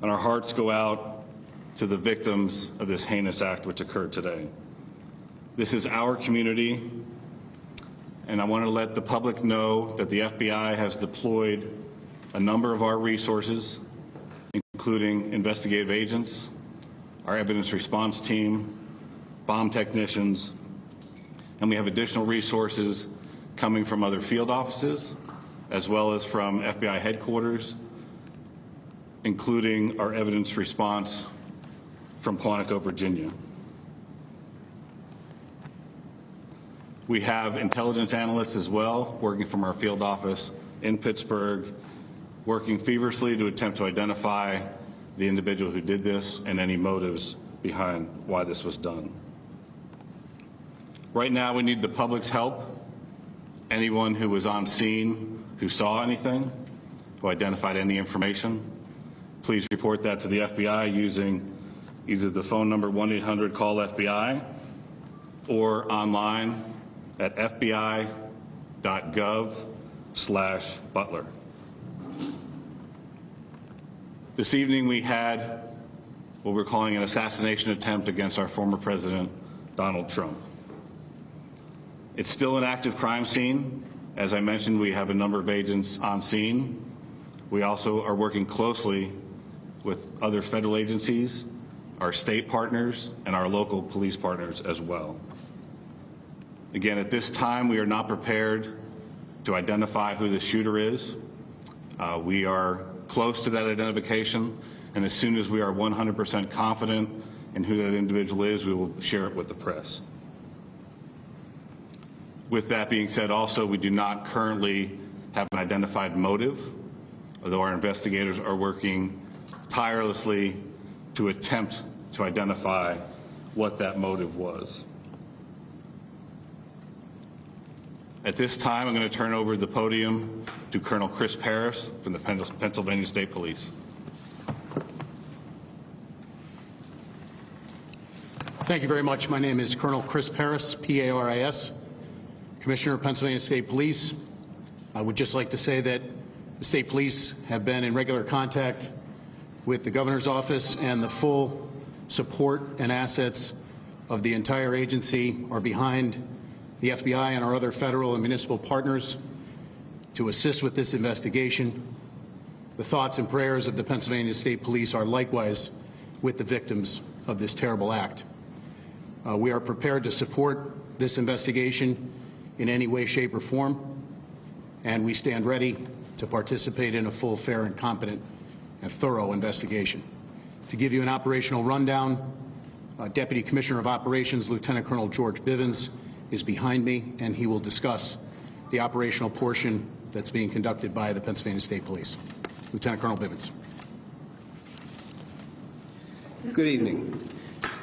O: and our hearts go out to the victims of this heinous act which occurred today. This is our community, and I want to let the public know that the FBI has deployed a number of our resources, including investigative agents, our evidence response team, bomb technicians, and we have additional resources coming from other field offices, as well as from FBI headquarters, including our evidence response from Quantico, Virginia. We have intelligence analysts as well, working from our field office in Pittsburgh, working feverishly to attempt to identify the individual who did this and any motives behind why this was done. Right now, we need the public's help. Anyone who was on scene, who saw anything, who identified any information, please report that to the FBI using either the phone number 1-800-CALL-FBI or online at fbi.gov/Butler. This evening we had what we're calling an assassination attempt against our former president, Donald Trump. It's still an active crime scene. As I mentioned, we have a number of agents on scene. We also are working closely with other federal agencies, our state partners, and our local police partners as well. Again, at this time, we are not prepared to identify who the shooter is. We are close to that identification, and as soon as we are 100% confident in who that individual is, we will share it with the press. With that being said, also, we do not currently have an identified motive, although our investigators are working tirelessly to attempt to identify what that motive was. At this time, I'm going to turn over the podium to Colonel Chris Paris from the Pennsylvania State Police.
V: Thank you very much. My name is Colonel Chris Paris, P-A-R-I-S, Commissioner of Pennsylvania State Police. I would just like to say that the State Police have been in regular contact with the Governor's Office, and the full support and assets of the entire agency are behind the FBI and our other federal and municipal partners to assist with this investigation. The thoughts and prayers of the Pennsylvania State Police are likewise with the victims of this terrible act. We are prepared to support this investigation in any way, shape, or form, and we stand ready to participate in a full, fair, and competent and thorough investigation. To give you an operational rundown, Deputy Commissioner of Operations, Lieutenant Colonel George Bivens, is behind me, and he will discuss the operational portion that's being conducted by the Pennsylvania State Police. Lieutenant Colonel Bivens.
P: Good evening.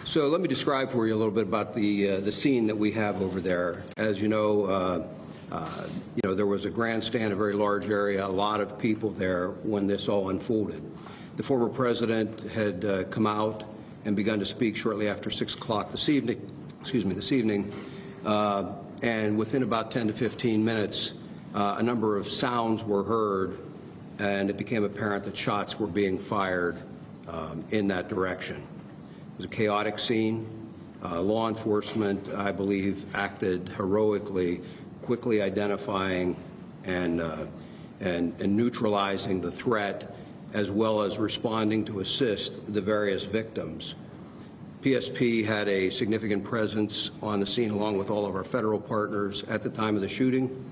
P: So let me describe for you a little bit about the scene that we have over there. As you know, there was a grandstand, a very large area, a lot of people there when this all unfolded. The former president had come out and begun to speak shortly after 6 o'clock this evening. And within about 10 to 15 minutes, a number of sounds were heard, and it became apparent that shots were being fired in that direction. It was a chaotic scene. Law enforcement, I believe, acted heroically, quickly identifying and neutralizing the threat, as well as responding to assist the various victims. PSP had a significant presence on the scene along with all of our federal partners at the time of the shooting.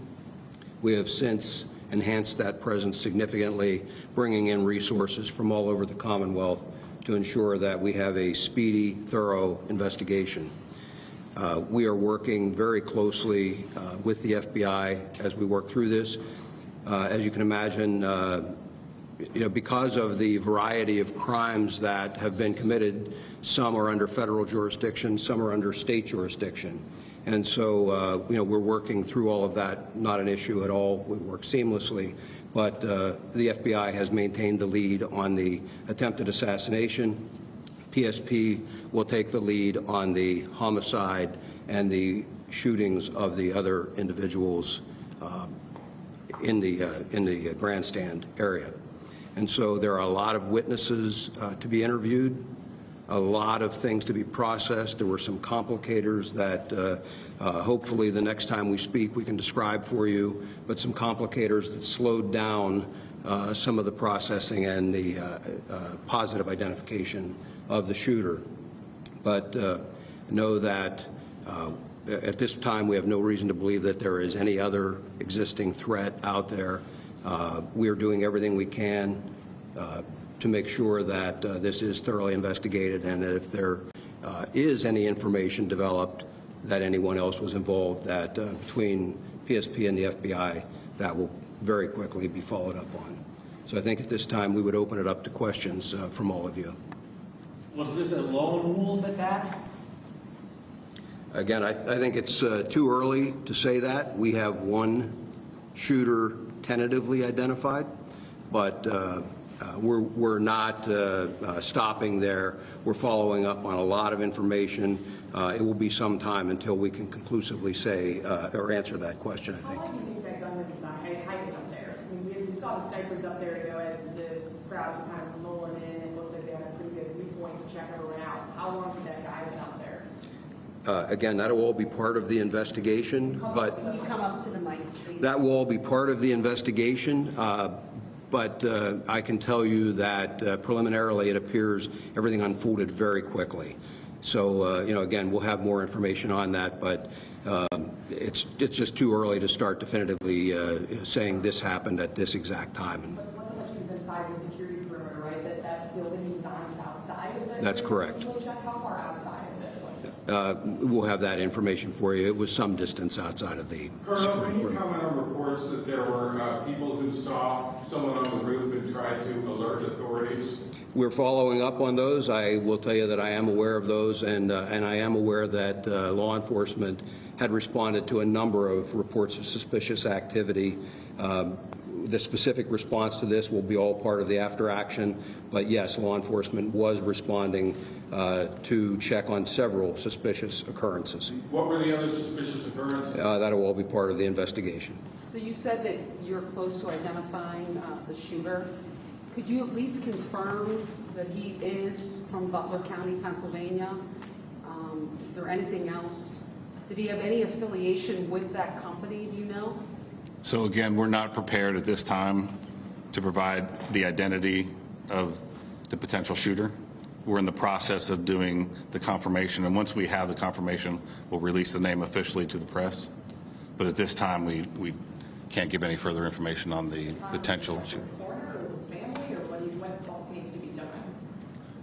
P: We have since enhanced that presence significantly, bringing in resources from all over the Commonwealth to ensure that we have a speedy, thorough investigation. We are working very closely with the FBI as we work through this. As you can imagine, because of the variety of crimes that have been committed, some are under federal jurisdiction, some are under state jurisdiction. And so, we're working through all of that, not an issue at all. We work seamlessly. But the FBI has maintained the lead on the attempted assassination. PSP will take the lead on the homicide and the shootings of the other individuals in the grandstand area. And so there are a lot of witnesses to be interviewed, a lot of things to be processed. There were some complicators that hopefully the next time we speak we can describe for you, but some complicators that slowed down some of the processing and the positive identification of the shooter. But know that at this time we have no reason to believe that there is any other existing threat out there. We are doing everything we can to make sure that this is thoroughly investigated, and that if there is any information developed that anyone else was involved, that between PSP and the FBI, that will very quickly be followed up on. So I think at this time we would open it up to questions from all of you.
Q: Was this a lone wolf attack?
P: Again, I think it's too early to say that. We have one shooter tentatively identified, but we're not stopping there. We're following up on a lot of information. It will be some time until we can conclusively say or answer that question, I think.
W: How long do you think that gunman was hiding up there? I mean, we saw the snipers up there, as the crowds were kind of rolling in and looked like they had a pretty good viewpoint to check everyone out. So how long did that guy been up there?
P: Again, that will all be part of the investigation, but
W: Can you come up to the mic, please?
P: that will all be part of the investigation. But I can tell you that preliminarily it appears everything unfolded very quickly. So, again, we'll have more information on that, but it's just too early to start definitively saying this happened at this exact time.
W: But it wasn't like he was inside the security perimeter, right? That building he was on is outside of it?
P: That's correct.
W: How far outside of it was it?
P: We'll have that information for you. It was some distance outside of the
X: Colonel, can you comment on reports that there were people who saw someone on the roof and tried to alert authorities?
P: We're following up on those. I will tell you that I am aware of those, and I am aware that law enforcement had responded to a number of reports of suspicious activity. The specific response to this will be all part of the after action, but yes, law enforcement was responding to check on several suspicious occurrences.
X: What were the other suspicious occurrences?
P: That will all be part of the investigation.
W: So you said that you're close to identifying the shooter. Could you at least confirm that he is from Butler County, Pennsylvania? Is there anything else? Did he have any affiliation with that company, do you know?
O: So again, we're not prepared at this time to provide the identity of the potential shooter. We're in the process of doing the confirmation, and once we have the confirmation, we'll release the name officially to the press. But at this time, we can't give any further information on the potential shooter.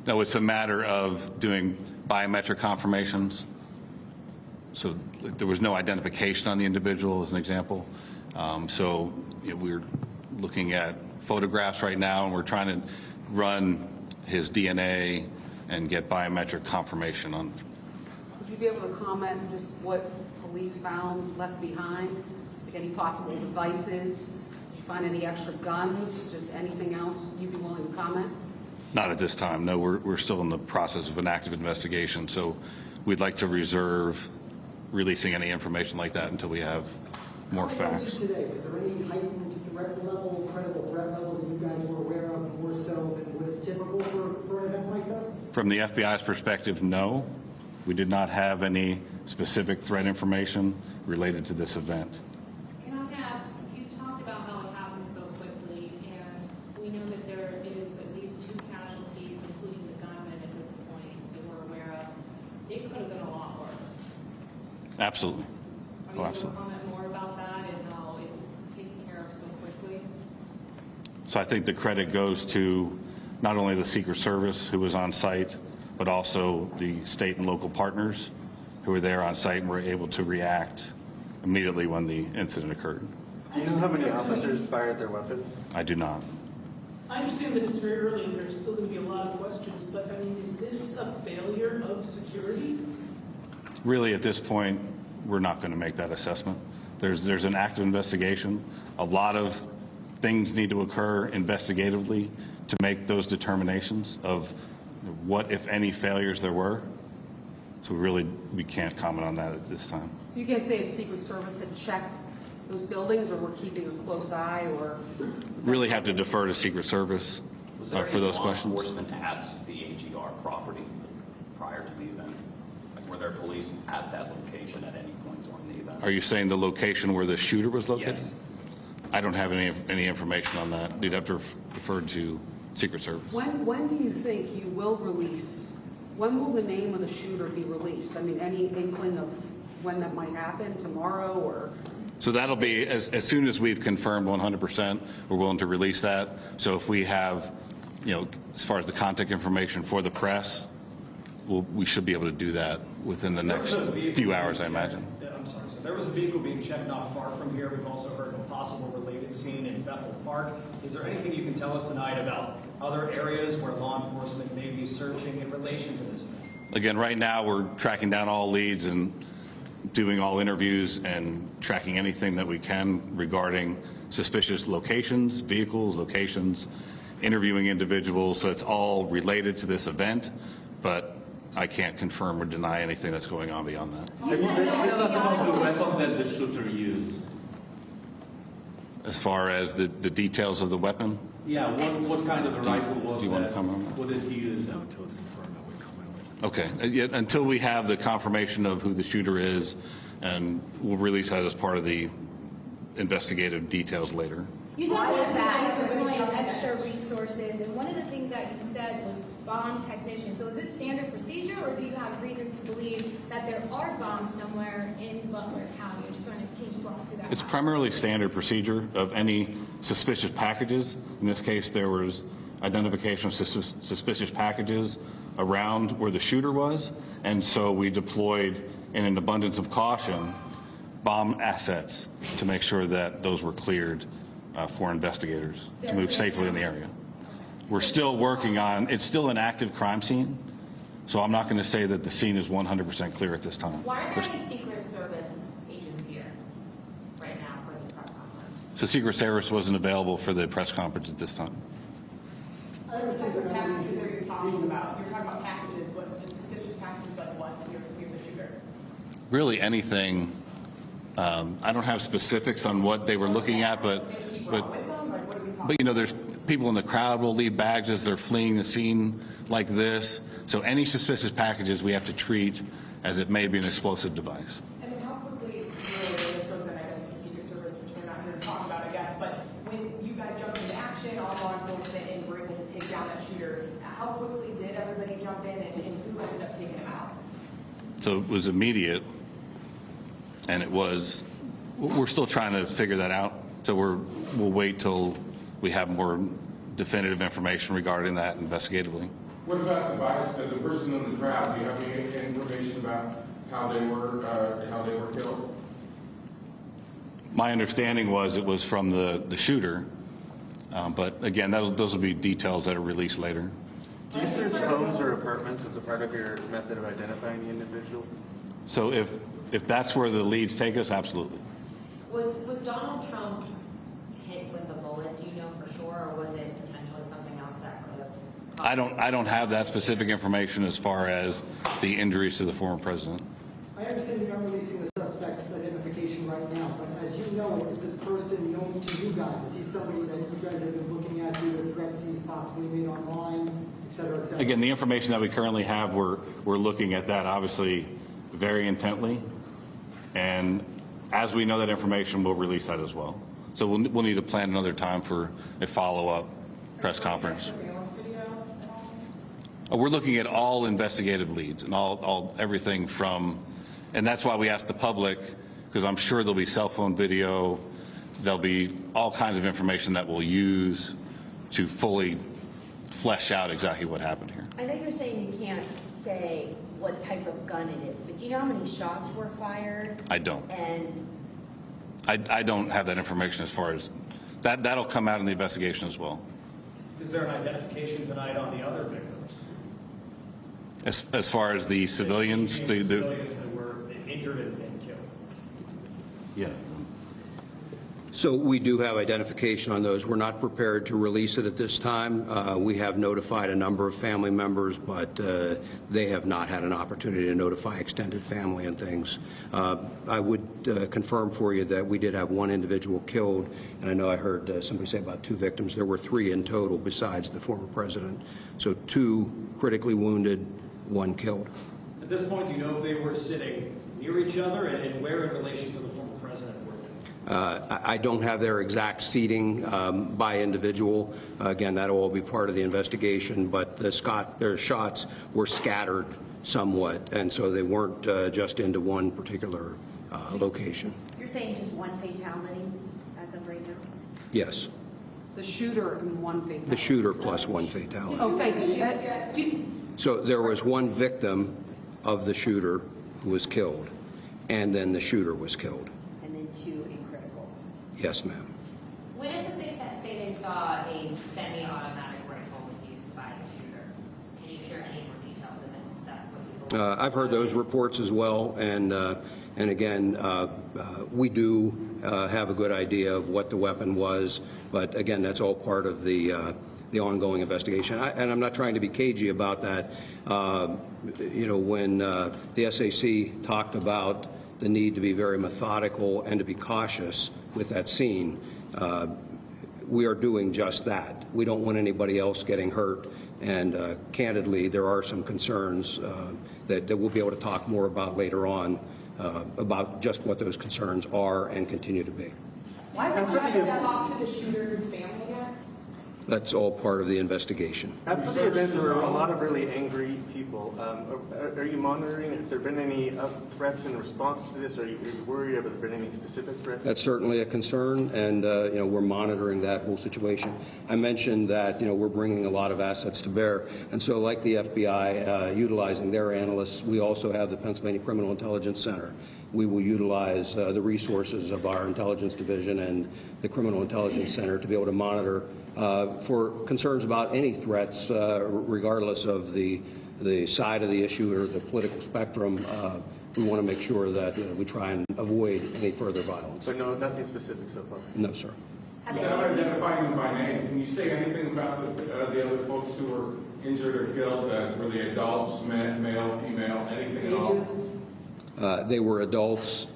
O: No, it's a matter of doing biometric confirmations. So there was no identification on the individual, as an example. We're looking at photographs right now, and we're trying to run his DNA and get biometric confirmation on.
W: Would you be able to comment just what police found left behind? Like any possible devices? Did you find any extra guns? Just anything else you'd be willing to comment?
O: Not at this time. No, we're still in the process of an active investigation, so we'd like to reserve releasing any information like that until we have more facts.
A: Today, was there any heightened threat level, credible threat level that you guys were aware of more so than was typical for an event like this?
O: From the FBI's perspective, no. We did not have any specific threat information related to this event.
C: Can I ask, you talked about how it happened so quickly, and we know that there is at least 2 casualties, including the gunman at this point, that we're aware of. It could have been a lot worse.
O: Absolutely.
C: Are you able to comment more about that and how it was taken care of so quickly?
O: So I think the credit goes to not only the Secret Service who was on site, but also the state and local partners who were there on site and were able to react immediately when the incident occurred.
L: Do you know how many officers fired their weapons?
O: I do not.
S: I understand that it's very early and there's still going to be a lot of questions, but I mean, is this a failure of security?
O: Really, at this point, we're not going to make that assessment. There's an active investigation. A lot of things need to occur investigatively to make those determinations of what, if any, failures there were. So we can't comment on that at this time.
W: So you can't say if Secret Service had checked those buildings or were keeping a close eye or?
O: Really have to defer to Secret Service for those questions.
Y: Was there any law enforcement at the AGR property prior to the event? Like, were there police at that location at any point during the event?
O: Are you saying the location where the shooter was located?
Y: Yes.
O: I don't have any information on that. You'd have to defer to Secret Service.
W: When do you think you will release? When will the name of the shooter be released? I mean, any inkling of when that might happen, tomorrow or?
O: So that'll be as soon as we've confirmed 100%, we're willing to release that. So if we have, as far as the contact information for the press, we should be able to do that within the next few hours, I imagine.
Q: I'm sorry. So there was a vehicle being checked not far from here. We've also heard of a possible related scene in Bethel Park. Is there anything you can tell us tonight about other areas where law enforcement may be searching in relation to this event?
O: Again, right now we're tracking down all leads and doing all interviews and tracking anything that we can regarding suspicious locations, vehicles, locations, interviewing individuals. So it's all related to this event, but I can't confirm or deny anything that's going on beyond that.
Q: Can you tell us about the weapon that the shooter used?
O: As far as the details of the weapon?
Q: Yeah, what kind of a rifle was
O: Do you want to
Q: that?
O: comment on that?
Q: What did he use?
K: Until it's confirmed, I would comment.
O: Okay, until we have the confirmation of who the shooter is, and we'll release that as part of the investigative details later.
Z: You said that you guys are deploying extra resources, and one of the things that you said was bomb technicians. So is this standard procedure, or do you have reason to believe that there are bombs somewhere in Butler County? I just want to, can you just walk us through that?
O: It's primarily standard procedure of any suspicious packages. In this case, there was identification of suspicious packages around where the shooter was, and so we deployed, in an abundance of caution, bomb assets to make sure that those were cleared for investigators to move safely in the area. We're still working on, it's still an active crime scene, so I'm not going to say that the scene is 100% clear at this time.
C: Why are there any Secret Service agents here right now for this press conference?
O: So Secret Service wasn't available for the press conference at this time.
W: I understand what packages are you talking about? You're talking about packages, but the suspicious packages like what? You're the shooter.
O: Really anything. I don't have specifics on what they were looking at, but there's people in the crowd will leave bags as they're fleeing the scene like this. So any suspicious packages we have to treat as it may be an explosive device.
W: And then how quickly, this goes in, I guess, to the Secret Service, which we're not here to talk about, I guess, but when you guys jumped into action, all law enforcement, and were able to take down that shooter, how quickly did everybody jump in, and who ended up taking him out?
O: So it was immediate, and we're still trying to figure that out. So we'll wait till we have more definitive information regarding that investigatively.
X: What about the person in the crowd? Do you have any information about how they were killed?
O: My understanding was it was from the shooter, but again, those will be details that are released later.
L: Do you search homes or apartments as a part of your method of identifying the individual?
O: So if that's where the leads take us, absolutely.
D: Was Donald Trump hit with a bullet, do you know for sure, or was it potentially something else that could have?
O: I don't have that specific information as far as the injuries to the former president.
A: I understand you're not releasing the suspect's identification right now, but as you know, is this person known to you guys? Is he somebody that you guys have been looking at due to threats he's possibly made online, et cetera, et cetera?
O: Again, the information that we currently have, we're looking at that obviously very intently, and as we know that information, we'll release that as well. So we'll need to plan another time for a follow-up press conference. We're looking at all investigative leads and all everything from, and that's why we asked the public, because I'm sure there'll be cell phone video, there'll be all kinds of information that we'll use to fully flesh out exactly what happened here.
E: I know you're saying you can't say what type of gun it is, but do you know how many shots were fired?
O: I don't.
E: And
O: I don't have that information as far as that. That'll come out in the investigation as well.
Q: Is there an identification tonight on the other victims?
O: As far as the civilians,
Q: civilians that were injured and killed.
O: Yeah.
P: So we do have identification on those. We're not prepared to release it at this time. We have notified a number of family members, but they have not had an opportunity to notify extended family and things. I would confirm for you that we did have one individual killed, and I know I heard somebody say about 2 victims. There were 3 in total besides the former president. So 2 critically wounded, 1 killed.
Q: At this point, do you know if they were sitting near each other and where in relation to the former president were they?
P: I don't have their exact seating by individual. Again, that'll all be part of the investigation, but their shots were scattered somewhat, and so they weren't just into one particular location.
E: you're saying just one fatality as of right now?
P: Yes.
W: The shooter and 1 fatality.
P: The shooter plus 1 fatality.
W: Oh, thank you.
P: So there was 1 victim of the shooter who was killed, and then the shooter was killed.
E: And then 2 in critical.
P: Yes, ma'am.
D: Witnesses say they saw a semi-automatic rifle was used by the shooter. Can you share any more details of it? That's what people.
P: I've heard those reports as well, and again, we do have a good idea of what the weapon was, but again, that's all part of the ongoing investigation. And I'm not trying to be cagey about that. You know, when the SAC talked about the need to be very methodical and to be cautious with that scene, we are doing just that. We don't want anybody else getting hurt, and candidly, there are some concerns that we'll be able to talk more about later on about just what those concerns are and continue to be.
W: Why would you talk to the shooter's family yet?
P: That's all part of the investigation.
L: After the event, there were a lot of really angry people. Are you monitoring? Have there been any threats in response to this? Are you worried? Have there been any specific threats?
P: That's certainly a concern, and you know, we're monitoring that whole situation. I mentioned that, you know, we're bringing a lot of assets to bear, and so like the FBI utilizing their analysts, we also have the Pennsylvania Criminal Intelligence Center. We will utilize the resources of our intelligence division and the Criminal Intelligence Center to be able to monitor for concerns about any threats, regardless of the side of the issue or the political spectrum. We want to make sure that we try and avoid any further violence.
L: So no, nothing specific so far?
P: No, sir.
X: Without identifying them by name, can you say anything about the other folks who were injured or killed? Were they adults, male, female, anything at all?
P: They were adults,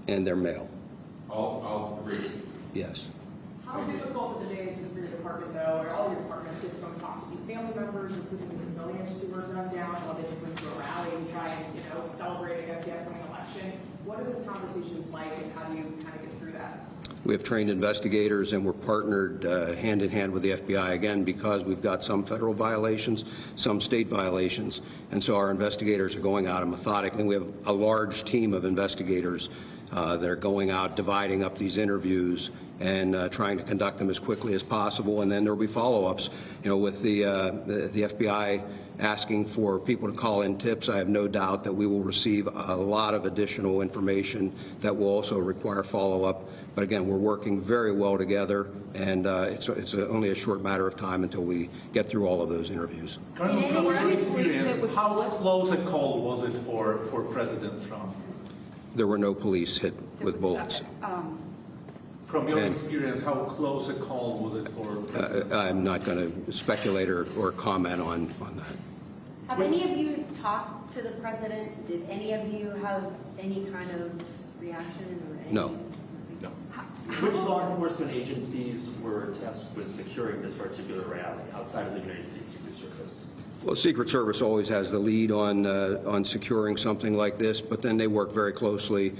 P: and they're male.
X: All 3?
P: Yes.
W: How difficult of a day is this for your department, though, or all your departments to go talk to these family members, including the civilians who were gunned down while they just went to a rally and try and, you know, celebrate against the upcoming election? What are those conversations like, and how do you kind of get through that?
P: We have trained investigators, and we're partnered hand in hand with the FBI, again, because we've got some federal violations, some state violations, and so our investigators are going out and methodically. We have a large team of investigators that are going out, dividing up these interviews and trying to conduct them as quickly as possible. And then there will be follow-ups. You know, with the FBI asking for people to call in tips, I have no doubt that we will receive a lot of additional information that will also require follow-up. But again, we're working very well together, and it's only a short matter of time until we get through all of those interviews.
F: Colonel, from your experience, how close a call was it for President Trump?
P: There were no police hit with bullets.
F: From your experience, how close a call was it for President Trump?
P: I'm not going to speculate or comment on that.
E: Have any of you talked to the president? Did any of you have any kind of reaction or any?
P: No.
H: Which law enforcement agencies were tasked with securing this particular rally outside of the United States Secret Service?
P: Well, Secret Service always has the lead on securing something like this, but then they work very closely.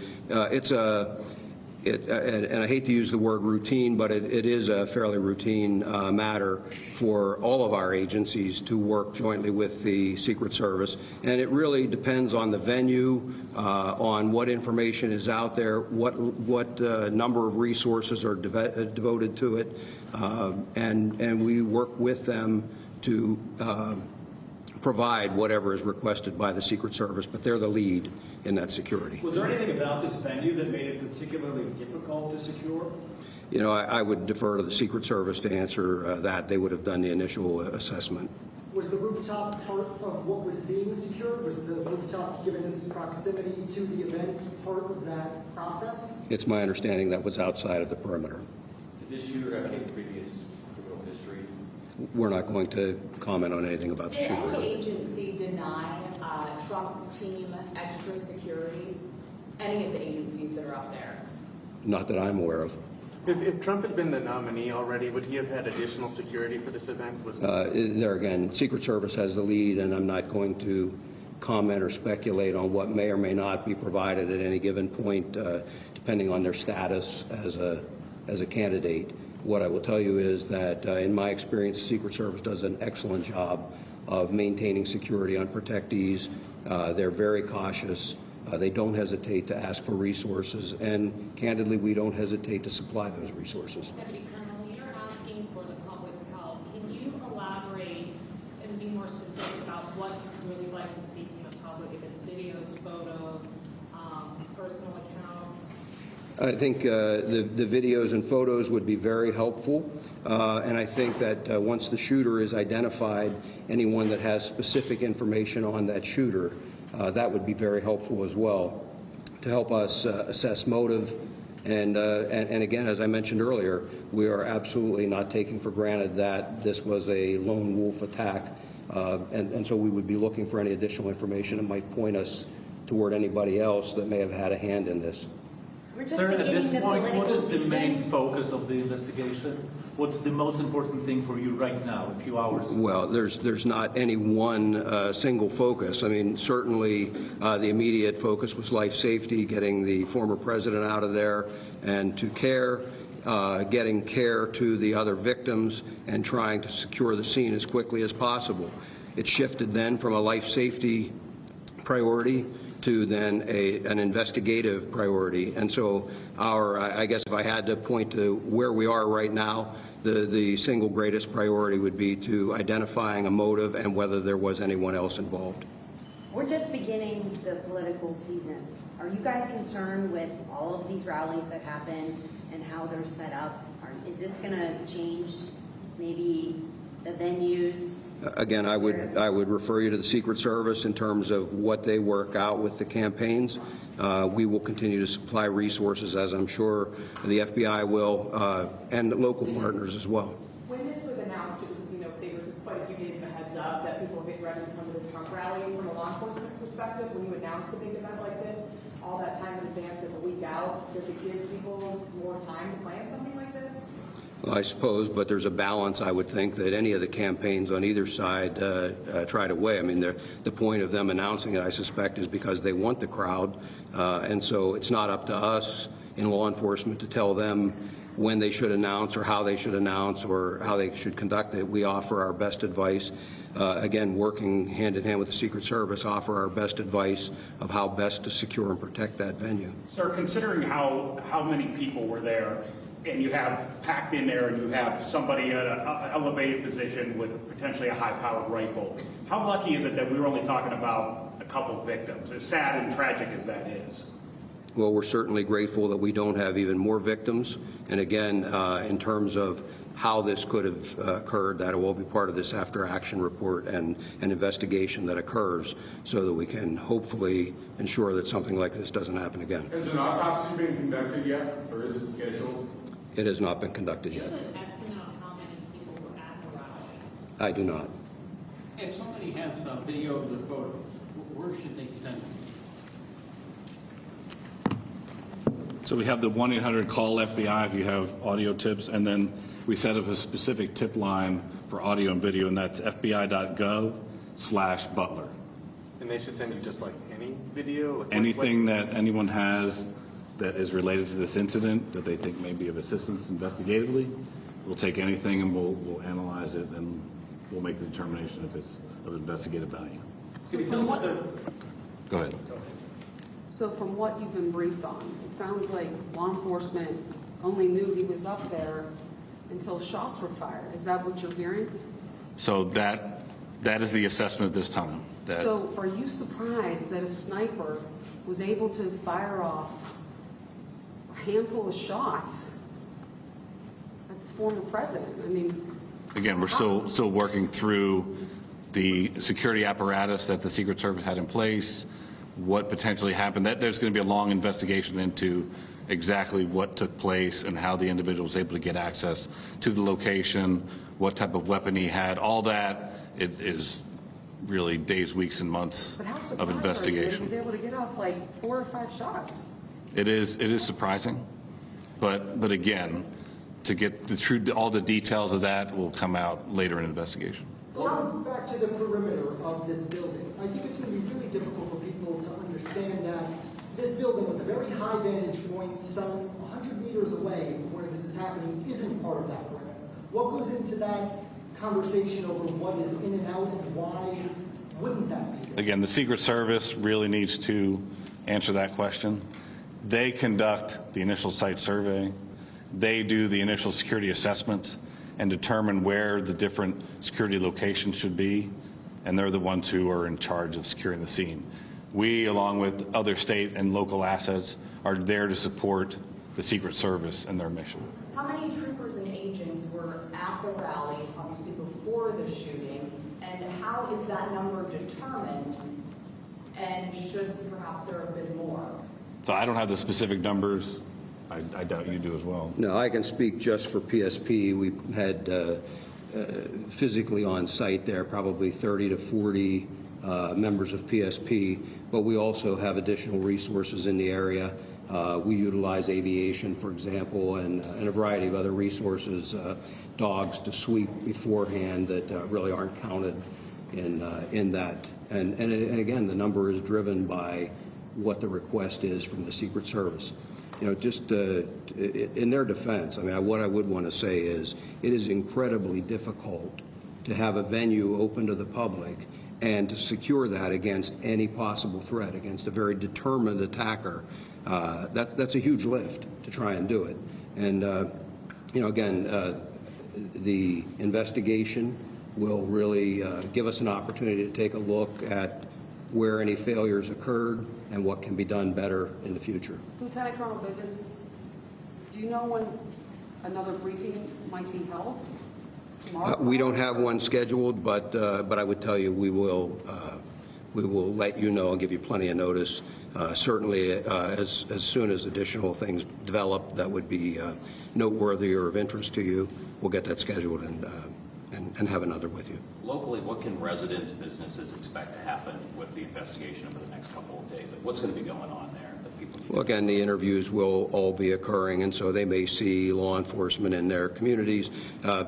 P: And I hate to use the word routine, but it is a fairly routine matter for all of our agencies to work jointly with the Secret Service. And it really depends on the venue, on what information is out there, what number of resources are devoted to it, and we work with them to provide whatever is requested by the Secret Service, but they're the lead in that security.
Q: Was there anything about this venue that made it particularly difficult to secure?
P: You know, I would defer to the Secret Service to answer that. They would have done the initial assessment.
A: Was the rooftop part of what was being secured? Was the rooftop, given its proximity to the event, part of that process?
P: It's my understanding that was outside of the perimeter.
H: Did this shooter have any previous criminal history?
P: We're not going to comment on anything about the
I: Did
P: shooter.
I: any agency deny Trump's team extra security? Any of the agencies that are up there?
P: Not that I'm aware of.
L: If Trump had been the nominee already, would he have had additional security for this event?
P: There again, Secret Service has the lead, and I'm not going to comment or speculate on what may or may not be provided at any given point, depending on their status as a candidate. What I will tell you is that, in my experience, the Secret Service does an excellent job of maintaining security on protectees. They're very cautious. They don't hesitate to ask for resources, and candidly, we don't hesitate to supply those resources.
C: Deputy Colonel, you're asking for the public's help. Can you elaborate and be more specific about what you really like to see from the public, if it's videos, photos, personal accounts?
P: I think the videos and photos would be very helpful, and I think that once the shooter is identified, anyone that has specific information on that shooter, that would be very helpful as well to help us assess motive. And again, as I mentioned earlier, we are absolutely not taking for granted that this was a lone wolf attack, and so we would be looking for any additional information that might point us toward anybody else that may have had a hand in this.
F: Sir, at this point, what is the main focus of the investigation? What's the most important thing for you right now, a few hours?
P: Well, there's not any one single focus. I mean, certainly the immediate focus was life safety, getting the former president out of there and to care, getting care to the other victims, and trying to secure the scene as quickly as possible. It shifted then from a life safety priority to then an investigative priority. And so I guess if I had to point to where we are right now, the single greatest priority would be to identifying a motive and whether there was anyone else involved.
E: We're just beginning the political season. Are you guys concerned with all of these rallies that happen and how they're set up? Is this going to change maybe the venues?
P: Again, I would refer you to the Secret Service in terms of what they work out with the campaigns. We will continue to supply resources, as I'm sure the FBI will, and local partners as well.
I: When this was announced, it was, there was quite a few days of a heads up that people were getting ready to come to this Trump rally. From a law enforcement perspective, when you announce a big event like this, all that time in advance, like a week out, does it give people more time to plan something like this?
P: Well, I suppose, but there's a balance, I would think, that any of the campaigns on either side try to weigh. I mean, the point of them announcing it, I suspect, is because they want the crowd, and so it's not up to us in law enforcement to tell them when they should announce or how they should announce or how they should conduct it. We offer our best advice. Again, working hand in hand with the Secret Service, offer our best advice of how best to secure and protect that venue.
B: Sir, considering how many people were there, and you have packed in there, and you have somebody at an elevated position with potentially a high-powered rifle, how lucky is it that we were only talking about a couple of victims, as sad and tragic as that is?
P: Well, we're certainly grateful that we don't have even more victims. And again, in terms of how this could have occurred, that will be part of this after-action report and an investigation that occurs so that we can hopefully ensure that something like this doesn't happen again.
X: Has an autopsy been conducted yet, or is it scheduled?
P: It has not been conducted yet.
C: Do you have an estimate on how many people were at the rally?
P: I do not.
J: If somebody has some video or photos, where should they send it?
O: So we have the 1-800 call FBI if you have audio tips, and then we set up a specific tip line for audio and video, and that's fbi.gov/Butler.
L: And they should send you just like any video? Like
O: Anything that anyone has that is related to this incident that they think may be of assistance investigatively, we'll take anything and we'll analyze it, and we'll make the determination if it's of investigative value. Go ahead.
W: So from what you've been briefed on, it sounds like law enforcement only knew he was up there until shots were fired. Is that what you're hearing?
O: So that is the assessment at this time.
W: So are you surprised that a sniper was able to fire off a handful of shots at the former president? I mean,
O: Again, we're still working through the security apparatus that the Secret Service had in place, what potentially happened. There's going to be a long investigation into exactly what took place and how the individual was able to get access to the location, what type of weapon he had. All that it is really days, weeks, and months
W: but how
O: of
W: surprised
O: investigation.
W: are you that he was able to get off like 4 or 5 shots?
O: It is surprising, but again, to get all the details of that will come out later in the investigation.
A: Going back to the perimeter of this building, I think it's going to be really difficult for people to understand that this building with a very high vantage point, some 100 meters away from where this is happening, isn't part of that perimeter. What goes into that conversation over what is in and out and why wouldn't that be?
O: Again, the Secret Service really needs to answer that question. They conduct the initial site survey. They do the initial security assessments and determine where the different security locations should be, and they're the ones who are in charge of securing the scene. We, along with other state and local assets, are there to support the Secret Service and their mission.
I: How many troopers and agents were at the rally, obviously before the shooting, and how is that number determined, and should perhaps there have been more?
O: So I don't have the specific numbers. I doubt you do as well.
P: No, I can speak just for PSP. We had physically on site there probably 30 to 40 members of PSP, but we also have additional resources in the area. We utilize aviation, for example, and a variety of other resources, dogs to sweep beforehand that really aren't counted in that. And again, the number is driven by what the request is from the Secret Service. You know, just in their defense, I mean, what I would want to say is it is incredibly difficult to have a venue open to the public and to secure that against any possible threat, against a very determined attacker. That's a huge lift to try and do it. And, you know, again, the investigation will really give us an opportunity to take a look at where any failures occurred and what can be done better in the future.
W: Lieutenant Colonel Bivens, do you know when another briefing might be held? Tomorrow?
P: We don't have one scheduled, but I would tell you we will let you know and give you plenty of notice. Certainly, as soon as additional things develop that would be noteworthy or of interest to you, we'll get that scheduled and have another with you.
Y: Locally, what can residents, businesses expect to happen with the investigation over the next couple of days? What's going to be going on there that people need?
P: Well, again, the interviews will all be occurring, and so they may see law enforcement in their communities.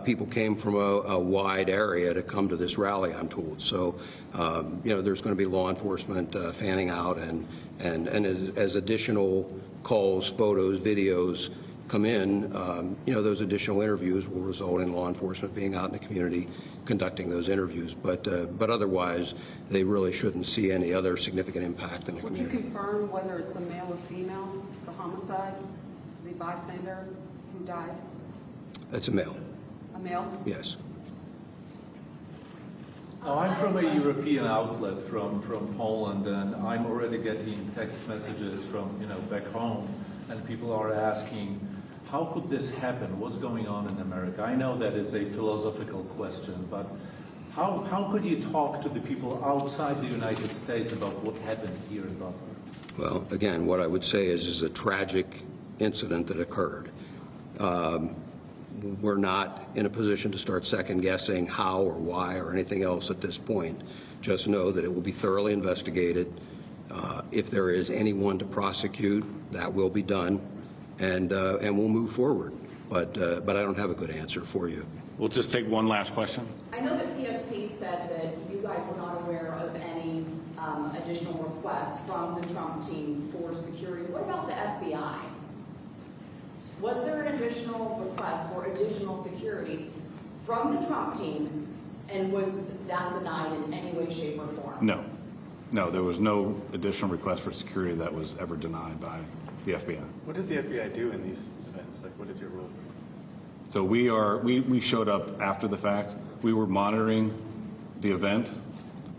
P: People came from a wide area to come to this rally, I'm told. So, you know, there's going to be law enforcement fanning out, and as additional calls, photos, videos come in, those additional interviews will result in law enforcement being out in the community conducting those interviews. But otherwise, they really shouldn't see any other significant impact in the
W: Would you
P: community.
W: confirm whether it's a male or female, the homicide, the bystander who died?
P: It's a male,
W: A male?
P: yes.
F: Now, I'm from a European outlet from Poland, and I'm already getting text messages from, back home, and people are asking, how could this happen? What's going on in America? I know that it's a philosophical question, but how could you talk to the people outside the United States about what happened here in Butler?
P: Well, again, what I would say is a tragic incident that occurred. We're not in a position to start second-guessing how or why or anything else at this point. Just know that it will be thoroughly investigated. If there is anyone to prosecute, that will be done, and we'll move forward. But I don't have a good answer for you.
O: We'll just take one last question.
I: I know that PSP said that you guys were not aware of any additional requests from the Trump team for security. What about the FBI? Was there an additional request for additional security from the Trump team, and was that denied in any way, shape, or form?
O: No, there was no additional request for security that was ever denied by the FBI.
L: What does the FBI do in these events? Like, what is your role?
O: So we showed up after the fact. We were monitoring the event,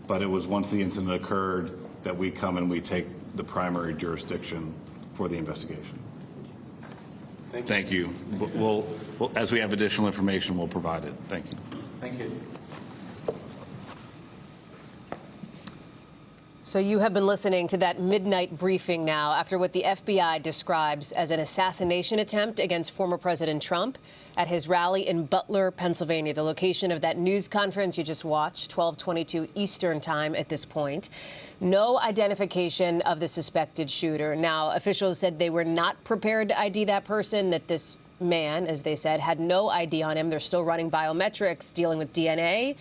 O: but it was once the incident occurred that we come and we take the primary jurisdiction for the investigation. Thank you. We'll, as we have additional information, we'll provide it. Thank you.
F: Thank you.
G: So you have been listening to that midnight briefing now after what the FBI describes as an assassination attempt against former President Trump at his rally in Butler, Pennsylvania, the location of that news conference you just watched, 12:22 Eastern time at this point. No identification of the suspected shooter. Now, officials said they were not prepared to ID that person, that this man, as they said, had no ID on him. They're still running biometrics, dealing with DNA.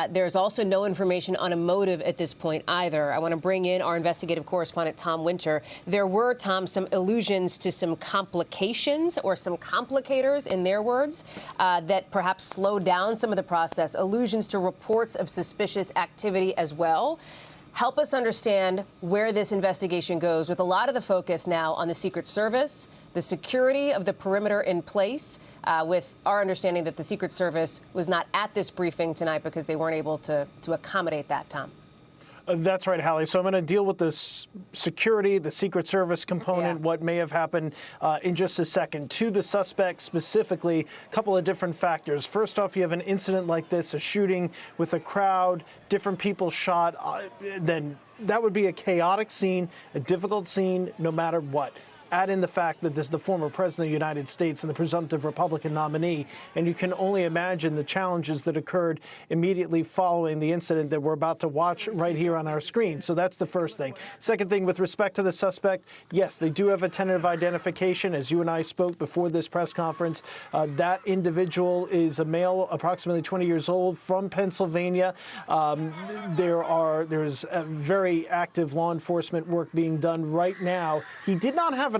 G: There's also no information on a motive at this point either. I want to bring in our investigative correspondent, Tom Winter. There were, Tom, some allusions to some complications or some complicators, in their words, that perhaps slowed down some of the process, allusions to reports of suspicious activity as well. Help us understand where this investigation goes, with a lot of the focus now on the Secret Service, the security of the perimeter in place, with our understanding that the Secret Service was not at this briefing tonight because they weren't able to accommodate that, Tom.
M: That's right, Hallie. So I'm going to deal with the security, the Secret Service component, what may have happened in just a second. To the suspect specifically, a couple of different factors. First off, you have an incident like this, a shooting with a crowd, different people shot, then that would be a chaotic scene, a difficult scene, no matter what. Add in the fact that this is the former president of the United States and the presumptive Republican nominee, and you can only imagine the challenges that occurred immediately following the incident that we're about to watch right here on our screen. So that's the first thing. Second thing, with respect to the suspect, yes, they do have a tentative identification. As you and I spoke before this press conference, that individual is a male, approximately 20 years old, from Pennsylvania. There's a very active law enforcement work being done right now. He did not have